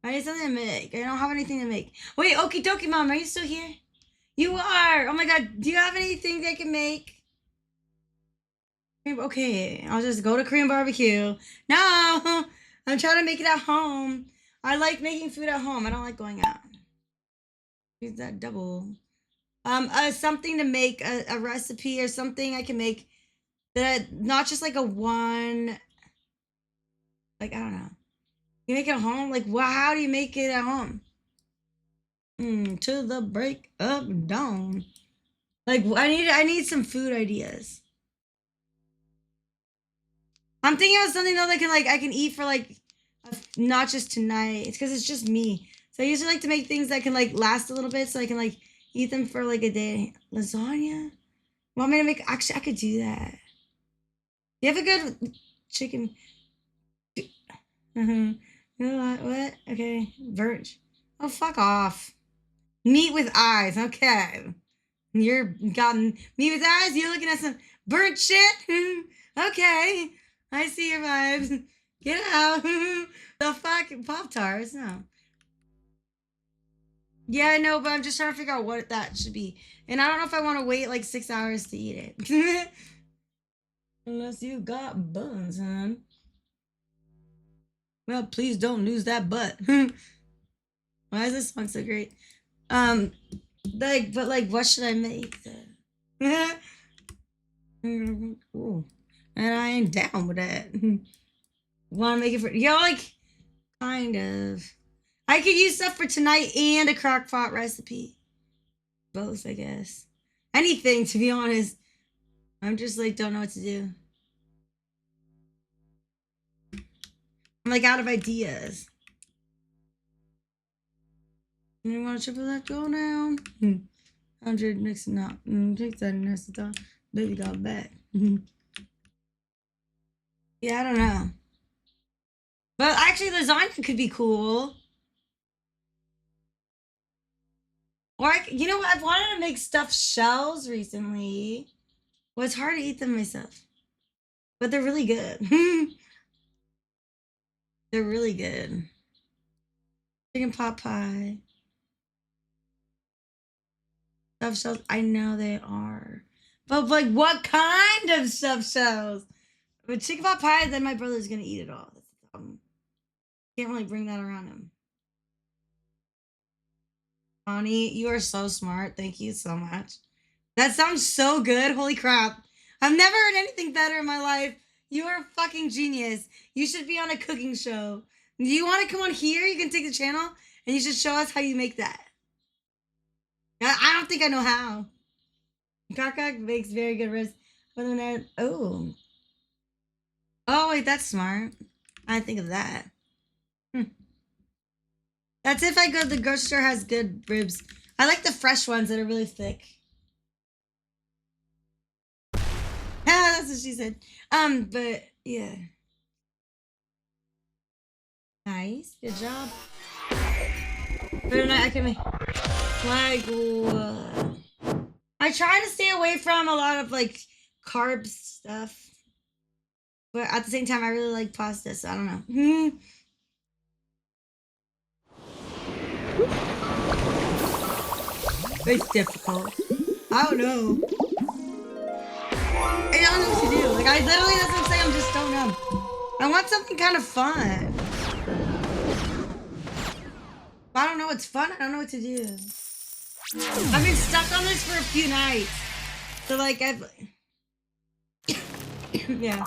I need something to make. I don't have anything to make. Wait, okie dokie, Mom, are you still here? You are. Oh my God. Do you have anything they can make? Okay, I'll just go to Korean barbecue. No, I'm trying to make it at home. I like making food at home. I don't like going out. Use that double. Something to make a recipe or something I can make that not just like a one. Like I don't know. You make it at home. Like how do you make it at home? To the break of dawn. Like I need some food ideas. I'm thinking of something though that can I can eat for not just tonight. It's because it's just me. So I usually like to make things that can last a little bit so I can eat them for a day. Lasagna? Want me to make? Actually, I could do that. You have a good chicken. What? Okay. Birch. Oh, fuck off. Meat with eyes. Okay. You're gotten meat with eyes. You're looking at some burnt shit. Okay. I see your vibes. Get out. The fuck? Pop-Tarts? No. Yeah, I know, but I'm just trying to figure out what that should be. And I don't know if I want to wait 6 hours to eat it. Unless you got buns, hon. Well, please don't lose that butt. Why is this song so great? What should I make then? Ooh. And I ain't down with that. Want to make it for kind of. I could use stuff for tonight and a crock pot recipe. Both, I guess. Anything, to be honest. I'm just don't know what to do. I'm out of ideas. You want to triple that go down? 100 mix not. Take that next time. Baby got back. Yeah, I don't know. But actually, lasagna could be cool. Or, you know what? I've wanted to make stuffed shells recently. Well, it's hard to eat them myself. But they're really good. They're really good. Chicken pot pie. Stuffed shells. I know they are. But, what kind of stuffed shells? With chicken pot pie, then my brother's going to eat it all. That's the problem. Can't really bring that around him. Bonnie, you are so smart. Thank you so much. That sounds so good. Holy crap. I've never heard anything better in my life. You are a fucking genius. You should be on a cooking show. Do you want to come on here? You can take the channel and you should show us how you make that. I don't think I know how. Kaka makes very good ribs. Oh. Oh, wait, that's smart. I didn't think of that. That's if I go to the grocery store has good ribs. I like the fresh ones that are really thick. That's what she said. But yeah. Nice. Good job. But I can make I try to stay away from a lot of carb stuff. But at the same time I really like pasta, so I don't know. It's difficult. I don't know. I don't know what to do. I literally, that's what I'm saying, I just don't know. I want something kind of fun. If I don't know what's fun, I don't know what to do. I've been stuck on this for a few nights. So I've... yeah.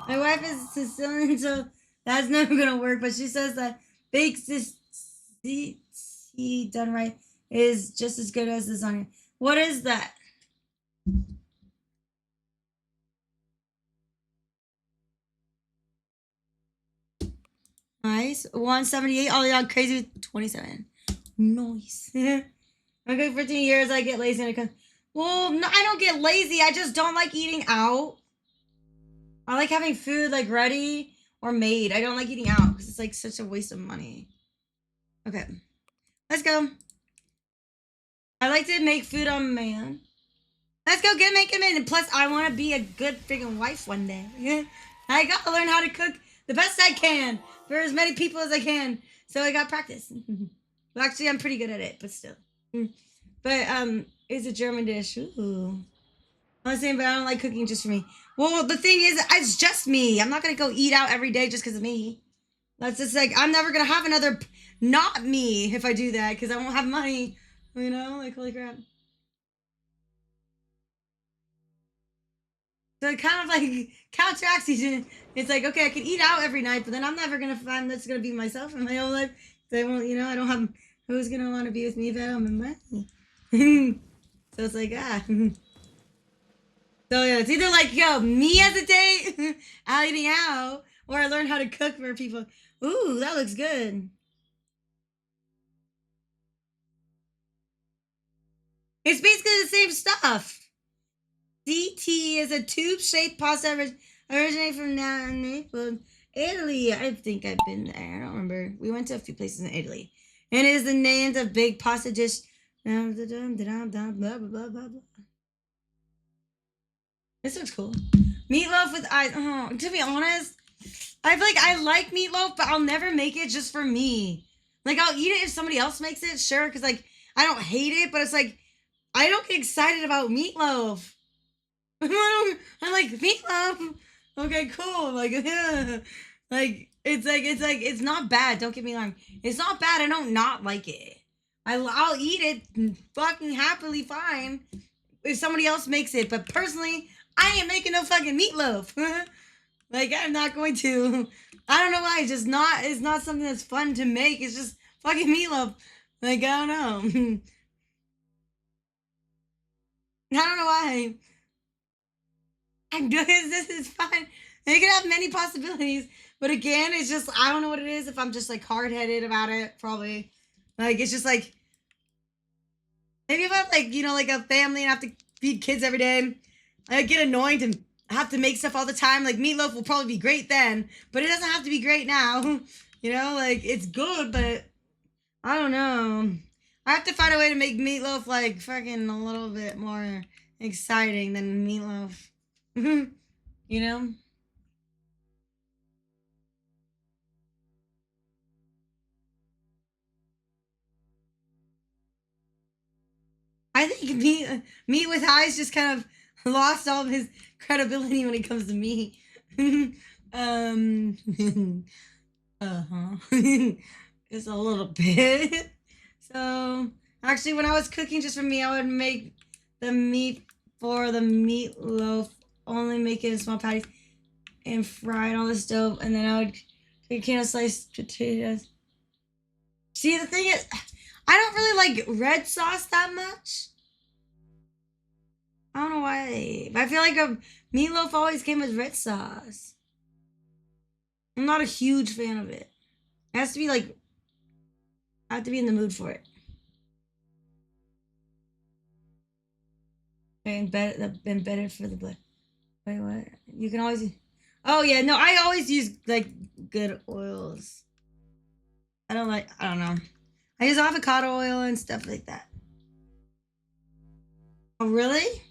My wife is Sicilian, so that's never gonna work, but she says that baked done right is just as good as lasagna. What is that? Nice. 178. Oh, yeah, crazy with 27. Nice. Okay, 15 years, I get lazy and I come. Well, no, I don't get lazy. I just don't like eating out. I like having food ready or made. I don't like eating out because it's such a waste of money. Okay. Let's go. I like to make food on man. Let's go get making it. And plus, I want to be a good freaking wife one day. I gotta learn how to cook the best I can for as many people as I can. So I got practice. Well, actually, I'm pretty good at it, but still. But it's a German dish. Ooh. I'm saying, but I don't like cooking just for me. Well, the thing is, it's just me. I'm not gonna go eat out every day just because of me. That's just like, I'm never gonna have another not me if I do that because I won't have money. You know, like, holy crap. So it kind of like counteracts each other. It's like, okay, I can eat out every night, but then I'm never gonna find that's gonna be myself in my own life. So I won't, you know, I don't have who's gonna want to be with me if I don't have money. So it's like, So yeah, it's either like, yo, me as a date, out eating out, or I learn how to cook for people. Ooh, that looks good. It's basically the same stuff. DT is a tube-shaped pasta originating from Naples, Italy. I think I've been there. I don't remember. We went to a few places in Italy. And it is the name of big pasta dish. Blah, blah, blah, blah, blah. This looks cool. Meatloaf with eyes. Oh, to be honest, I like meatloaf, but I'll never make it just for me. Like, I'll eat it if somebody else makes it, sure, because, like, I don't hate it, but it's like, I don't get excited about meatloaf. I'm like, meatloaf? Okay, cool. Like, yeah. Like, it's not bad. Don't get me wrong. It's not bad. I don't not like it. I'll eat it fucking happily fine if somebody else makes it, but personally, I ain't making no fucking meatloaf. Like, I'm not going to. I don't know why. It's not something that's fun to make. It's just fucking meatloaf. Like, I don't know. I don't know why. This is fine. It could have many possibilities. But again, it's just, I don't know what it is. If I'm just like hard-headed about it, probably. Like, it's just like, maybe if I have like, you know, like a family and have to feed kids every day, I get annoyed and have to make stuff all the time. Like, meatloaf will probably be great then, but it doesn't have to be great now. You know, like, it's good, but I don't know. I have to find a way to make meatloaf like fucking a little bit more exciting than meatloaf. You know? I think meat with eyes just kind of lost all of his credibility when it comes to me. Just a little bit. So actually, when I was cooking just for me, I would make the meat for the meatloaf, only make it in small patties and fry it on the stove, and then I would take a can of sliced potatoes. See, the thing is, I don't really like red sauce that much. I don't know why, but I feel like a meatloaf always came with red sauce. I'm not a huge fan of it. It has to be like, I have to be in the mood for it. Embedded for the blood. Wait, what? You can always. Oh yeah, no, I always use like good oils. I don't know. I use avocado oil and stuff like that. Oh really?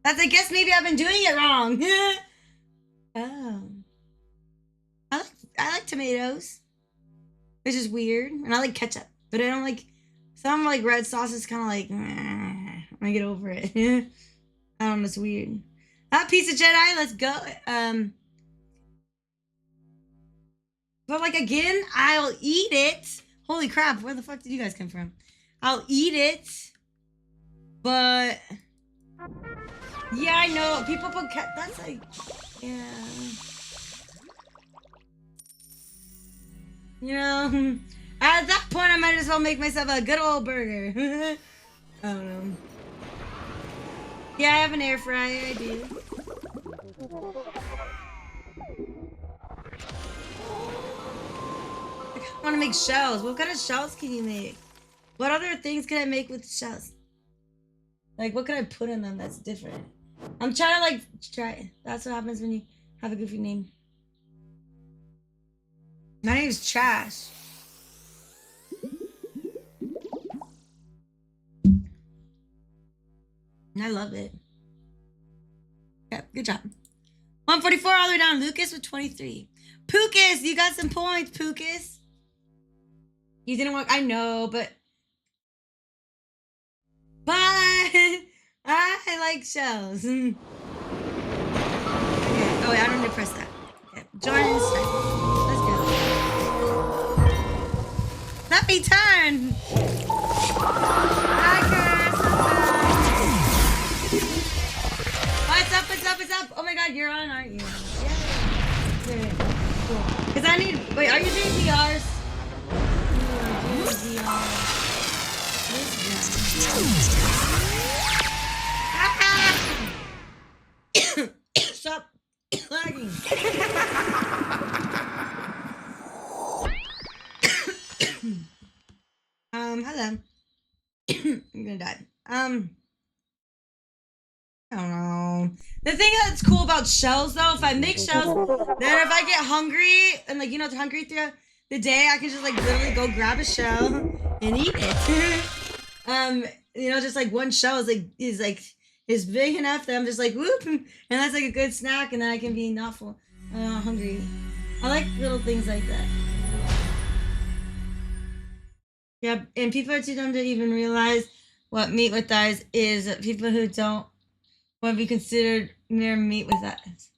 I guess maybe I've been doing it wrong. Oh. I like tomatoes. Which is weird. And I like ketchup. But I don't like some like red sauce is kinda like I get over it. I don't know, it's weird. Pizza Jedi, let's go. But like again, I'll eat it. Holy crap, where the fuck did you guys come from? I'll eat it. But yeah, I know. People put that's like, yeah. You know, at that point, I might as well make myself a good old burger. I don't know. Yeah, I have an air fryer. I do. I want to make shells. What kind of shells can you make? What other things can I make with shells? Like, what can I put in them that's different? I'm trying to, like, try it. That's what happens when you have a goofy name. My name's Trash. I love it. Yep, good job. 144 all the way down. Lucas with 23. Pookus, you got some points, Pookus. You didn't want. I know, but I like shells. Okay. Oh wait, I don't need to press that. Okay. Join in sniper. Let's go. Let me turn. Hi, Chris. What's up? What's up? What's up? Oh my God, you're on, aren't you? Yeah. Cool. Cause I need. Wait, are you doing PRs? Stop lagging. Hello. I'm gonna die. I don't know. The thing that's cool about shells, though, if I make shells, then if I get hungry and like hungry throughout the day, I can just like literally go grab a shell and eat it. Just like one shell is big enough that I'm just like whoop, and that's like a good snack, and then I can be not full, hungry. I like little things like that. Yeah, and people are too dumb to even realize what meat with eyes is. People who don't want to be considered mere meat with eyes.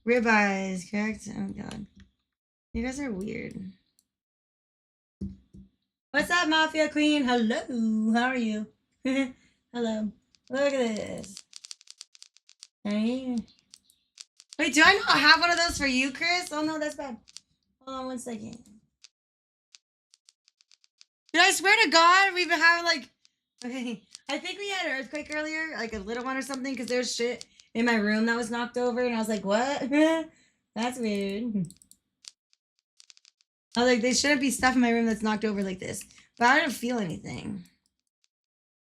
Ribeyes, correct? Oh God, you guys are weird. What's up, Mafia Queen? Hello, how are you? Hello. Look at this. Hey. Wait, do I not have one of those for you, Chris? Oh no, that's bad. Hold on 1 second. Dude, I swear to God, we've been having like, okay, I think we had an earthquake earlier, like a little one or something, because there's shit in my room that was knocked over, and I was like, what? That's weird. I was like, there shouldn't be stuff in my room that's knocked over like this, but I didn't feel anything.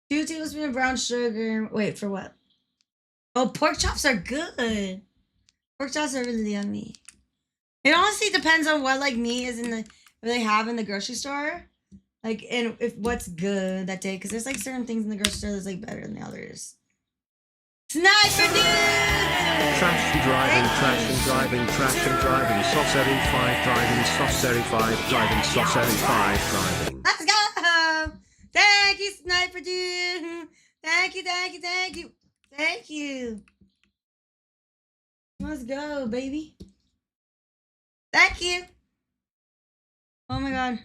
2 tablespoons of brown sugar. Wait, for what? Oh, pork chops are good. Pork chops are really yummy. It honestly depends on what like meat is what they have in the grocery store. Like, and if what's good that day, because there's like certain things in the grocery store that's like better than the others. Sniper dude! Trash and driving, trash and driving, trash and driving, saucery 5 driving, saucery 5 driving, saucery 5 driving. Let's go! Thank you, Sniper dude! Thank you, thank you, thank you! Thank you! Let's go, baby! Thank you! Oh my God.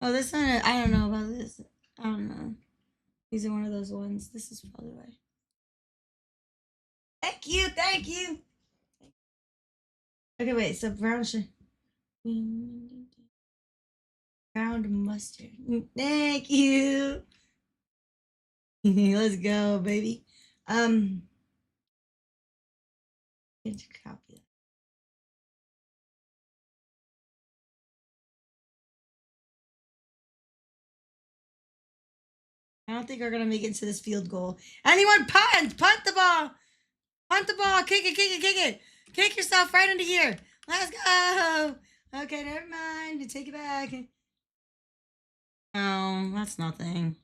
Oh, this one, I don't know about this. I don't know. These are one of those ones. This is probably why. Thank you, thank you. Okay, wait. So brown sugar, ground mustard. Thank you. Let's go, baby. Need to copy that. I don't think we're gonna make it to this field goal. Anyone punt the ball, kick it, kick it, kick it, kick yourself right into here. Let's go. Okay, never mind. Take it back. Oh, that's nothing.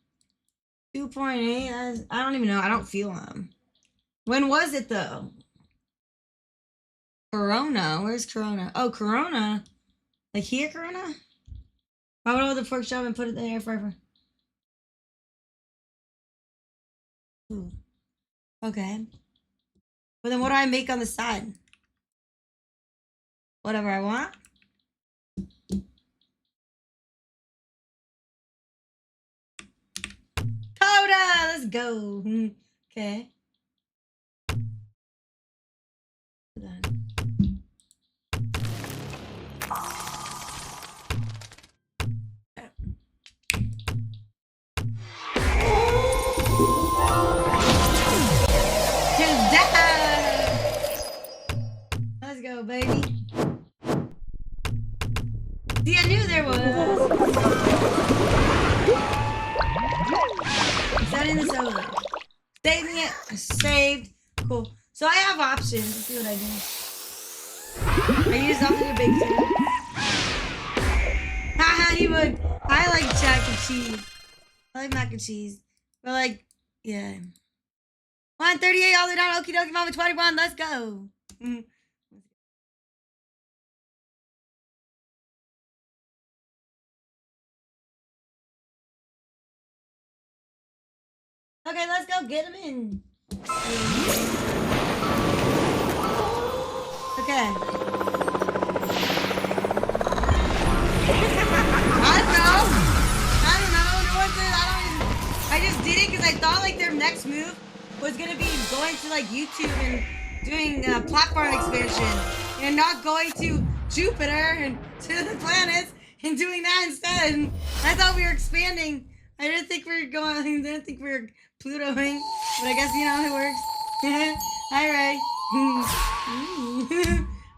2.8. I don't even know. I don't feel them. When was it though? Corona. Where's Corona? Oh, Corona. Like here, Corona. Why would I hold the pork chop and put it in the air fryer? Ooh. Okay. Well, then what do I make on the side? Whatever I want. Coda! Let's go. Okay. Hold on. Let's go, baby. See, I knew there was. Setting this over. Saving it. Saved. Cool. So I have options. Let's see what I do. I use something to bake too. Haha, you would. I like jack and cheese. I like mac and cheese. But like, yeah. 138 all the way down. Okie dokie, mama 21. Let's go. Okay, let's go get him in. Okay. I don't know. I just did it because I thought like their next move was gonna be going to like YouTube and doing platform expansion and not going to Jupiter and to the planets and doing that instead. And I thought we were expanding. I didn't think we were going. I didn't think we were Plutoing, but I guess you know how it works. Hi, Ray.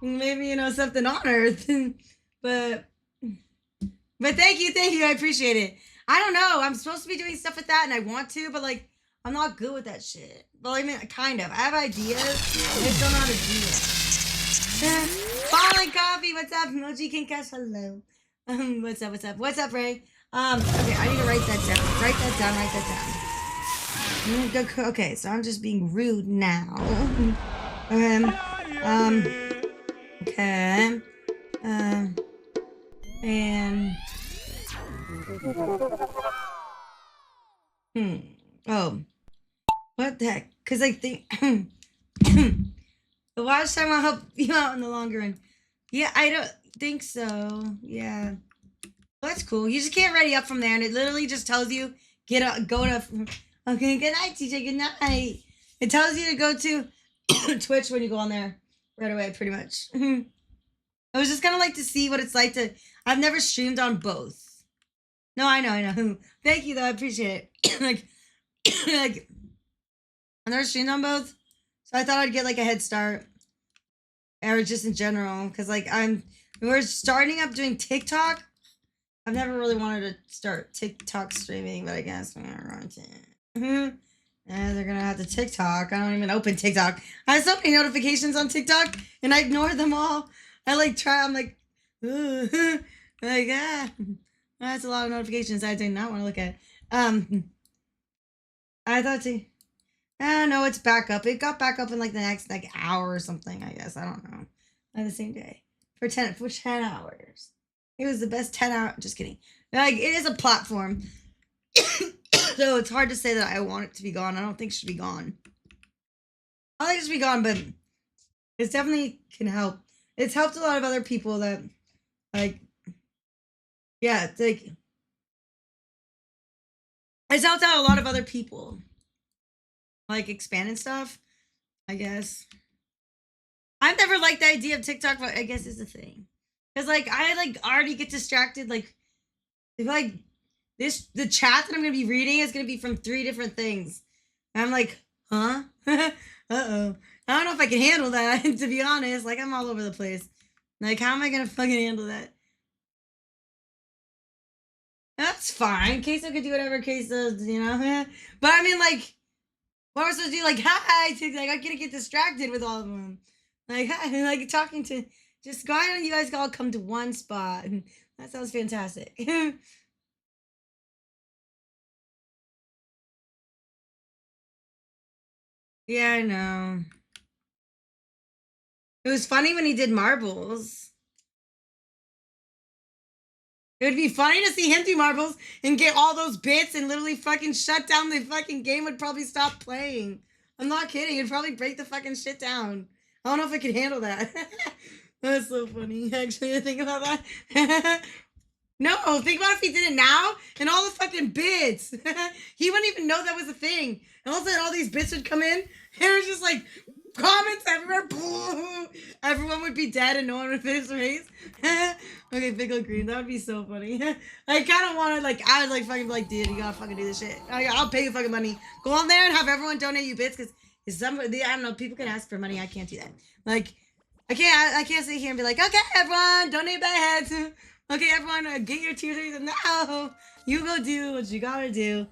Maybe you know something on Earth, but thank you, I appreciate it. I don't know. I'm supposed to be doing stuff with that, and I want to, but like I'm not good with that shit. Well, I mean, kind of. I have ideas. I just don't know how to do it. Falling Coffee, what's up? Moji Kinkash, hello. What's up, Ray? Okay, I need to write that down. Write that down. Okay, so I'm just being rude now. Okay. And oh, what the heck? Because I think the watch time will help you out in the longer run. Yeah, I don't think so. Yeah, well, that's cool. You just can't ready up from there, and it literally just tells you go to. Okay, good night, TJ. Good night. It tells you to go to Twitch when you go on there right away, pretty much. I was just kind of like to see what it's like to. I've never streamed on both. No, I know. Thank you, though. I appreciate it. like, I've never streamed on both, so I thought I'd get like a head start, or just in general, because like we're starting up doing TikTok. I've never really wanted to start TikTok streaming, but I guess we're going to. And they're gonna have to TikTok. I don't even open TikTok. I have so many notifications on TikTok, and I ignore them all. I'm like, that's a lot of notifications I do not want to look at. I thought no, it's back up. It got back up in like the next like hour or something. I guess I don't know. On the same day for 10 hours. It was the best 10 hour. Just kidding. Like it is a platform. So it's hard to say that I want it to be gone. I don't think it should be gone. I think it should be gone, but it definitely can help. It's helped a lot of other people that, like, yeah, it's like, it's helped out a lot of other people. Like, expanding stuff, I guess. I've never liked the idea of TikTok, but I guess it's a thing. Because, like, I, like, already get distracted, like, if, like, the chat that I'm gonna be reading is gonna be from 3 different things. And I'm like, huh? Uh-oh. I don't know if I can handle that, to be honest. Like, I'm all over the place. Like, how am I gonna fucking handle that? That's fine. Queso could do whatever Queso, you know? But I mean, like, what am I supposed to do? Like, hi, like, I'm gonna get distracted with all of them. Like, hi, like, talking to, just go ahead and you guys all come to one spot. That sounds fantastic. Yeah, I know. It was funny when he did marbles. It would be funny to see him do marbles and get all those bits and literally fucking shut down the fucking game. Would probably stop playing. I'm not kidding. It'd probably break the fucking shit down. I don't know if I could handle that. That's so funny. Actually, think about that. No, think about if he did it now and all the fucking bits. He wouldn't even know that was a thing. And all of a sudden, all these bits would come in, and it was just like comments everywhere. Everyone would be dead, and no one would finish the race. Okay, Pickle Green, that would be so funny. I kind of want to like, I was like fucking like, dude, you gotta fucking do this shit. I'll pay you fucking money. Go on there and have everyone donate you bits, because somebody, I don't know, people can ask for money. I can't do that. Like, I can't sit here and be like, okay, everyone, donate bets. Okay, everyone, get your tier 3s. No, you go do what you gotta do.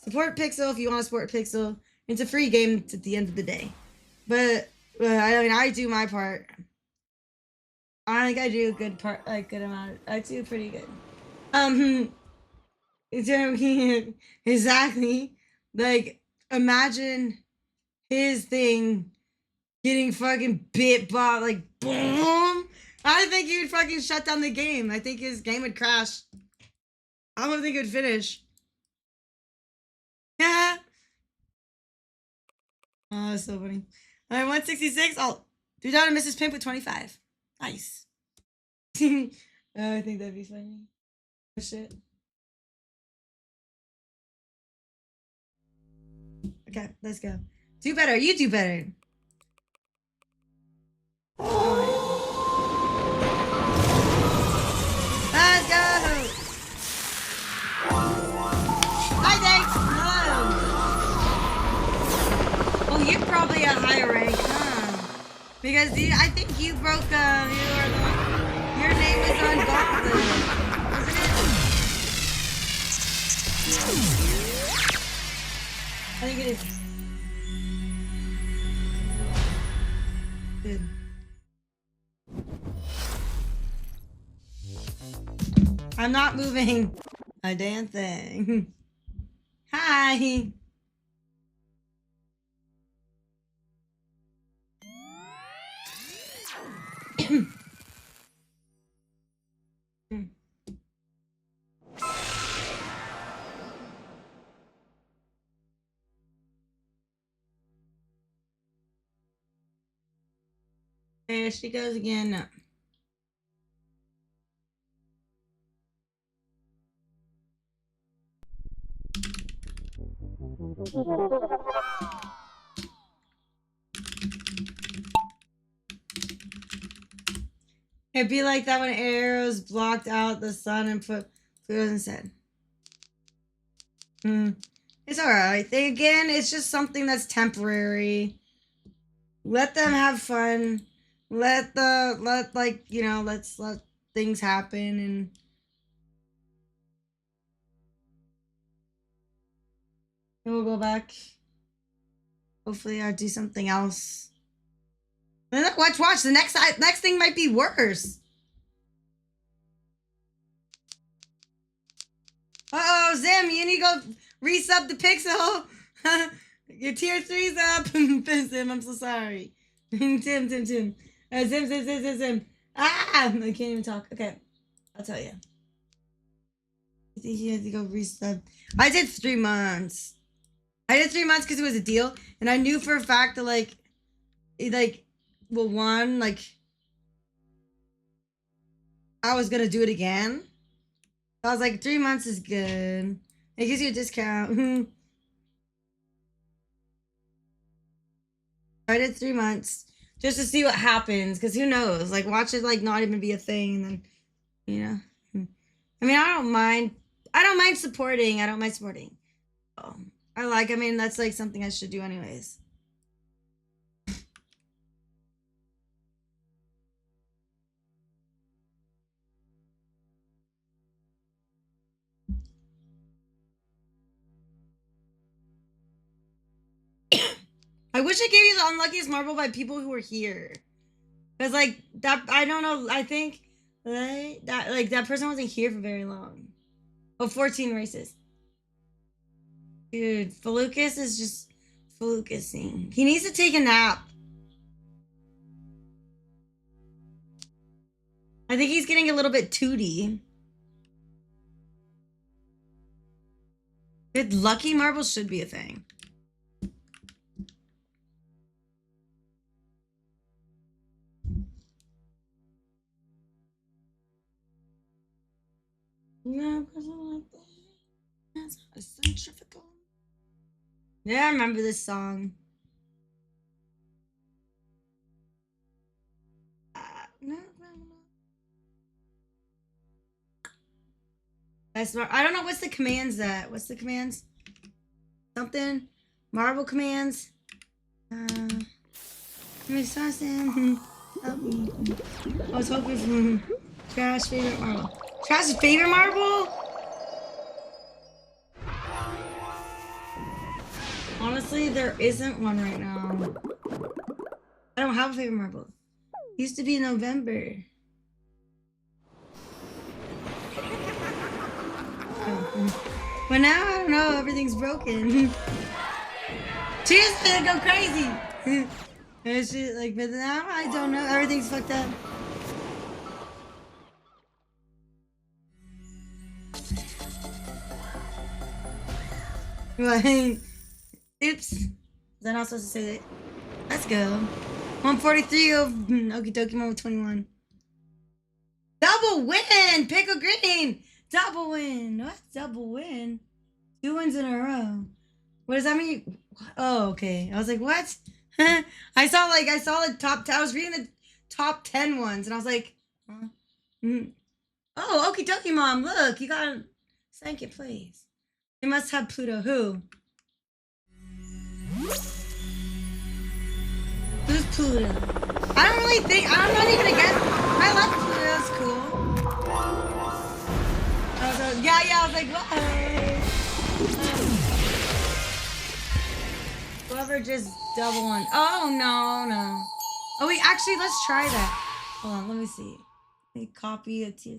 Support Pixel if you want to support Pixel. It's a free game at the end of the day. But I mean, I do my part. I think I do a good part, like good amount. I do pretty good. Exactly. Like, imagine his thing getting fucking bit by like boom. I think he would fucking shut down the game. I think his game would crash. I don't think it would finish. Yeah. Oh, that's so funny. All right, 166. Oh, do down to Mrs. Pimp with 25. Nice. I think that'd be funny. Oh, shit. Okay, let's go. Do better. You do better. Let's go. Hi, thanks. Hello. Oh, you're probably a higher rank, huh? Because I think you broke. Your name is on Gauntlet, wasn't it? I think it is. Good. I'm not moving a damn thing. Hi. There she goes again. It'd be like that when arrows blocked out the sun and put food instead. It's alright. Again, it's just something that's temporary. Let them have fun. Let things happen and we'll go back. Hopefully I'll do something else. And look, watch. The next thing might be worse. Uh-oh, Zim, you need to go resub the pixel. Your tier 3's up. Zim, I'm so sorry. Tim. Zim. Ah, I can't even talk. Okay, I'll tell you. I think you have to go resub. I did 3 months. I did 3 months because it was a deal, and I knew for a fact that I was gonna do it again. So I was like, 3 months is good. It gives you a discount. I did 3 months just to see what happens, because who knows? Like, watch it not even be a thing, and then I mean, I don't mind supporting. Oh, that's like something I should do anyways. I wish I gave you the unluckiest marble by people who were here. Because, that, I don't know, I think, that person wasn't here for very long. Oh, 14 races. Dude, Felucas is just Felucasing. He needs to take a nap. I think he's getting a little bit tooty. Good lucky marbles should be a thing. No, that's a centrifugal. Yeah, I remember this song. No. That's not, I don't know what's the commands that. What's the commands? Something. Marble commands. Give me something. Help me. I was hoping for Trash favorite marble. Trash's favorite marble? Honestly, there isn't one right now. I don't have a favorite marble. It used to be in November. But now, I don't know, everything's broken. Cheers to go crazy. It's just but now, I don't know, everything's fucked up. Oops. Was I not supposed to say that? Let's go. 143 of Okie dokie, 121. Double win! Pickle Green! Double win! What? Double win? 2 wins in a row. What does that mean? Oh, okay. I was like, what? I saw the top 10. I was reading the top 10 ones, and I was like, huh? Oh, okie dokie, Mom. Look, you got second place. They must have Pluto. Who? Who's Pluto? I don't really think. I'm not even against. I love Pluto. That's cool. Yeah. I was like, what? Whoever just double one. Oh, no. Oh, wait, actually, let's try that. Hold on, let me see. Let me copy it to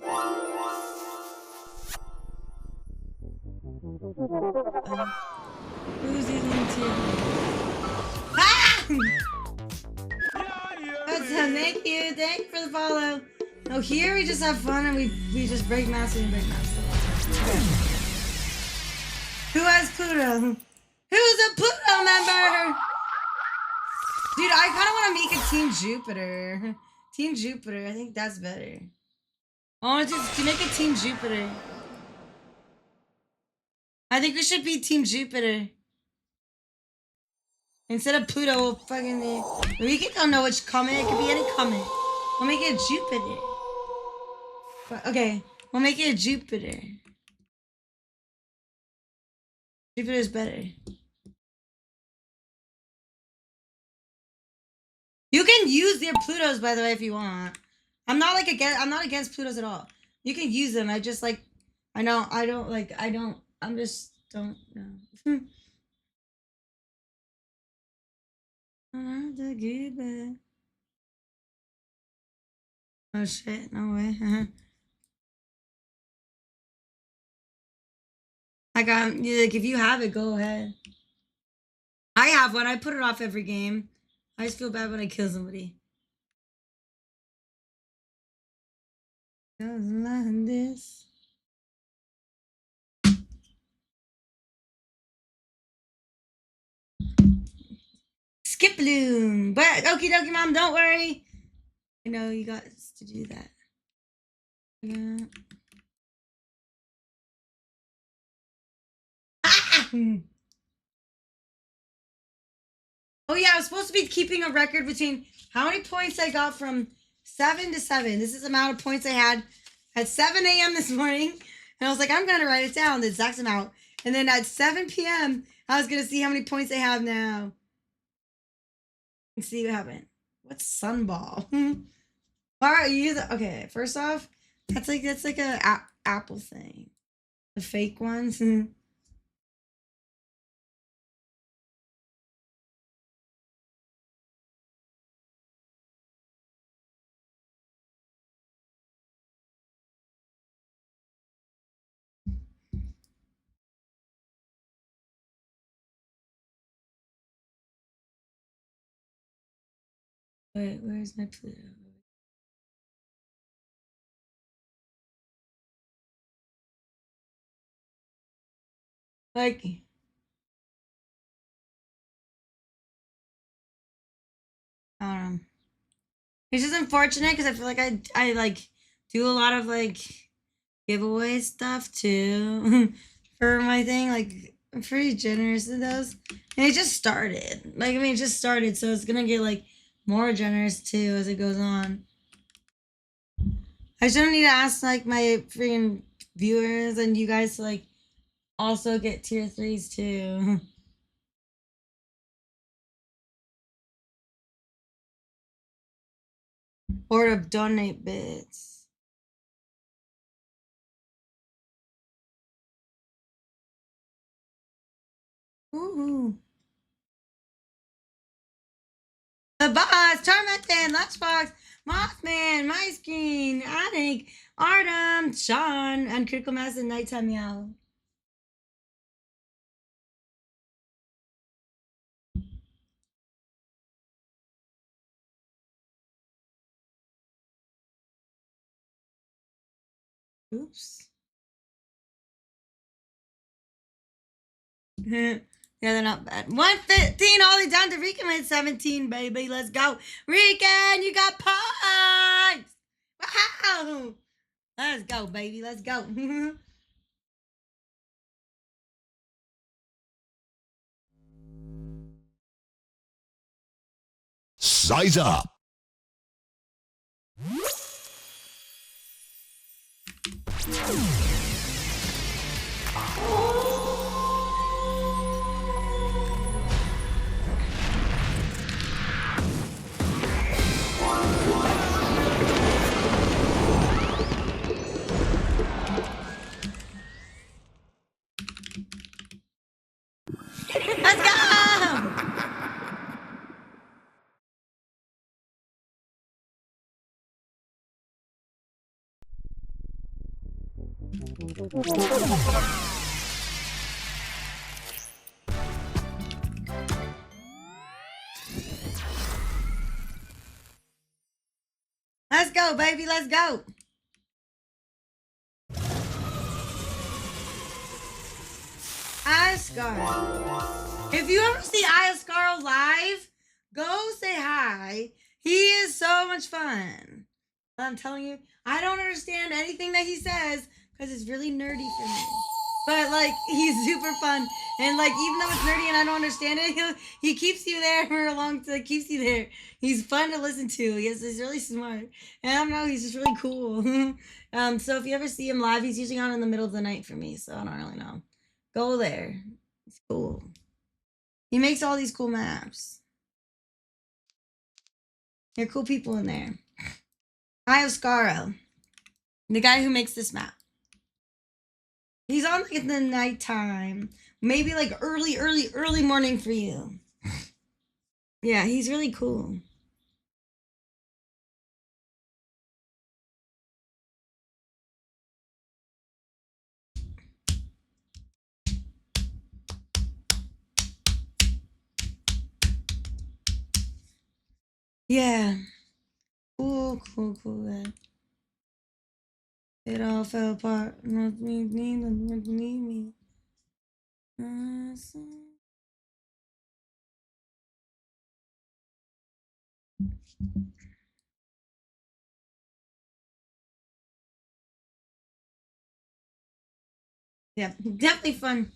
who's using tier? Ah! Thank you for the follow. Oh, here we just have fun and we just break master and break master. Okay. Who has Pluto? Who's a Pluto member? Dude, I kind of want to make a Team Jupiter. Team Jupiter, I think that's better. I want to make a Team Jupiter. I think we should be Team Jupiter. Instead of Pluto, we'll fucking... We don't know which comment. It could be any comment. We'll make it Jupiter. Okay, we'll make it Jupiter. Jupiter's better. You can use your Plutos, by the way, if you want. I'm not against Plutos at all. You can use them. I just like, I just don't know. Oh shit, no way. I got, like, if you have it, go ahead. I have one. I put it off every game. I just feel bad when I kill somebody. Doesn't like this. Skip balloon. But okie dokie, Mom, don't worry. I know you got to do that. Yeah. Ah! Oh yeah, I was supposed to be keeping a record between how many points I got from 7 to 7. This is the amount of points I had at 7 a.m. this morning. And I was like, I'm going to write it down, the exact amount. And then at 7 p.m., I was going to see how many points I have now. And see what happened. What's Sunball? All right, okay, first off, that's like a Apple thing. The fake ones. Wait, where's my Pluto? Like, I don't know. It's just unfortunate because I feel like I like do a lot of like giveaway stuff too for my thing. Like, I'm pretty generous in those, and it just started. Like, I mean, it just started, so it's gonna get like more generous too as it goes on. I shouldn't need to ask like my freaking viewers and you guys to like also get tier 3s too. Or to donate bits. Ooh. The boss, Tormented, Lunchbox, Mothman, My Screen, Attic, Artem, Sean, and Critical Mass and Nighttime Meow. Oops. Yeah, they're not bad. 115 all the way down to Rican with 17, baby. Let's go. Rican, you got points. Wow. Let's go, baby. Let's go. Size up. Let's go. Let's go, baby. Let's go. Ioscar. If you ever see Ioscar live, go say hi. He is so much fun. I'm telling you, I don't understand anything that he says because it's really nerdy for me. But like, he's super fun, and like, even though it's nerdy and I don't understand it, he keeps you there for a long time. Keeps you there. He's fun to listen to. He's really smart, and I don't know, he's just really cool. So if you ever see him live, he's usually on in the middle of the night for me. So I don't really know. Go there. It's cool. He makes all these cool maps. There are cool people in there. Ioscaro, the guy who makes this map. He's on like in the nighttime. Maybe like early morning for you. Yeah, he's really cool. Yeah. Cool. It all fell apart. Not me. Yeah, definitely fun.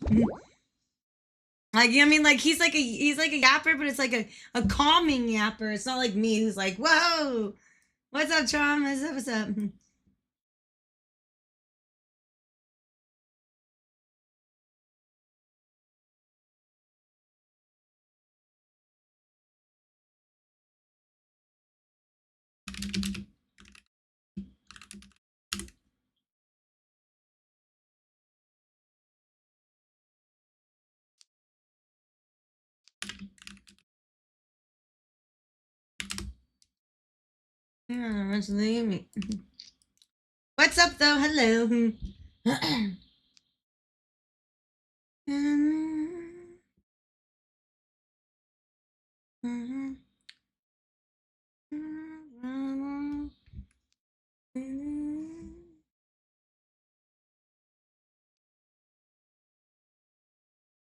Like, I mean, like he's like a yapper, but it's like a calming yapper. It's not like me who's like, whoa, what's up, Trom? What's up? Yeah, what's me? What's up, though? Hello.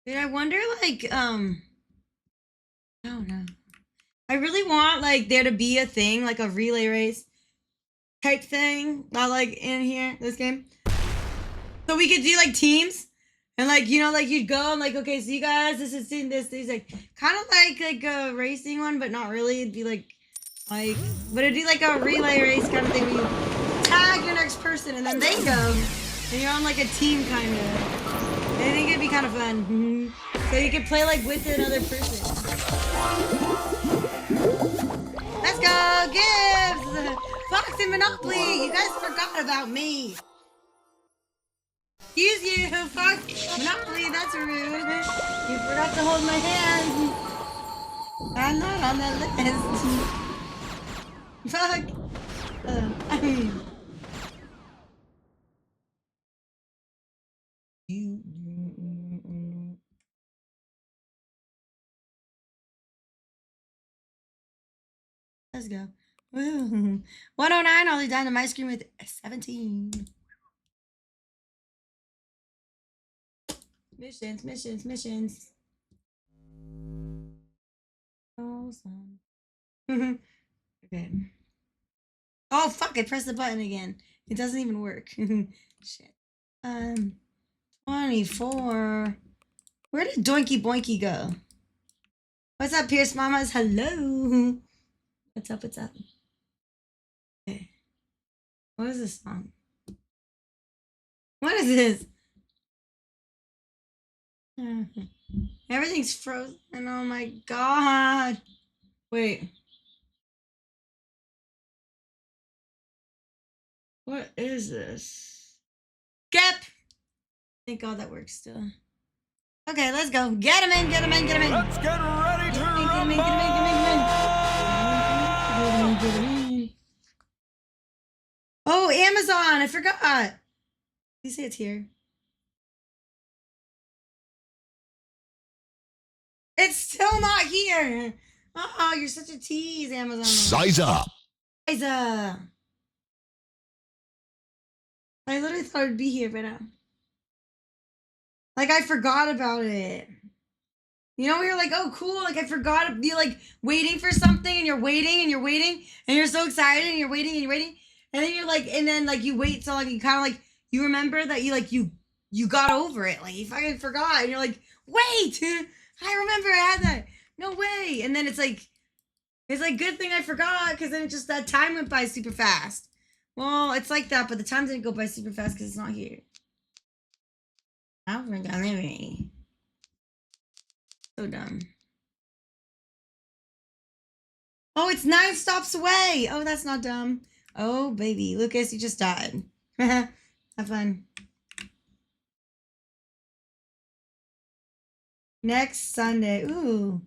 Dude, I wonder, like, I don't know. I really want, like, there to be a thing, like a relay race type thing, not like in here, this game. So we could do, like, teams. And, like, you know, like, you'd go and, like, okay, so you guys, this is doing this. These, like, kind of like a racing one, but not really. It'd be, like, but it'd be, like, a relay race kind of thing where you tag your next person and then they go. And you're on, like, a team, kind of. I think it'd be kind of fun. So you could play, like, with another person. Let's go, Gibbs! Fox and Monopoly! You guys forgot about me. Excuse you, Fox. Monopoly, that's rude. You forgot to hold my hand. I'm not on that list. Fuck. Let's go. Woo. 109, all the down to my screen with 17. Missions. almost done. Okay. Oh fuck! I pressed the button again. It doesn't even work. Shit. 24. Where did Doinky Boinky go? What's up, Pierce Mamas? Hello. What's up? What's up? Okay. What is this song? What is this? Everything's frozen. Oh my god. Wait. What is this? Gap! Thank god that works still. Okay, let's go. Get him in, get him in, get him in. Let's get ready to Get him in, rumble! get him in, get him in, get him in. Oh, Amazon! I forgot. You say it's here. It's still not here. Oh, you're such a tease, Amazon. Size up! Liza. I literally thought it'd be here right now. Like, I forgot about it. You know, we were like, oh, cool. Like, I forgot. You're like waiting for something and you're waiting and you're waiting and you're so excited and you're waiting and you're waiting. And then you're like, and then like you wait so long, you kind of like, you remember that you like, you got over it. Like, you fucking forgot. And you're like, wait, I remember I had that. No way. And then it's like, good thing I forgot because then it just, that time went by super fast. Well, it's like that, but the time didn't go by super fast because it's not here. I forgot me. So dumb. Oh, it's 9 stops away. Oh, that's not dumb. Oh, baby. Lucas, you just died. Have fun. Next Sunday. Ooh.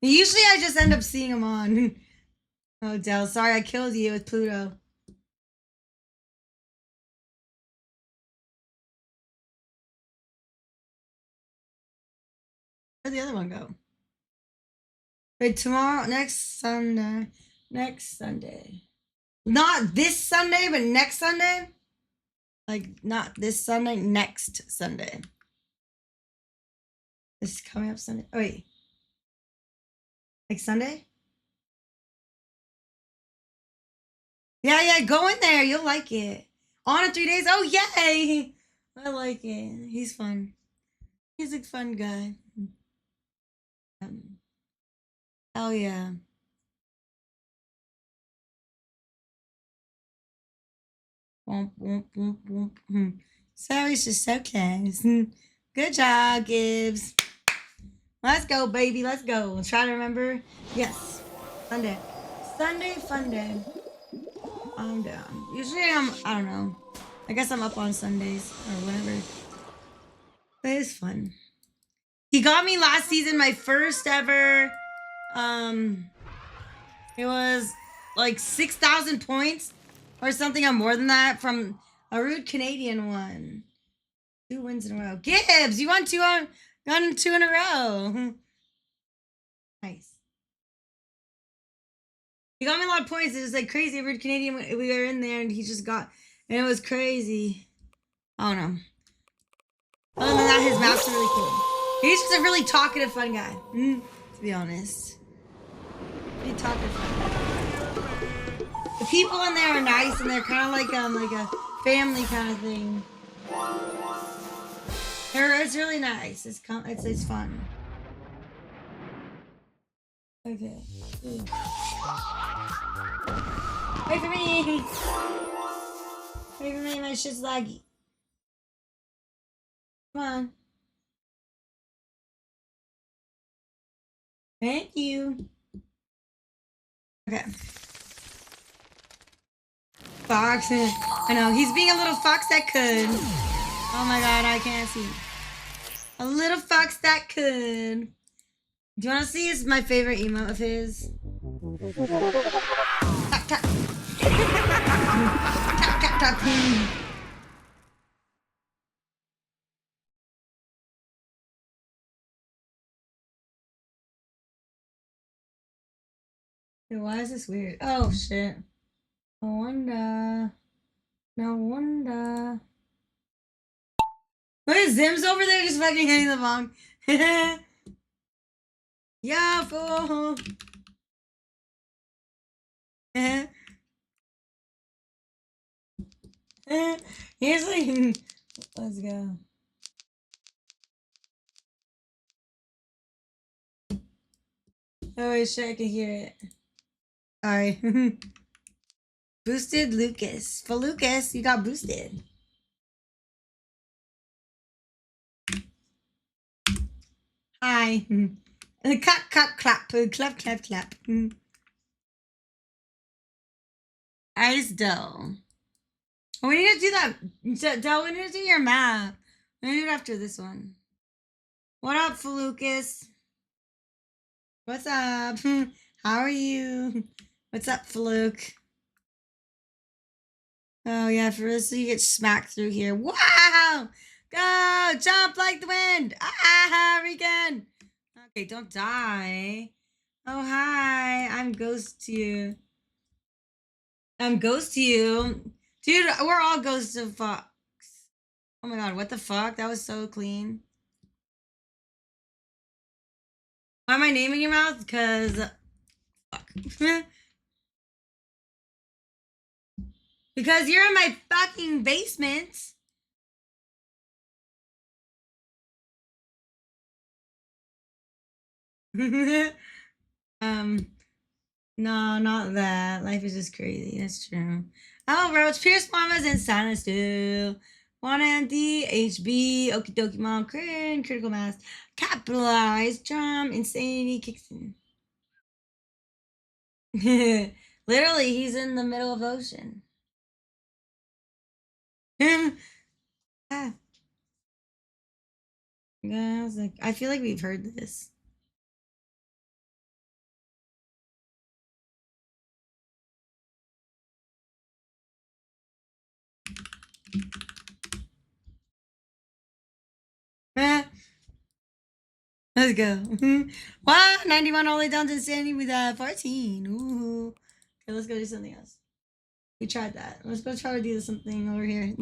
Usually I just end up seeing him on. Oh, Del. Sorry I killed you with Pluto. Where'd the other one go? Wait, tomorrow, next Sunday. Not this Sunday, but next Sunday? Like, not this Sunday, next Sunday. This is coming up Sunday. Oh, wait. Like Sunday? Yeah, go in there. You'll like it. On in 3 days. Oh, yay. I like it. He's fun. He's a fun guy. Oh, yeah. Sorry's just so close. Good job, Gibbs. Let's go, baby. Let's go. Try to remember. Yes. Sunday. Sunday, fun day. I'm down. Usually I don't know. I guess I'm up on Sundays or whatever. But it's fun. He got me last season my first ever. It was like 6,000 points or something or more than that from a rude Canadian one. 2 wins in a row. Gibbs, you won 2 in a row. Nice. He got me a lot of points. It was like crazy. Rude Canadian. We were in there and he just got, and it was crazy. I don't know. Other than that, his maps are really cool. He's just a really talkative, fun guy. To be honest. Really talkative, fun guy. The people in there are nice and they're kind of like a family kind of thing. It's really nice. It's fun. Okay. Ooh. Wait for me. Wait for me. My shit's laggy. Come on. Thank you. Okay. Fox. I know. He's being a little fox that could. Oh my god, I can't see. A little fox that could. Do you want to see my favorite emote of his? Tap, tap. Tap, tap, tap. Why is this weird? Oh, shit. No wonder. No wonder. What is Zim's over there just fucking hitting the bomb? Yeah, fool. Here's like, let's go. Oh wait, shit, I can hear it. Sorry. Boosted Lucas. For Lucas, you got boosted. Hi. Clap, clap, clap. Clap, clap, clap. Ice dough. Oh, we need to do that. Del, we need to do your map. We need to do it after this one. What up, Felucas? What's up? How are you? What's up, Fluke? Oh, yeah, for this, you get smacked through here. Wow! Go! Jump like the wind! Ah, Regan! Okay, don't die. Oh, hi. I'm Ghost to you. I'm Ghost to you. Dude, we're all Ghosts of Fox. Oh my god, what the fuck? That was so clean. Why am I naming your mouth? Because... Fuck. Because you're in my fucking basement. No, not that. Life is just crazy. That's true. Oh, Roach, Pierce Mamas, and Silence too. One Andy, HB, Okie Dokie Mom, Crin, Critical Mass, Capitalized, Drum, Insanity, kicks in. Literally, he's in the middle of the ocean. Ah. Yeah, I was like, I feel like we've heard this. Let's go. Wow, 91 all the way down to Sandy with 14. Ooh. Okay, let's go do something else. We tried that. Let's go try to do something over here.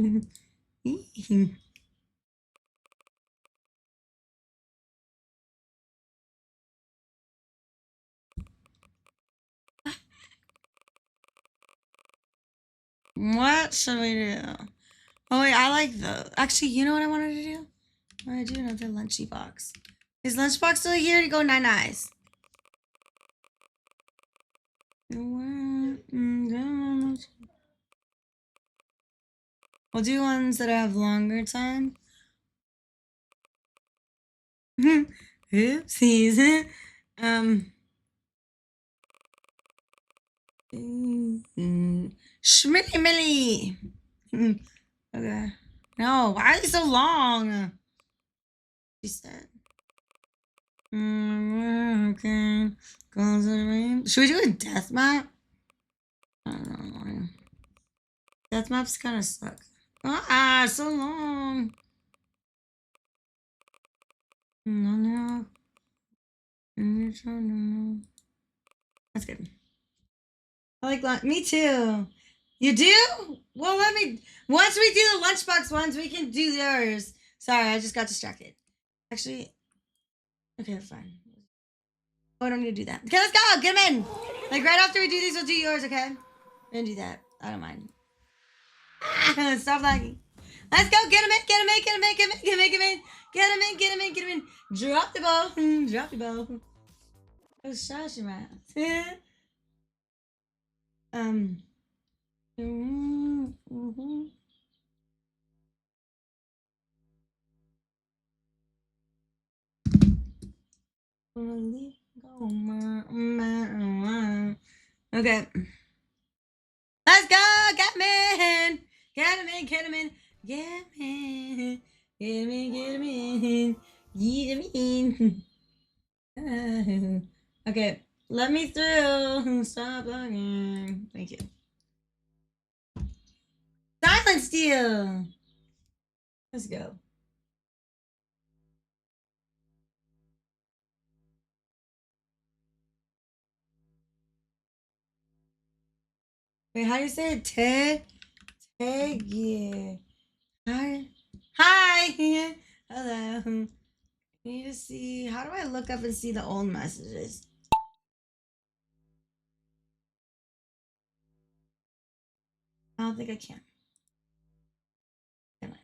What should we do? Oh wait, I like the. Actually, you know what I wanted to do? I want to do another lunchy box. Is lunchbox still here to go nine eyes? We'll do ones that have longer time. Oopsies. Schmilly Millie. Okay. No, why are they so long? She said. Okay. Should we do a death map? I don't know. Death maps kind of suck. Ah, so long. No. That's good. I like lunch. Me too. You do? Well, let me. Once we do the lunchbox ones, we can do yours. Sorry, I just got distracted. Actually, okay, fine. Oh, I don't need to do that. Okay, let's go. Get them in. Like right after we do these, we'll do yours. Okay, we're gonna do that. I don't mind. Stop lagging. Let's go. Get him in. Get him in. Get him in. Get him in. Get him in. Get him in. Get him in. Get him in. Get him in. Drop the ball. Drop the ball. Oh, shush your mouth. Okay. Let's go. Get him in. Get him in. Get him in. Get him in. Get him in. Get him in. Get him in. Okay. Let me through. Stop logging. Thank you. Silence you. Let's go. Wait, how do you say it? Tag, yeah. Hi. Hi. Hello. I need to see. How do I look up and see the old messages? I don't think I can. Can I?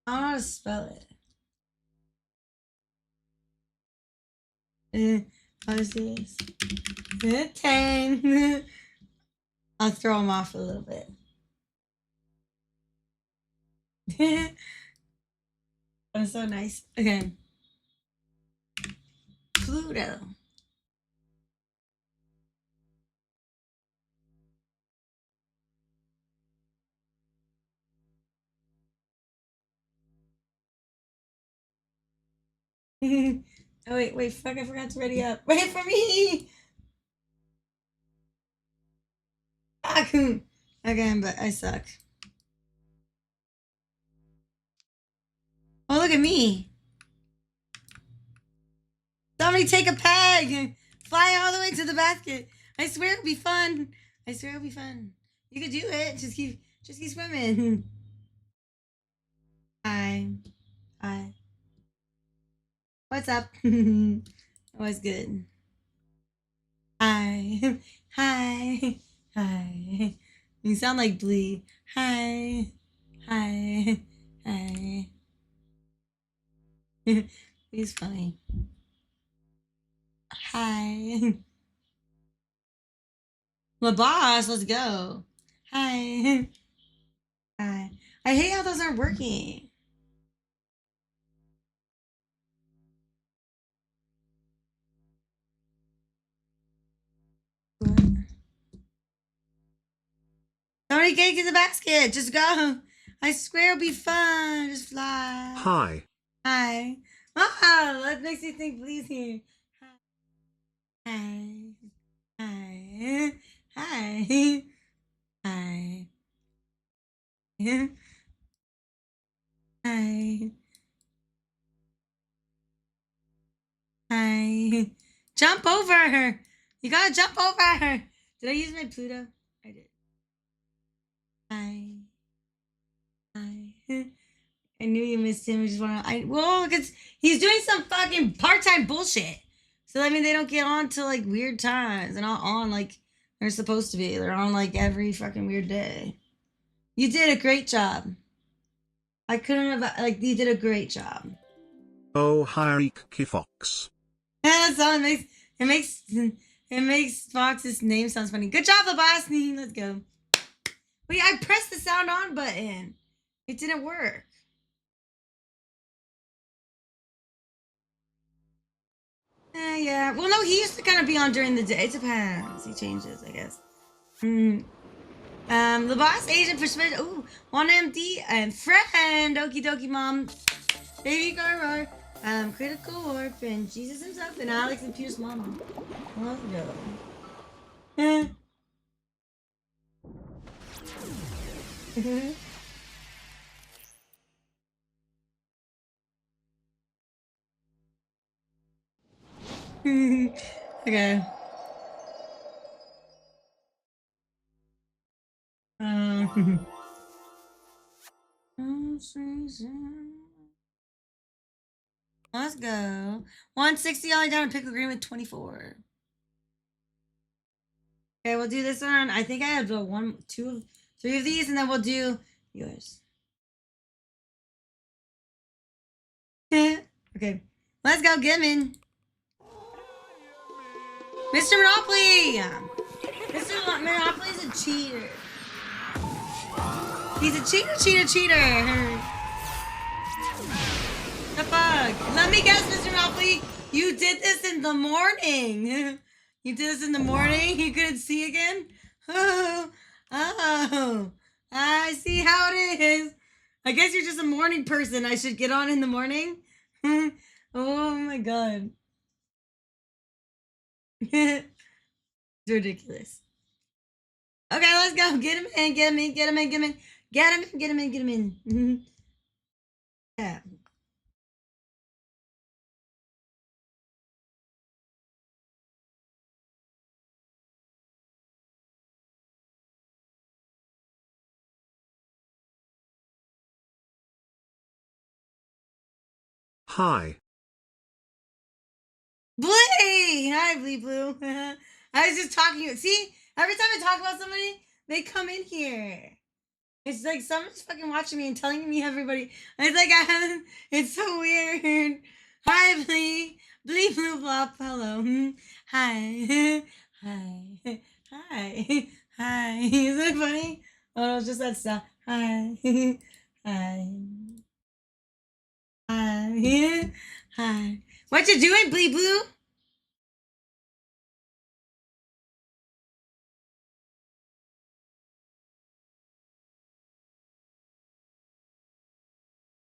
I don't know how to spell it. What is this? 10. I'll throw him off a little bit. That's so nice. Okay. Pluto. Oh wait, fuck, I forgot to ready up. Wait for me! Fuck. Again, but I suck. Oh, look at me. Somebody take a peg! Fly all the way to the basket. I swear it'll be fun. I swear it'll be fun. You can do it. Just keep swimming. Hi. Hi. What's up? What's good? Hi. Hi. Hi. You sound like Blee. Hi. Hi. Hi. He's funny. Hi. La boss, let's go. Hi. Hi. I hate how those aren't working. What? Somebody get in the basket. Just go. I swear it'll be fun. Just fly. Hi. Hi. Ah, that makes me think Blee's here. Hi. Hi. Hi. Hi. Hi. Hi. Jump over her. You gotta jump over her. Did I use my Pluto? I did. Hi. Hi. I knew you missed him. I just want to. Well, because he's doing some fucking part-time bullshit. So I mean, they don't get on to like weird times. They're not on like they're supposed to be. They're on like every fucking weird day. You did a great job. I couldn't have like you did a great job. Oh, hi, Fox. Yeah, so it makes Fox's name sounds funny. Good job, the boss. Let's go. Wait, I pressed the sound on button. It didn't work. Yeah. Well, no, he used to kind of be on during the day. It depends. He changes, I guess. The boss agent for Smith. Ooh, 1MD and friend. Okie dokie, mom. Baby Garroar. Critical Orphan. Jesus himself and Alex and Pierce mama. Let's go. Okay. Let's go. 160 all down to pickle green with 24. Okay, we'll do this one. I think I have the 1, 2, 3 of these, and then we'll do yours. Okay. Let's go, Gimmon. Mr. Monopoly! Mr. Monopoly's a cheater. He's a cheater. The fuck? Let me guess, Mr. Monopoly. You did this in the morning. You did this in the morning? You couldn't see again? Oh, I see how it is. I guess you're just a morning person. I should get on in the morning? Oh my god. It's ridiculous. Okay, let's go. Get him in. Yeah. Hi. Blee! Hi, Blee Blue. I was just talking. See, every time I talk about somebody, They come in here. It's like someone's fucking watching me and telling me everybody. It's like I haven't. It's so weird. Hi, Blee. Blee blue blop. Hello. Hi. Hi. Hi. Hi. Is it funny? Oh, no, it's just that stuff. Hi. Hi. Hi. Hi. What you doing, Blee Blue?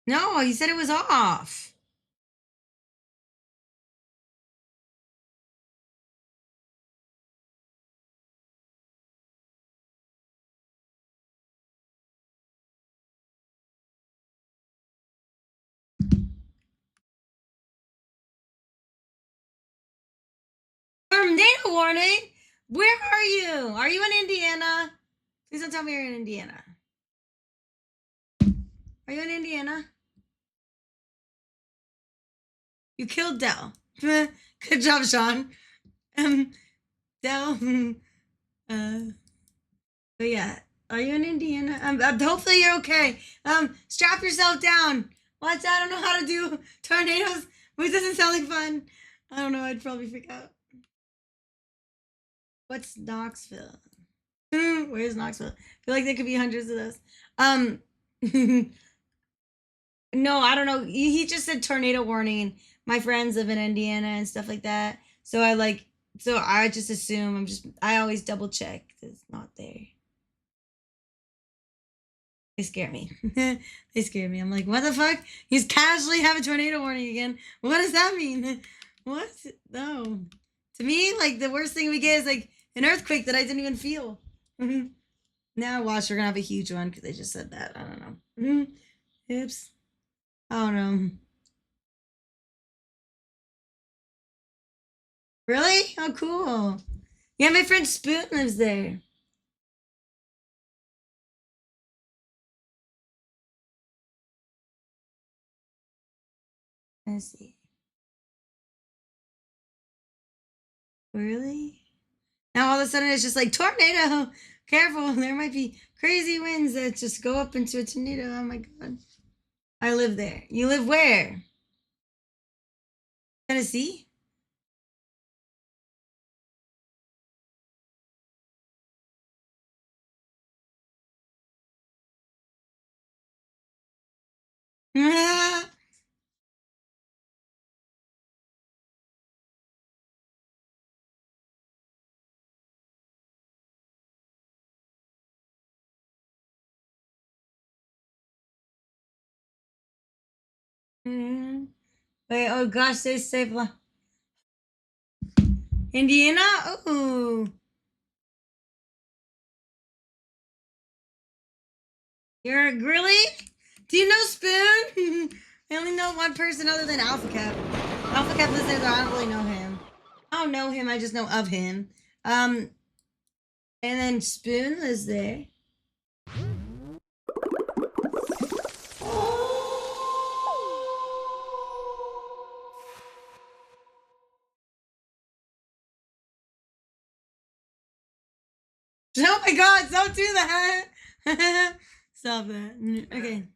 No, he said it was off. Tornado warning? Where are you? Are you in Indiana? Please don't tell me you're in Indiana. Are you in Indiana? You killed Dell. Good job, Sean. Dell. But yeah, are you in Indiana? Hopefully you're okay. Strap yourself down. Watch, I don't know how to do tornadoes, which doesn't sound like fun. I don't know. I'd probably freak out. What's Knoxville? Where's Knoxville? I feel like there could be hundreds of those. No, I don't know. He just said tornado warning. My friends live in Indiana and stuff like that. So I just assume I always double check that it's not there. They scare me. They scare me. I'm like, what the fuck? He's casually having tornado warning again. What does that mean? What? No. To me, like, the worst thing we get is like an earthquake that I didn't even feel. Now watch, we're gonna have a huge one because they just said that. I don't know. Oops. I don't know. Really? Oh, cool. Yeah, my friend Spoon lives there. Let's see. Really? Now all of a sudden it's just like tornado. Careful, there might be crazy winds that just go up into a tornado. Oh my god. I live there. You live where? Tennessee? Wait, oh gosh, stay safe. Indiana? Ooh. You're really? Do you know Spoon? I only know one person other than Alpha Cap. Alpha Cap lives there, though I don't really know him. I don't know him, I just know of him. And then Spoon lives there. Oh my god, don't do that! Stop that. Okay.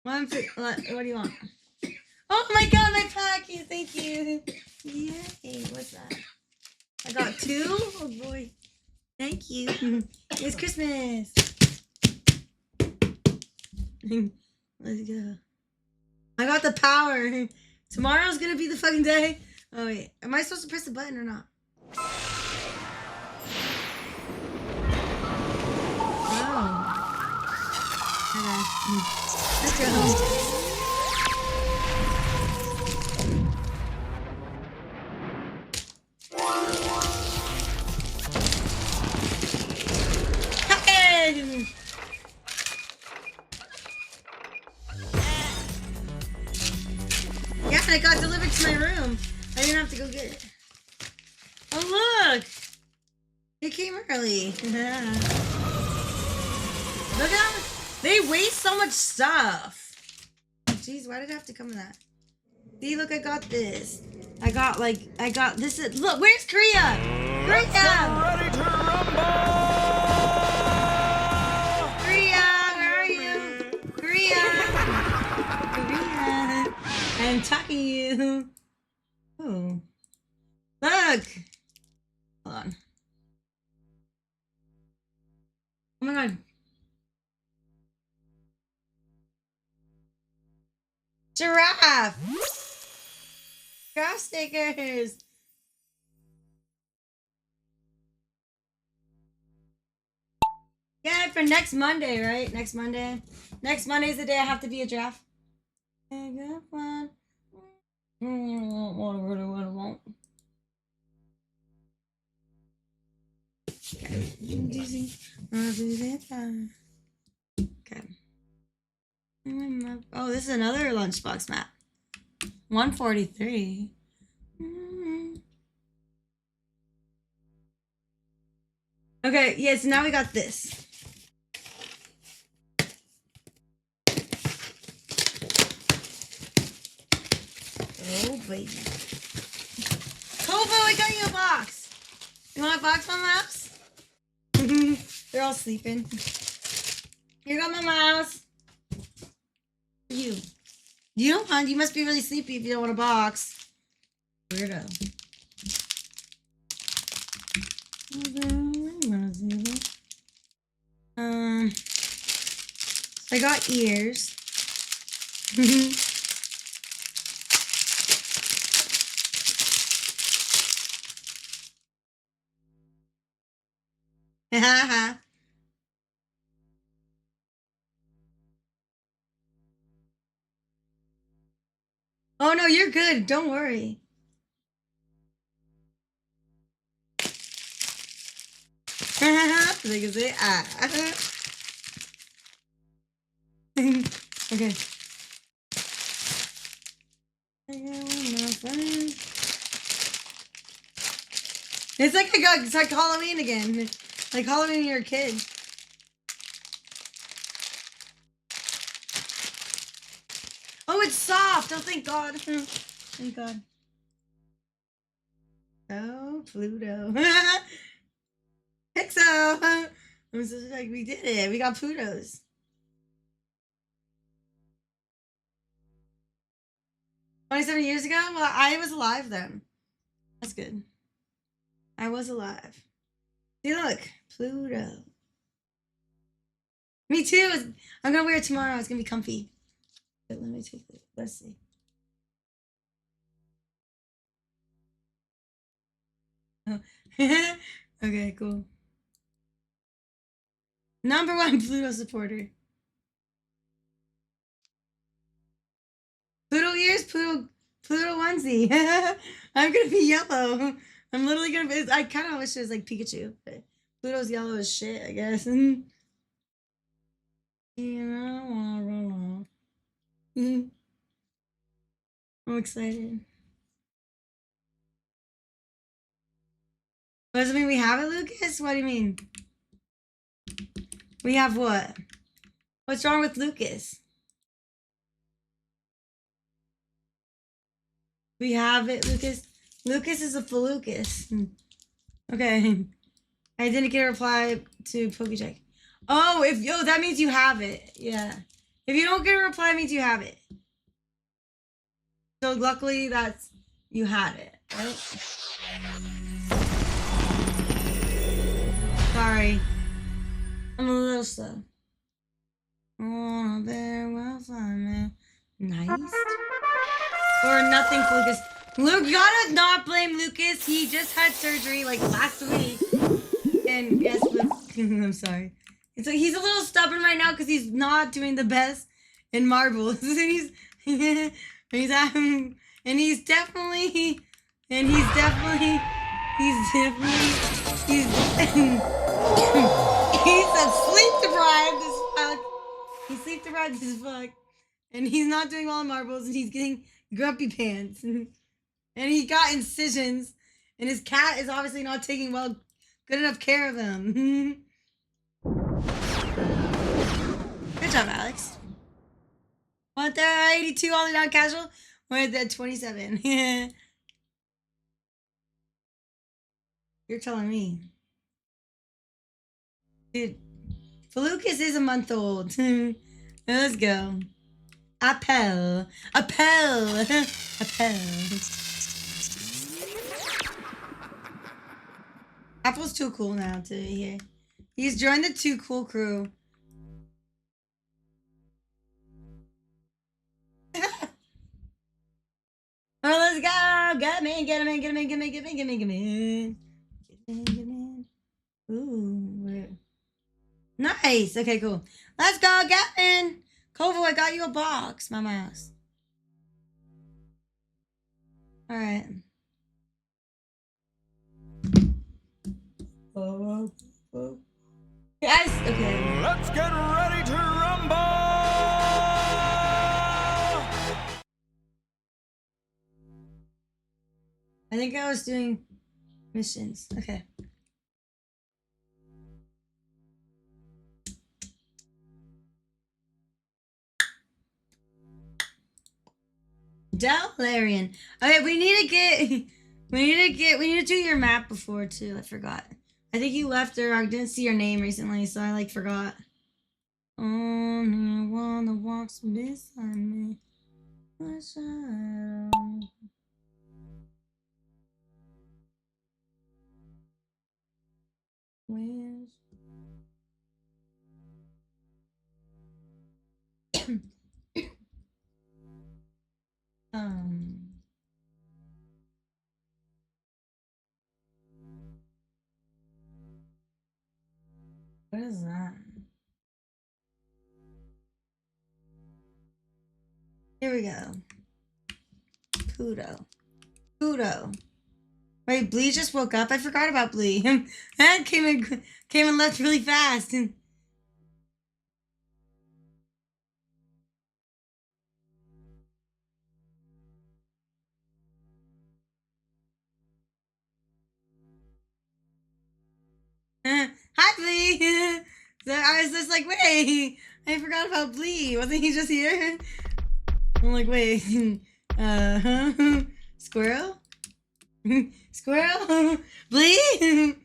What do you want? Oh my god, my package! Thank you! Yay, what's that? I got 2? Oh boy. Thank you. It's Christmas! Let's go. I got the power! Tomorrow's gonna be the fucking day! Oh wait, am I supposed to press the button or not? Let's go. Hey! Yeah, it got delivered to my room. I didn't have to go get it. Oh look! It came early. Look at it. They waste so much stuff. Jeez, why did I have to come to that? See, look, I got this. I got this. Look, where's Korea? Let's get ready to rumble! I'm talking to you. Oh. Look! Hold on. Oh my god. Giraffe! Giraffe stickers! Yeah, for next Monday, right? Next Monday. Next Monday's the day I have to be a giraffe. Good one. What Okay. Oh, this is another lunchbox map. 143. Okay, yeah, so now we got this. Oh, baby. Kobo, I got you a box. You want a box, my mouse? They're all sleeping. Here got my mouse. You. You don't want, you must be really sleepy if you don't want a box. Weirdo. I got ears. Oh no, you're good. Don't worry. Like I say, okay. It's like it's like Halloween again. Like Halloween when you're a kid. Oh, it's soft. Oh, thank God. Thank God. Oh, Pluto. Pixel. I'm so like, we did it. We got Plutos. "27 years ago? Well, I was alive then. That's good. I was alive. See, look. Pluto. Me too. I'm gonna wear it tomorrow. It's gonna be comfy. But let me take it. Let's see. Oh. Okay, cool. #1 Pluto supporter. Pluto ears, Pluto onesie. I'm gonna be yellow. I'm literally gonna be. I kind of wish it was like Pikachu, but Pluto's yellow as shit, I guess. I'm excited. What does it mean we have it, Lucas? What do you mean? We have what? What's wrong with Lucas? We have it, Lucas. Lucas is a Falucas. Okay. I didn't get a reply to PokeCheck. Oh, that means you have it. Yeah. If you don't get a reply, it means you have it. So luckily you had it, right? Sorry. I'm a little slow. Oh, very well fun, man. Nice. Or nothing, Lucas. Luke, you gotta not blame Lucas. He just had surgery like last week. And yes, Luke, I'm sorry. He's a little stubborn right now because he's not doing the best in marbles. he's definitely he's sleep deprived as fuck. He's sleep deprived as fuck. And he's not doing well in marbles, and he's getting grumpy pants. And he got incisions, and his cat is obviously not taking good enough care of him. Good job, Alex. What there? 82 all down casual? We're at 27. You're telling me. Dude, Felucas is a month old. Let's go. Appel. Appel. Appel. Apple's too cool now to be here. He's joined the too cool crew. Oh, let's go! Get him in, get him in, get him in, get him in, get him in, get him in, get him in. Get him in, get him in. Ooh, where? Nice. Okay, cool. Let's go, get in. Kovo, I got you a box, my mouse. All right. Oh. Yes. Okay. Let's get ready to rumble! I think I was doing missions. Okay. Dalarian. Okay, we need to do your map before too. I forgot. I think you left or I didn't see your name recently, so I forgot. Oh, no one that walks beside me. My shadow. Where's what is that? Here we go. Kudo. Wait, Blee just woke up? I forgot about Blee. That came and left really fast. Hi, Blee. So I was just like, wait, I forgot about Blee. Wasn't he just here? I'm like, wait, squirrel? Squirrel? Blee?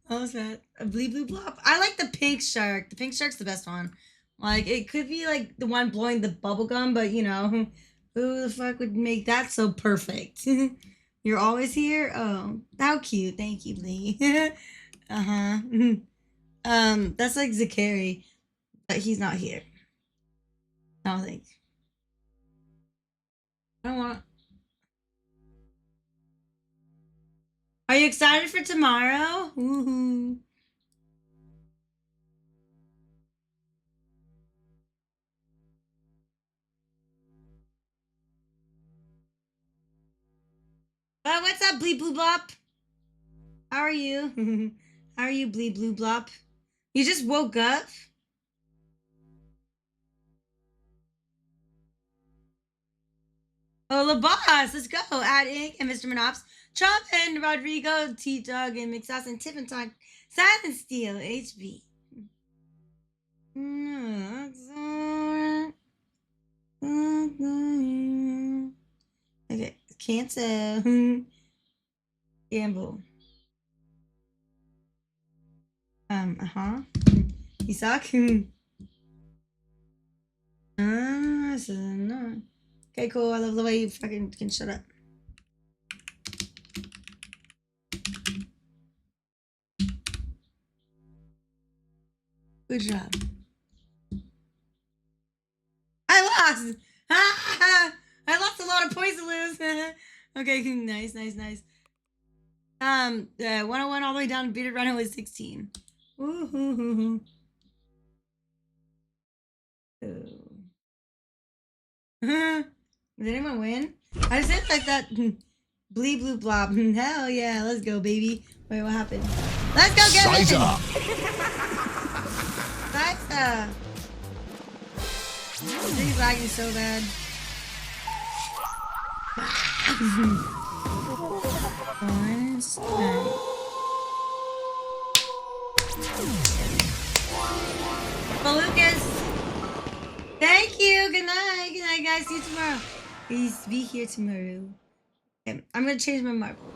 What was that? A Blee Blue Blop? I like the pink shark. The pink shark's the best one. Like, it could be like the one blowing the bubble gum, but you know, who the fuck would make that so perfect? You're always here? Oh, how cute. Thank you, Blee. Uh-huh. That's like Zakari, but he's not here. I don't think. I don't want. Are you excited for tomorrow? Woohoo. What's up, Blee Blue Blop? How are you? How are you, Blee Blue Blop? You just woke up? Oh, La Boss, let's go. Add Ink and Mr. Monops, Trump and Rodrigo, T Dog and Mixas and Tiffin Talk, Silent Steel, HB. Okay, cancel. Gamble. You suck. No. Okay, cool. I love the way you fucking can shut up. Good job. I lost. I lost a lot of points to lose. Okay, nice. 101 all the way down to bearded rhino was 16. Woohoo. Did anyone win? I just did like that. Blee Blue Blob. Hell yeah, let's go, baby. Wait, what happened? Let's go get Size it. up! Size up. He's lagging so bad. Lucas. Thank you. Good night. Good night, guys. See you tomorrow. Please be here tomorrow. Okay, I'm gonna change my marble.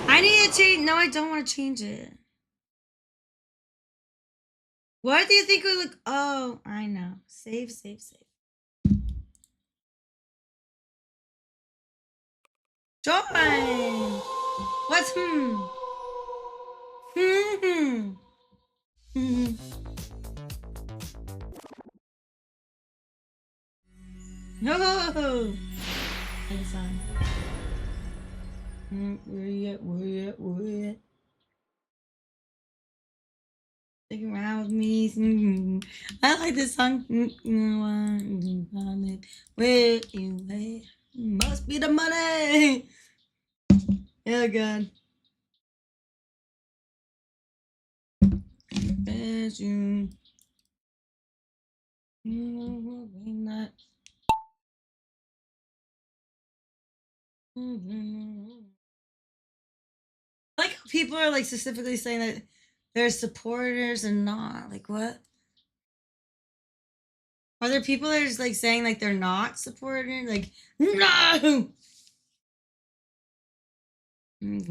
I need to change. No, I don't want to change it. What do you think we look? Oh, I know. Save. Join. What's No. Good song. Where you at? Where you at? Where you at? Stick around with me. I like this song. Where you at? Must be the money. Yeah, God. As you. Not. I like how people are like specifically saying that they're supporters and not. Like what? Are there people that are just like saying like they're not supporting? Like no. I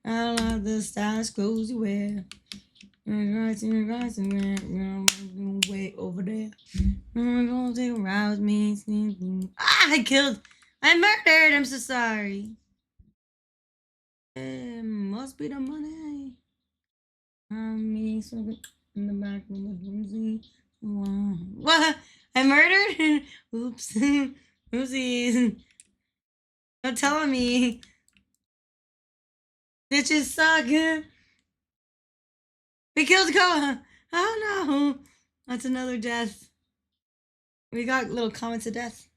don't like the stylish clothes you wear. Way over there. I'm gonna take a ride with me. I murdered. I'm so sorry. It must be the money. Me smoking in the back of the boozy. What? I murdered? Oops. Oopsies. Don't tell on me. Bitches suck. We killed Koa. Oh no. That's another death. We got little comments of death.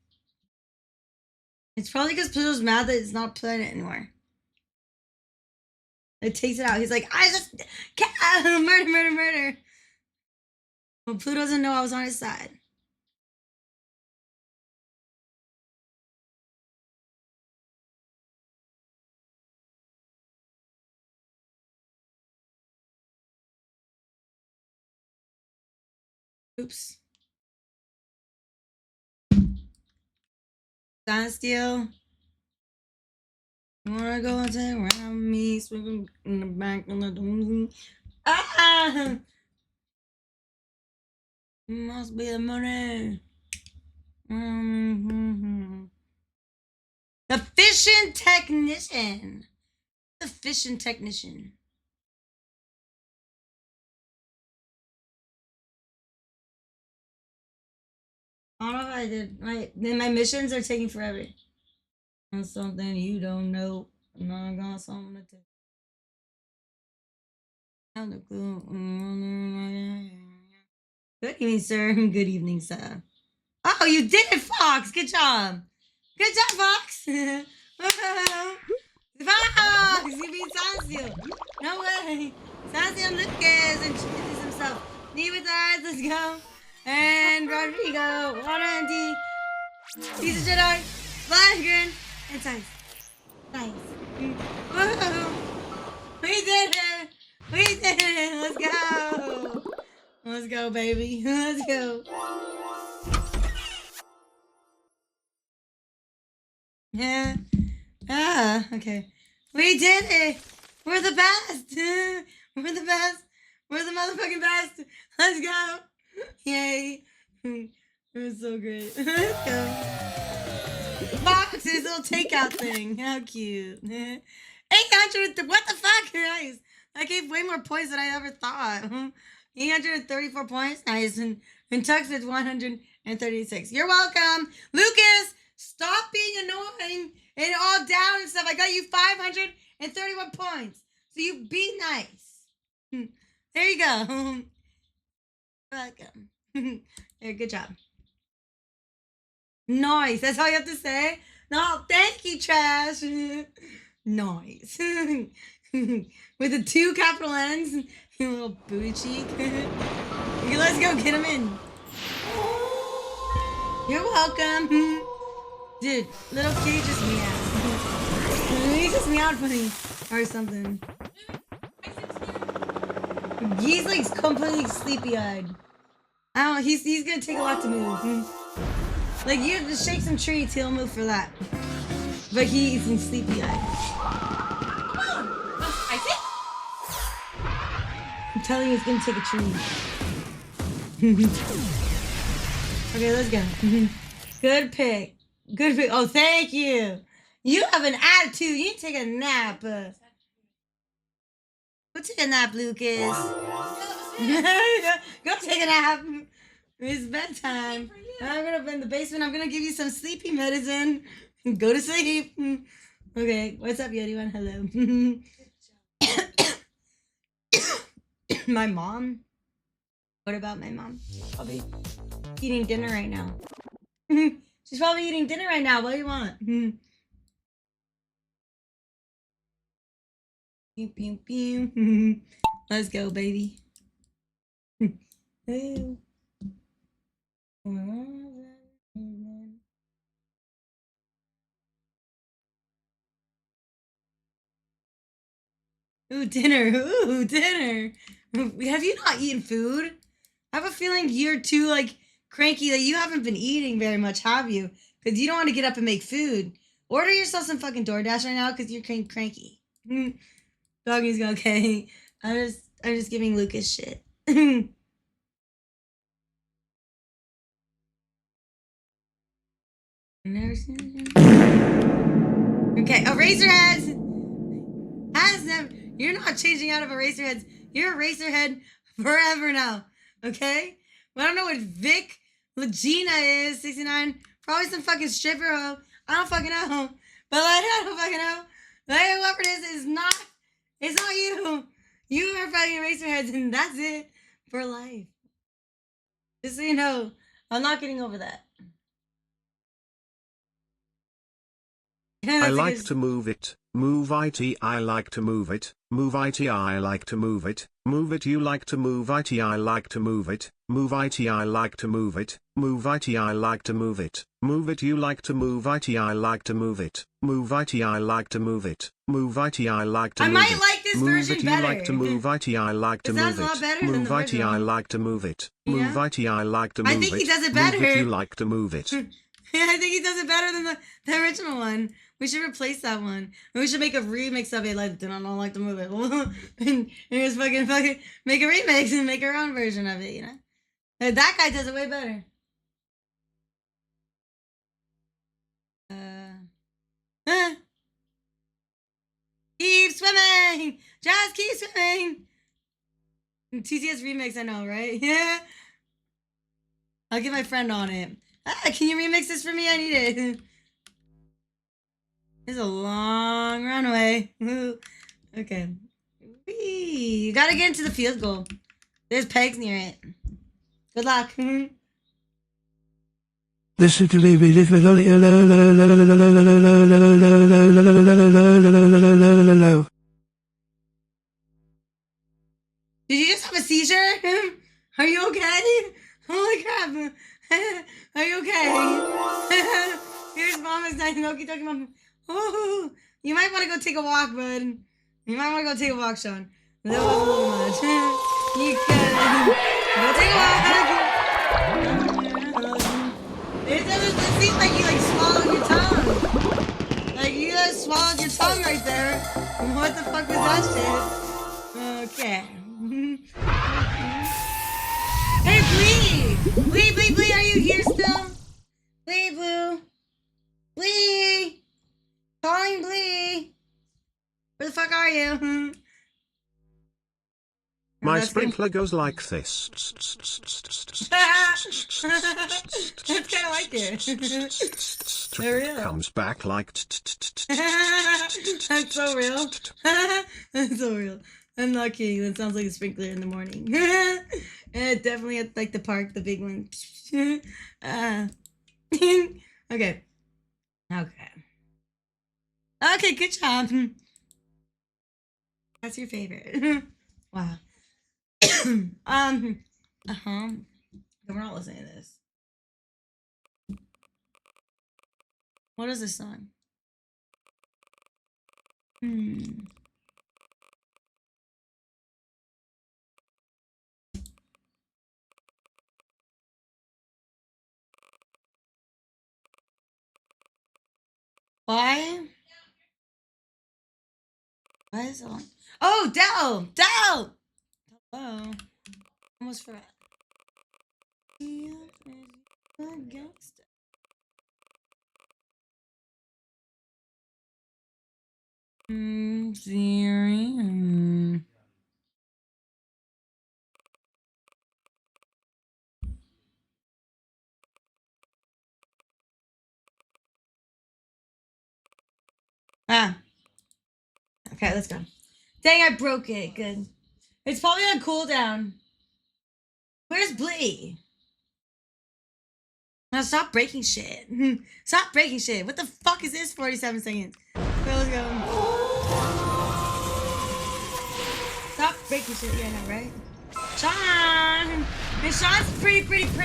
It's probably because Pluto's mad that it's not playing it anymore. It takes it out. He's like, I just murder. Well, Pluto doesn't know I was on his side. Oops. Stand still. You wanna go and take around me, swinging in the back of the doom. Ah! Must be the money. The fishing technician. The fishing technician. I don't know if I did. My missions are taking forever. That's something you don't know. I'm not gonna something to take. Good evening, sir. Good evening, sir. Oh, you did it, Fox. Good job. Good job, Fox. Fox, you beat Sancio. No way. Sancio Lucas introduces himself. Knee with eyes, let's go. And Rodrigo, Water and D. He's a Jedi. Flying and Tice. Nice. Woohoo. We did it. We did it. Let's go. Let's go, baby. Let's go. Yeah. Ah, okay. We did it. We're the best. We're the best. We're the motherfucking best. Let's go. Yay. We're so great. Let's go. Fox, his little takeout thing. How cute. 800. What the fuck? Nice. I gave way more points than I ever thought. 834 points. Nice. And Tux with 136. You're welcome. Lucas, stop being annoying and all down and stuff. I got you 531 points. So you be nice. There you go. Welcome. There, good job. Nice. That's all you have to say? No, thank you, Trash. Nice. With the 2 capital N's. You little booty cheek. Let's go get him in. You're welcome. Dude, little kitty just meowed. He just meowed funny. Or something. He's like completely sleepy-eyed. I don't know, he's gonna take a lot to move. Like, you have to shake some treats, he'll move for that. But he's in sleepy-eyed. I'm telling you, he's gonna take a treat. Okay, let's go. Good pick. Good pick. Oh, thank you. You have an attitude. You need to take a nap. Go take a nap, Lucas. Go take a nap. It's bedtime. I'm gonna be in the basement. I'm gonna give you some sleepy medicine. Go to sleep. Okay, what's up, Yeti One? Hello. My mom? What about my mom? Probably eating dinner right now. She's probably eating dinner right now. What do you want? Pew, pew, pew. Let's go, baby. Ooh, dinner. Ooh, dinner. Have you not eaten food? I have a feeling you're too, like, cranky that you haven't been eating very much, have you? Because you don't want to get up and make food. Order yourself some fucking DoorDash right now because you're cranky. Doggy's going, okay. I'm just giving Lucas shit. Never seen it. Okay, Eraserheads has never. You're not changing out of Eraserheads. You're Eraserhead forever now. Okay? Well, I don't know what Vic Legina is. 69. Probably some fucking stripper hoe. I don't fucking know. But like, I don't fucking know. Like, whoever it is not. It's not you. You are fucking Eraserheads, and that's it for life. Just so you know, I'm not getting over that. I like to move it. Move it, I like to move it. Move it, I like to move it. Move it, you like to move it, I like to move it. Move it, I like to move it. Move it, I like to move it. Move it, you like to move it, I like to move it. Move it, I like to move it. Move it, I like to move it. I might like this version better. Move it, you like to move it, I like to move it. Move it, I like to move it. Move it, I like to move it. I think he does it better. Move it, you like to move it. I think he does it better than the original one. We should replace that one. And we should make a remix of it. Like, I don't like to move it. and just fucking make a remix and make our own version of it, you know? That guy does it way better. Keep swimming! Just keep swimming! TCS remix, I know, right? Yeah. I'll get my friend on it. Can you remix this for me? I need it. It's a long runway. Okay. Whee. You gotta get into the field goal. There's pegs near it. Good luck. This is to leave it. Did you just have a seizure? Are you okay? Holy crap. Are you okay? Here's Mama's nice milky talking mama. Oh, you might want to go take a walk, bud. You might want to go take a walk, Sean. That was a little much. You could go take a walk. It seems like you like swallowed your tongue. Like you just swallowed your tongue right there. What the fuck was that shit? Okay. Hey, Blee! Blee, are you here still? Blee, Blue. Blee! Calling Blee! Where the fuck are you? My sprinkler goes like this. That's kind of like it. They're real. Comes back like. That's so real. That's so real. I'm not kidding. That sounds like a sprinkler in the morning. And definitely at like the park, the big one. Okay. Okay, good job. That's your favorite. Wow. We're not listening to this. What is this song? Why? Why is it on? Oh, Dell! Hello. Almost forgot. Gangster. Siri. Ah. Okay, let's go. Dang, I broke it. Good. It's probably on cooldown. Where's Blee? Now stop breaking shit. Stop breaking shit. What the fuck is this? 47 seconds. Okay, let's go. Stop breaking shit. Yeah, no, right? Sean! And Sean's a pretty princess.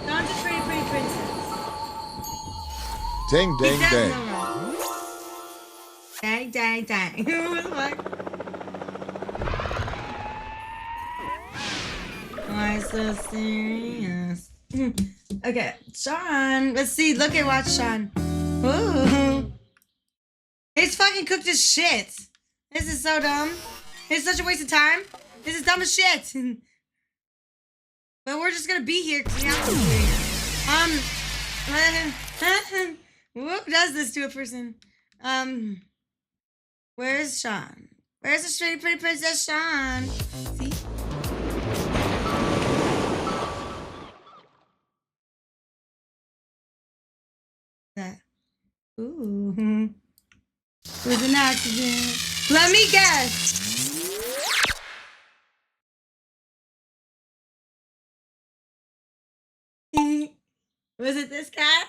Sean's a pretty princess. Ding, ding, He ding. does know right. Dang. What the fuck? Why so serious? Okay, Sean. Let's see. Look at watch Sean. Ooh. He's fucking cooked as shit. This is so dumb. It's such a waste of time. This is dumb as shit. But we're just gonna be here because we have to be here. Who does this to a person? Where's Sean? Where's the straight pretty princess Sean? See? That. Ooh. It was an accident. Let me guess. Was it this guy?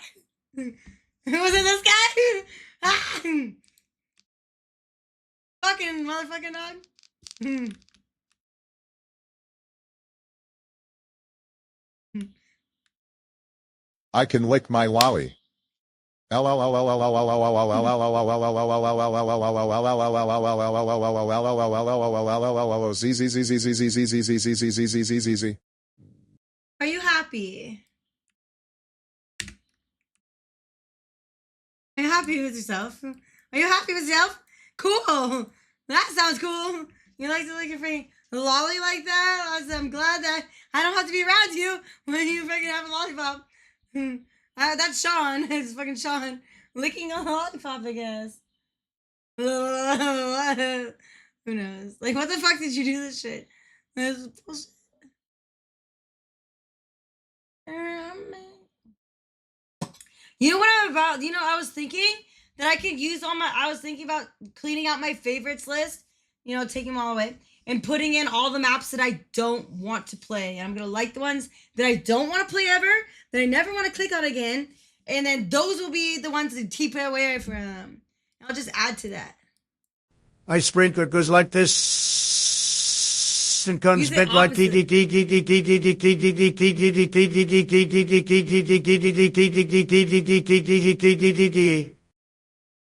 Was it this guy? Fucking motherfucking dog. I can lick my lolly. Are you happy? Are you happy with yourself? Are you happy with yourself? Cool. That sounds cool. You like to lick your freaking lolly like that? I'm glad that I don't have to be around you when you freaking have a lollipop. That's Sean. It's fucking Sean licking a lollipop, I guess. Who knows? Like, what the fuck did you do this shit? This bullshit. You know what I'm about? You know, I was thinking that I could use I was thinking about cleaning out my favorites list, you know, taking them all away and putting in all the maps that I don't want to play. And I'm going to like the ones that I don't want to play ever, that I never want to click on again. And then those will be the ones to keep it away from. I'll just add to that. My sprinkler goes like this and comes Use it back like opposite.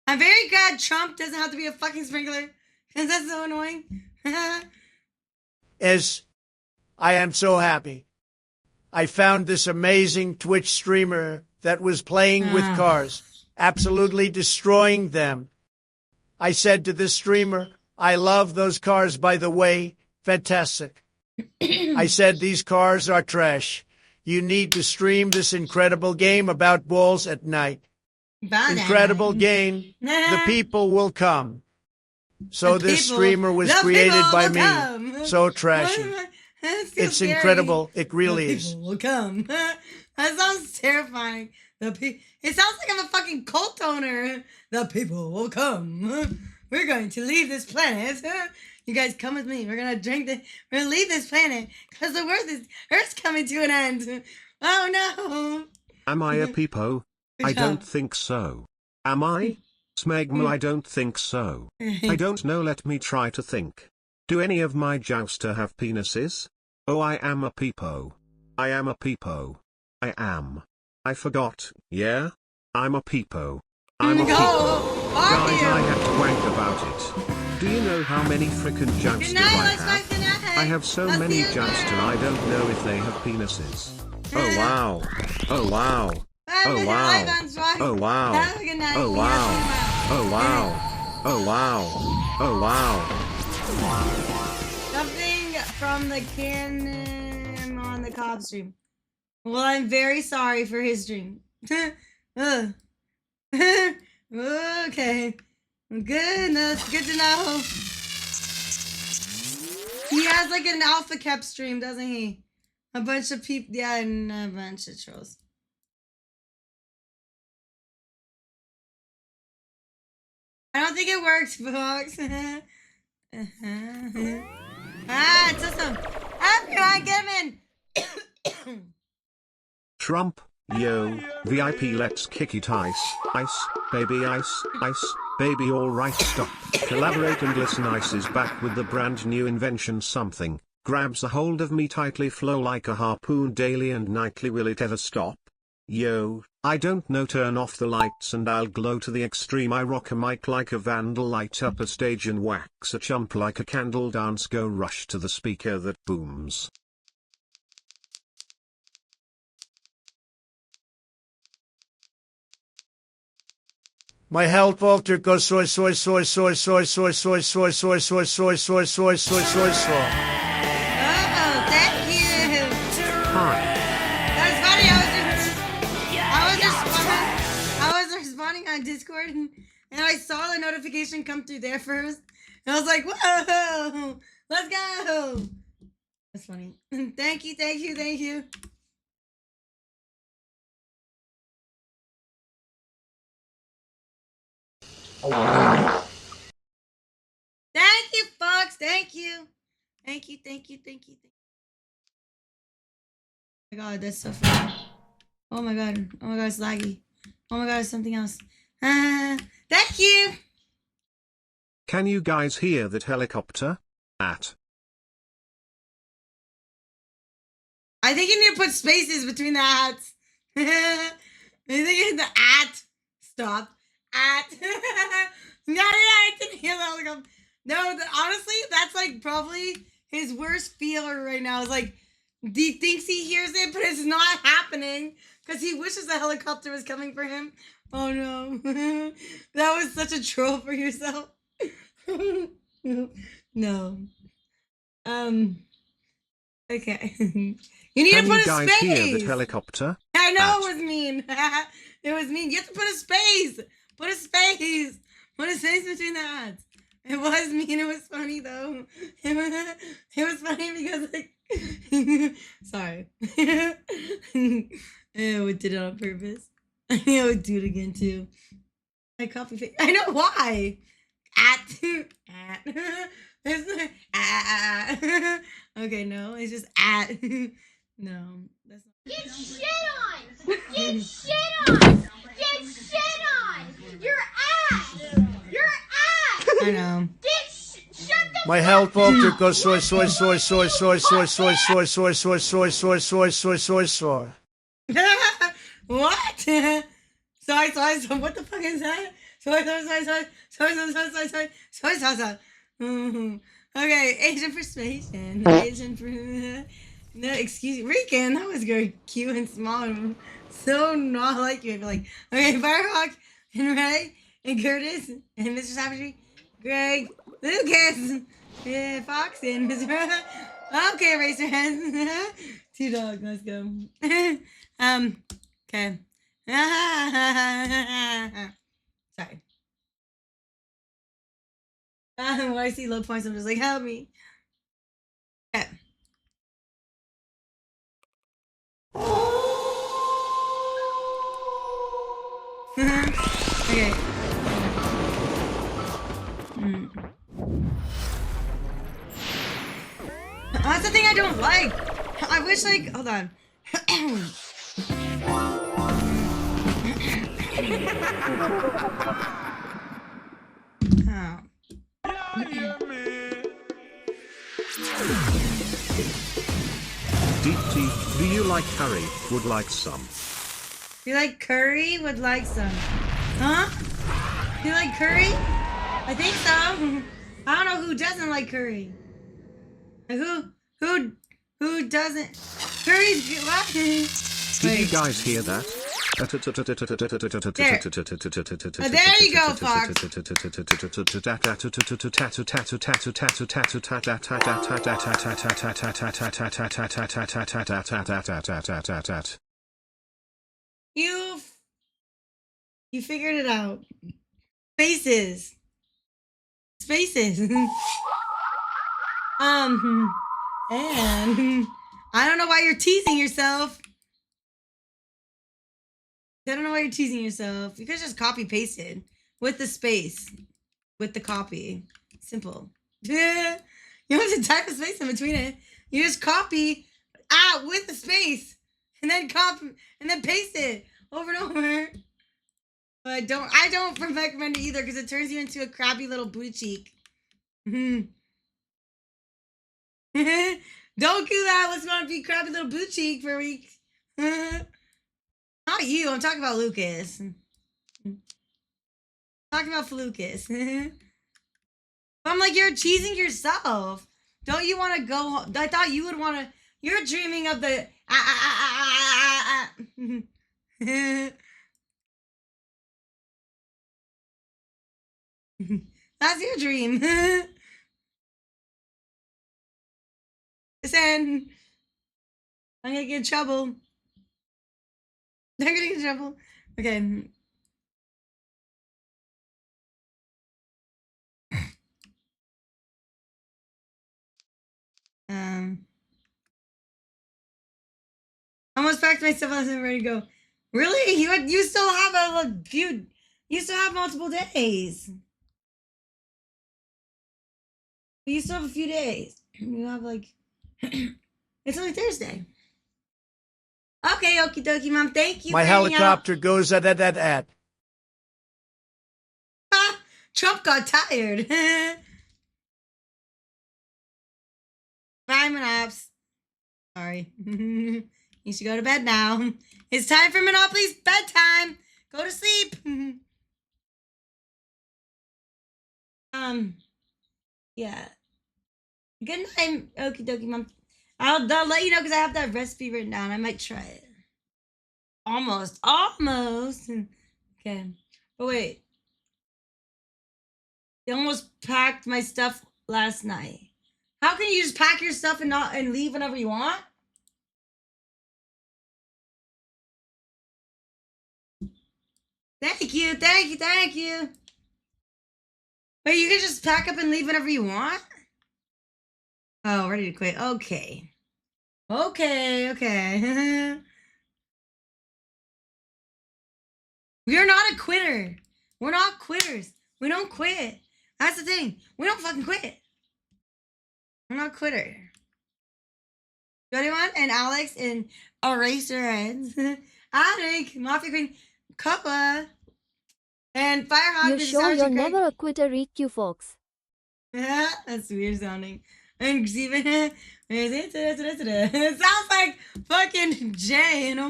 I'm very glad Trump doesn't have to be a fucking sprinkler, because that's so annoying. As I am so happy. I found this amazing Twitch streamer that was playing with cars, absolutely destroying them. I said to this streamer, I love those cars, by the way. Fantastic. I said, these cars are trash. You need to stream this incredible game about balls at night. Incredible game. The people will come. So this streamer was created by me. So trashy. It's scary. incredible. It really The is. people will come. That sounds terrifying. It sounds like I'm a fucking cult owner. The people will come. We're going to leave this planet. You guys come with me. We're gonna we're gonna leave this planet because the Earth's coming to an end. Oh no. Am I a peepo? I don't think so. Am I? Smegma, I don't think so. I don't know, let me try to think. Do any of my jouster have penises? Oh, I am a peepo. I am a peepo. I am. I forgot, yeah? I'm a peepo. I'm a peepo. Guys, I have to wank about it. Do you know how many frickin' jousters I have? I have so many jousters I don't know if they have penises. Oh wow. Oh wow. Oh wow. Oh wow. Oh wow. Oh wow. Oh wow. Oh wow. Something from the can on the Cobb stream. Well, I'm very sorry for his dream. Ugh. Okay. Good. That's good to know. He has like an alpha cap stream, doesn't he? A bunch of people, yeah, and a bunch of trolls. I don't think it works, Fox. Ah, it's awesome. Everyone, get him in. Trump, yo, VIP let's kick it ice, baby ice, baby alright stop, collaborate and listen ice is back with the brand new invention something, grabs a hold of me tightly flow like a harpoon daily and nightly will it ever stop? Yo, I don't know turn off the lights and I'll glow to the extreme I rock a mic like a vandal light up a stage and wax a chump like a candle dance go rush to the speaker that booms. My health Walter goes soy. Oh, thank you. Hi. That's funny. I was responding on Discord and I saw the notification come through there first. And I was like, whoa, let's go. That's funny. Thank you. Thank you, Fox. Thank you. Oh my god, that's so funny. Oh my god, it's laggy. Oh my god, it's something else. Thank you. Can you guys hear that helicopter? I think you need to put spaces between the ats. I think the at. Stop. At. No, I didn't hear that. Like, no, honestly, that's like probably his worst feeler right now. Is like, he thinks he hears it, but it's not happening because he wishes the helicopter was coming for him. Oh no, that was such a troll for yourself. No. Okay. You need to put a space. Can you guys hear that helicopter? I know it was mean. It was mean. You have to put a space. Put a space between the ads. It was mean. It was funny though. It was funny because like, sorry. I did it on purpose. I would do it again too. I copy paste. I know why. Okay, no, it's just at. No, that's not. Get shit on! Get shit on! Get shit on! Your ass! Your ass! I know. Shut the My health Walter goes soy. What? Sorry. What the fuck is that? Sorry. Okay, Asian persuasion. No, excuse me, Rican. That was very cute and small and so not like you. I'd be like, okay, Firehawk and Ray and Curtis and Mr. Savagery, Greg, Lucas, Fox and Mr. Okay, raise your hands. Two dogs. Let's go. Okay. Sorry. When I see low points, I'm just like, help me. Okay. Okay. That's the thing I don't like. I wish, like, hold on. Oh. Deep tea, do you like curry? Would like some. You like curry? Would like some. Huh? You like curry? I think so. I don't know who doesn't like curry. Who doesn't? Curry's good. What? Did you guys hear that? There you go, Fox. You figured it out. Spaces. And I don't know why you're teasing yourself. I don't know why you're teasing yourself. You could just copy pasted with the space, with the copy. Simple. You don't have to type a space in between it. You just copy out with the space and then copy and then paste it over and over. But I don't recommend it either because it turns you into a crabby little booty cheek. Don't do that. Let's not be crabby little booty cheek for a week. Not you. I'm talking about Lucas. Talking about Lucas. I'm like, you're cheesing yourself. Don't you want to go? I thought you would want to. You're dreaming of the. That's your dream. Listen, I'm gonna get in trouble. They're gonna get in trouble. Okay. Almost packed my stuff. I was ready to go. Really? You still have a few. You still have multiple days. You still have a few days. You have like. It's only Thursday. Okay, okie dokie, Mom. Thank you. My helicopter goes at. Trump got tired. Bye, Monops. Sorry. You should go to bed now. It's time for Monopoly's bedtime. Go to sleep. Yeah. Good night, okie dokie, Mom. I'll let you know because I have that recipe written down. I might try it. Almost. Okay. But wait. They almost packed my stuff last night. How can you just pack your stuff and leave whenever you want? Thank you. Wait, you can just pack up and leave whenever you want? Oh, ready to quit. Okay. We're not a quitter. We're not quitters. We don't quit. That's the thing. We don't fucking quit. I'm not a quitter. Anyone? And Alex and Eraserheads. Alec, Mafia Queen, Cuppa, and Firehawk. You sure you're never a quitter, EQ folks? Yeah, that's weird sounding. And Steven, it sounds like fucking Jay in a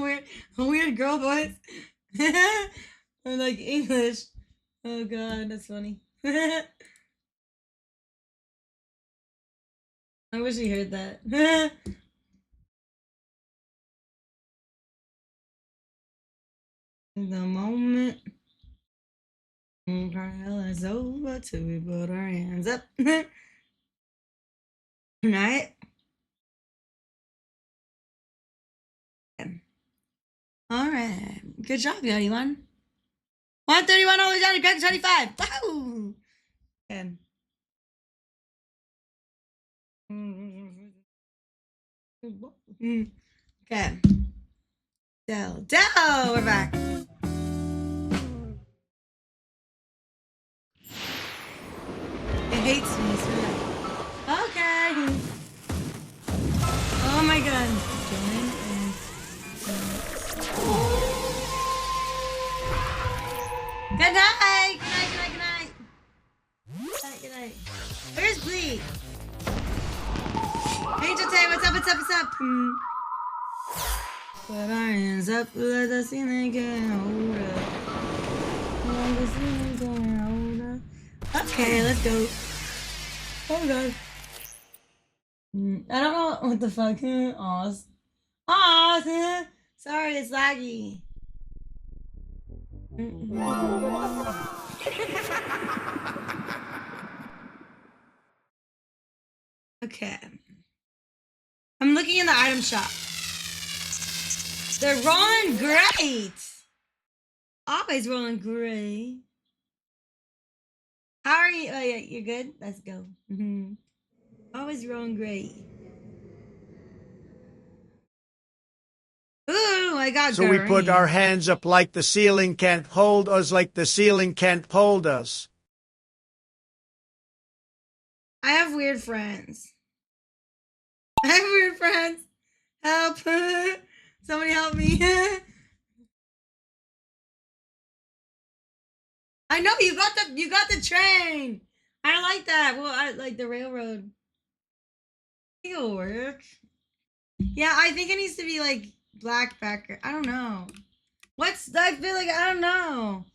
weird girl voice. Or like English. Oh god, that's funny. I wish he heard that. The moment trial is over till we put our hands up. Right? Alright. Good job, Yachty one. 131 all the way down to Greg 25. Woo! Okay. Okay. Dell, we're back. It hates me, so okay. Oh my god. Good night. Good night. Where's Glee? Angel Tay, what's up? Put our hands up, let the ceiling get older. Let the ceiling get older. Okay, let's go. Oh god. I don't know what the fuck. Aw. Sorry, it's laggy. Okay. I'm looking in the item shop. They're rolling great. Always rolling great. How are you? Oh, yeah, you're good? Let's go. Always rolling great. Ooh, I got So we put great. our hands up like the ceiling can't hold us, like the ceiling can't hold us. I have weird friends. I have weird friends. Help. Somebody help me. I know you got the train. I like that. Well, I like the railroad. I think it'll work. Yeah, I think it needs to be like black background. I don't know. I feel like I don't know.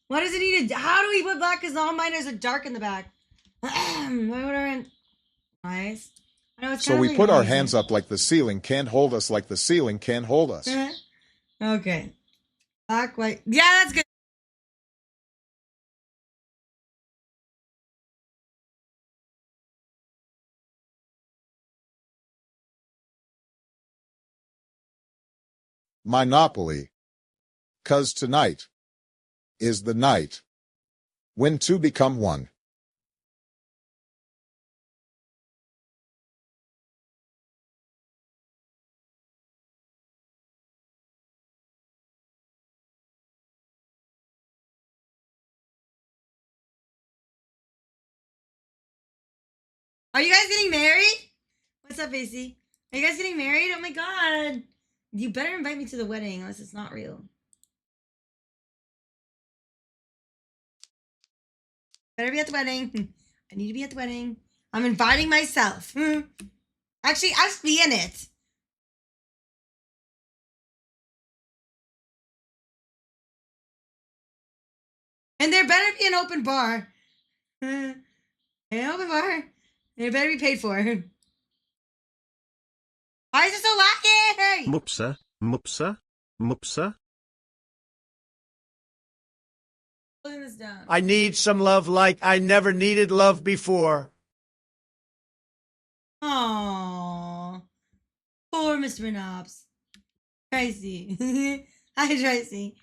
What does it need to? How do we put black? Because all miners are dark in the back. Nice. I know it's So we put our hands up like the ceiling can't hold us, like the ceiling can't hold us. Okay. Black, white. Yeah, that's good. Monopoly. 'Cause tonight is the night when two become one. Are you guys getting married? What's up, AC? Are you guys getting married? Oh my god. You better invite me to the wedding unless it's not real. Better be at the wedding. I need to be at the wedding. I'm inviting myself. Actually, I'll just be in it. And there better be an open bar. An open bar. And it better be paid for. Why is it so laggy? Mupsa, mupsa, mupsa. Putting this down. I need some love like I never needed love before. Aww. Poor Mr. Minops. Tracy. Hi, Tracy.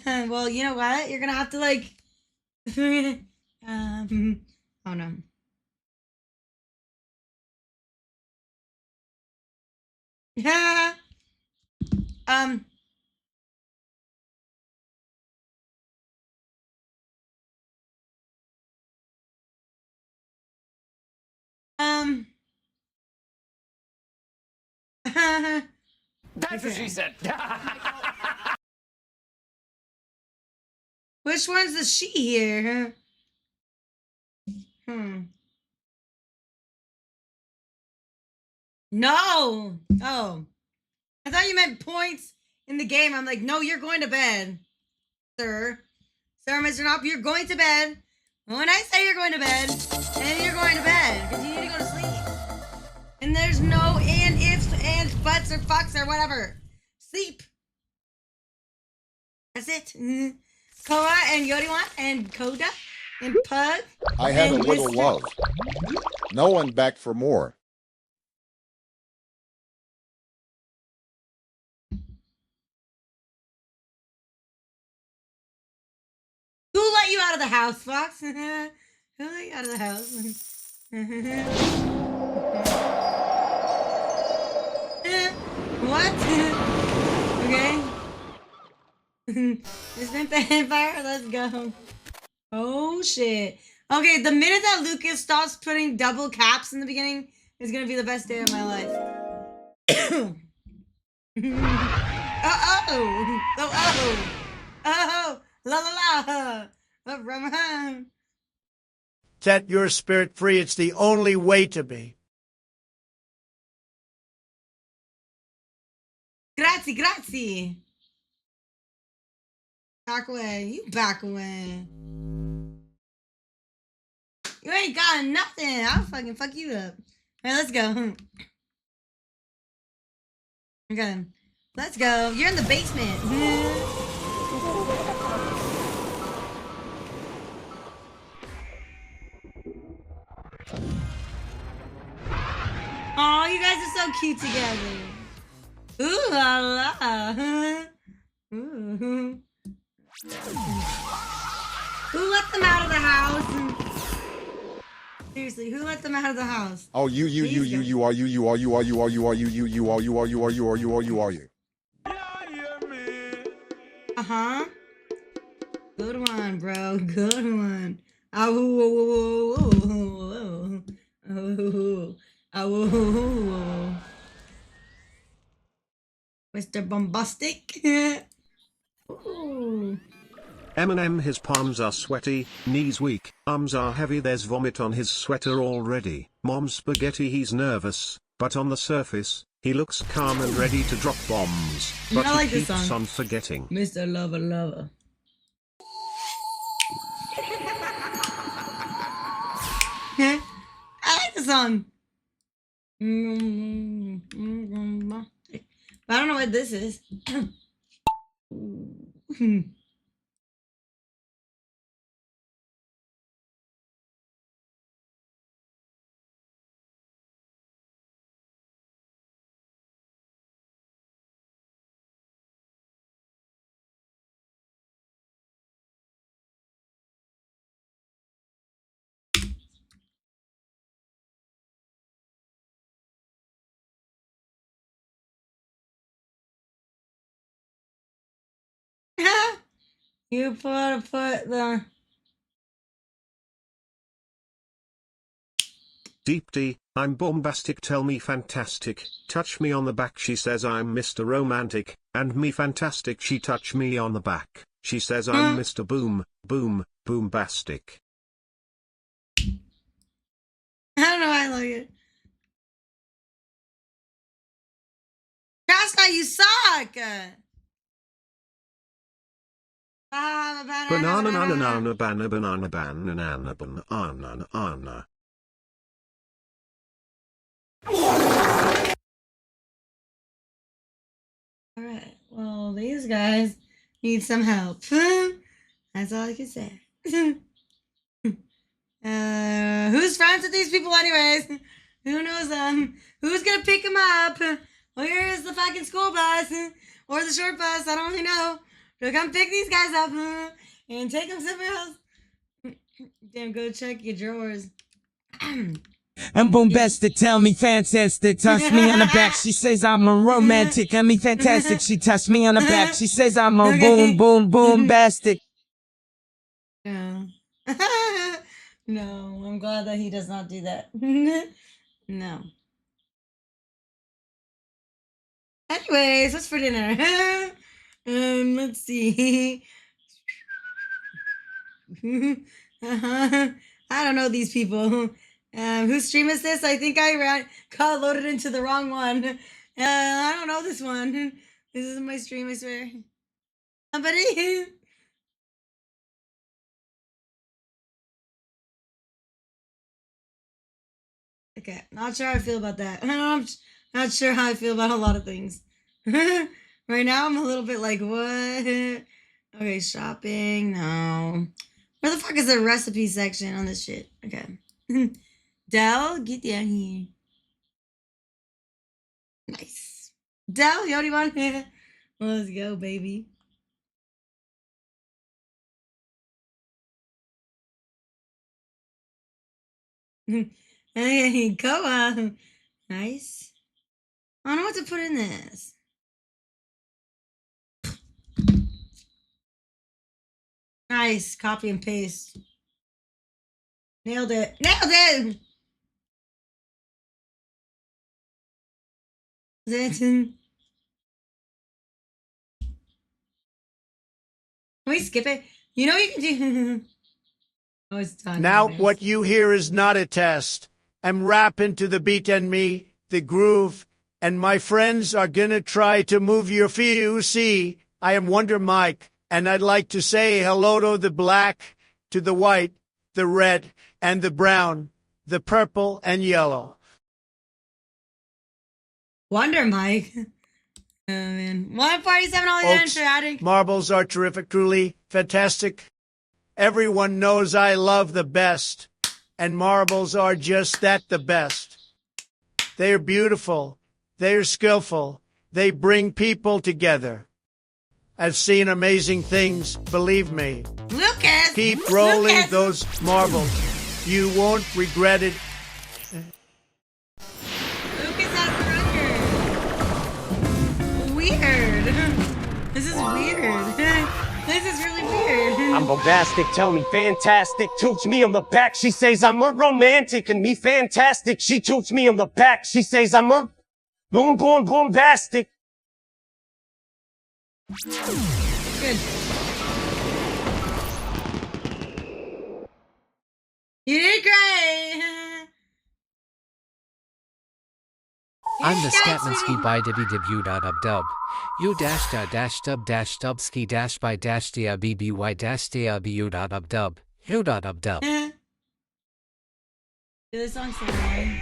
Well, you know what? You're gonna have to like oh no. Yeah. Um That's what she said. Which one's the she here? No. Oh. I thought you meant points in the game. I'm like, no, you're going to bed, sir. Sir, Mr. Knopp, you're going to bed. When I say you're going to bed, then you're going to bed. Because you need to go to sleep. And there's no and ifs and buts or fucks or whatever. Sleep. That's it. Koa and Yoriwan and Koda and Pug. I had a and little Mr. love. No one back for more. Who let you out of the house, Fox? Who let you out of the house? What? Okay. Just been paying fire. Let's go. Oh shit. Okay, the minute that Lucas stops putting double caps in the beginning is gonna be the best day of my life. Oh, la la la. Set your spirit free. It's the only way to be. Grazie, grazie. Back away. You back away. You ain't got nothing. I'll fucking fuck you up. Alright, let's go. Okay. Let's go. You're in the basement. Oh, you guys are so cute together. Ooh la la. Ooh. Who let them out of the house? Seriously, who let them out of the house? Oh, you are you. Uh-huh. Good one, bro. Good one. Oh, Mr. Bombastic. Ooh. Eminem, his palms are sweaty, knees weak, arms are heavy, there's vomit on his sweater already. Mom's spaghetti, he's nervous, but on the surface, he looks calm and ready to drop bombs. But I like he this keeps song. on forgetting. Mr. Lover Lover. I like the song. But I don't know what this is. You put the Deep D, I'm bombastic, tell me fantastic, touch me on the back, she says I'm Mr. Romantic, and me fantastic, she touch me on the back, she says I'm Mr. Boom, Boom, Boombastic. I don't know why I like it. Trashnite, you suck! Banana banana banana banana banana banana. Alright, well, these guys need some help. That's all I can say. Who's friends with these people anyways? Who knows them? Who's gonna pick them up? Where is the fucking school bus? Or the short bus? I don't really know. So come pick these guys up and take them somewhere else. Damn, go check your drawers. I'm bombastic, tell me fantastic, touch me on the back, she says I'm a romantic, and me fantastic, she touched me on the back, she says I'm a boom, boom, boombastic. No. No, I'm glad that he does not do that. No. Anyways, what's for dinner? Let's see. I don't know these people. Whose stream is this? I think I got loaded into the wrong one. I don't know this one. This isn't my stream, I swear. Somebody? Okay, not sure how I feel about that. I'm not sure how I feel about a lot of things. Right now, I'm a little bit like, what? Okay, shopping, no. Where the fuck is the recipe section on this shit? Okay. Dell, get down here. Nice. Dell, you already want it? Let's go, baby. Hey, go on. Nice. I don't know what to put in this. Nice. Copy and paste. Nailed it. Nailed it! Can we skip it? You know you can do... Oh, it's done. Now what you hear is not a test. I'm rapping to the beat and me, the groove, and my friends are gonna try to move your feet. You see, I am Wonder Mike, and I'd like to say hello to the black, to the white, the red, and the brown, the purple and yellow. Wonder Mike. Oh, man. 147 all Folks, the adding. marbles are terrific, truly fantastic. Everyone knows I love the best. and marbles are just that, the best. They're beautiful. They're skillful. They bring people together. I've seen amazing things, believe me. Lucas! Keep rolling Lucas! those marbles. You won't regret it. Lucas has a record. Weird. This is weird. This is really weird. I'm bombastic, tell me fantastic. Toots me on the back, she says I'm a romantic. And me fantastic, she toots me on the back. She says I'm a bombastic. Good. You did great. I'm the Scatmansky by www.ubdub. U dash da dash dub dash dub ski dash by dash da bby dash da bu.ubdub. U.ubdub. This song's so annoying.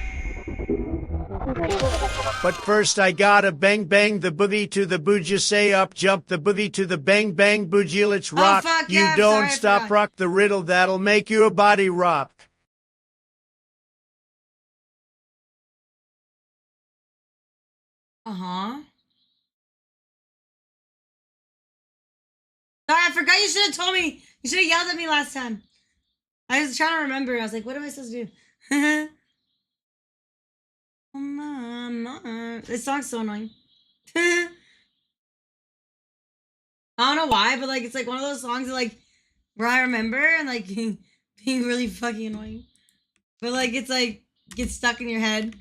But first I gotta bang bang the boogie to the boogie, say up jump the boogie to the bang bang boogie, let's rock. Fuck You yeah, I'm don't sorry, I stop, forgot. rock the riddle, that'll make your body rock. Uh-huh. Sorry, I forgot you should have told me. You should have yelled at me last time. I was trying to remember. I was like, what am I supposed to do? This song's so annoying. I don't know why, but like it's like one of those songs that, like, where I remember and like being really fucking annoying. But like it's like gets stuck in your head.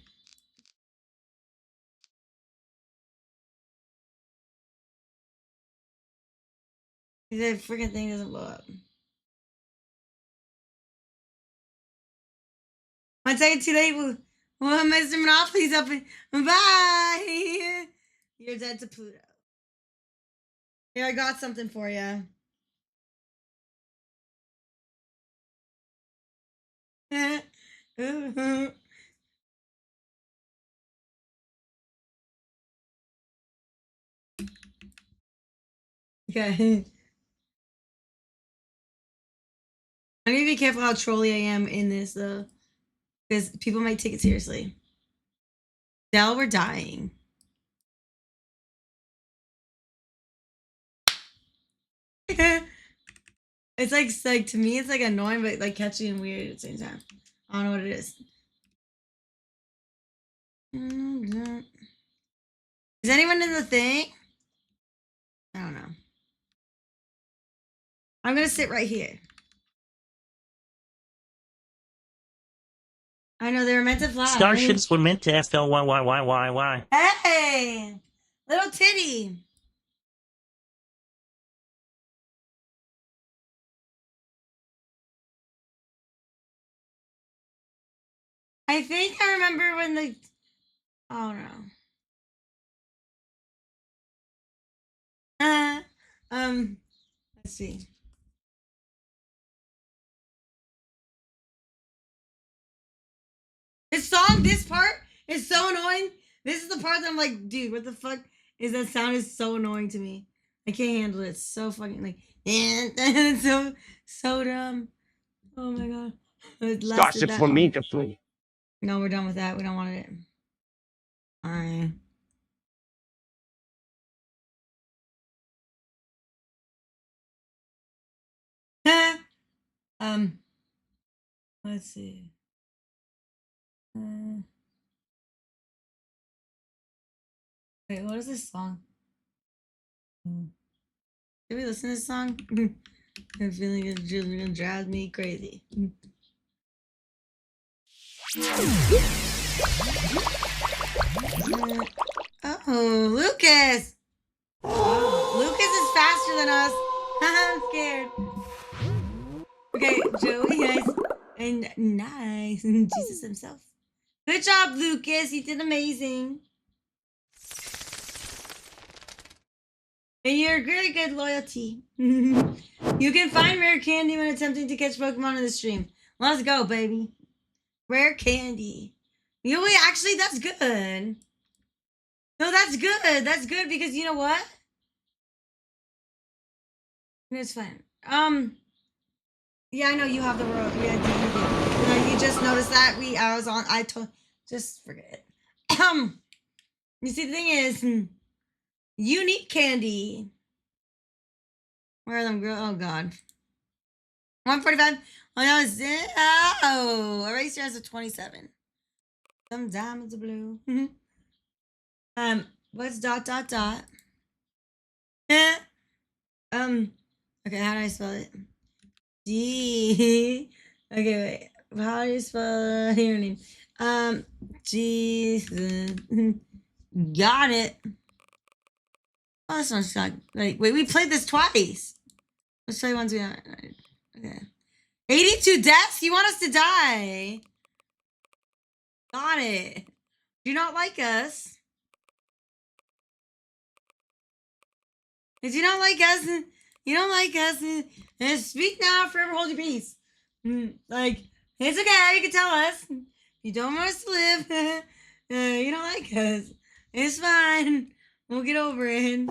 The freaking thing doesn't blow up. I'll take it too late. Well, Mr. Monopoly's up. Bye. You're dead to Pluto. Here, I got something for you. Okay. I need to be careful how trolly I am in this, though. Because people might take it seriously. Dell, we're dying. It's like to me, it's like annoying, but like catchy and weird at the same time. I don't know what it is. Is anyone in the thing? I don't know. I'm gonna sit right here. I know they were meant to fly. Starships were meant to FLYYYYY. Hey, little titty. I think I remember when the. Oh no. Let's see. This song, this part is so annoying. This is the part that I'm like, dude, what the fuck is that sound? Is so annoying to me. I can't handle it. It's so fucking like, it's so dumb. Oh my god. It lasted Starship that for me long. to flee. No, we're done with that. We don't want it. Alright. Let's see. Wait, what is this song? Should we listen to this song? I'm feeling it's just gonna drive me crazy. Oh, Lucas! Lucas is faster than us. I'm scared. Okay, Joey, nice. And nice. Jesus himself. Good job, Lucas. You did amazing. And you're really good loyalty. You can find rare candy when attempting to catch Pokemon in the stream. Let's go, baby. Rare candy. You know, wait, actually, that's good. No, that's good. That's good because you know what? It's fine. Yeah, I know you have the world. Yeah, you do. just noticed that just forget it. You see, the thing is, unique candy. Where are them? Oh God. 145. Oh no, Eraser has a 27. Some diamonds are blue. What's dot dot dot? Okay, how do I spell it? G. Okay, wait. How do you spell your name? G. Got it. Oh, this one's not. Wait, we played this twice. Let's show you ones we haven't. Okay. 82 deaths? You want us to die? Got it. Do you not like us? If you don't like us, you don't like us, and speak now, forever hold your peace. Like, it's okay, you can tell us. You don't want us to live. You don't like us. It's fine. We'll get over it.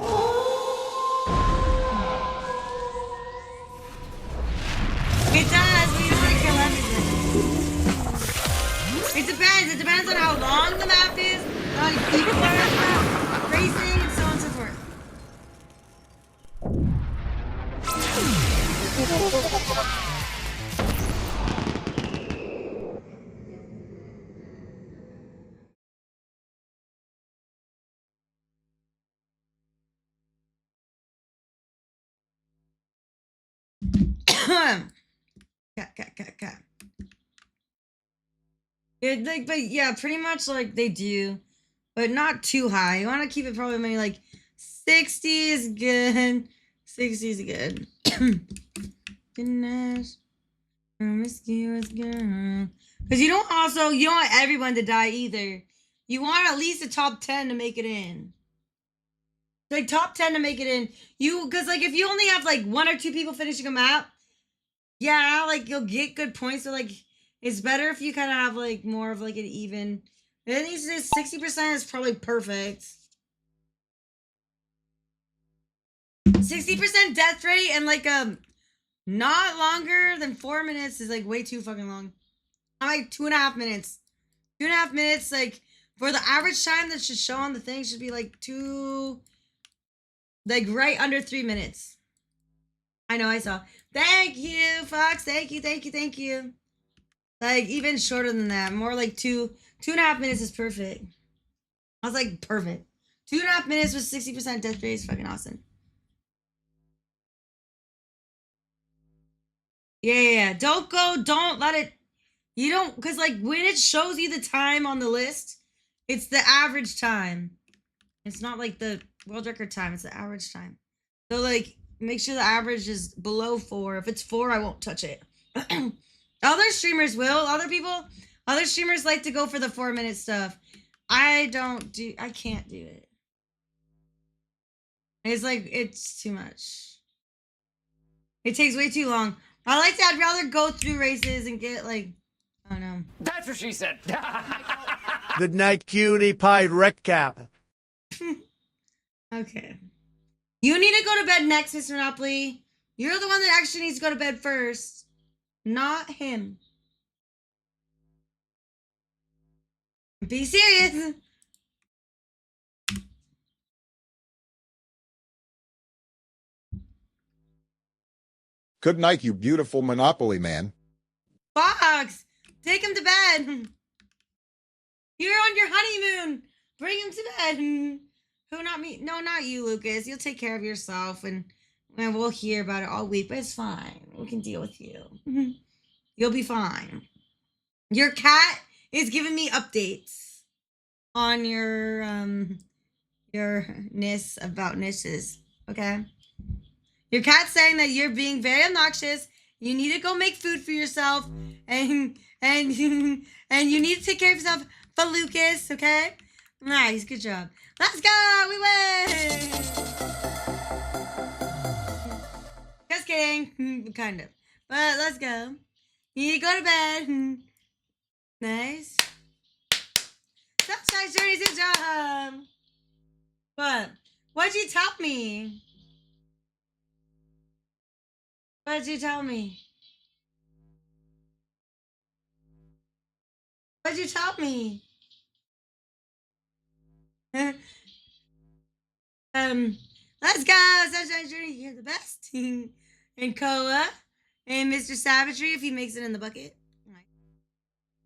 It does. We don't want to kill everything. It depends. It depends on how long the map is, how many people are racing, and so on and so forth. Cat. It, like, but yeah, pretty much like they do, but not too high. You want to keep it probably maybe like 60 is good. 60 is good. Goodness. Promiscuous girl. Because you don't want everyone to die either. You want at least a top 10 to make it in. Like top 10 to make it in. Because like if you only have like 1 or 2 people finishing a map, yeah, like you'll get good points. So like it's better if you kind of have like more of like an even. At least 60% is probably perfect. 60% death rate and like not longer than 4 minutes is like way too fucking long. I'm like 2.5 minutes. 2.5 minutes, like for the average time that should show on the thing should be like right under 3 minutes. I know, I saw. Thank you, Fox. Thank you. Like even shorter than that. More like 2.5 minutes is perfect. I was like, perfect. 2.5 minutes with 60% death rate is fucking awesome. Yeah. Don't let it. You don't, because like when it shows you the time on the list, it's the average time. It's not like the world record time. It's the average time. So like, make sure the average is below 4. If it's 4, I won't touch it. Other streamers will. Other streamers like to go for the 4-minute stuff. I can't do it. It's like, it's too much. It takes way too long. I'd rather go through races and get like, I don't know. That's what she said. Good night, cutie pie recap. Okay. You need to go to bed next, Mr. Monopoly. You're the one that actually needs to go to bed first. Not him. Be serious. Good night, you beautiful Monopoly man. Fox, take him to bed. You're on your honeymoon. Bring him to bed. Who, not me? No, not you, Lucas. You'll take care of yourself, and we'll hear about it all week, but it's fine. We can deal with you. You'll be fine. Your cat is giving me updates on your ness about nisses, okay? Your cat's saying that you're being very obnoxious. You need to go make food for yourself, and you need to take care of yourself for Lucas, okay? Nice, good job. Let's go, we win! Just kidding, kind of. But let's go. You need to go to bed. Nice. Sunshine Journey's good job. What? What'd you tell me? What did you tell me? What'd you tell me? Let's go, Sunshine Journey. You're the best. And Koa and Mr. Savagery if he makes it in the bucket.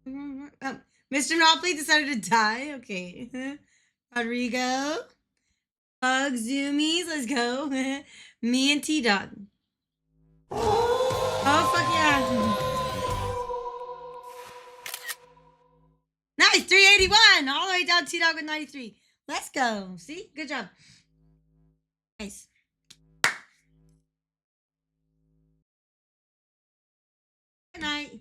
Oh, Mr. Monopoly decided to die. Okay. Rodrigo. Bug Zoomies. Let's go. Me and T Dog. Oh fuck yeah. Nice, 381. All the way down T Dog with 93. Let's go. See? Good job. Nice. Good night.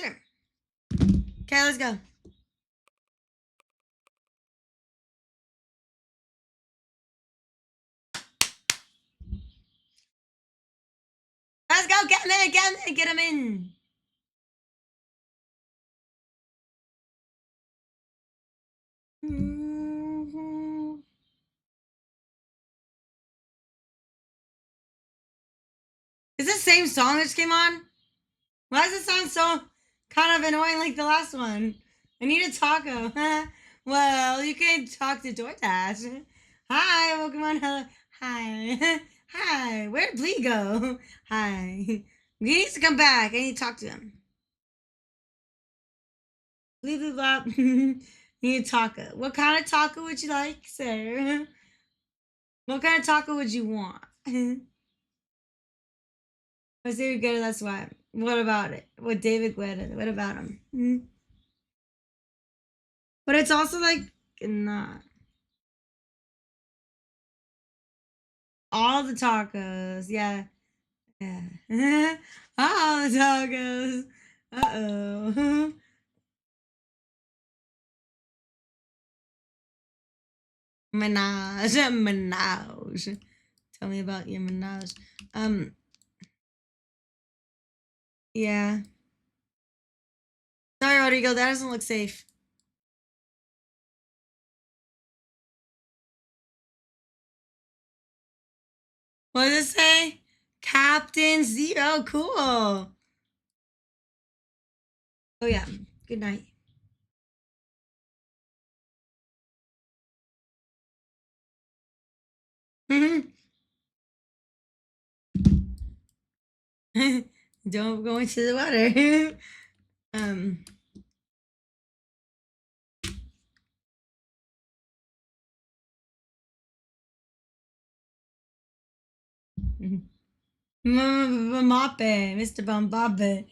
Sure. Okay, let's go. Let's go. Get him in. Get him in. Get him in. Is this the same song that just came on? Why does it sound so kind of annoying like the last one? I need a taco. Well, you can talk to DoorDash. Hi, welcome on. Hello. Hi. Hi. Where'd Blee go? Hi. He needs to come back. I need to talk to him. Blee blee blah. Need a taco. What kind of taco would you like, sir? What kind of taco would you want? I say you're good, that's why. What about it? What David Guetta? What about him? But it's also like not all the tacos. Yeah. Yeah. All the tacos. Uh-oh. Menage. Menage. Tell me about your menage. Yeah. Sorry, Rodrigo, that doesn't look safe. What does it say? Captain Zero. Cool. Oh, yeah. Good night. Don't go into the water. Moppe, Mr. Bombabe.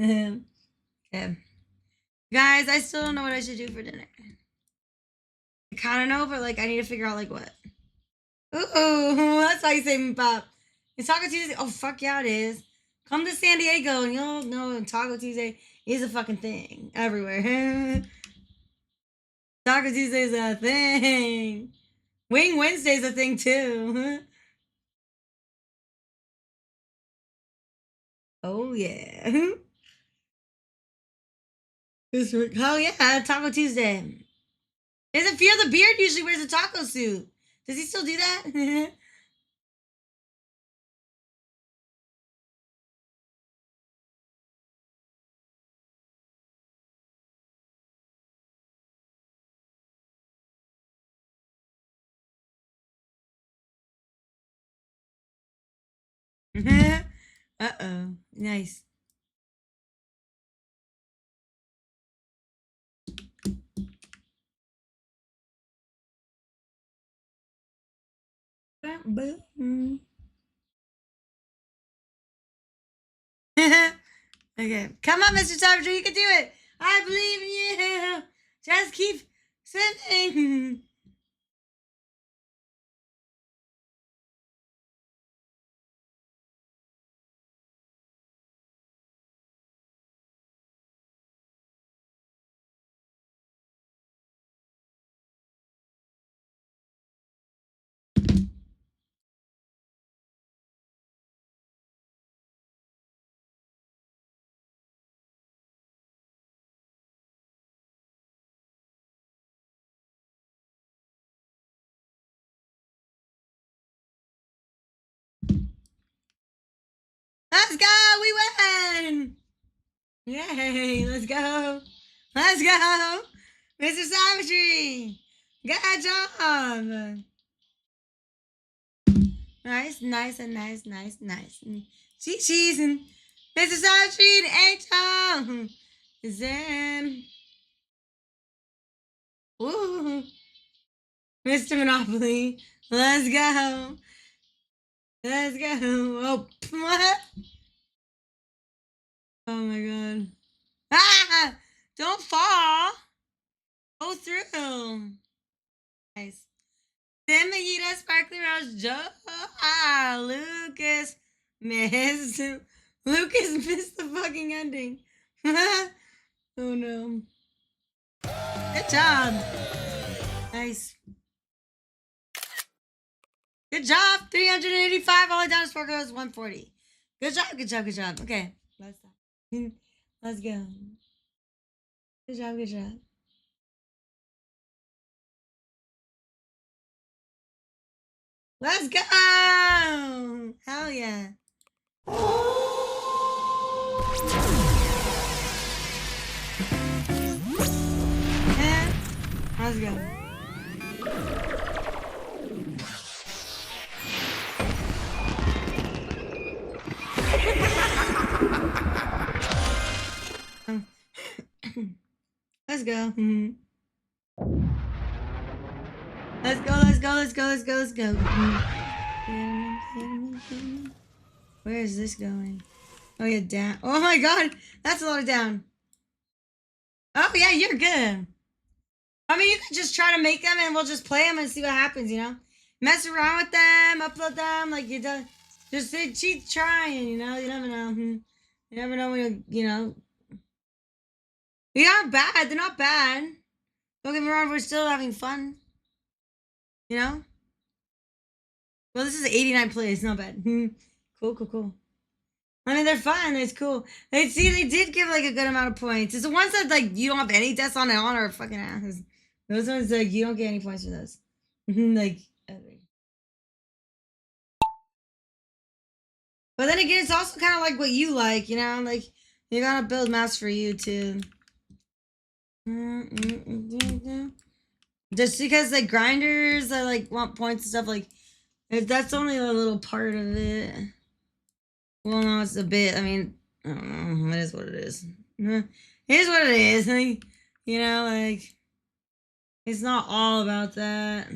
Okay. Guys, I still don't know what I should do for dinner. I kind of know, but like I need to figure out like what. Ooh, that's why you say Bob. It's Taco Tuesday. Oh fuck yeah, it is. Come to San Diego and you'll know Taco Tuesday is a fucking thing everywhere. Taco Tuesday is a thing. Wing Wednesday's a thing too. Oh yeah. Oh yeah, Taco Tuesday. Doesn't Fear the Beard usually wears a taco suit? Does he still do that? Uh-oh. Nice. Okay. Come on, Mr. Savagery, you can do it. I believe in you. Just keep swimming. Yay, let's go. Let's go. Mr. Savagery. Good job. Nice, nice, and nice, nice, nice. Cheese and Mr. Savagery and Angel. Zen. Ooh. Mr. Monopoly. Let's go. Let's go. Oh, what? Oh my god. Ah! Don't fall. Go through. Nice. Tim Mahita, Sparkly Rose, Joe. Ah, Lucas missed. Lucas missed the fucking ending. Oh no. Good job. Nice. Good job. 385. All the way down to Sparkly Rose, 140. Good job, good job, good job. Okay. Let's stop. Let's go. Good job, good job. Let's go! Hell yeah. Yeah. Let's go. Let's go. Let's go, let's go, let's go, let's go, let's go. Where is this going? Oh yeah, down. Oh my god, that's a lot of down. Oh yeah, you're good. I mean, you can just try to make them and we'll just play them and see what happens, you know? Mess around with them, upload them, like you do. Just keep trying, you know? You never know. You never know when you know. They're not bad. They're not bad. Don't get me wrong, we're still having fun. You know? Well, this is 89 plays. Not bad. Cool, cool, cool. I mean, they're fun. It's cool. They did give like a good amount of points. It's the ones that like you don't have any deaths on and on are fucking asses. Those ones like you don't get any points for those. Like, but then again, it's also kind of like what you like, you know? Like you gotta build maps for you too. Just because like grinders that like want points and stuff, like that's only a little part of it. Well, no, it's a bit. I mean, I don't know. It is what it is. It is what it is. Like, you know, like it's not all about that.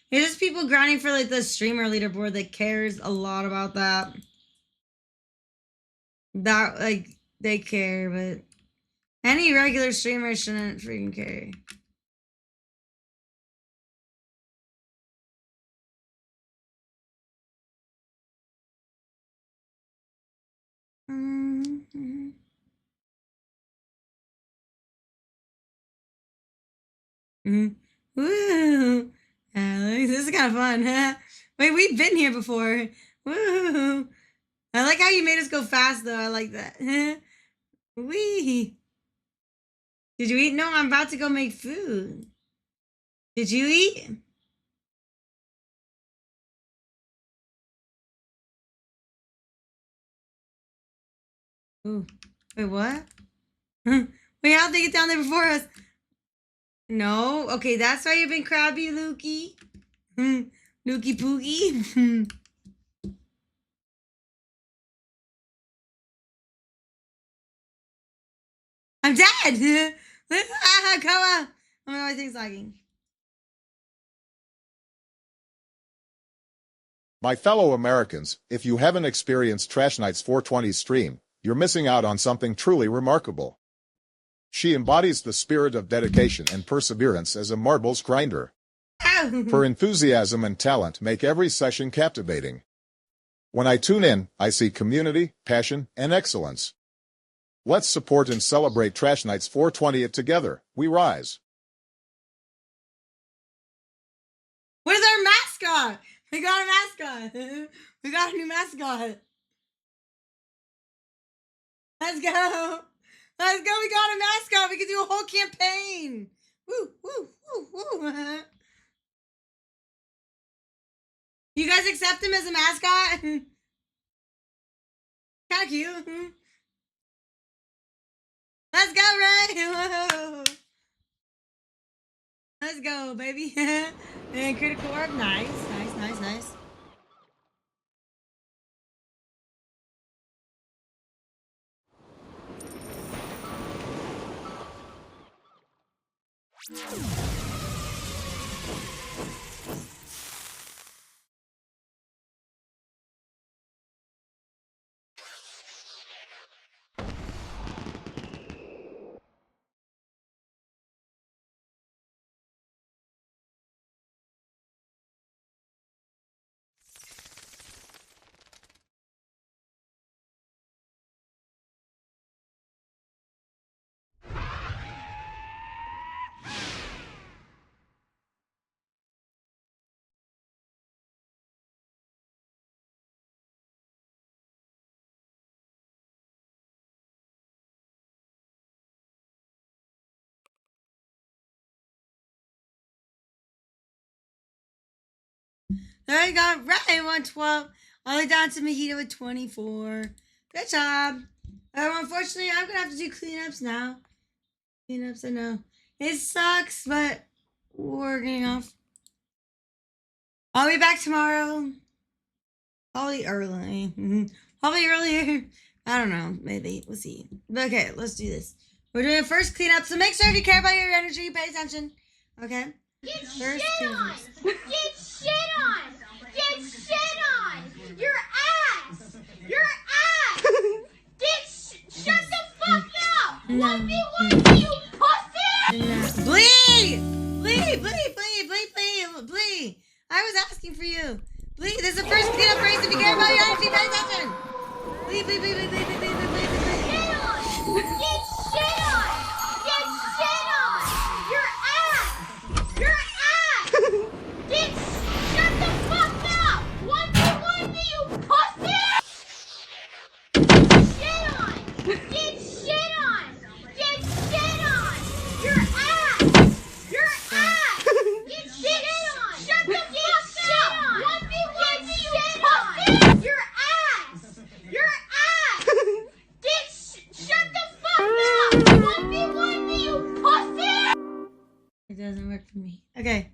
It's just people grinding for like the streamer leaderboard that cares a lot about that. That like they care, but any regular streamer shouldn't freaking care. Woo! This is kind of fun. Wait, we've been here before. Woo! I like how you made us go fast, though. I like that. Wee! Did you eat? No, I'm about to go make food. Did you eat? Ooh. Wait, what? Wait, how'd they get down there before us? No? Okay, that's why you've been crabby, Lukey. Lukey Pookie. I'm dead! Come on! Oh my god, my thing's lagging. My fellow Americans, if you haven't experienced Trashnite420's stream, you're missing out on something truly remarkable. She embodies the spirit of dedication and perseverance as a marbles grinder. Her enthusiasm and talent make every session captivating. When I tune in, I see community, passion, and excellence. Let's support and celebrate Trashnite420 together. We rise. Where's our mascot? We got a mascot. We got a new mascot. Let's go. Let's go. We got a mascot. We can do a whole campaign. Woo, woo, woo, woo. You guys accept him as a mascot? Kind of cute. Let's go, Ray. Whoa. Let's go, baby. And critical orb. Nice. There you go. Ray 112. Only down to Mahito with 24. Good job. Unfortunately, I'm going to have to do cleanups now. Cleanups, I know. It sucks, but we're getting off. I'll be back tomorrow. Probably early. Probably earlier. I don't know. Maybe. We'll see. But okay, let's do this. We're doing a first cleanup, so make sure if you care about your energy, pay attention. Okay? Get First shit on! Get shit on! Get shit on! Your ass! Your ass! Shut the fuck up! 1v1, you pussy! Blee! I was asking for you. Blee, this is the first cleanup race. If you care about your energy, pay attention. Blee. Shit on! Get shit on! Get shit on! Your ass! Your ass! Shut the fuck up! 1v1, you pussy! Shit on! Get shit on! Get shit on! Your ass! Your ass! Get shit on! Shut the fuck up! 1v1, you pussy! Your ass! Your ass! Shut the fuck up! 1v1, you pussy! It doesn't work for me. Okay.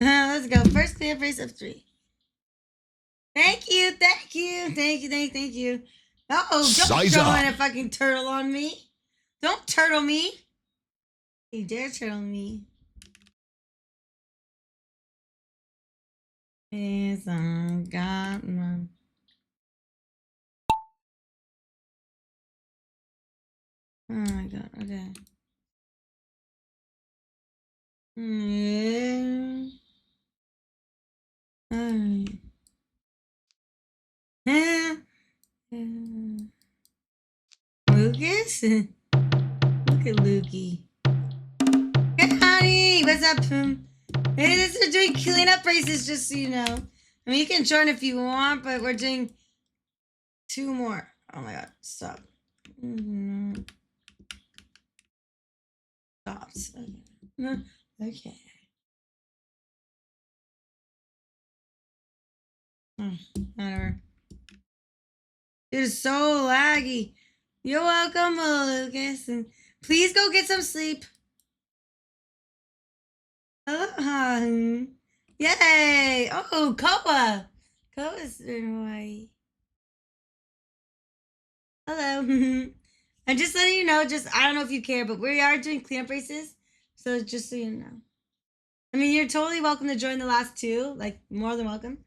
Let's go. First cleanup race of 3. Thank you. Oh, don't Size throw up. in a fucking turtle on me. Don't turtle me. You dare turtle me. Yes, I got one. Oh my god, okay. Yeah. Alright. Lucas? Look at Lukey. Hey, honey! What's up? Hey, this is doing cleanup races, just so you know. I mean, you can join if you want, but we're doing 2 more. Oh my god, stop. Stops. Okay. Whatever. It is so laggy. You're welcome, Lucas. And please go get some sleep. Hello. Yay. Oh, Koa. Koa's in Hawaii. Hello. I'm just letting you know, I don't know if you care, but we are doing cleanup races. So just so you know. I mean, you're totally welcome to join the last 2. Like, more than welcome.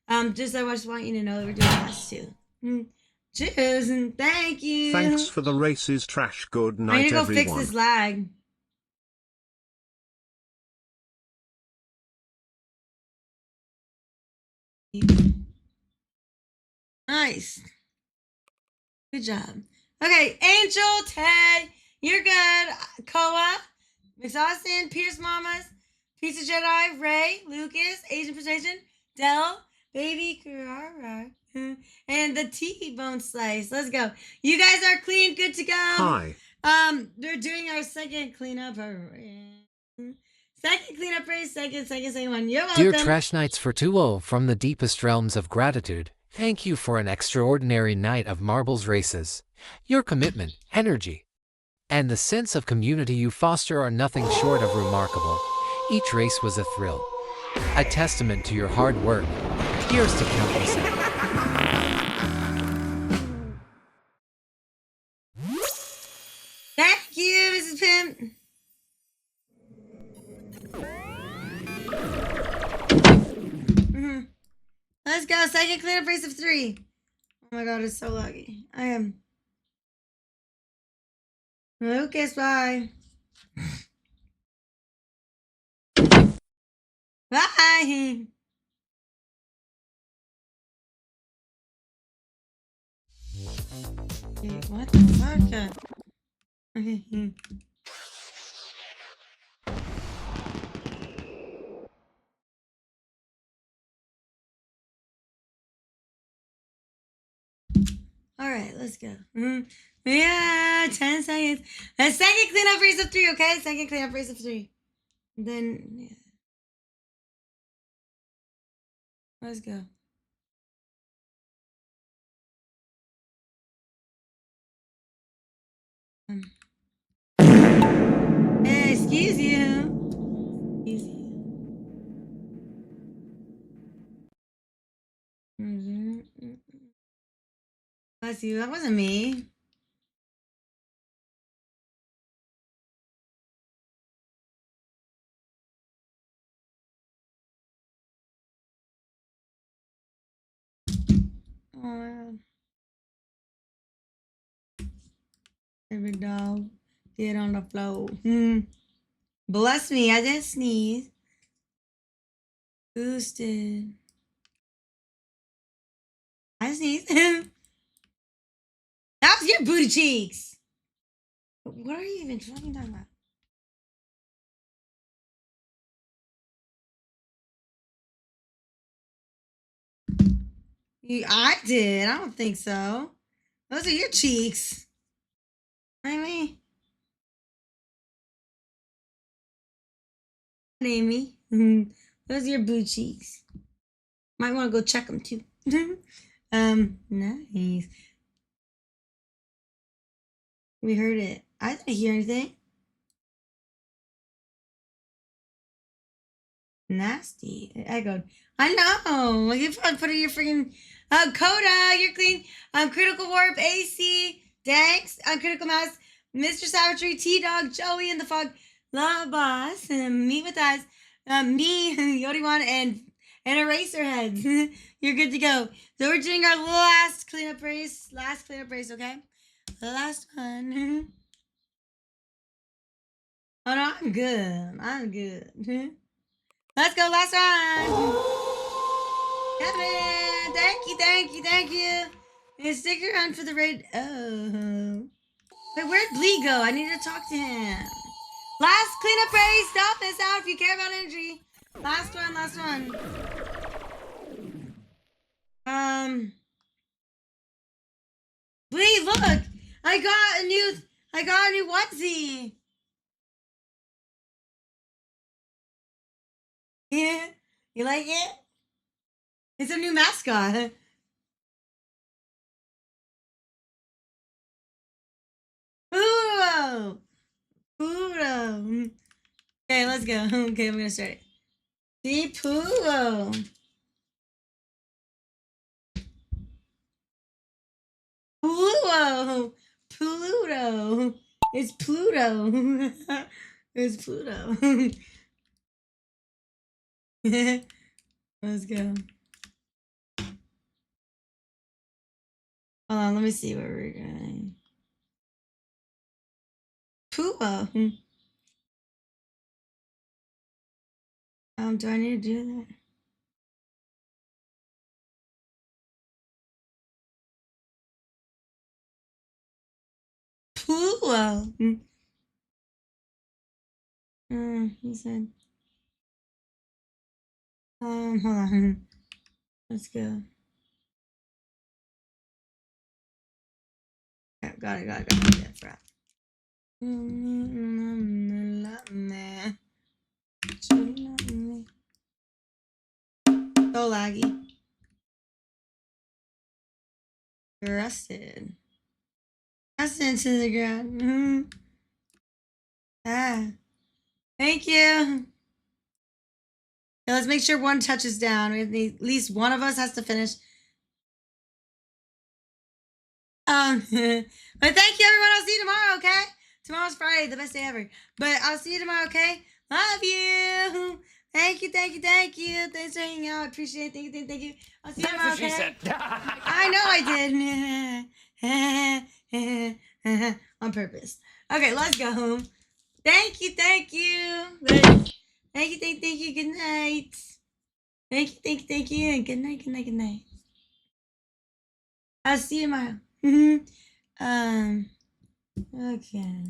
I just want you to know that we're doing the last 2. Cheers and thank you. Thanks for the races, Trash. Good night, I need to go everyone. fix this lag. Nice. Good job. Okay, Angel, Ted, you're good. Koa, McSaucin, Pierce Mamas, Pizza Jedi, Ray, Lucas, Asian Persuasion, Dell, Baby Carrara, and the T-Bone Slice. Let's go. You guys are clean, good to go. Hi. We're doing our second cleanup. Second cleanup race, second one. You're welcome. Dear Trashnite420, from the deepest realms of gratitude, thank you for an extraordinary night of marbles races. Your commitment, energy, and the sense of community you foster are nothing short of remarkable. Each race was a thrill, a testament to your hard work. Here's to countless. Thank you, Mrs. Pimp. Let's go. Second cleanup race of 3. Oh my god, it's so laggy. I am. Lucas, bye. Bye. Okay, what the fuck? Okay. All right, let's go. Yeah, 10 seconds. A second cleanup race of 3, okay? Second cleanup race of 3. Then, yeah. Let's go. Hey, excuse you. Excuse you. Bless you. That wasn't me. Oh, every dog get on the floor. Bless me. I didn't sneeze. Boosted. I sneezed. That was your booty cheeks. What are you even fucking talking about? I did. I don't think so. Those are your cheeks. I mean, Amy. Those are your blue cheeks. Might want to go check them too. Nice. We heard it. I didn't hear anything. Nasty. It echoed. I know. You put your freaking Coda. You're clean. Critical Warp, AC, Danks, Critical Mass, Mr. Savagery, T Dog, Joey in the Fog, Love Boss, Meet with Us, me, Yodiwan, and Eraserhead. You're good to go. So we're doing our last cleanup race. Okay? The last one. Oh no, I'm good. Let's go, last one. Kevin, thank you. And stick around for the raid. Oh. Wait, where'd Blee go? I need to talk to him. Last cleanup race. Don't miss out if you care about energy. Last one. Blee, look. I got a new onesie. Yeah. You like it? It's a new mascot. Puro. Okay, let's go. Okay, I'm gonna start it. See, Puro. Pluto. It's Pluto. It's Pluto. Let's go. Hold on, let me see where we're going. Pooh. Do I need to do that? Pooh. He said. Hold on. Let's go. Yeah, got it. Yeah, crap. So laggy. Rusted. Rusted into the ground. Ah. Thank you. Now let's make sure one touches down. We have at least one of us has to finish. But thank you, everyone. I'll see you tomorrow, okay? Tomorrow's Friday, the best day ever. But I'll see you tomorrow, okay? Love you. Thank you, thank you, thank you. Thanks for hanging out. Appreciate it. Thank you. I'll see you tomorrow, okay? That's what she said. I know I did. On purpose. Okay, let's go home. Thank you, thank you. Thank you, thank you. Good night. Thank you, thank you, thank you. And good night, good night, good night. I'll see you tomorrow. Okay.